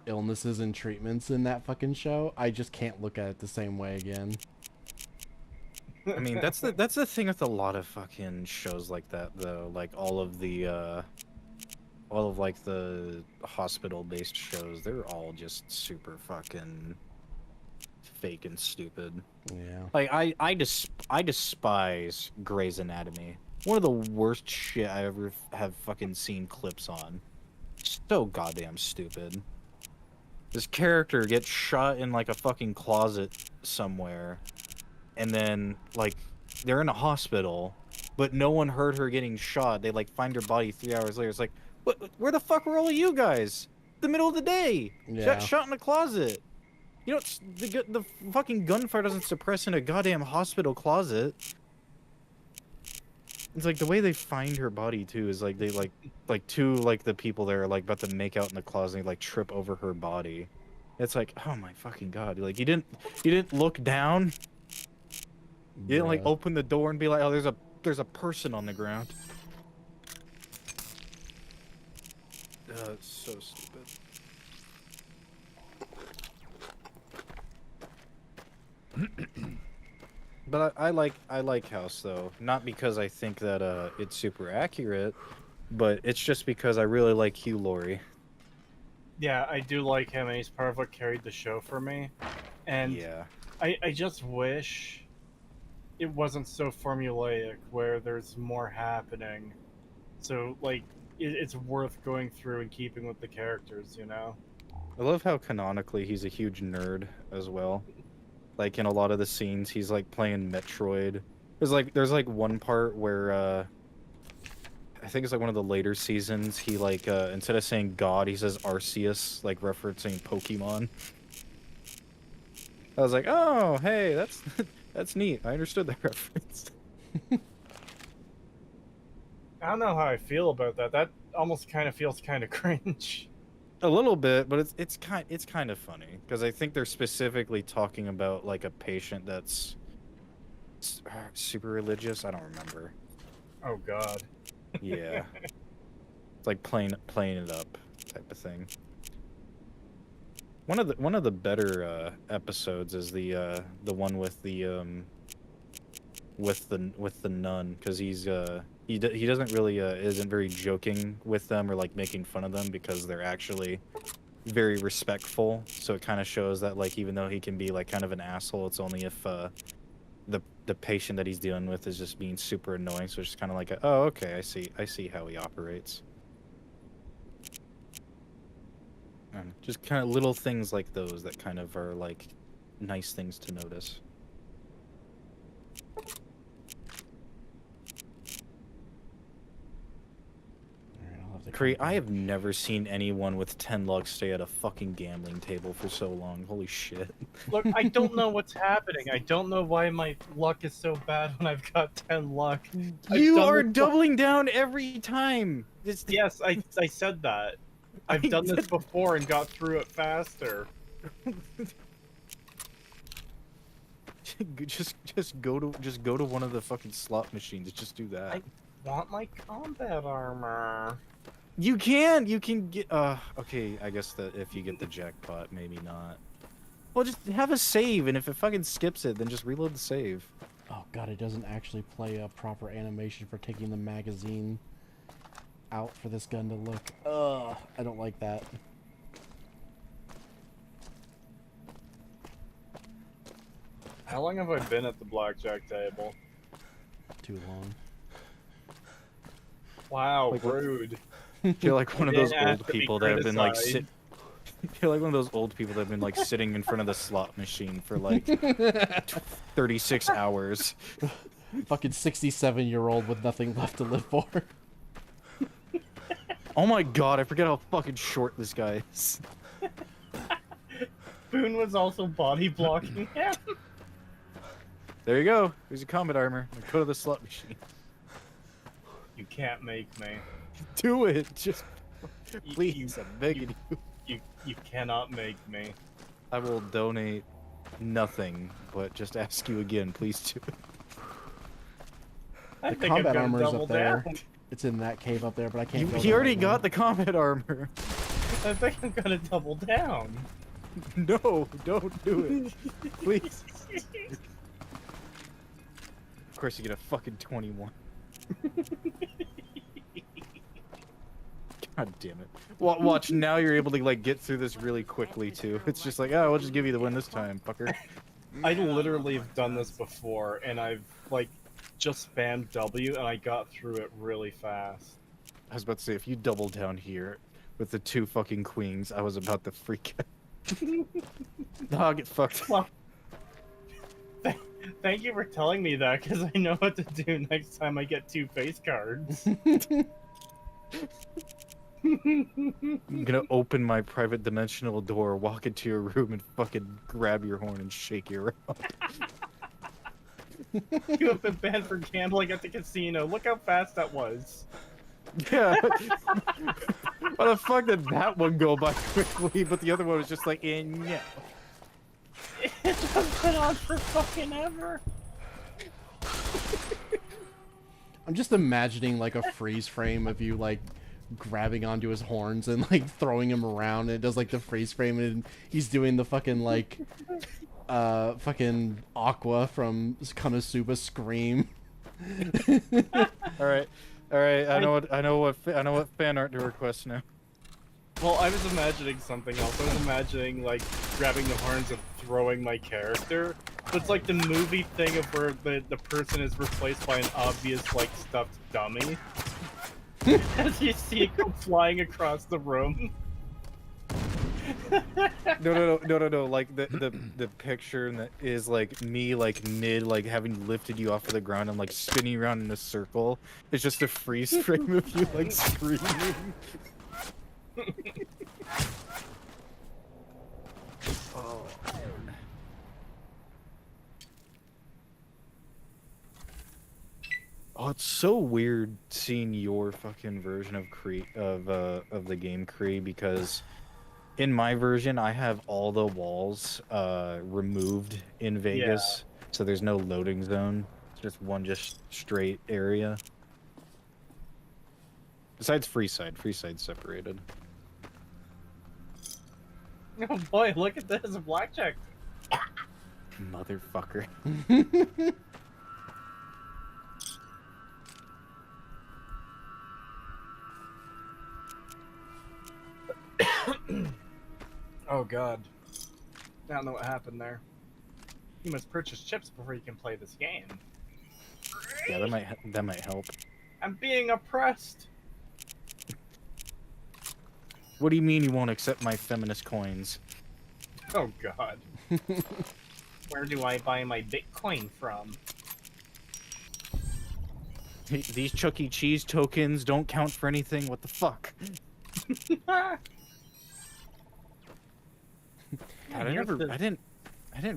illnesses and treatments in that fucking show, I just can't look at it the same way again. I mean, that's the thing with a lot of fucking shows like that, though. Like all of like the hospital-based shows, they're all just super fucking fake and stupid. Yeah. Like I despise Grey's Anatomy. One of the worst shit I ever have fucking seen clips on. So goddamn stupid. This character gets shot in like a fucking closet somewhere, and then like they're in a hospital, but no one heard her getting shot. They like find her body 3 hours later. It's like, what? Where the fuck were all of you guys? The middle of the day. Yeah. Shot in a closet. You know, the fucking gunfire doesn't suppress in a goddamn hospital closet. It's like the way they find her body too is like they like two like the people there are like about to make out in the closet and, like trip over her body. It's like, oh my fucking god! Like you didn't look down. You didn't like open the door and be like, oh, there's a person on the ground. It's so stupid. But I like House though, not because I think that it's super accurate, but it's just because I really like Hugh Laurie. Yeah, I do like him, and he's part of what carried the show for me. And yeah, I just wish it wasn't so formulaic, where there's more happening. So like, it's worth going through and keeping with the characters, you know. I love how canonically he's a huge nerd as well. Like in a lot of the scenes, he's like playing Metroid. There's like one part where I think it's like one of the later seasons. He like instead of saying God, he says Arceus, like referencing Pokemon. I was like, oh hey, that's neat. I understood that reference. I don't know how I feel about that. That almost kind of feels kind of cringe. A little bit, but it's kind of funny because I think they're specifically talking about like a patient that's super religious. I don't remember. Oh God. Yeah. It's like playing it up type of thing. One of the better episodes is the one with the nun, because he doesn't really isn't very joking with them or like making fun of them, because they're actually very respectful. So it kind of shows that like even though he can be like kind of an asshole, it's only if the patient that he's dealing with is just being super annoying. So it's just kind of like oh okay, I see how he operates. Just kind of little things like those that kind of are like nice things to notice. Cree, I have never seen anyone with 10 luck stay at a fucking gambling table for so long. Holy shit. Look, I don't know what's happening. I don't know why my luck is so bad when I've got 10 luck. You are doubling down every time. Yes, I said that. I've done this before and got through it faster. just go to one of the fucking slot machines. Just do that. I want my combat armor. You can get okay, I guess that if you get the jackpot, maybe not. Well, just have a save, and if it fucking skips it, then just reload the save. Oh god, it doesn't actually play a proper animation for taking the magazine out for this gun to look. Ugh, I don't like that. How long have I been at the blackjack table? Too long. Wow, like, rude. You're like one of those old people that have been like you're like one of those old people that have been like sitting in front of the slot machine for like 36 hours. Fucking 67-year-old with nothing left to live for. Oh my god, I forget how fucking short this guy is. Boone was also body blocking him. There you go. Here's your combat armor. Go to the slot machine. You can't make me. Do it. Just please, I'm begging you. You cannot make me. I will donate nothing, but just ask you again, please do. I The think I'm combat gonna armor's double up there. down. It's in that cave up there, but I can't go He there already right got now. the combat armor. I think I'm gonna double down. No, don't do it. Please. Of course you get a fucking 21. God damn it. Watch, now you're able to like get through this really quickly too. It's just like, oh, we'll just give you the win this time, fucker. I literally have done this before, and I've like just spammed W, and I got through it really fast. I was about to say, if you double down here with the 2 fucking queens, I was about to freak out. No, I'll get fucked. Well, thank you for telling me that, because I know what to do next time I get 2 face cards. I'm gonna open my private dimensional door, walk into your room, and fucking grab your horn and shake you around. You have been banned for gambling at the casino. Look how fast that was. Yeah. Why the fuck did that one go by quickly, but the other one was just like, no. It's been on for fucking ever. I'm just imagining like a freeze frame of you like grabbing onto his horns and like throwing him around, and it does like the freeze frame, and he's doing the fucking like fucking Aqua from Konosuba scream. All right, I know what fan art to request now. Well, I was imagining something else. I was imagining like grabbing the horns and throwing my character. But it's like the movie thing of where the person is replaced by an obvious like stuffed dummy. As you see it go flying across the room. No. Like the picture that is like me like mid like having lifted you off of the ground and like spinning around in a circle. It's just a freeze frame of you like screaming. Oh. Oh, it's so weird seeing your fucking version of Cree of the game Cree, because in my version I have all the walls removed in Vegas, so there's no loading zone. It's just one straight area. Besides Freeside's separated. Oh boy, look at this, a blackjack. Motherfucker. Oh god. I don't know what happened there. You must purchase chips before you can play this game. Yeah, that might help. I'm being oppressed. What do you mean you won't accept my feminist coins? Oh god. Where do I buy my Bitcoin from? These Chuck E. Cheese tokens don't count for anything. What the fuck? God, I didn't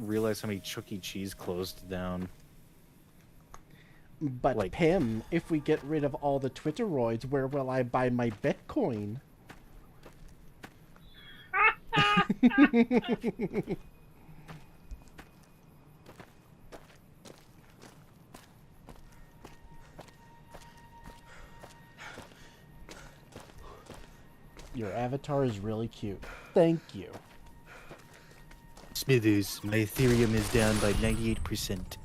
realize how many Chuck E. Cheese closed down. But like, Pim, if we get rid of all the Twitteroids, where will I buy my Bitcoin? Your avatar is really cute. Thank you. Smithers, my Ethereum is down by 98%.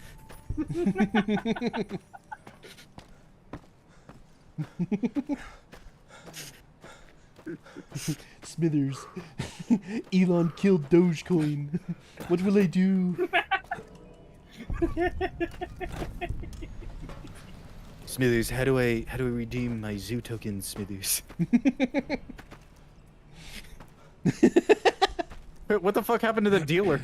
Smithers, Elon killed Dogecoin. What will I do? Smithers, how do I redeem my zoo tokens, Smithers? What the fuck happened to the dealer?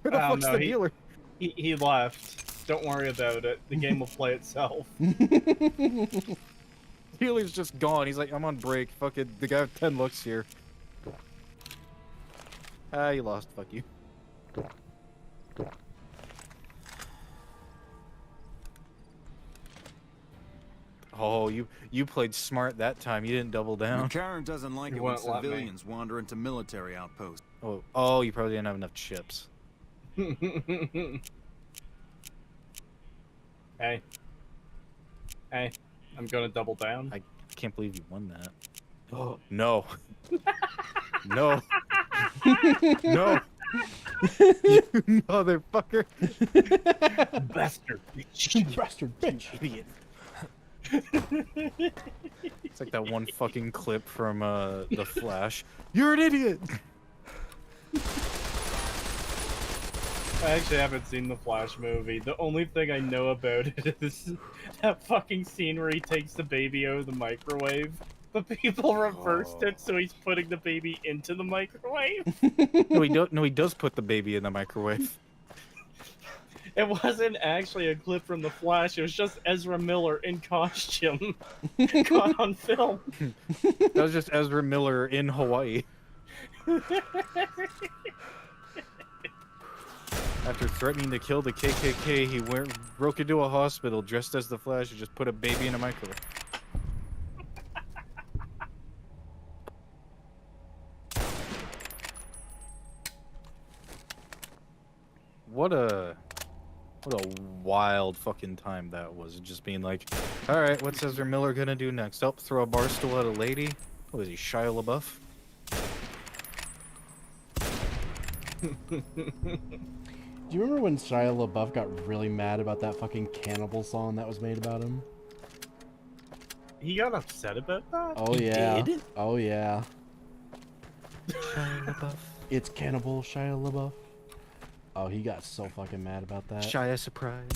Where the fuck's the dealer? He left. Don't worry about it. The game will play itself. Dealer's just gone. He's like, I'm on break. Fuck it. The guy with 10 looks here. Ah, you lost. Fuck you. Oh, you played smart that time. You didn't double down. Karen doesn't like it when civilians wander into military outposts. Oh, you probably didn't have enough chips. Hey, I'm gonna double down. I can't believe you won that. Oh no, no, no, you motherfucker! Bastard bitch! Bastard bitch! Idiot! It's like that one fucking clip from The Flash. You're an idiot. I actually haven't seen the Flash movie. The only thing I know about it is that fucking scene where he takes the baby out of the microwave, but people reversed it, so he's putting the baby into the microwave. No, he does put the baby in the microwave. It wasn't actually a clip from the Flash. It was just Ezra Miller in costume, caught on film. That was just Ezra Miller in Hawaii. After threatening to kill the KKK, he broke into a hospital dressed as the Flash and just put a baby in a microwave. What a wild fucking time that was. Just being like, all right, what's Ezra Miller gonna do next? Oh, throw a bar stool at a lady? What is he, Shia LaBeouf? Do you remember when Shia LaBeouf got really mad about that fucking cannibal song that was made about him? He got upset about that? Oh He yeah. did? Oh yeah. Shia LaBeouf. It's cannibal Shia LaBeouf. Oh, he got so fucking mad about that. Shia surprise.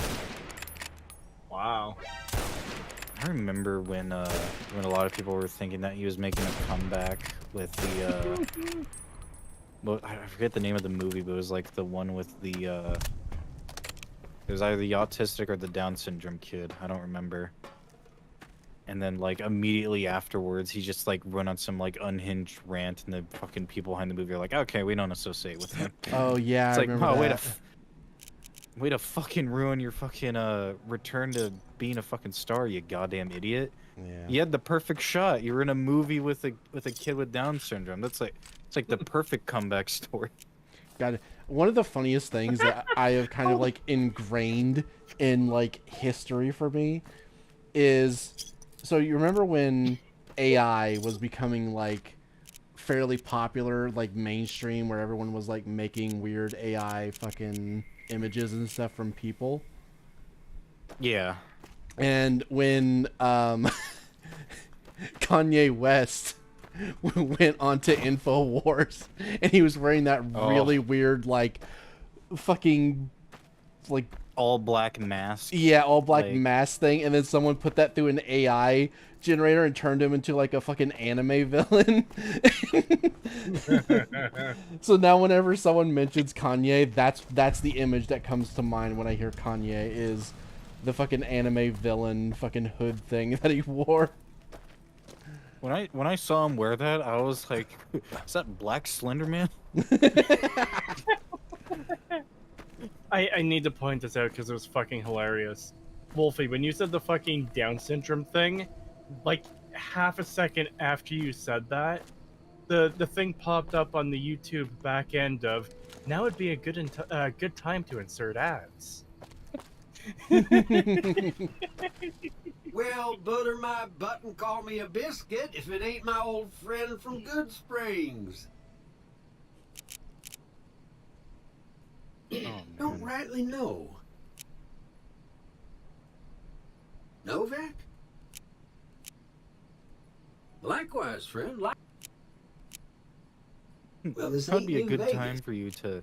Wow. I remember when a lot of people were thinking that he was making a comeback with the well, I forget the name of the movie, but it was like the one with the it was either the autistic or the Down syndrome kid. I don't remember. And then like immediately afterwards, he just like went on some like unhinged rant, and the fucking people behind the movie are like, "Okay, we don't associate with him." Oh yeah, it's I like, remember oh, that. way to fucking ruin your fucking return to being a fucking star, you goddamn idiot. Yeah. You had the perfect shot. You were in a movie with a kid with Down syndrome. It's like the perfect comeback story. God, one of the funniest things that I have kind of like ingrained in like history for me is, so you remember when AI was becoming like fairly popular, like mainstream, where everyone was like making weird AI fucking images and stuff from people? Yeah. And when Kanye West went onto InfoWars and he was wearing that really weird like fucking like all black mask. Yeah, all black mask thing, and then someone put that through an AI generator and turned him into like a fucking anime villain. So now whenever someone mentions Kanye, that's the image that comes to mind when I hear Kanye, is the fucking anime villain fucking hood thing that he wore. When I saw him wear that, I was like, is that Black Slender Man? I need to point this out because it was fucking hilarious. Wolfie, when you said the fucking Down syndrome thing, like half a second after you said that, the thing popped up on the YouTube back end of, now would be a good time to insert ads. Well, butter my butt and call me a biscuit if it ain't my old friend from Good Springs. Don't rightly know. Novak? Likewise, friend. Well, this That'd ain't be a New good Vegas. time for you to,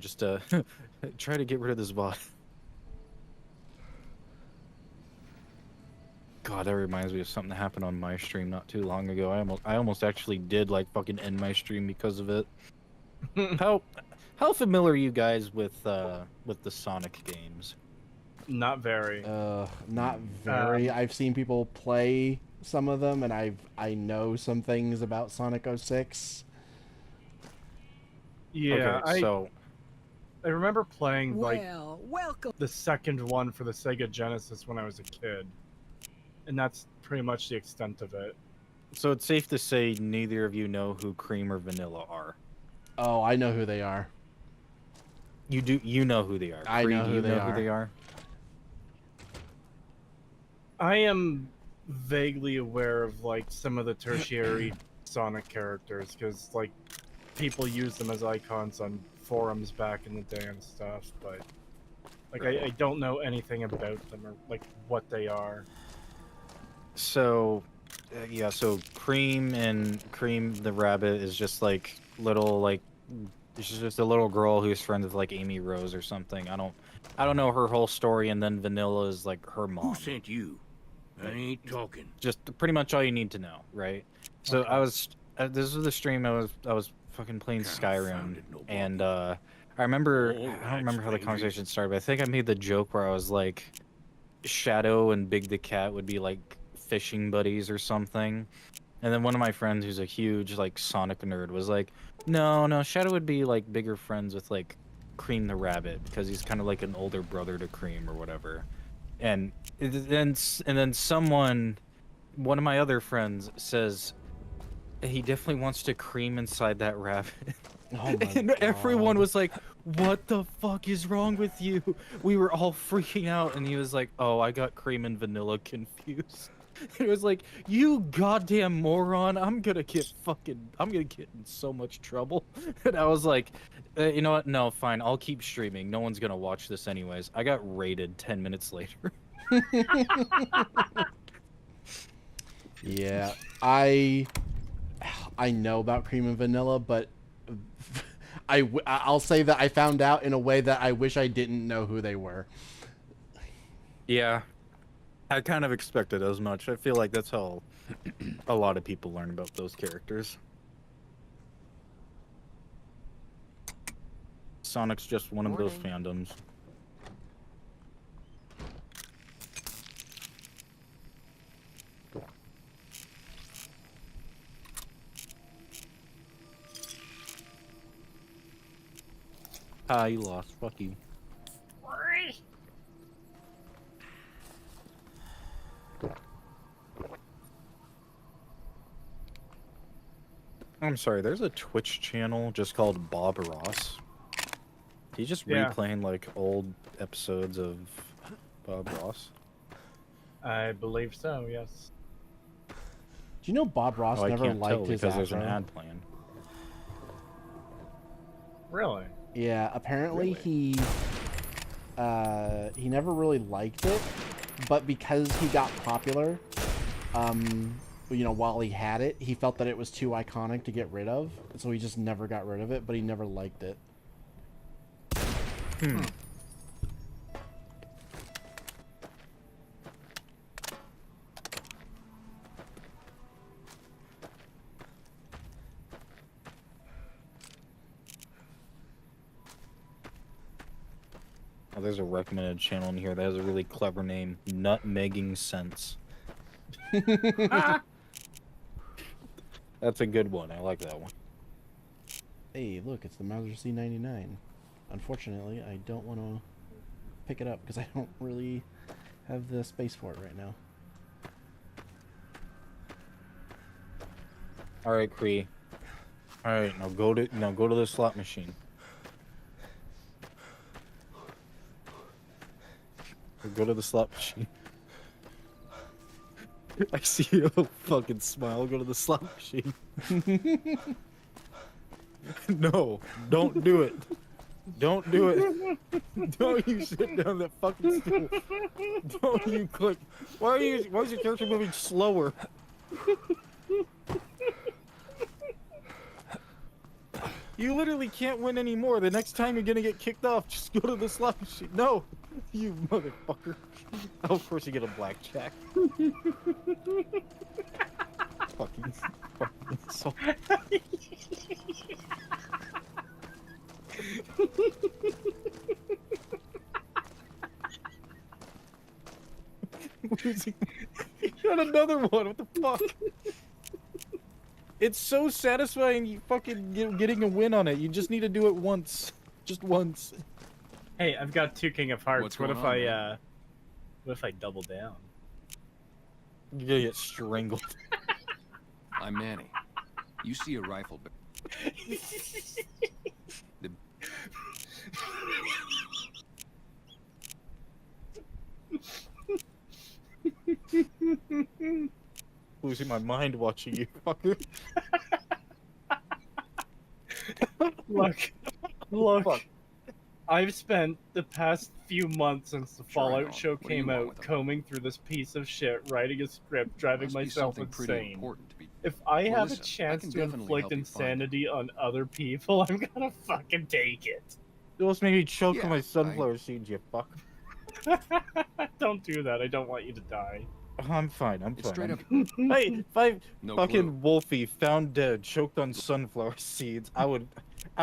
just try to get rid of this bot. God, that reminds me of something that happened on my stream not too long ago. I almost actually did like fucking end my stream because of it. How familiar are you guys with the Sonic games? Not very. Not very. I've seen people play some of them, and I know some things about Sonic 06. Yeah, okay, so I remember playing like welcome. the second one for the Sega Genesis when I was a kid. and that's pretty much the extent of it. So it's safe to say neither of you know who Cream or Vanilla are. Oh, I know who they are. You do. You know who they are. I Cree, know do who you they know are. who they are? I am vaguely aware of like some of the tertiary Sonic characters because like people use them as icons on forums back in the day and stuff, but like I don't know anything about them or like what they are. So, yeah. So Cream the rabbit is just like little like she's just a little girl who's friends with like Amy Rose or something. I don't know her whole story. And then Vanilla is like her mom. Who sent you? I ain't talking. Just pretty much all you need to know, right? So Okay. I was this was the stream I was fucking playing Skyrim, and I remember I don't remember how the conversation started, but I think I made the joke where I was like, Shadow and Big the Cat would be like fishing buddies or something, and then one of my friends who's a huge like Sonic nerd was like, no, Shadow would be like bigger friends with like Cream the Rabbit because he's kind of like an older brother to Cream or whatever. And then one of my other friends says he definitely wants to cream inside that rabbit. Oh my And everyone was like, what the fuck is wrong with you? We were all freaking out, and he was like, oh, I got Cream and Vanilla confused. It was like, you goddamn moron, I'm gonna get in so much trouble. And I was like, you know what? No, fine, I'll keep streaming. No one's gonna watch this anyways. I got raided 10 minutes later. Yeah, I know about Cream and Vanilla, but I'll say that I found out in a way that I wish I didn't know who they were. Yeah, I kind of expected as much. I feel like that's how a lot of people learn about those characters. Sonic's just one of those fandoms. Ah, you lost. Fuck you. I'm sorry, there's a Twitch channel just called Bob Ross. He's just replaying like old episodes of Bob Ross. I believe so, yes. Do you know Bob Ross never liked his because there's an afro? ad plan. Really? Yeah, apparently he never really liked it, but because he got popular, you know, while he had it, he felt that it was too iconic to get rid of, so he just never got rid of it, but he never liked it. Oh, there's a recommended channel in here that has a really clever name, Nutmegging Sense. That's a good one. I like that one. Hey, look, it's the Mauser C99. Unfortunately, I don't want to pick it up because I don't really have the space for it right now. All right, Cree. All right, now go to the slot machine. Go to the slot machine. I see you fucking smile. Go to the slot machine. No, don't do it. Don't do it. Don't you sit down that fucking stool. Don't you click. Why is your character moving slower? You literally can't win anymore. The next time you're gonna get kicked off, just go to the slot machine. No, you motherfucker. Oh, of course you get a blackjack. fucking so. You got another one. What the fuck? It's so satisfying. You fucking getting a win on it. You just need to do it once, just once. Hey, I've got 2 King of Hearts. What's What going if on, I man? what if I double down? You're gonna get strangled. I'm Manny. You see a rifle, but Losing my mind watching you, fucker. Look. Fuck. I've spent the past few months since the Fallout show came out combing through this piece of shit, writing a script, driving myself insane. If I have a chance to inflict insanity on other people, I'm gonna fucking take it. You almost made me choke on my sunflower seeds, you fuck. Don't do that. I don't want you to die. I'm fine. I'm fine. Straight up. Hey, if I No fucking clue. Wolfie found dead, choked on sunflower seeds, I would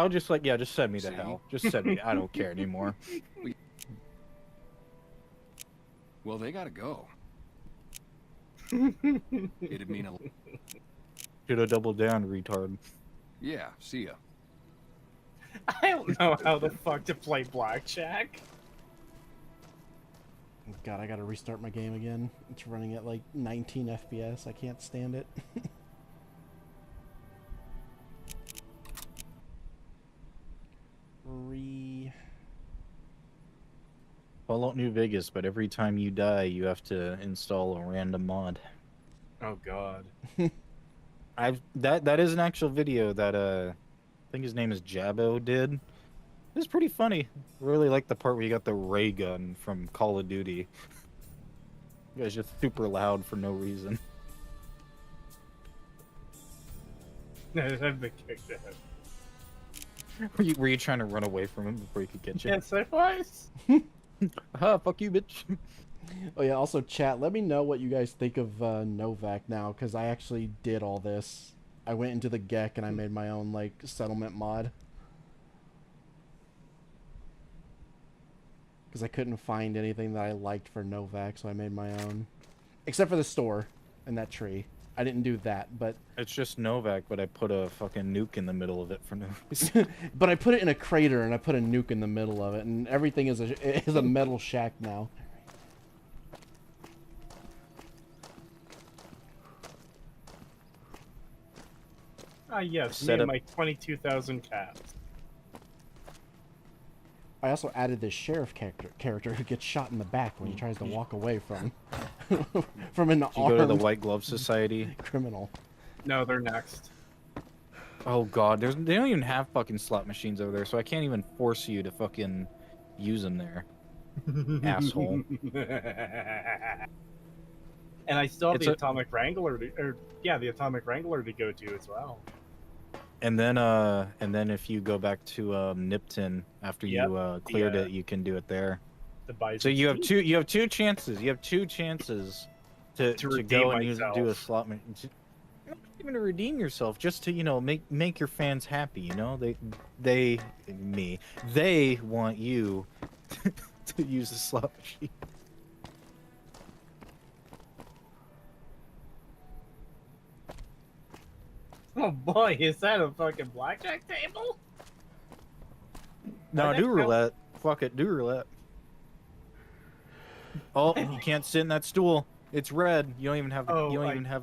just like, yeah, just send me to hell. Just send me. I don't care anymore. Well, they gotta go. It'd mean a... Should have doubled down, retard. Yeah, see ya. I don't know how the fuck to play blackjack. God, I gotta restart my game again. It's running at like 19 FPS. I can't stand it. Fallout New Vegas, but every time you die, you have to install a random mod. Oh God. That is an actual video that I think his name is Jabbo did. It's pretty funny. Really like the part where you got the ray gun from Call of Duty. You guys just super loud for no reason. I've been kicked out. Were you trying to run away from him before he could get you? Yes, I was. Fuck you, bitch. Oh yeah, also chat, let me know what you guys think of Novak now, because I actually did all this. I went into the GEC and I made my own, like, settlement mod. Because I couldn't find anything that I liked for Novak, so I made my own. Except for the store and that tree. I didn't do that, but... It's just Novak, but I put a fucking nuke in the middle of it for no reason. But I put it in a crater, and I put a nuke in the middle of it, and everything is a metal shack now. Ah, yes, me and my 22,000 cats. I also added this sheriff character who gets shot in the back when he tries to walk away from from an armed... You go to the White Glove Society? Criminal. No, they're next. Oh god, they don't even have fucking slot machines over there, so I can't even force you to fucking use them there. Asshole. And I still have the Atomic Wrangler the Atomic Wrangler to go to as well. And then if you go back to Nipton after you cleared it, you can do it there. So you have two chances. You have two chances to go and do a slot machine. Not even to redeem yourself, just to make your fans happy. They want you to use the slot machine. Oh boy, is that a fucking blackjack table? No, do roulette. Fuck it, do roulette. Oh, you can't sit in that stool. It's red. You don't even have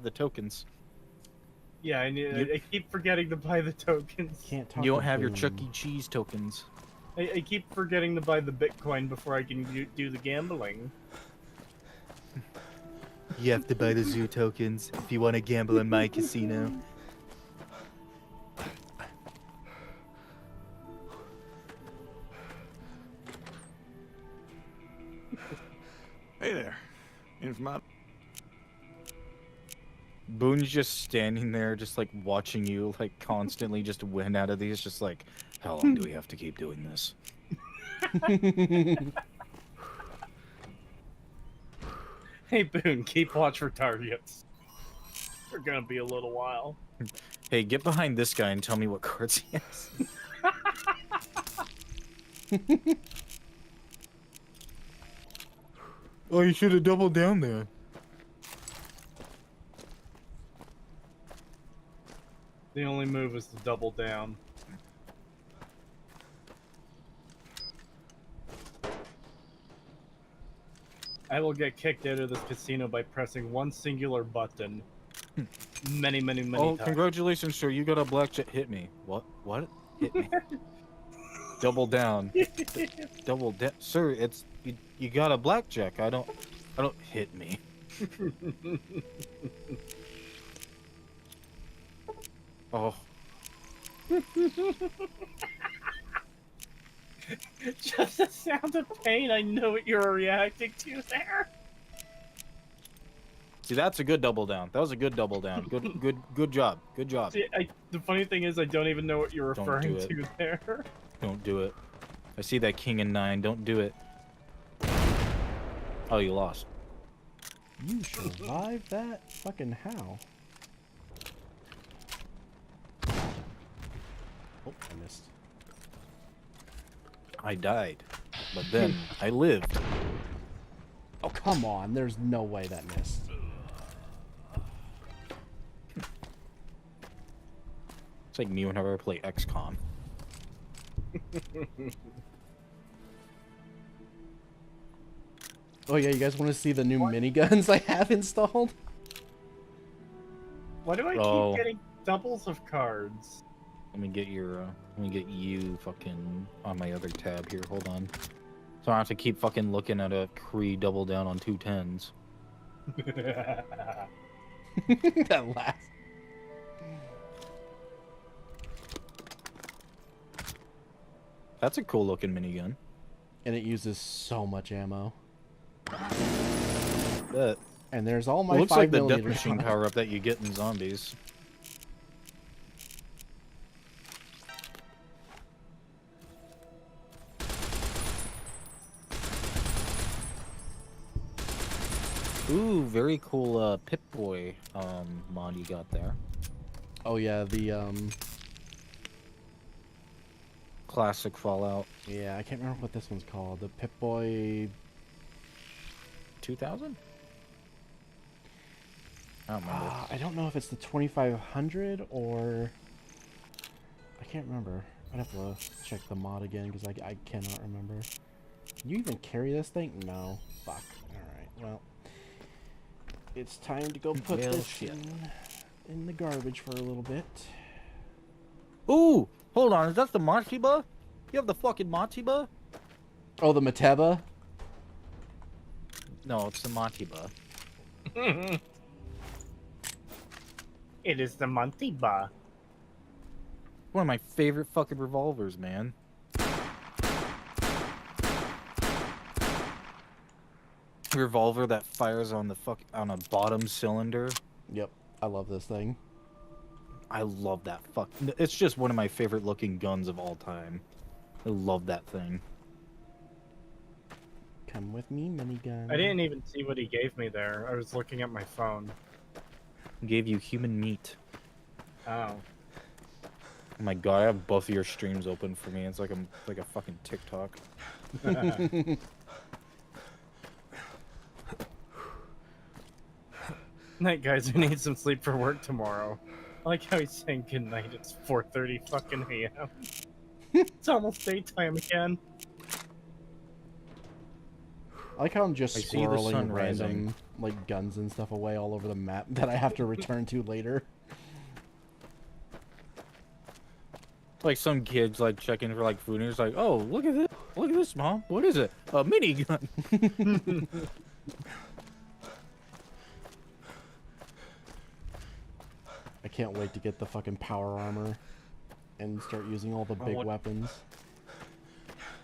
the tokens. Yeah, I keep forgetting to buy the tokens. Can't talk. You don't have your Chuck E. Cheese tokens. I keep forgetting to buy the Bitcoin before I can do the gambling. You have to buy the zoo tokens if you want to gamble in my casino. Hey there. In from out. Boone's just standing there, just like watching you, like constantly just win out of these. Just like, how long do we have to keep doing this? Hey Boone, keep watch for targets. We're gonna be a little while. Hey, get behind this guy and tell me what cards he has. Oh, you should have doubled down there. The only move is to double down. I will get kicked out of this casino by pressing one singular button. Many times. Congratulations, sir. You got a blackjack. Hit me. What? What? Hit me. Double down. Double down. Sir, it's... You got a blackjack. I don't... Hit me. Oh. Just the sound of pain, I know what you're reacting to there. See, that's a good double down. That was a good double down. Good job. Good job. See, the funny thing is, I don't even know what you're referring to there. Don't do it. I see that king and 9. Don't do it. Oh, you lost. You survived that? Fucking how? Oh, I missed. I died, but then I lived. Oh, come on. There's no way that missed. It's like me whenever I play XCOM. Oh yeah, you guys want to see the new miniguns I have installed? Why do I keep getting doubles of cards? Let me get your, let me get you fucking on my other tab here. Hold on. So I don't have to keep fucking looking at a Cree double down on 2 10s. That last. That's a cool looking minigun. And it uses so much ammo. But and there's all my it looks 5 like the death millimeter machine power up that you get in zombies. Ooh, very cool Pip-Boy mod you got there. Oh yeah, the classic Fallout. Yeah, I can't remember what this one's called. The Pip-Boy 2000? I don't remember. I don't know if it's the 2500 or I can't remember. I'd have to check the mod again because I cannot remember. Can you even carry this thing? No. Fuck. Alright, well. It's time to go put this in the garbage for a little bit. Ooh! Hold on, is that the Matiba? You have the fucking Matiba? Oh, the Mateba? No, it's the Matiba. It is the Matiba. One of my favorite fucking revolvers, man. Revolver that fires on the on a bottom cylinder. Yep, I love this thing. I love that it's just one of my favorite looking guns of all time. I love that thing. Come with me, minigun. I didn't even see what he gave me there. I was looking at my phone. He gave you human meat. Oh. Oh my god, I have both of your streams open for me. It's like a fucking TikTok. Night, guys. We need some sleep for work tomorrow. I like how he's saying good night. It's 4:30 fucking a.m. It's almost daytime again. I like how I'm just swirling random like guns and stuff away all over the map that I have to return to later. Like some kids like checking for like food and he's like, oh, look at this, Mom. What is it? A minigun. I can't wait to get the fucking power armor and start using all the big weapons.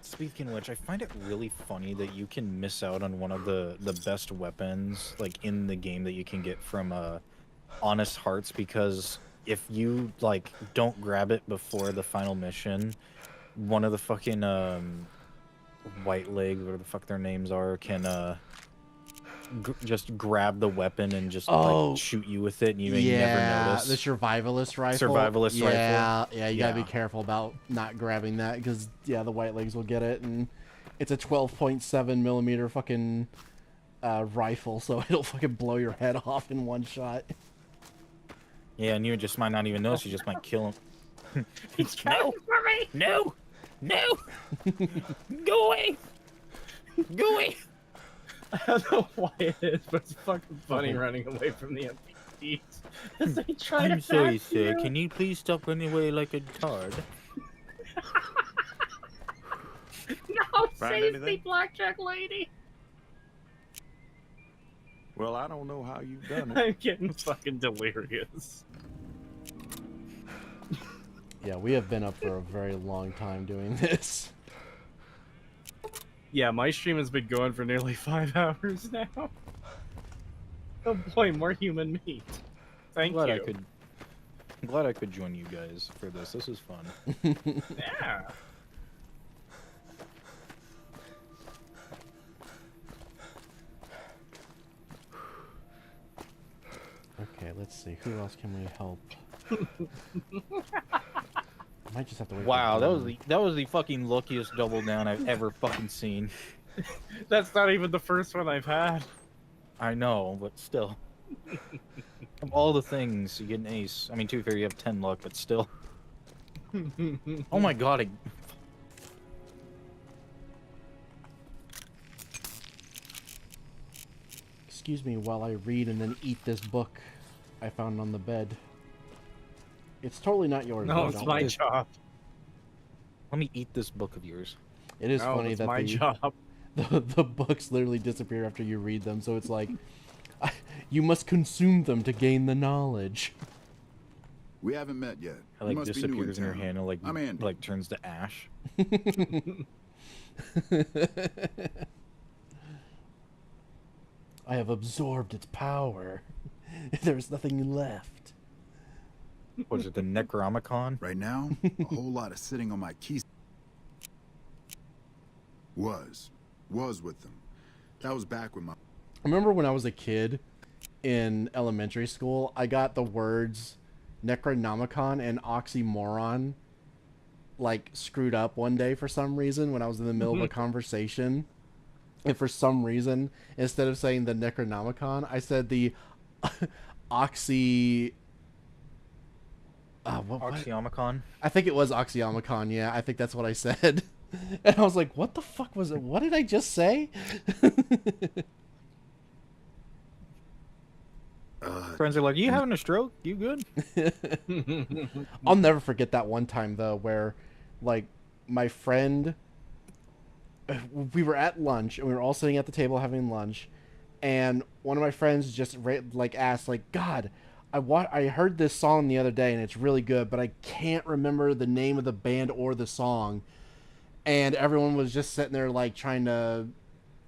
Speaking of which, I find it really funny that you can miss out on one of the best weapons like in the game that you can get from Honest Hearts, because if you like don't grab it before the final mission, one of the fucking white leg, whatever the fuck their names are, can just grab the weapon and just like shoot you with it, and you never notice. The survivalist rifle. Rifle. Yeah, you gotta be careful about not grabbing that because the white legs will get it, and it's a 12.7 millimeter fucking rifle, so it'll fucking blow your head off in one shot. Yeah, and you just might not even notice. You just might kill him. He's coming for me. No, go away, go away. I don't know why it is, but it's fucking funny running away from the NPCs. As they try to sorry, attack sir. you. Can you please stop running away like a tard? No, Find save anything? the blackjack lady. Well, I don't know how you've done it. I'm getting fucking delirious. Yeah, we have been up for a very long time doing this. Yeah, my stream has been going for nearly 5 hours now. Oh boy, more human meat. Thank you. I'm glad I could join you guys for this. This is fun. Yeah. Okay, let's see. Who else can we help? I might just have to wait. Wow, that was the fucking luckiest double down I've ever fucking seen. That's not even the first one I've had. I know, but still. Of all the things, you get an ace. I mean, to be fair, you have 10 luck, but still. Oh my god, Excuse me while I read and then eat this book I found on the bed. It's totally not yours. No, it's my job. Let me eat this book of yours. It is No, funny it's that my job. the books literally disappear after you read them, so it's like you must consume them to gain the knowledge. We haven't met yet. It like You must be new disappears in your town. hand and I'm Andy. like turns to ash. I have absorbed its power. There's nothing left. Was it the Necronomicon? Right now, a whole lot of sitting on my keys. Was with them. That was back when my... I remember when I was a kid in elementary school, I got the words Necronomicon and oxymoron like screwed up one day for some reason when I was in the middle of a conversation. And for some reason, instead of saying the Necronomicon, I said the Oxyomicon? I think it was Oxyomicon, yeah. I think that's what I said. And I was like, what the fuck was it? What did I just say? Friends are like, you having a stroke? You good? I'll never forget that one time, though, where, like, my friend... We were at lunch, and we were all sitting at the table having lunch, and one of my friends just, like, asked, like, God, I heard this song the other day, and it's really good, but I can't remember the name of the band or the song. And everyone was just sitting there, like, trying to,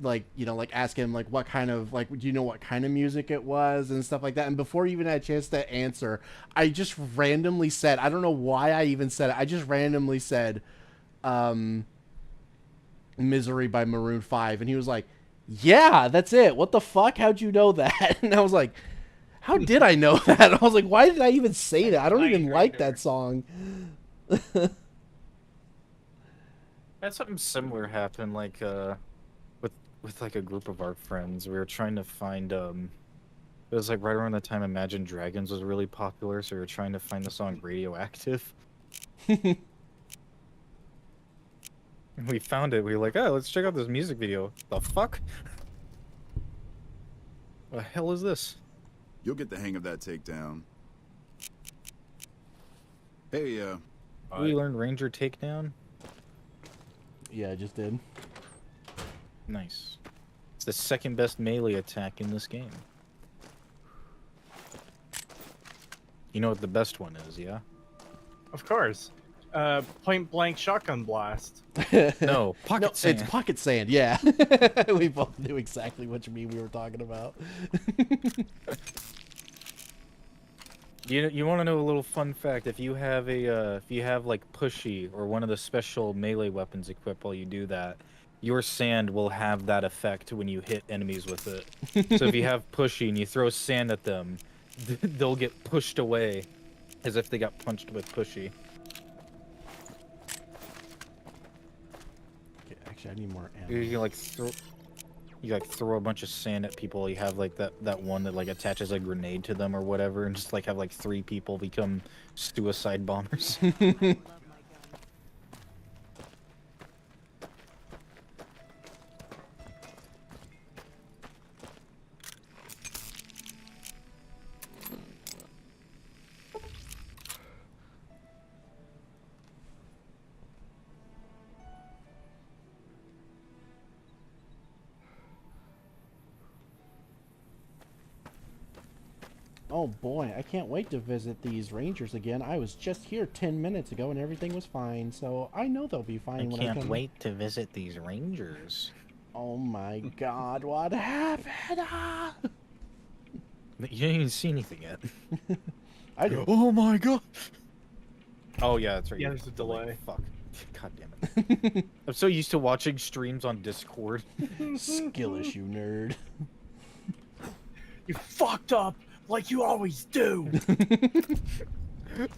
like, you know, like, ask him, like, what kind of, like, do you know what kind of music it was and stuff like that. And before he even had a chance to answer, I just randomly said, I don't know why I even said it, I just randomly said, Misery by Maroon 5. And he was like, yeah, that's it. What the fuck? How'd you know that? And I was like, how did I know that? I was like, why did I even say that? I don't even like that song. Had something similar happen, like with like a group of our friends. We were trying to find it was like right around the time Imagine Dragons was really popular, so we were trying to find the song Radioactive. And we found it. We were like, oh, let's check out this music video. The fuck? What the hell is this? You'll get the hang of that takedown. Hey, We learned Ranger Takedown? Yeah, I just did. Nice. It's the second best melee attack in this game. You know what the best one is, yeah? Of course. Point blank shotgun blast. No, pocket sand. It's pocket sand, yeah. We both knew exactly what you mean we were talking about. You want to know a little fun fact? If you have like pushy or one of the special melee weapons equipped while you do that, your sand will have that effect when you hit enemies with it. So if you have pushy and you throw sand at them, they'll get pushed away as if they got punched with pushy. Okay, actually, I need more ammo. You can like throw a bunch of sand at people. You have like that one that like attaches a grenade to them or whatever, and just like have like 3 people become suicide bombers. Oh boy, I can't wait to visit these rangers again. I was just here 10 minutes ago and everything was fine, so I know they'll be fine when I come. I can't wait to visit these rangers. Oh my god, what happened? Ah! You didn't even see anything yet. I do. Oh my god! Oh yeah, that's right. Yeah, there's a delay. Fuck. God damn it. I'm so used to watching streams on Discord. Skillish, you nerd. You fucked up like you always do.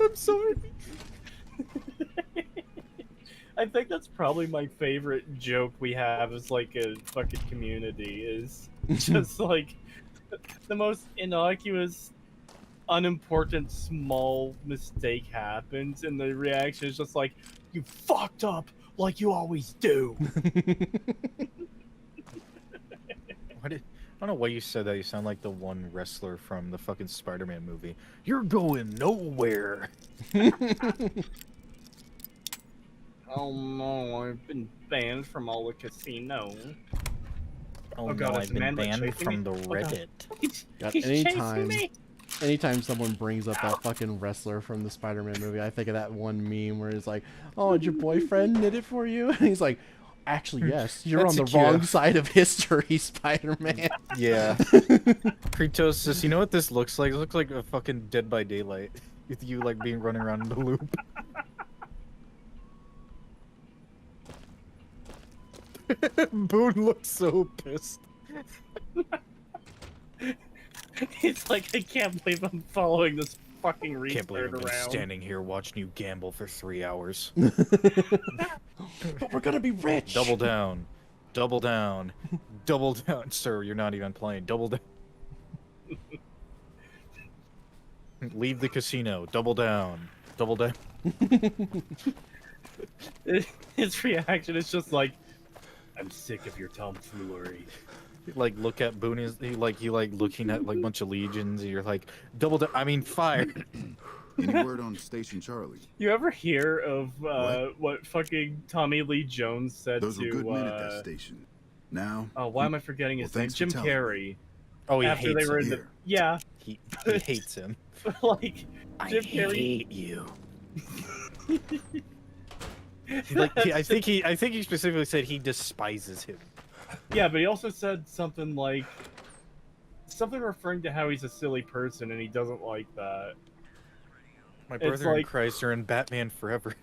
I'm sorry. I think that's probably my favorite joke we have as like a fucking community is just like the most innocuous, unimportant, small mistake happens, and the reaction is just like, you fucked up like you always do. I don't know why you said that. You sound like the one wrestler from the fucking Spider-Man movie. You're going nowhere. Oh no, I've been banned from all the casino. Oh no, I've been banned from the Reddit. God, He's chasing me. Anytime someone brings up that fucking wrestler from the Spider-Man movie, I think of that one meme where it's like, oh, did your boyfriend knit it for you? And he's like, actually, yes, you're on the wrong side of history, Spider-Man. Yeah. Creetosis, you know what this looks like? It looks like a fucking Dead by Daylight. With you, like, being running around in the loop. Boone looks so pissed. It's like, I can't believe I'm following this fucking retard Can't believe I've been around. standing here watching you gamble for 3 hours. But we're gonna be rich. Double down. Double down. Double down. Sir, you're not even playing. Double down. Leave the casino. Double down. Double down. His reaction is just like, I'm sick of your tomfoolery. Like, look at Boone, he looking at like a bunch of legions, and you're like, double down. I mean, fire. Any word on Station Charlie? You ever hear of what fucking Tommy Lee Jones said Those to were good men at that station. Now. Oh, why am I forgetting his name? Jim Carrey. Oh, he after hates they were him. in the he hates him. Like, Jim I Carrey. hate you. I think he specifically said he despises him. Yeah, but he also said something referring to how he's a silly person and he doesn't like that. My brother in Christ are in Batman Forever.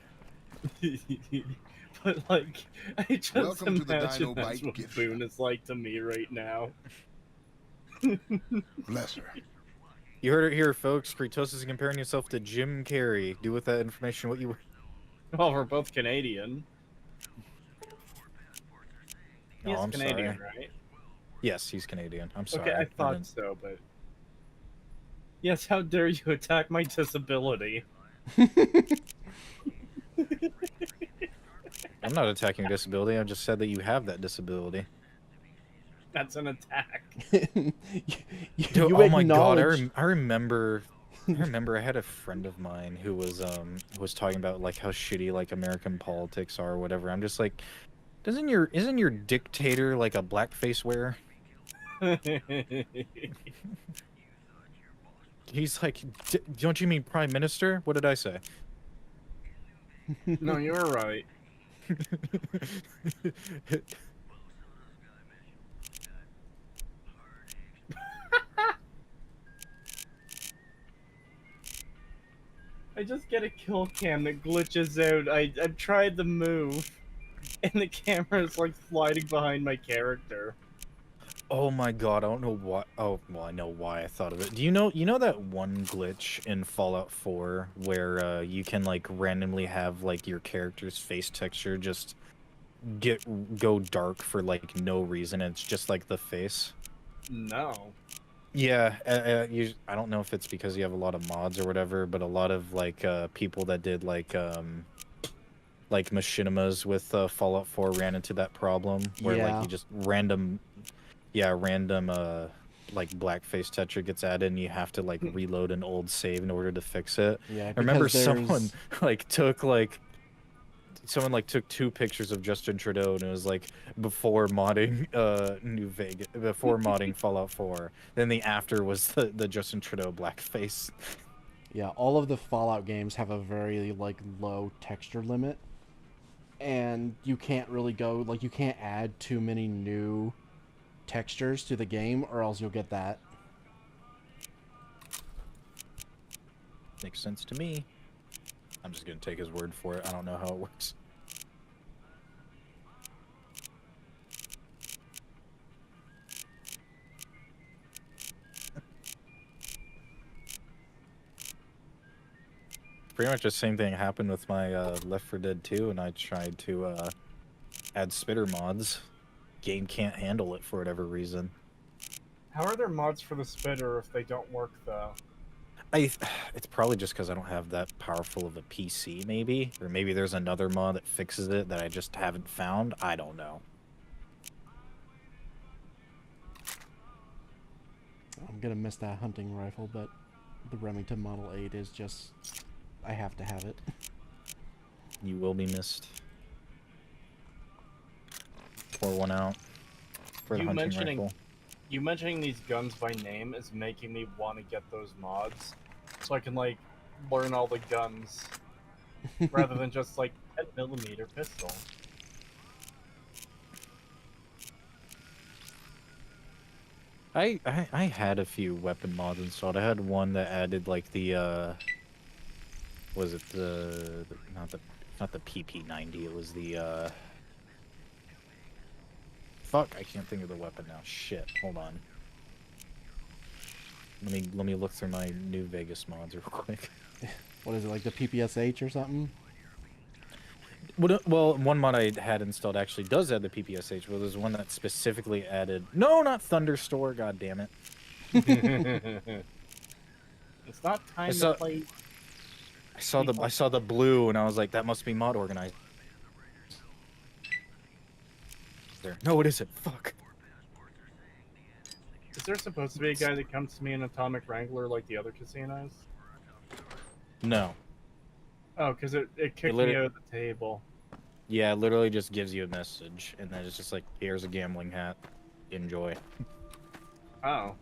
But like, I just Welcome to the imagine Dino that's Bite what gift Boone is like to me right now. Bless her. You heard it here, folks. Creetosis is comparing himself to Jim Carrey. Do with that information what you... Well, we're both Canadian. He's I'm Canadian, sorry. right? Yes, he's Canadian. I'm sorry. Okay, I thought so, but... Yes, how dare you attack my disability? I'm not attacking your disability. I just said that you have that disability. That's an attack. Dude, oh my god, I remember I had a friend of mine who was talking about like how shitty like American politics are or whatever. I'm just like, isn't your dictator like a blackface wearer? He's like, don't you mean prime minister? What did I say? No, you're right. I just get a kill cam that glitches out. I've tried the move, and the camera is like sliding behind my character. Oh my god, I don't know why. Oh, well, I know why I thought of it. Do you know that one glitch in Fallout 4 where you can like randomly have like your character's face texture just go dark for like no reason? And it's just like the face. No. Yeah, I don't know if it's because you have a lot of mods or whatever, but a lot of like people that did like machinimas with Fallout 4 ran into that problem where like you just random like blackface texture gets added and you have to like reload an old save in order to fix it. Yeah, I remember someone like took like someone like took 2 pictures of Justin Trudeau, and it was like before modding New Vegas, before modding Fallout 4. Then the after was the Justin Trudeau blackface. Yeah, all of the Fallout games have a very like low texture limit, and you can't really go like you can't add too many new textures to the game, or else you'll get that. Makes sense to me. I'm just gonna take his word for it. I don't know how it works. Pretty much the same thing happened with my Left 4 Dead 2, and I tried to add spitter mods. Game can't handle it for whatever reason. How are there mods for the spitter if they don't work, though? It's probably just because I don't have that powerful of a PC, maybe? Or maybe there's another mod that fixes it that I just haven't found. I don't know. I'm gonna miss that hunting rifle, but the Remington Model 8 is just... I have to have it. You will be missed. Pour one out for the hunting rifle. You mentioning these guns by name is making me want to get those mods, so I can like learn all the guns rather than just like 10mm pistol. I had a few weapon mods installed. I had one that added like the was it the not the PP90, it was the fuck, I can't think of the weapon now. Shit, hold on. Let me look through my New Vegas mods real quick. What is it, like the PPSH or something? Well, one mod I had installed actually does add the PPSH, but there's one that specifically added... No, not Thunderstore, god damn it. It's not time to play... I saw the blue, and I was like, that must be mod organized. No, it isn't. Fuck. Is there supposed to be a guy that comes to me in Atomic Wrangler like the other casinos? No. Oh, because it kicked me out of the table. Yeah, it literally just gives you a message, and then it's just like, here's a gambling hat. Enjoy. Oh.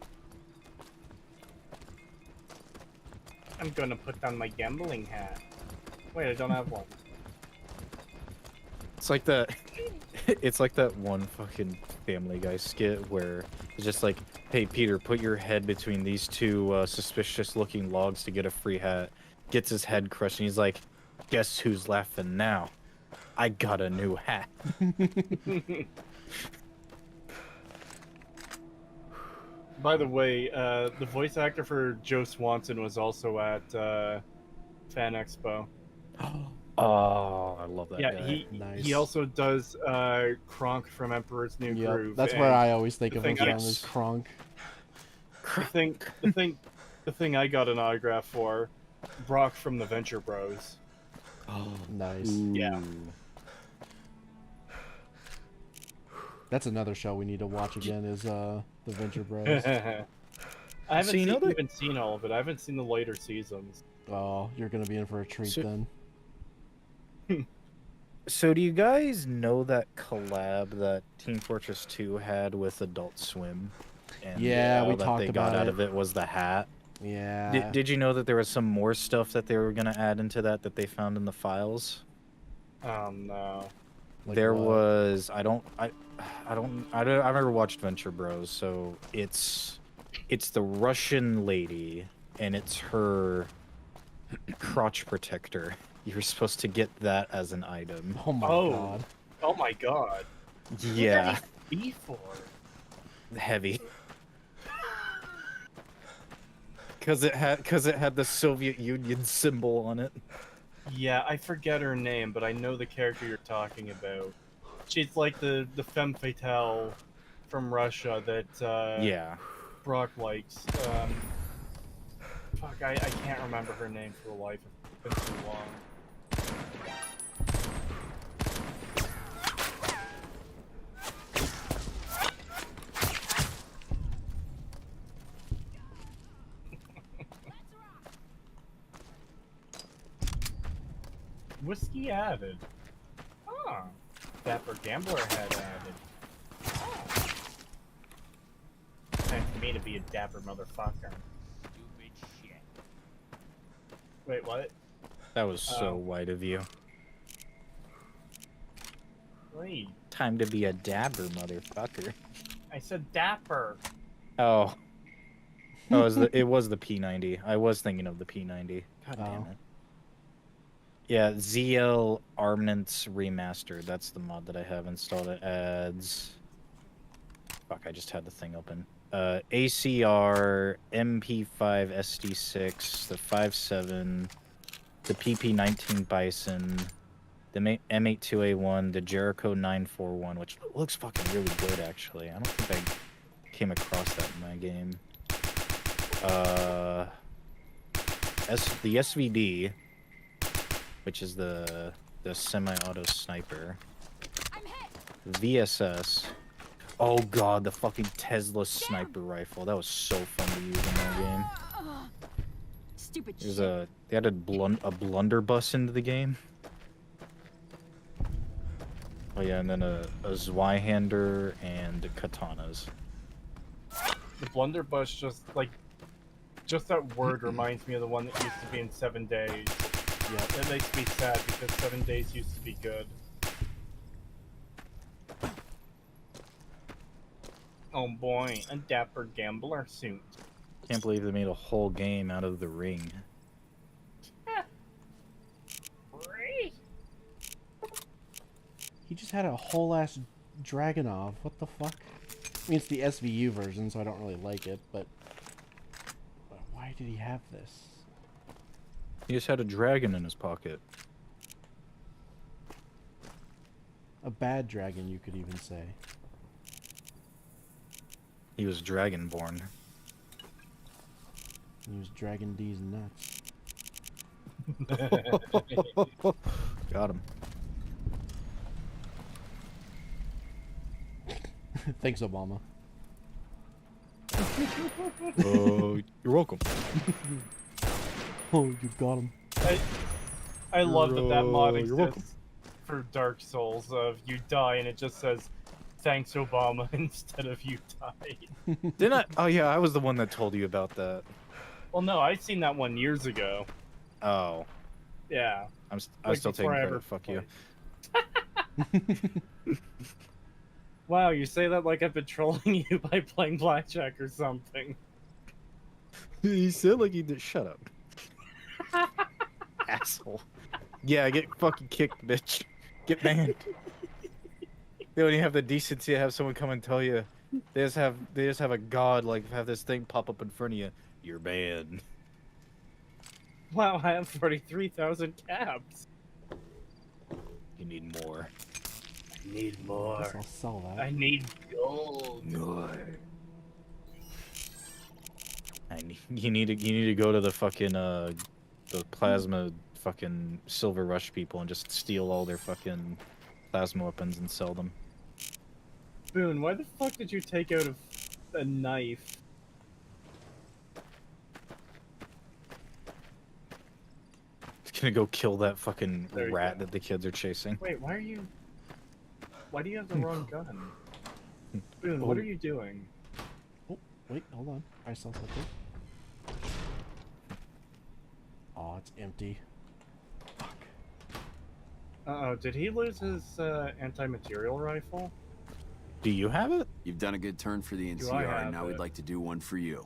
I'm gonna put down my gambling hat. Wait, I don't have one. It's like that. It's like that one fucking Family Guy skit where it's just like, hey Peter, put your head between these 2 suspicious-looking logs to get a free hat. Gets his head crushed, and he's like, guess who's laughing now? I got a new hat. By the way, the voice actor for Joe Swanson was also at Fan Expo. Oh, I love that yeah, guy. He also does Kronk from Emperor's New Groove. That's where I always think of him from is Kronk. The thing I got an autograph for, Brock from the Venture Bros. Oh, nice. Ooh. Yeah. That's another show we need to watch again is the Venture Bros. I haven't even seen all of it. I haven't seen the later seasons. Oh, you're gonna be in for a treat then. So do you guys know that collab that Team Fortress 2 had with Adult Swim? And yeah, we that talked they about got out of it was the hat. Yeah. Did you know that there was some more stuff that they were gonna add into that they found in the files? No. Like there what? was I've never watched Venture Bros, so it's the Russian lady and it's her crotch protector. You're supposed to get that as an item. Oh my god. Oh my god. Yeah. What would that be for? Heavy. Because it had the Soviet Union symbol on it. Yeah, I forget her name, but I know the character you're talking about. She's like the femme fatale from Russia that yeah, Brock likes. Fuck, I can't remember her name for the life. It's been too long. Whiskey added. Dapper Gambler had added. Time for me to be a dapper motherfucker. Stupid shit. Wait, what? That was so white of you. Wait. Time to be a dabber, motherfucker. I said dapper. Oh. Oh, it was the P90. I was thinking of the P90. God damn it. Yeah, ZL Armaments Remastered. That's the mod that I have installed. It adds... Fuck, I just had the thing open. ACR, MP5 SD6, the 5.7, the PP19 Bison, the M82A1, the Jericho 941, which looks fucking really good, actually. I don't think I came across that in my game. The SVD, which is the semi-auto sniper. VSS. Oh god, the fucking Tesla sniper rifle. That was so fun to use in that game. Stupid There's shit. they added a blunderbuss into the game. Oh yeah, and then a Zweihander and katanas. The blunderbuss just that word reminds me of the one that used to be in 7 Days. Yeah, that makes me sad because 7 Days used to be good. Oh boy, a dapper gambler suit. Can't believe they made a whole game out of the ring. He just had a whole ass Dragonov. What the fuck? I mean, it's the SVU version, so I don't really like it, but why did he have this? He just had a dragon in his pocket. A bad dragon, you could even say. He was dragonborn. He was Dragon D's nuts. Got him. Thanks, Obama. You're welcome. Oh, you got him. I love that mod You're welcome. exists for Dark Souls. Of you die and it just says, "Thanks, Obama," instead of "you died." Didn't I? Oh yeah, I was the one that told you about that. Well, no, I'd seen that one years ago. Oh. Yeah. I'm Like, still taking before I credit. ever Fuck you. Wow, you say that like I've been trolling you by playing blackjack or something. He said like he did. Shut up. Asshole. Yeah, get fucking kicked, bitch. Get banned. They don't even have the decency to have someone come and tell you. They just have a god like have this thing pop up in front of you. You're banned. Wow, I have 43,000 cabs. You need more. I need more. I guess I'll sell that. I need gold. You need to go to the fucking the plasma fucking Silver Rush people and just steal all their fucking plasma weapons and sell them. Boone, why the fuck did you take out a knife? It's gonna go kill that fucking There you rat go. that the kids are chasing. Wait, why do you have the wrong gun? Boone, what are you doing? Oh, wait, hold on. I saw something. Oh, it's empty. Fuck. Uh-oh, did he lose his anti-material rifle? Do you have it? You've done a good turn for the Do I NCR, have and now we'd it? like to do one for you.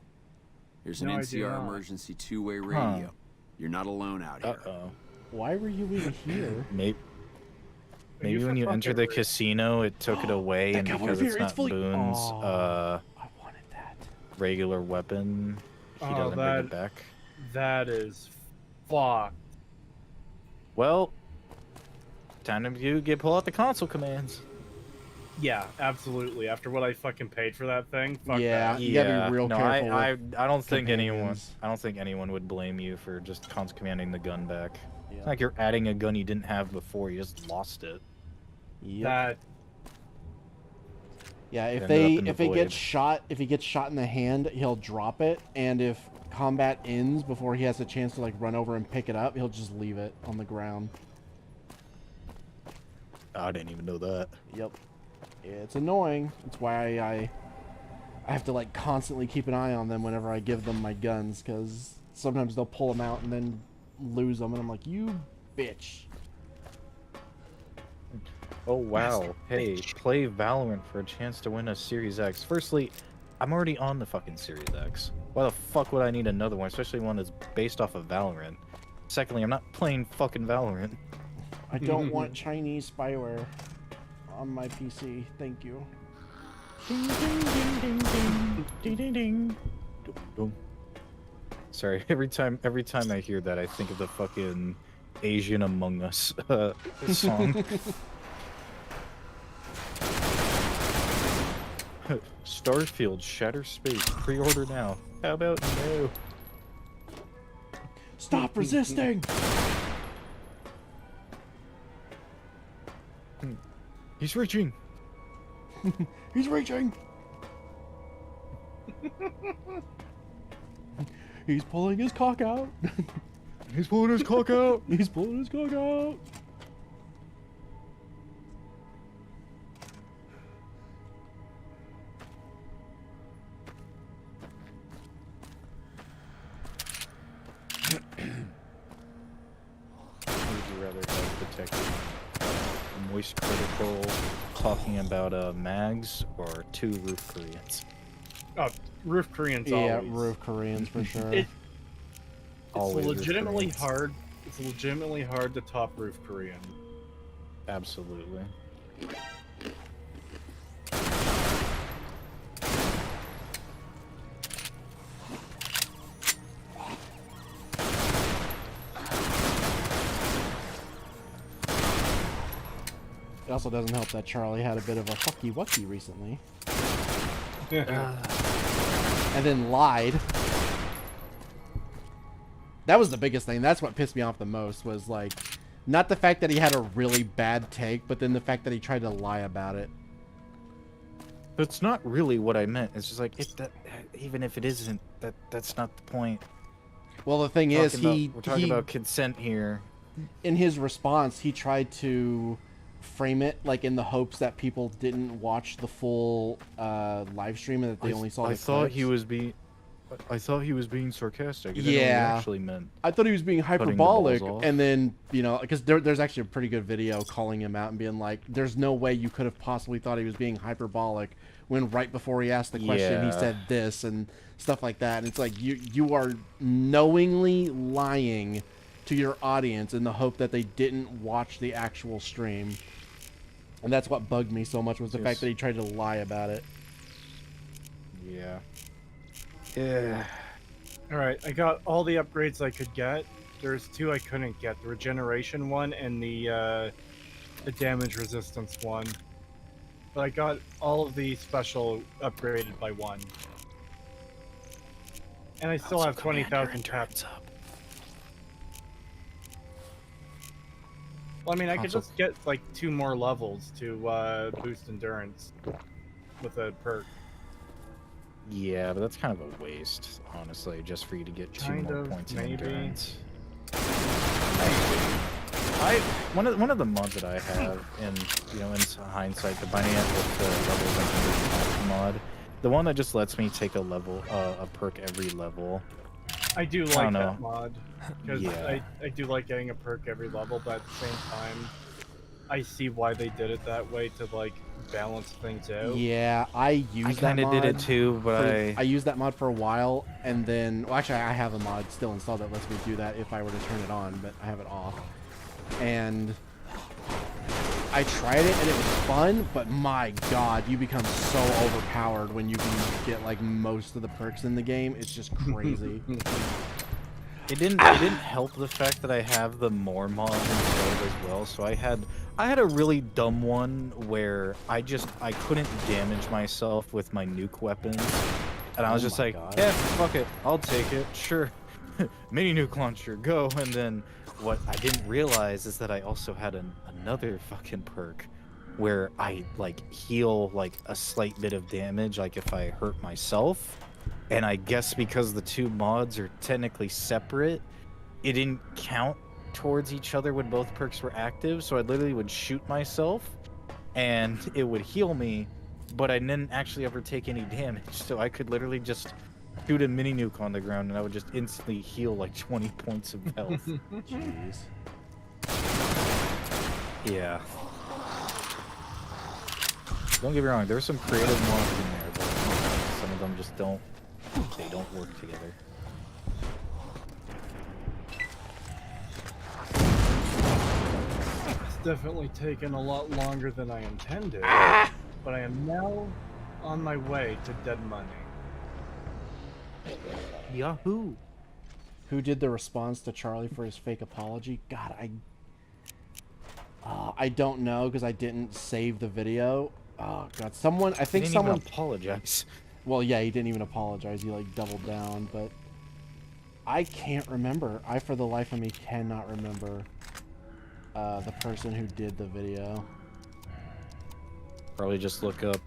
Here's an No, I do NCR not. emergency two-way radio. You're not alone out here. Uh-oh. Why were you even here? Maybe you when you fucking enter the rude? casino, it took it away, That and guy because over it's here, it's not fully- Boone's I wanted that. regular weapon, he Oh, doesn't bring it back. That is fucked. Well, time to pull out the console commands. Yeah, absolutely. After what I fucking paid for that thing, fuck Yeah. that. You gotta be real no, careful I don't think companions. I don't think anyone would blame you for just commanding the gun back. Yeah. It's like you're adding a gun you didn't have before. You just lost it. Yep. That Yeah, if Ended up in the if he gets shot in the hand, he'll drop it, and if combat ends before he has a chance to like run over and pick it up, he'll just leave it on the ground. I didn't even know that. Yep. It's annoying. That's why I have to like constantly keep an eye on them whenever I give them my guns, because sometimes they'll pull them out and then lose them, and I'm like, you bitch. Oh wow. Hey, play Valorant for a chance to win a Series X. Firstly, I'm already on the fucking Series X. Why the fuck would I need another one, especially one that's based off of Valorant? Secondly, I'm not playing fucking Valorant. I don't want Chinese spyware on my PC. Thank you. Ding ding ding ding ding ding ding ding. Dum. Sorry, every time I hear that, I think of the fucking Asian Among Us song. Starfield Shatter Space pre-order now. How about no? Stop resisting! He's reaching. He's reaching. He's pulling his cock out. He's pulling his cock out. He's pulling his cock out. Would you rather have detected Moist Critical talking about mags or 2 Roof Koreans? Oh, Roof Koreans Yeah, always. Roof Koreans for sure. It's Always legitimately Roof hard. It's legitimately hard to top Roof Korean. Absolutely. It also doesn't help that Charlie had a bit of a fucky wucky recently. And then lied. That was the biggest thing. That's what pissed me off the most, was like, not the fact that he had a really bad take, but then the fact that he tried to lie about it. That's not really what I meant. It's just like, even if it isn't, that's not the point. Well, the thing is, we're talking about consent here. In his response, he tried to frame it like in the hopes that people didn't watch the full live stream and that they only saw the I thought clips. he was being sarcastic. Yeah, He actually meant. I thought he was being hyperbolic, the balls off. and then, you know, because there's actually a pretty good video calling him out and being like, "There's no way you could have possibly thought he was being hyperbolic when right before he asked the question he said this," and stuff like that. And it's like, you are knowingly lying to your audience in the hope that they didn't watch the actual stream. And that's what bugged me so much, was the fact that he tried to lie about it. Yeah. Yeah. Alright, I got all the upgrades I could get. There's 2 I couldn't get. The regeneration one and the damage resistance one. But I got all of the special upgraded by 1. And I still have 20,000 taps up. Well, I mean, I could just get like 2 more levels to boost endurance with a perk. Yeah, but that's kind of a waste, honestly, just for you to get 2 more points in endurance. One of the mods that I have, in hindsight, combining it with the levels and mod, the one that just lets me take a perk every level. I do like that mod, because Yeah. I do like getting a perk every level, but at the same time, I see why they did it that way, to like balance things out. Yeah, I used that mod. I kind of did it too, but I used that mod for a while, and then, well, actually, I have a mod still installed that lets me do that if I were to turn it on, but I have it off. And I tried it, and it was fun, but my god, you become so overpowered when you can get like most of the perks in the game. It's just crazy. It didn't help the fact that I have the more mod installed as well. So I had a really dumb one where I couldn't damage myself with my nuke weapons, and I was just like, yeah, fuck it, I'll take it, sure. Mini nuke launcher, go. And then what I didn't realize is that I also had another fucking perk where I like heal like a slight bit of damage, like if I hurt myself. And I guess because the 2 mods are technically separate, it didn't count towards each other when both perks were active, so I literally would shoot myself, and it would heal me, but I didn't actually ever take any damage, so I could literally just shoot a mini nuke on the ground, and I would just instantly heal like 20 points of health. Jeez. Yeah. Don't get me wrong, there's some creative mods in there, but some of them just don't work together. It's definitely taken a lot longer than I intended, but I am now on my way to dead money. Yahoo! Who did the response to Charlie for his fake apology? God, I don't know because I didn't save the video. Oh God, someone. I think someone apologize. Well, yeah, he didn't even apologize. He like doubled down, but I can't remember. I, for the life of me, cannot remember the person who did the video. Probably just look up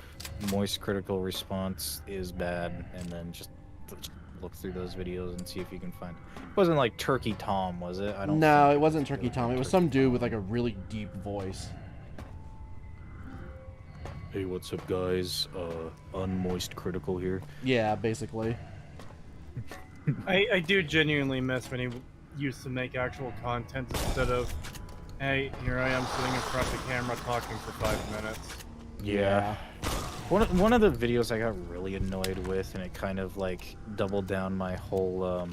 moist critical response is bad, and then just look through those videos and see if you can find. It wasn't like Turkey Tom, was it? I don't. No, it wasn't Turkey Tom. It was some dude with like a really deep voice. Hey, what's up, guys? Unmoist critical here. Yeah, basically. I do genuinely miss when he used to make actual content instead of, hey, here I am sitting in front of the camera talking for 5 minutes. Yeah. One of the videos I got really annoyed with, and it kind of like doubled down my whole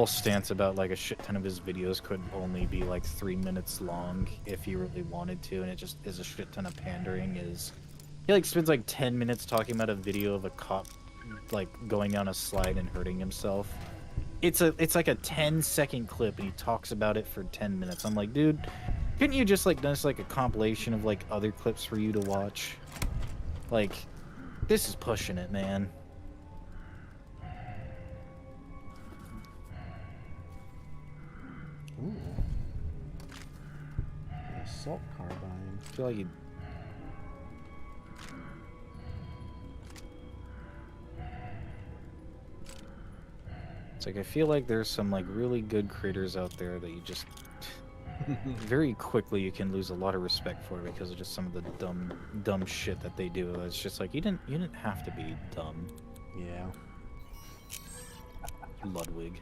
stance about like a shit ton of his videos could only be like 3 minutes long if he really wanted to, and it just is a shit ton of pandering. Is he like spends like 10 minutes talking about a video of a cop like going down a slide and hurting himself. It's like a 10-second clip, and he talks about it for 10 minutes. I'm like, dude, couldn't you just like done this like a compilation of like other clips for you to watch? Like, this is pushing it, man. Ooh. An assault carbine. I feel like you. It's like I feel like there's some like really good creators out there that you just very quickly you can lose a lot of respect for because of just some of the dumb shit that they do. It's just like you didn't have to be dumb. Yeah. Ludwig.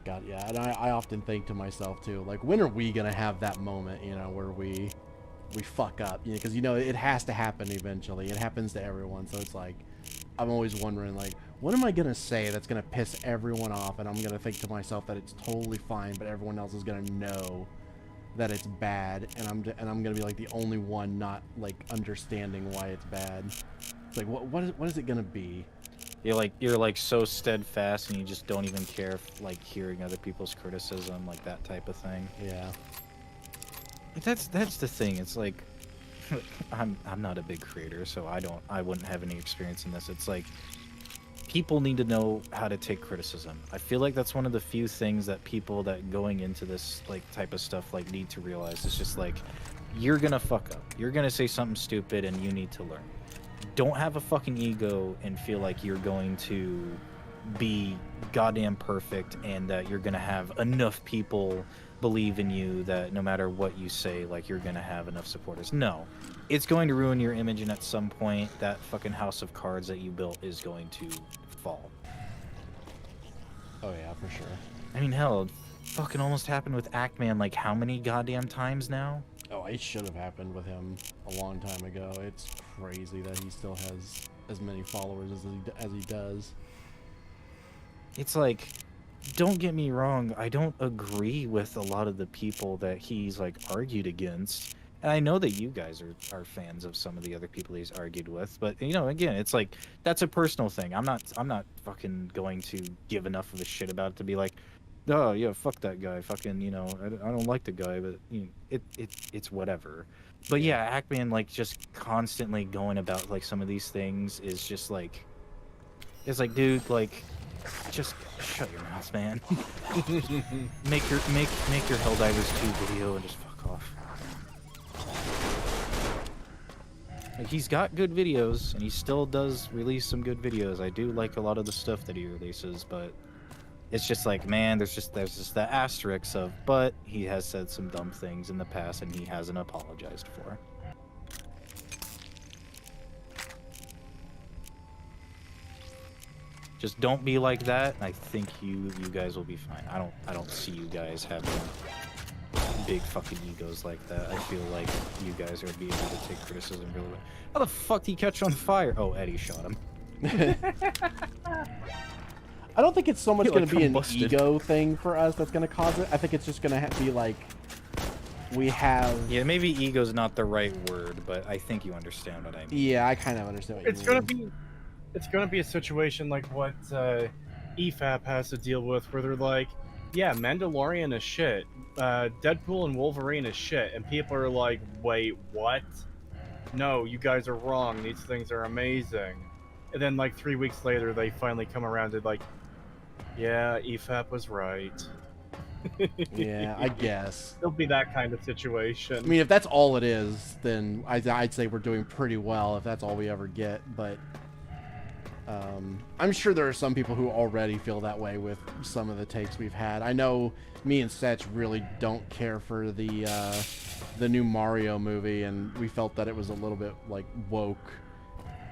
God, yeah, and I often think to myself too, like, when are we gonna have that moment, you know, where we fuck up, you know, because, you know, it has to happen eventually. It happens to everyone, so it's like, I'm always wondering, like, what am I gonna say that's gonna piss everyone off, and I'm gonna think to myself that it's totally fine, but everyone else is gonna know that it's bad, and I'm gonna be like the only one not like understanding why it's bad. It's like, what is it gonna be? You're like so steadfast, and you just don't even care if, like, hearing other people's criticism, like that type of thing. Yeah. That's the thing. It's like I'm not a big creator, so I wouldn't have any experience in this. It's like people need to know how to take criticism. I feel like that's one of the few things that people that going into this like type of stuff like need to realize. It's just like, you're gonna fuck up. You're gonna say something stupid, and you need to learn. Don't have a fucking ego and feel like you're going to be goddamn perfect and that you're gonna have enough people believe in you that no matter what you say, like, you're gonna have enough supporters. No, it's going to ruin your image, and at some point that fucking house of cards that you built is going to fall. Oh yeah, for sure. I mean, hell, it fucking almost happened with Ackman like how many goddamn times now? Oh, it should have happened with him a long time ago. It's crazy that he still has as many followers as he does. It's like, don't get me wrong, I don't agree with a lot of the people that he's like argued against, and I know that you guys are fans of some of the other people he's argued with, but, you know, again, it's like, that's a personal thing. I'm not fucking going to give enough of a shit about it to be like, oh yeah, fuck that guy, fucking, you know, I don't like the guy, but, you know, it's whatever. But yeah, Ackman, like, just constantly going about like some of these things is just like, it's like, dude, like, just shut your mouth, man. make your Helldivers 2 video and just fuck off. Like, he's got good videos, and he still does release some good videos. I do like a lot of the stuff that he releases, but it's just like, man, there's just that asterisk of, but he has said some dumb things in the past, and he hasn't apologized for. Just don't be like that, and I think you guys will be fine. I don't see you guys having big fucking egos like that. I feel like you guys are being able to take criticism really well. How the fuck did he catch on fire? Oh, Eddie shot him. I don't think it's so much going to be an combusted. ego thing for us that's going to cause it. I think it's just going to be like, we have... Yeah, maybe ego's not the right word, but I think you understand what I mean. Yeah, I kind of understand what you mean. It's gonna be a situation like what EFAP has to deal with, where they're like, yeah, Mandalorian is shit, Deadpool and Wolverine is shit, and people are like, wait, what? No, you guys are wrong, these things are amazing. And then like 3 weeks later, they finally come around to like, yeah, EFAP was right. Yeah, I guess. It'll be that kind of situation. I mean, if that's all it is, then I'd say we're doing pretty well if that's all we ever get, but... I'm sure there are some people who already feel that way with some of the takes we've had. I know me and Setch really don't care for the new Mario movie, and we felt that it was a little bit like woke.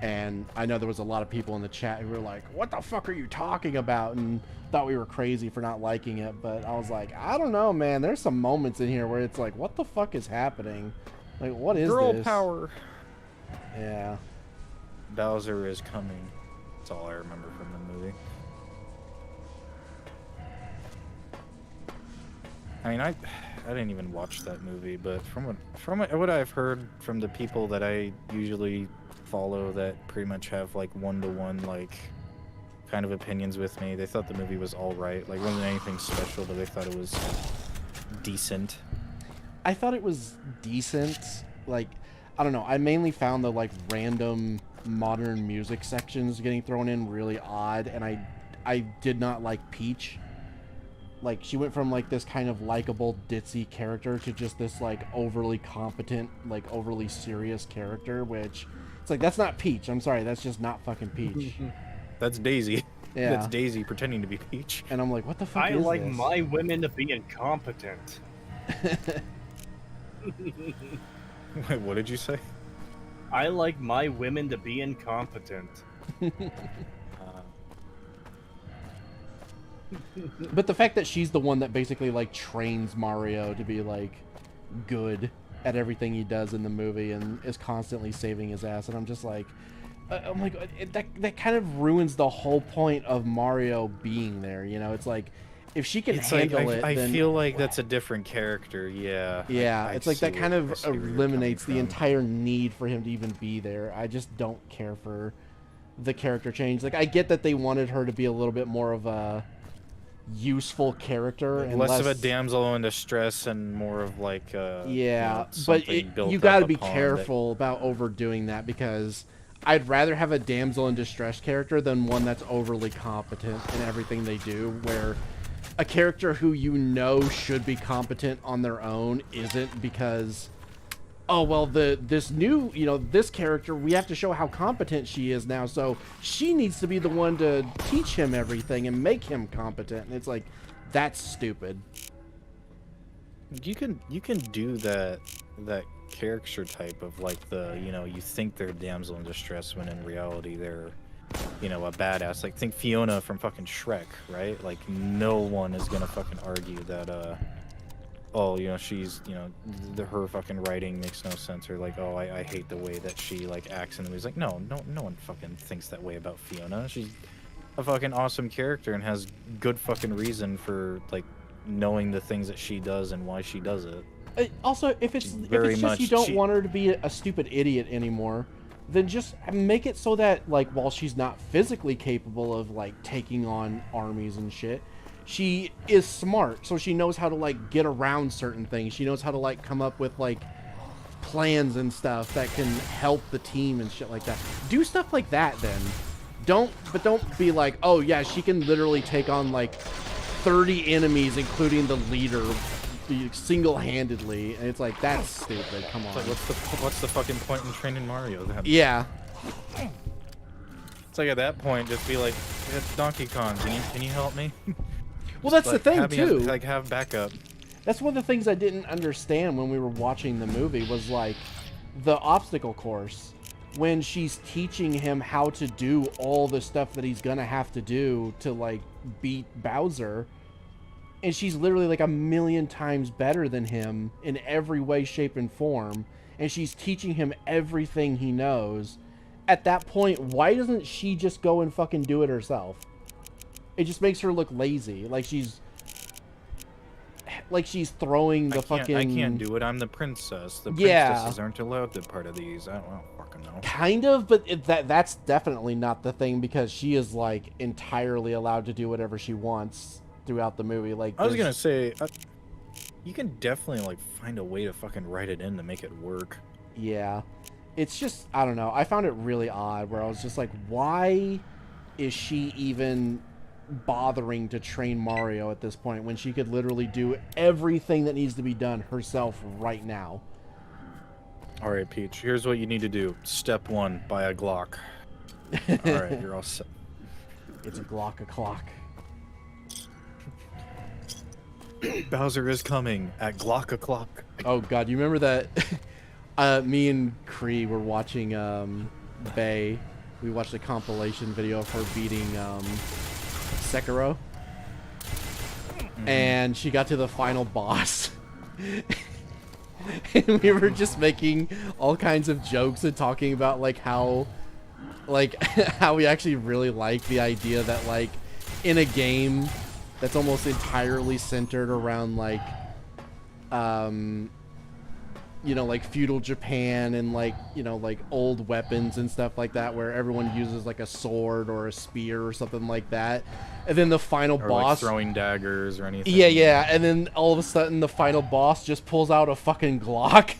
And I know there was a lot of people in the chat who were like, "What the fuck are you talking about?" and thought we were crazy for not liking it. But I was like, I don't know, man. There's some moments in here where it's like, what the fuck is happening? Like, what is Girl this? power. Yeah. Bowser is coming. That's all I remember from the movie. I mean, I didn't even watch that movie, but from what I've heard from the people that I usually follow that pretty much have like one-to-one like kind of opinions with me, they thought the movie was all right. Like, wasn't anything special, but they thought it was decent. I thought it was decent. Like, I don't know. I mainly found the like random modern music sections getting thrown in really odd, and I did not like Peach. Like, she went from like this kind of likable ditzy character to just this like overly competent, like overly serious character, which it's like, that's not Peach. I'm sorry, that's just not fucking Peach. That's Daisy. Yeah. That's Daisy pretending to be Peach. And I'm like, what the fuck I is like this? my women to be incompetent. Wait, what did you say? I like my women to be incompetent. But the fact that she's the one that basically like trains Mario to be like good at everything he does in the movie and is constantly saving his ass, and I'm just like, I'm like, that kind of ruins the whole point of Mario being there. You know, it's like, if she can handle it, I then... feel like that's a different character. Yeah. Yeah, it's like that kind of I see where you're eliminates the coming from. entire need for him to even be there. I just don't care for the character change. Like, I get that they wanted her to be a little bit more of a useful character and less of a damsel in distress and more of like yeah, you know, but something built you got to up be upon careful about overdoing that, because I'd rather have a damsel in distress character than one that's overly competent in everything they do, where a character who you know should be competent on their own isn't, because, oh, well, this new, you know, this character, we have to show how competent she is now, so she needs to be the one to teach him everything and make him competent. And it's like, that's stupid. You can do that character type of like the, you know, you think they're damsel in distress when in reality they're, you know, a badass. Like, think Fiona from fucking Shrek, right? Like, no one is gonna fucking argue that oh, you know, she's, you know, her fucking writing makes no sense, or like, oh, I hate the way that she like acts in the movies. Like, no one fucking thinks that way about Fiona. She's a fucking awesome character and has good fucking reason for like knowing the things that she does and why she does it. Also, if it's just you don't want her to be a stupid idiot anymore, then just make it so that, like, while she's not physically capable of like taking on armies and shit, she is smart, so she knows how to like get around certain things. She knows how to like come up with like plans and stuff that can help the team and shit like that. Do stuff like that then. Don't be like, oh yeah, she can literally take on like 30 enemies, including the leader, single-handedly, and it's like, that's stupid. Come on. It's like, what's the fucking point in training Mario then? Yeah. It's like at that point, just be like, it's Donkey Kong. Can you help me? Well, that's like, the thing too. Have backup. That's one of the things I didn't understand when we were watching the movie was like the obstacle course. When she's teaching him how to do all the stuff that he's gonna have to do to like beat Bowser, and she's literally like 1,000,000 times better than him in every way, shape, and form, and she's teaching him everything he knows. At that point, why doesn't she just go and fucking do it herself? It just makes her look lazy, like she's throwing the fucking... I can't do it. I'm the princess. The princesses aren't allowed to part of these. I don't fucking know. Kind of, but that's definitely not the thing, because she is like entirely allowed to do whatever she wants throughout the movie. Like, I was gonna say, you can definitely like find a way to fucking write it in to make it work. Yeah, it's just, I don't know. I found it really odd where I was just like, why is she even bothering to train Mario at this point when she could literally do everything that needs to be done herself right now? All right, Peach, here's what you need to do. Step 1, buy a Glock. All right, you're all set. It's a Glock o'clock. Bowser is coming at Glock o'clock. Oh god, you remember that? Me and Cree were watching Bay. We watched a compilation video of her beating Sekiro, and she got to the final boss. And we were just making all kinds of jokes and talking about like how we actually really like the idea that like in a game that's almost entirely centered around like you know, like feudal Japan and like, you know, like old weapons and stuff like that, where everyone uses like a sword or a spear or something like that, and then the final boss, like throwing daggers or anything. Yeah, and then all of a sudden the final boss just pulls out a fucking Glock.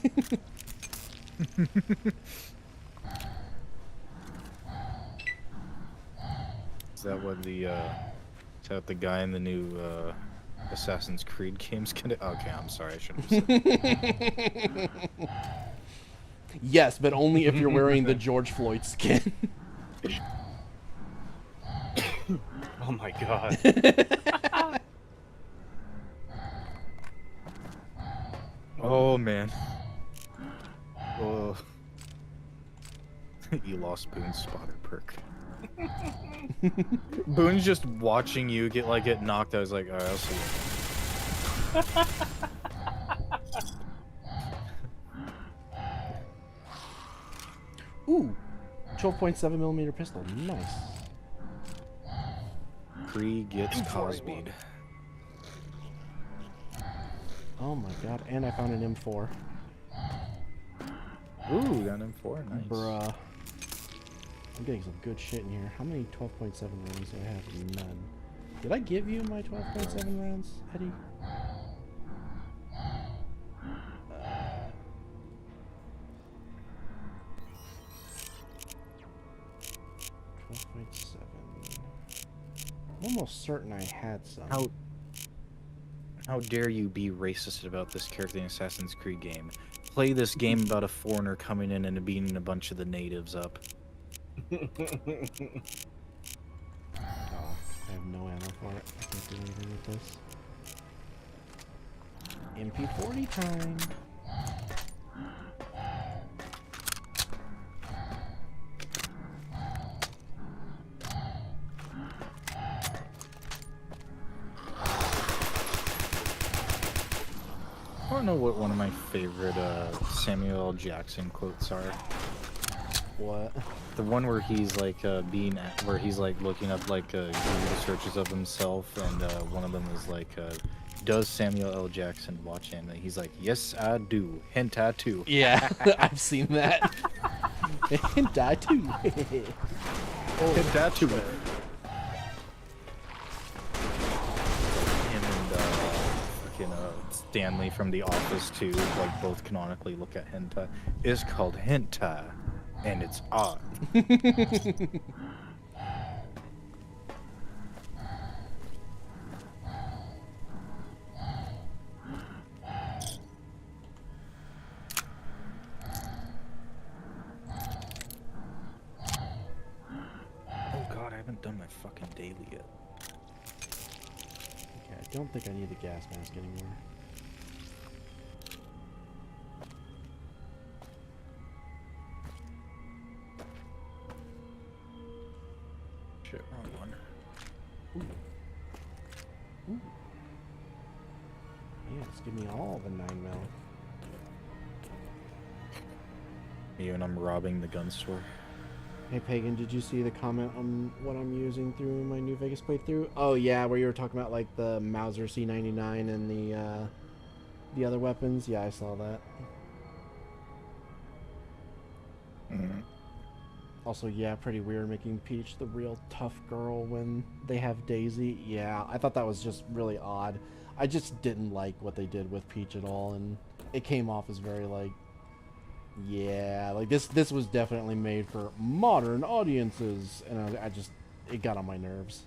Is that what the guy in the new Assassin's Creed games can do? Okay, I'm sorry, I shouldn't have said. Yes, but only if you're wearing the George Floyd skin. Oh my god. Oh man. Oh. You lost Boone's spotter perk. Boone's just watching you get knocked out. He's like, alright, I'll see you. Ooh, 12.7mm pistol. Nice. Cree gets Cosby'd. Oh my god, and I found an M4. Ooh, got an M4. Nice. Bruh. I'm getting some good shit in here. How many 12.7 rounds do I have? None. Did I give you my 12.7 rounds, Eddie? 12.7. I'm almost certain I had some. How dare you be racist about this character in Assassin's Creed game? Play this game about a foreigner coming in and beating a bunch of the natives up. Oh, I have no ammo for it. I can't do anything with this. MP40 time. I don't know what one of my favorite Samuel L. Jackson quotes are. What? The one where he's like where he's like looking up like Google searches of himself, and one of them is like, does Samuel L. Jackson watch anime? He's like, yes, I do. Hentai too. Yeah, I've seen that. Hentai too. Hentai too. Stanley from The Office too, like both canonically look at hentai. It's called hentai, and it's odd. fucking daily yet. Okay, I don't think I need the gas mask anymore. Shit, wrong one. Ooh. Yes, give me all the 9mm. You and I'm robbing the gun store. Hey Pagan, did you see the comment on what I'm using through my New Vegas playthrough? Oh yeah, where you were talking about like the Mauser C99 and the other weapons. Yeah, I saw that. Mm-hmm. Also, yeah, pretty weird making Peach the real tough girl when they have Daisy. Yeah, I thought that was just really odd. I just didn't like what they did with Peach at all, and it came off as very like, yeah, like this was definitely made for modern audiences, and I just, it got on my nerves.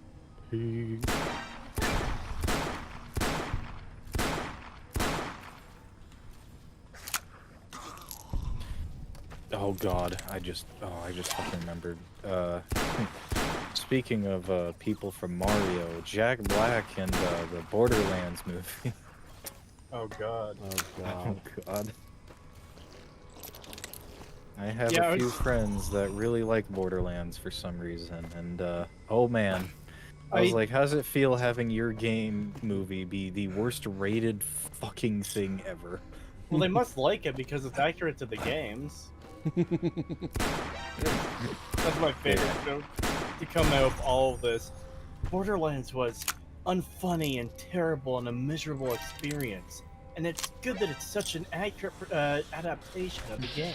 Oh god, I just fucking remembered. Speaking of people from Mario, Jack Black and the Borderlands movie. Oh god. Oh god. Oh god. I have a few friends that really like Borderlands for some reason, and oh man. I was like, how does it feel having your game movie be the worst rated fucking thing ever? Well, they must like it because it's accurate to the games. That's my favorite joke to come out of all of this. Borderlands was unfunny and terrible and a miserable experience. And it's good that it's such an accurate adaptation of the game.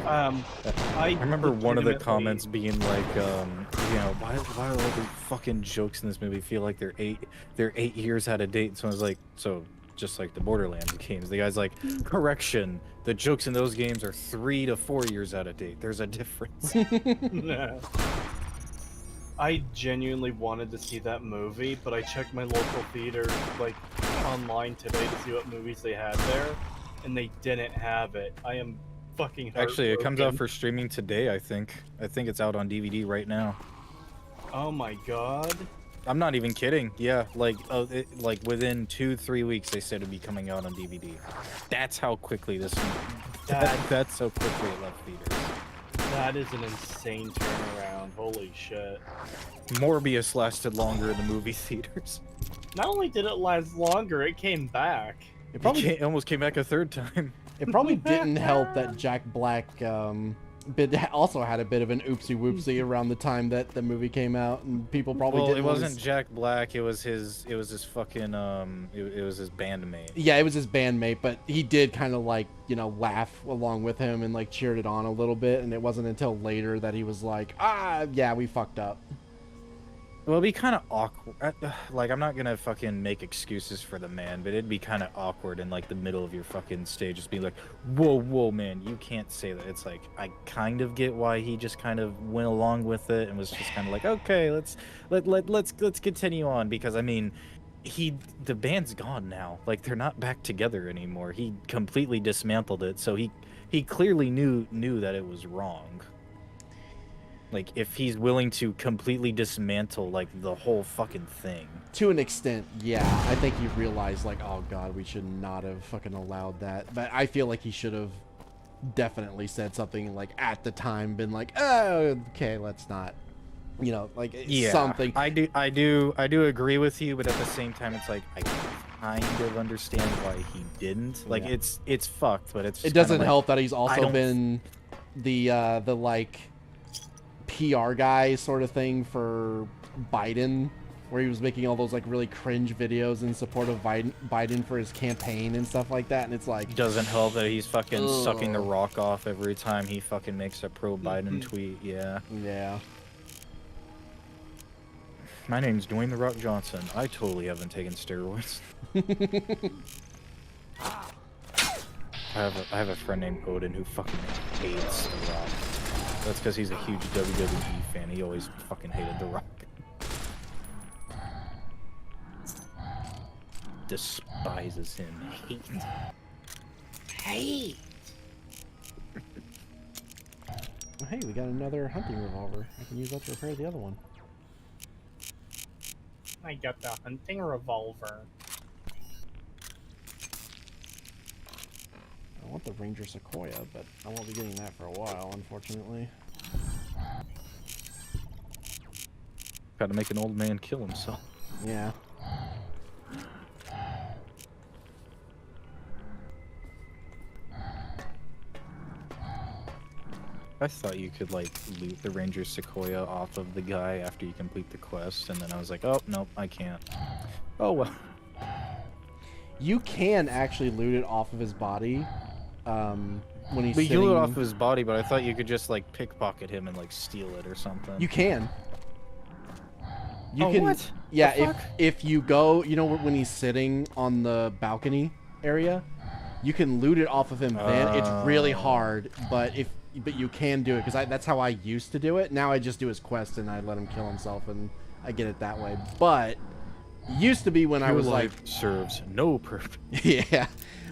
I remember one of the comments being like, you know, why do all the fucking jokes in this movie feel like they're 8 years out of date? And so I was like, so just like the Borderlands games, the guy's like, correction, the jokes in those games are 3 to 4 years out of date. There's a difference. I genuinely wanted to see that movie, but I checked my local theater like online today to see what movies they had there, and they didn't have it. I am fucking heartbroken. Actually, it comes out for streaming today, I think. I think it's out on DVD right now. Oh my god. I'm not even kidding. Yeah, like like within 2-3 weeks they said it'd be coming out on DVD. That's how quickly this that's so quickly it left theaters. That is an insane turnaround. Holy shit. Morbius lasted longer in the movie theaters. Not only did it last longer, it came back. It probably almost came back a third time. It probably didn't help that Jack Black also had a bit of an oopsie whoopsie around the time that the movie came out, and people probably didn't. It wasn't Jack Black. It was his fucking it was his bandmate. Yeah, it was his bandmate, but he did kind of like, you know, laugh along with him and like cheered it on a little bit, and it wasn't until later that he was like, yeah, we fucked up. Well, it'd be kind of awkward. Like, I'm not gonna fucking make excuses for the man, but it'd be kind of awkward in like the middle of your fucking stage, just be like, whoa, man, you can't say that. It's like, I kind of get why he just kind of went along with it and was just kind of like, okay, let's continue on, because I mean, the band's gone now. Like, they're not back together anymore. He completely dismantled it, so he clearly knew that it was wrong. Like, if he's willing to completely dismantle, like, the whole fucking thing. To an extent, yeah. I think he realized, like, oh god, we should not have fucking allowed that. But I feel like he should have definitely said something, like, at the time, been like, oh, okay, let's not, you know, like, something. I do agree with you, but at the same time, it's like, I kind of understand why he didn't. Like, yeah. It's fucked, but it's just it doesn't like, help that he's also been the like PR guy sort of thing for Biden, where he was making all those like really cringe videos in support of Biden for his campaign and stuff like that, and it's like, doesn't help that he's fucking sucking the rock off every time he fucking makes a pro Biden tweet. Yeah. My name's Dwayne The Rock Johnson. I totally haven't taken steroids. I have a friend named Odin who fucking hates The Rock. That's because he's a huge WWE fan. He always fucking hated The Rock. Despises him. Hate. hey, we got another hunting revolver. I can use that to repair the other one. I got the hunting revolver. I want the Ranger Sequoia, but I won't be getting that for a while, unfortunately. Gotta make an old man kill himself. Yeah. I thought you could, like, loot the Ranger Sequoia off of the guy after you complete the quest, and then I was like, oh, nope, I can't. Oh, well. You can actually loot it off of his body, when he's But you sitting... loot it off of his body, but I thought you could just, like, pickpocket him and, like, steal it or something. You can. You oh, can, what? Yeah, if you go, you know, when he's sitting on the balcony area, you can loot it off of him then. It's really hard, but you can do it, because that's how I used to do it. Now I just do his quest and I let him kill himself and I get it that way. But used to be when I was like... serves no purpose. Yeah.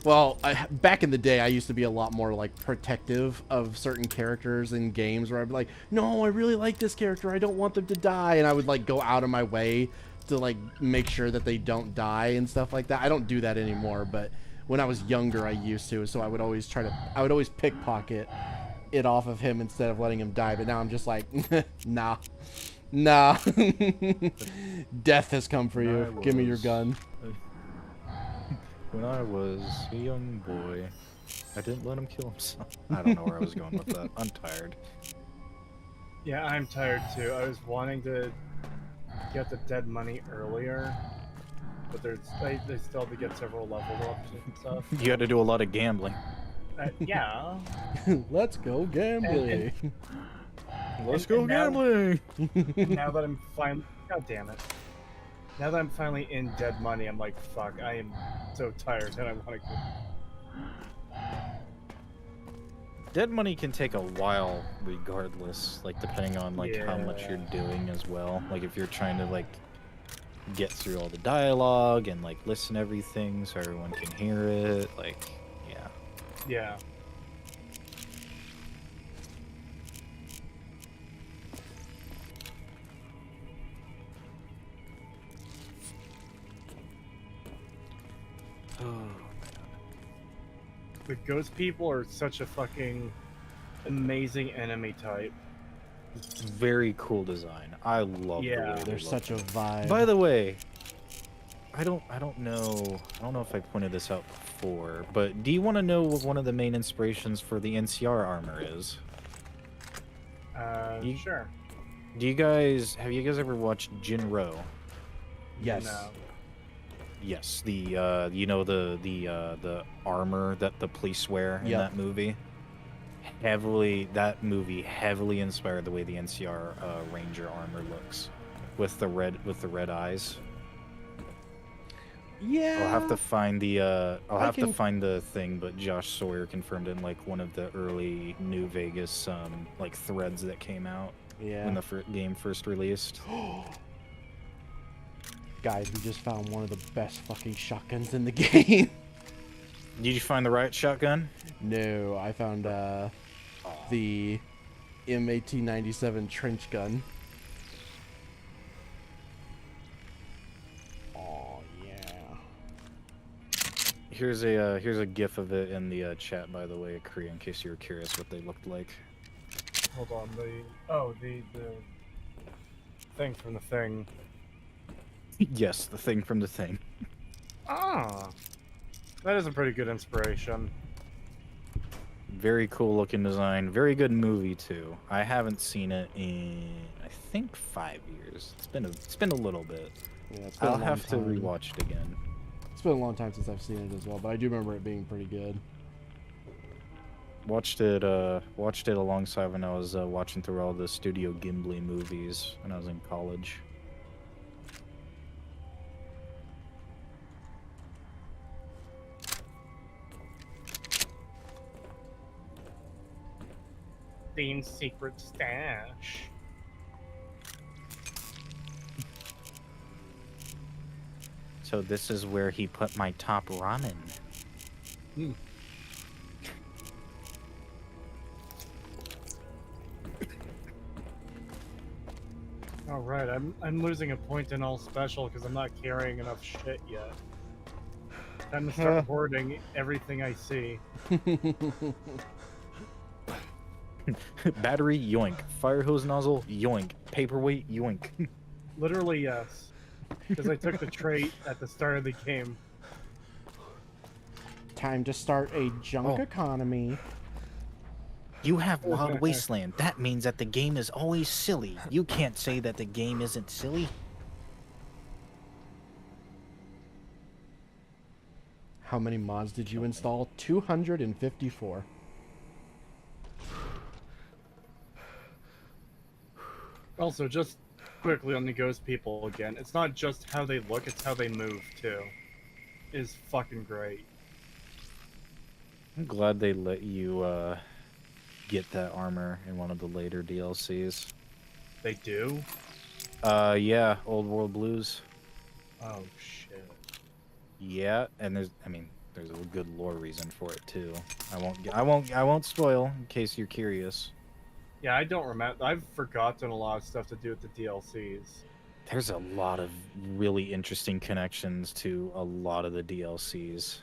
Well, back in the day, I used to be a lot more, like, protective of certain characters in games where I'd be like, no, I really like this character. I don't want them to die. And I would, like, go out of my way to, like, make sure that they don't die and stuff like that. I don't do that anymore, but when I was younger, I used to. So I would always pickpocket it off of him instead of letting him die. But now I'm just like, nah. Death has come for you. Give me your gun. When I was a young boy, I didn't let him kill himself. I don't know where I was going with that. I'm tired. Yeah, I'm tired too. I was wanting to get the dead money earlier, but they still have to get several level ups and stuff. You had to do a lot of gambling. Yeah. Let's go gambling. Let's go gambling. Now that I'm finally... God damn it. Now that I'm finally in dead money, I'm like, fuck, I am so tired and I want to go. Dead money can take a while regardless, like depending on like how much you're doing as well. Like if you're trying to like get through all the dialogue and like listen to everything so everyone can hear it, like, yeah. Yeah. The ghost people are such a fucking amazing enemy type. Very cool design. I love the way they're such a vibe. By the way, I don't know if I pointed this out before, but do you want to know what one of the main inspirations for the NCR armor is? Sure. Have you guys ever watched Jinro? Yes. No. Yes, the you know the armor that the police wear in that movie. That movie heavily inspired the way the NCR Ranger armor looks, with the red eyes. Yeah. I'll have to find the find the thing, but Josh Sawyer confirmed in like one of the early New Vegas like threads that came out when the game first released. Guys, we just found one of the best fucking shotguns in the game. Did you find the right shotgun? No, I found the M1897 trench gun. Oh yeah. Here's a GIF of it in the chat, by the way, Cree, in case you were curious what they looked like. Hold on, the thing from the thing. Yes, the thing from the thing. Ah, that is a pretty good inspiration. Very cool looking design. Very good movie too. I haven't seen it in I think 5 years. It's been a little bit. Yeah, it's been I'll have to rewatch it again. It's been a long time since I've seen it as well, but I do remember it being pretty good. Watched it alongside when I was watching through all the Studio Ghibli movies when I was in college. Dean's secret stash. So this is where he put my top ramen. All right, I'm losing a point in all special because I'm not carrying enough shit yet. Time to start hoarding everything I see. Battery, yoink. Fire hose nozzle, yoink. Paperweight, yoink. Literally, yes. Because I took the trait at the start of the game. Time to start a junk economy. You have Wild Wasteland. That means that the game is always silly. You can't say that the game isn't silly. How many mods did you install? 254. Also, just quickly on the ghost people again, it's not just how they look, it's how they move, too. It is fucking great. I'm glad they let you, get that armor in one of the later DLCs. They do? Yeah, Old World Blues. Oh, shit. Yeah, and there's a good lore reason for it, too. I won't spoil, in case you're curious. Yeah, I don't remember. I've forgotten a lot of stuff to do with the DLCs. There's a lot of really interesting connections to a lot of the DLCs.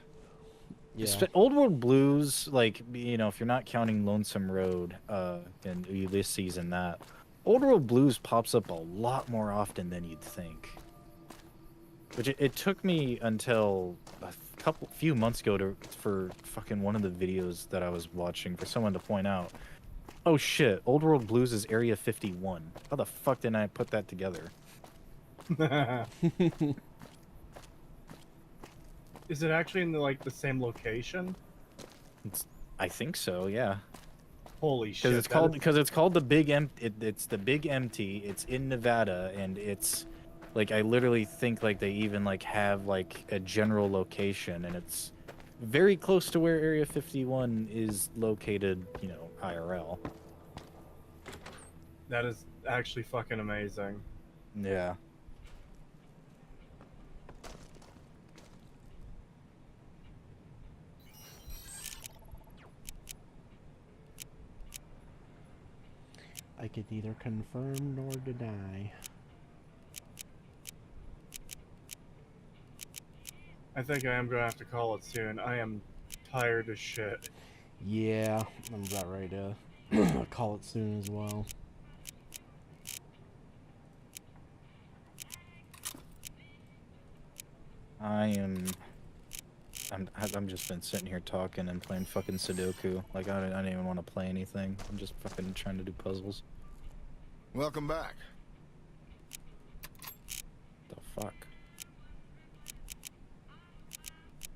Yeah. Old World Blues, like, you know, if you're not counting Lonesome Road and Ulysses and that, Old World Blues pops up a lot more often than you'd think. Which it took me until a few months ago for fucking one of the videos that I was watching for someone to point out, oh shit, Old World Blues is Area 51. How the fuck didn't I put that together? Is it actually in the same location? I think so, yeah. Holy shit! Because it's called the Big Empty. It's the Big Empty. It's in Nevada, and it's like I literally think like they even like have like a general location, and it's very close to where Area 51 is located. You know, IRL. That is actually fucking amazing. Yeah. I could neither confirm nor deny. I think I am going to have to call it soon. I am tired as shit. Yeah, I'm about ready to call it soon as well. I'm just been sitting here talking and playing fucking Sudoku. Like I don't even want to play anything. I'm just fucking trying to do puzzles. Welcome back. The fuck?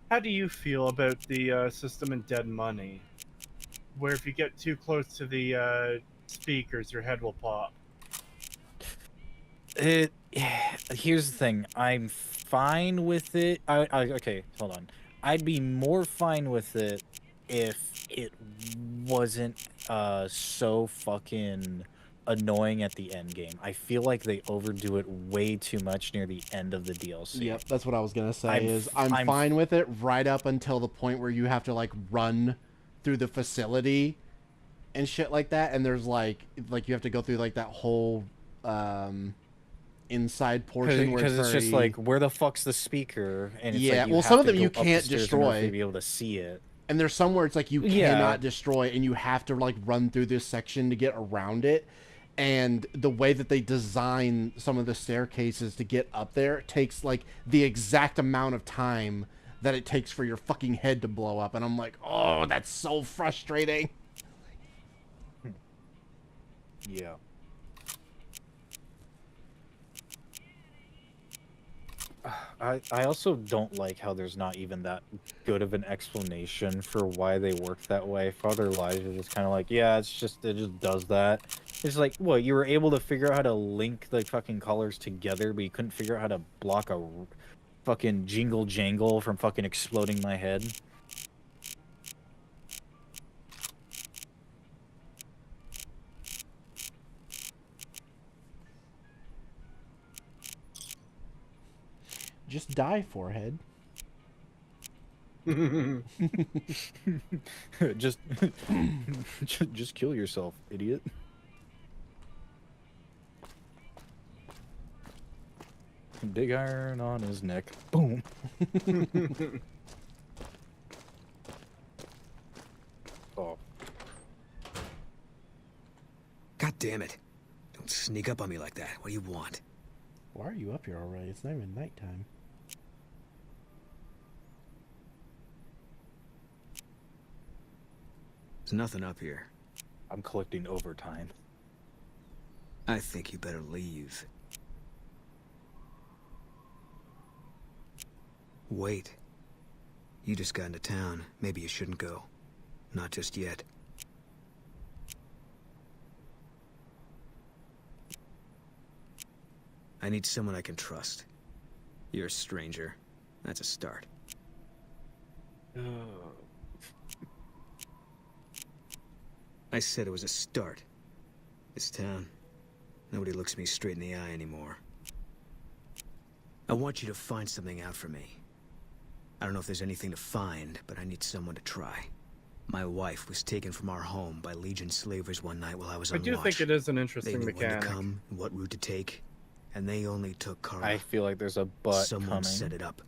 How do you feel about the system in Dead Money? Where if you get too close to the speakers, your head will pop. Here's the thing. I'm fine with it. Okay, hold on. I'd be more fine with it if it wasn't so fucking annoying at the end game. I feel like they overdo it way too much near the end of the DLC. Yep, that's what I was gonna say. I'm fine with it right up until the point where you have to like run through the facility and shit like that, and there's like you have to go through like that whole inside portion because it's just like, where the fuck's the speaker? And it's yeah, like well, some of them you can't destroy to be able to see it. And there's somewhere it's like you cannot destroy, and you have to like run through this section to get around it. And the way that they design some of the staircases to get up there takes like the exact amount of time that it takes for your fucking head to blow up. And I'm like, oh, that's so frustrating. Yeah. I also don't like how there's not even that good of an explanation for why they work that way. Father Elijah is kind of like, yeah, it just does that. It's like, what, you were able to figure out how to link the fucking colors together, but you couldn't figure out how to block a fucking jingle jangle from fucking exploding my head? Just die, forehead. just kill yourself, idiot. Big iron on his neck. Boom. Oh. God damn it. Don't sneak up on me like that. What do you want? Why are you up here already? It's not even nighttime. There's nothing up here. I'm collecting overtime. I think you better leave. Wait. You just got into town. Maybe you shouldn't go. Not just yet. I need someone I can trust. You're a stranger. That's a start. I said it was a start. This town, nobody looks me straight in the eye anymore. I want you to find something out for me. I don't know if there's anything to find, but I need someone to try. My wife was taken from our home by Legion slavers one night while I was on watch. I do think it is an interesting They knew when mechanic. to come and what route to take, and they only took Carla. I feel like there's a butt Someone coming. set it up.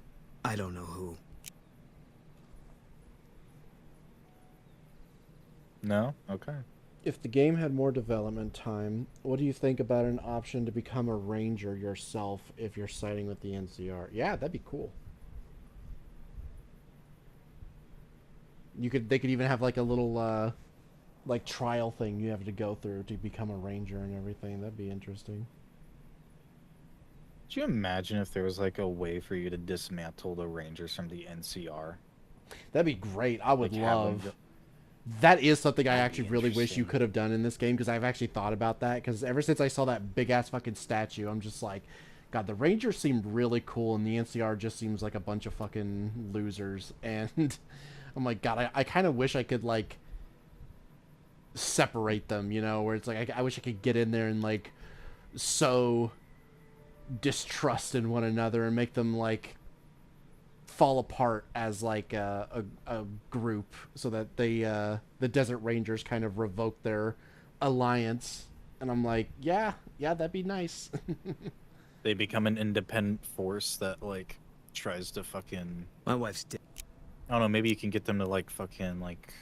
I don't know who. No? Okay. If the game had more development time, what do you think about an option to become a ranger yourself if you're siding with the NCR? Yeah, that'd be cool. They could even have like a little like trial thing you have to go through to become a ranger and everything. That'd be interesting. Could you imagine if there was like a way for you to dismantle the rangers from the NCR? That'd be great. I would Like, have them love. That is something I That'd actually be really wish you interesting. could have done in this game, because I've actually thought about that, because ever since I saw that big ass fucking statue, I'm just like, God, the Rangers seemed really cool and the NCR just seems like a bunch of fucking losers. And I'm like, God, I kind of wish I could like separate them, you know, where it's like I wish I could get in there and like sow distrust in one another and make them like fall apart as like a group, so that they the Desert Rangers kind of revoke their alliance. And I'm like, yeah, that'd be nice. They become an independent force that like tries to fucking. My wife's dead. I don't know. Maybe you can get them to like fucking like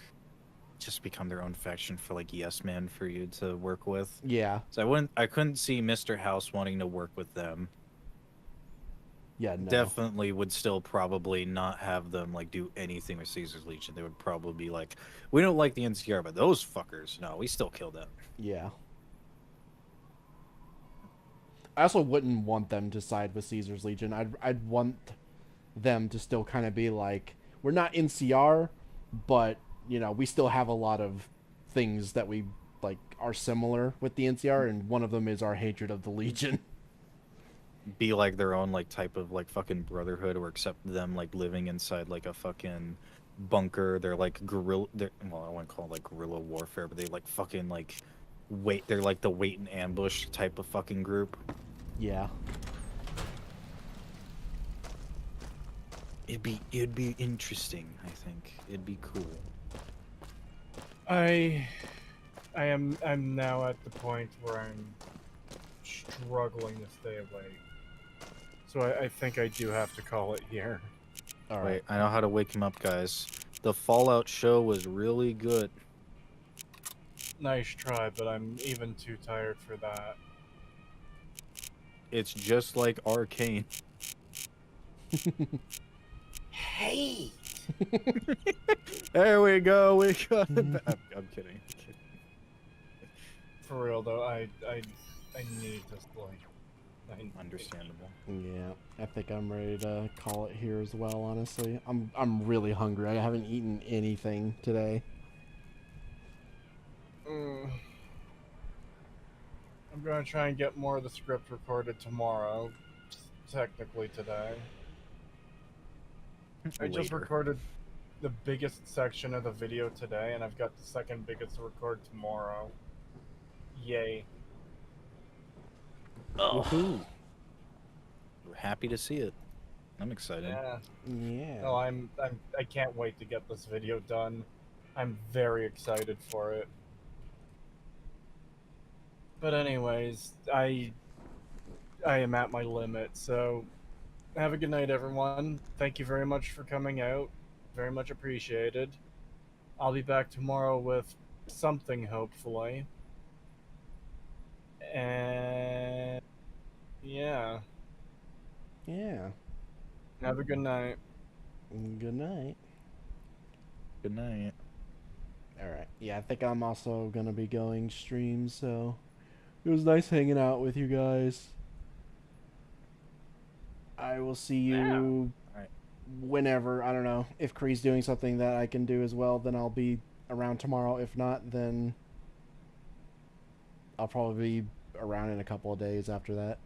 just become their own faction for like Yes Man for you to work with. Yeah. So I couldn't see Mr. House wanting to work with them. Yeah, no. Definitely would still probably not have them like do anything with Caesar's Legion. They would probably be like, we don't like the NCR, but those fuckers, no, we still kill them. Yeah. I also wouldn't want them to side with Caesar's Legion. I'd want them to still kind of be like, we're not NCR, but you know, we still have a lot of things that we like are similar with the NCR, and one of them is our hatred of the Legion. Be like their own like type of like fucking brotherhood, or except them like living inside like a fucking bunker. They're like guerrilla. Well, I wouldn't call it like guerrilla warfare, but they like fucking like wait. They're like the wait and ambush type of fucking group. Yeah. It'd be interesting. I think it'd be cool. I'm now at the point where I'm struggling to stay awake. So I think I do have to call it here. All Wait, I know how to wake him up, guys. The Fallout show was really good. Nice try, but I'm even too tired for that. It's just like Arcane. Hey! There we go. We got it back. I'm kidding. For real though, I need to sleep. Understandable. Yeah, I think I'm ready to call it here as well, honestly. I'm really hungry. I haven't eaten anything today. I'm gonna try and get more of the script recorded tomorrow. Technically today. I just Later. recorded the biggest section of the video today, and I've got the second biggest to record tomorrow. Yay. Woohoo. We're happy to see it. I'm excited. Yeah. Yeah. No, I can't wait to get this video done. I'm very excited for it. But anyways, I am at my limit. So, have a good night, everyone. Thank you very much for coming out. Very much appreciated. I'll be back tomorrow with something, hopefully. And yeah. Yeah. Have a good night. Good night. Good night. Alright. Yeah, I think I'm also gonna be going stream, so it was nice hanging out with you guys. I will see you whenever. I don't know. If Cree's doing something that I can do as well, then I'll be around tomorrow. If not, then I'll probably be around in a couple of days after that.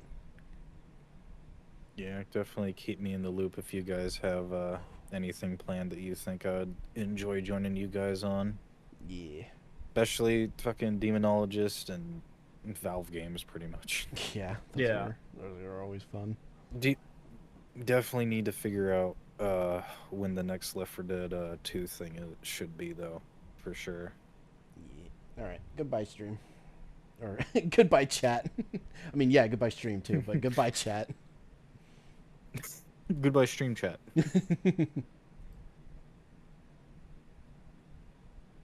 Yeah, definitely keep me in the loop if you guys have anything planned that you think I'd enjoy joining you guys on. Yeah. Especially fucking Demonologist and Valve games, pretty much. Yeah. Those are always fun. Definitely need to figure out when the next Left 4 Dead 2 thing should be, though, for sure. Yeah. All right. Goodbye, stream. Or goodbye, chat. I mean, yeah, goodbye, stream too, but goodbye, chat. Goodbye, stream chat.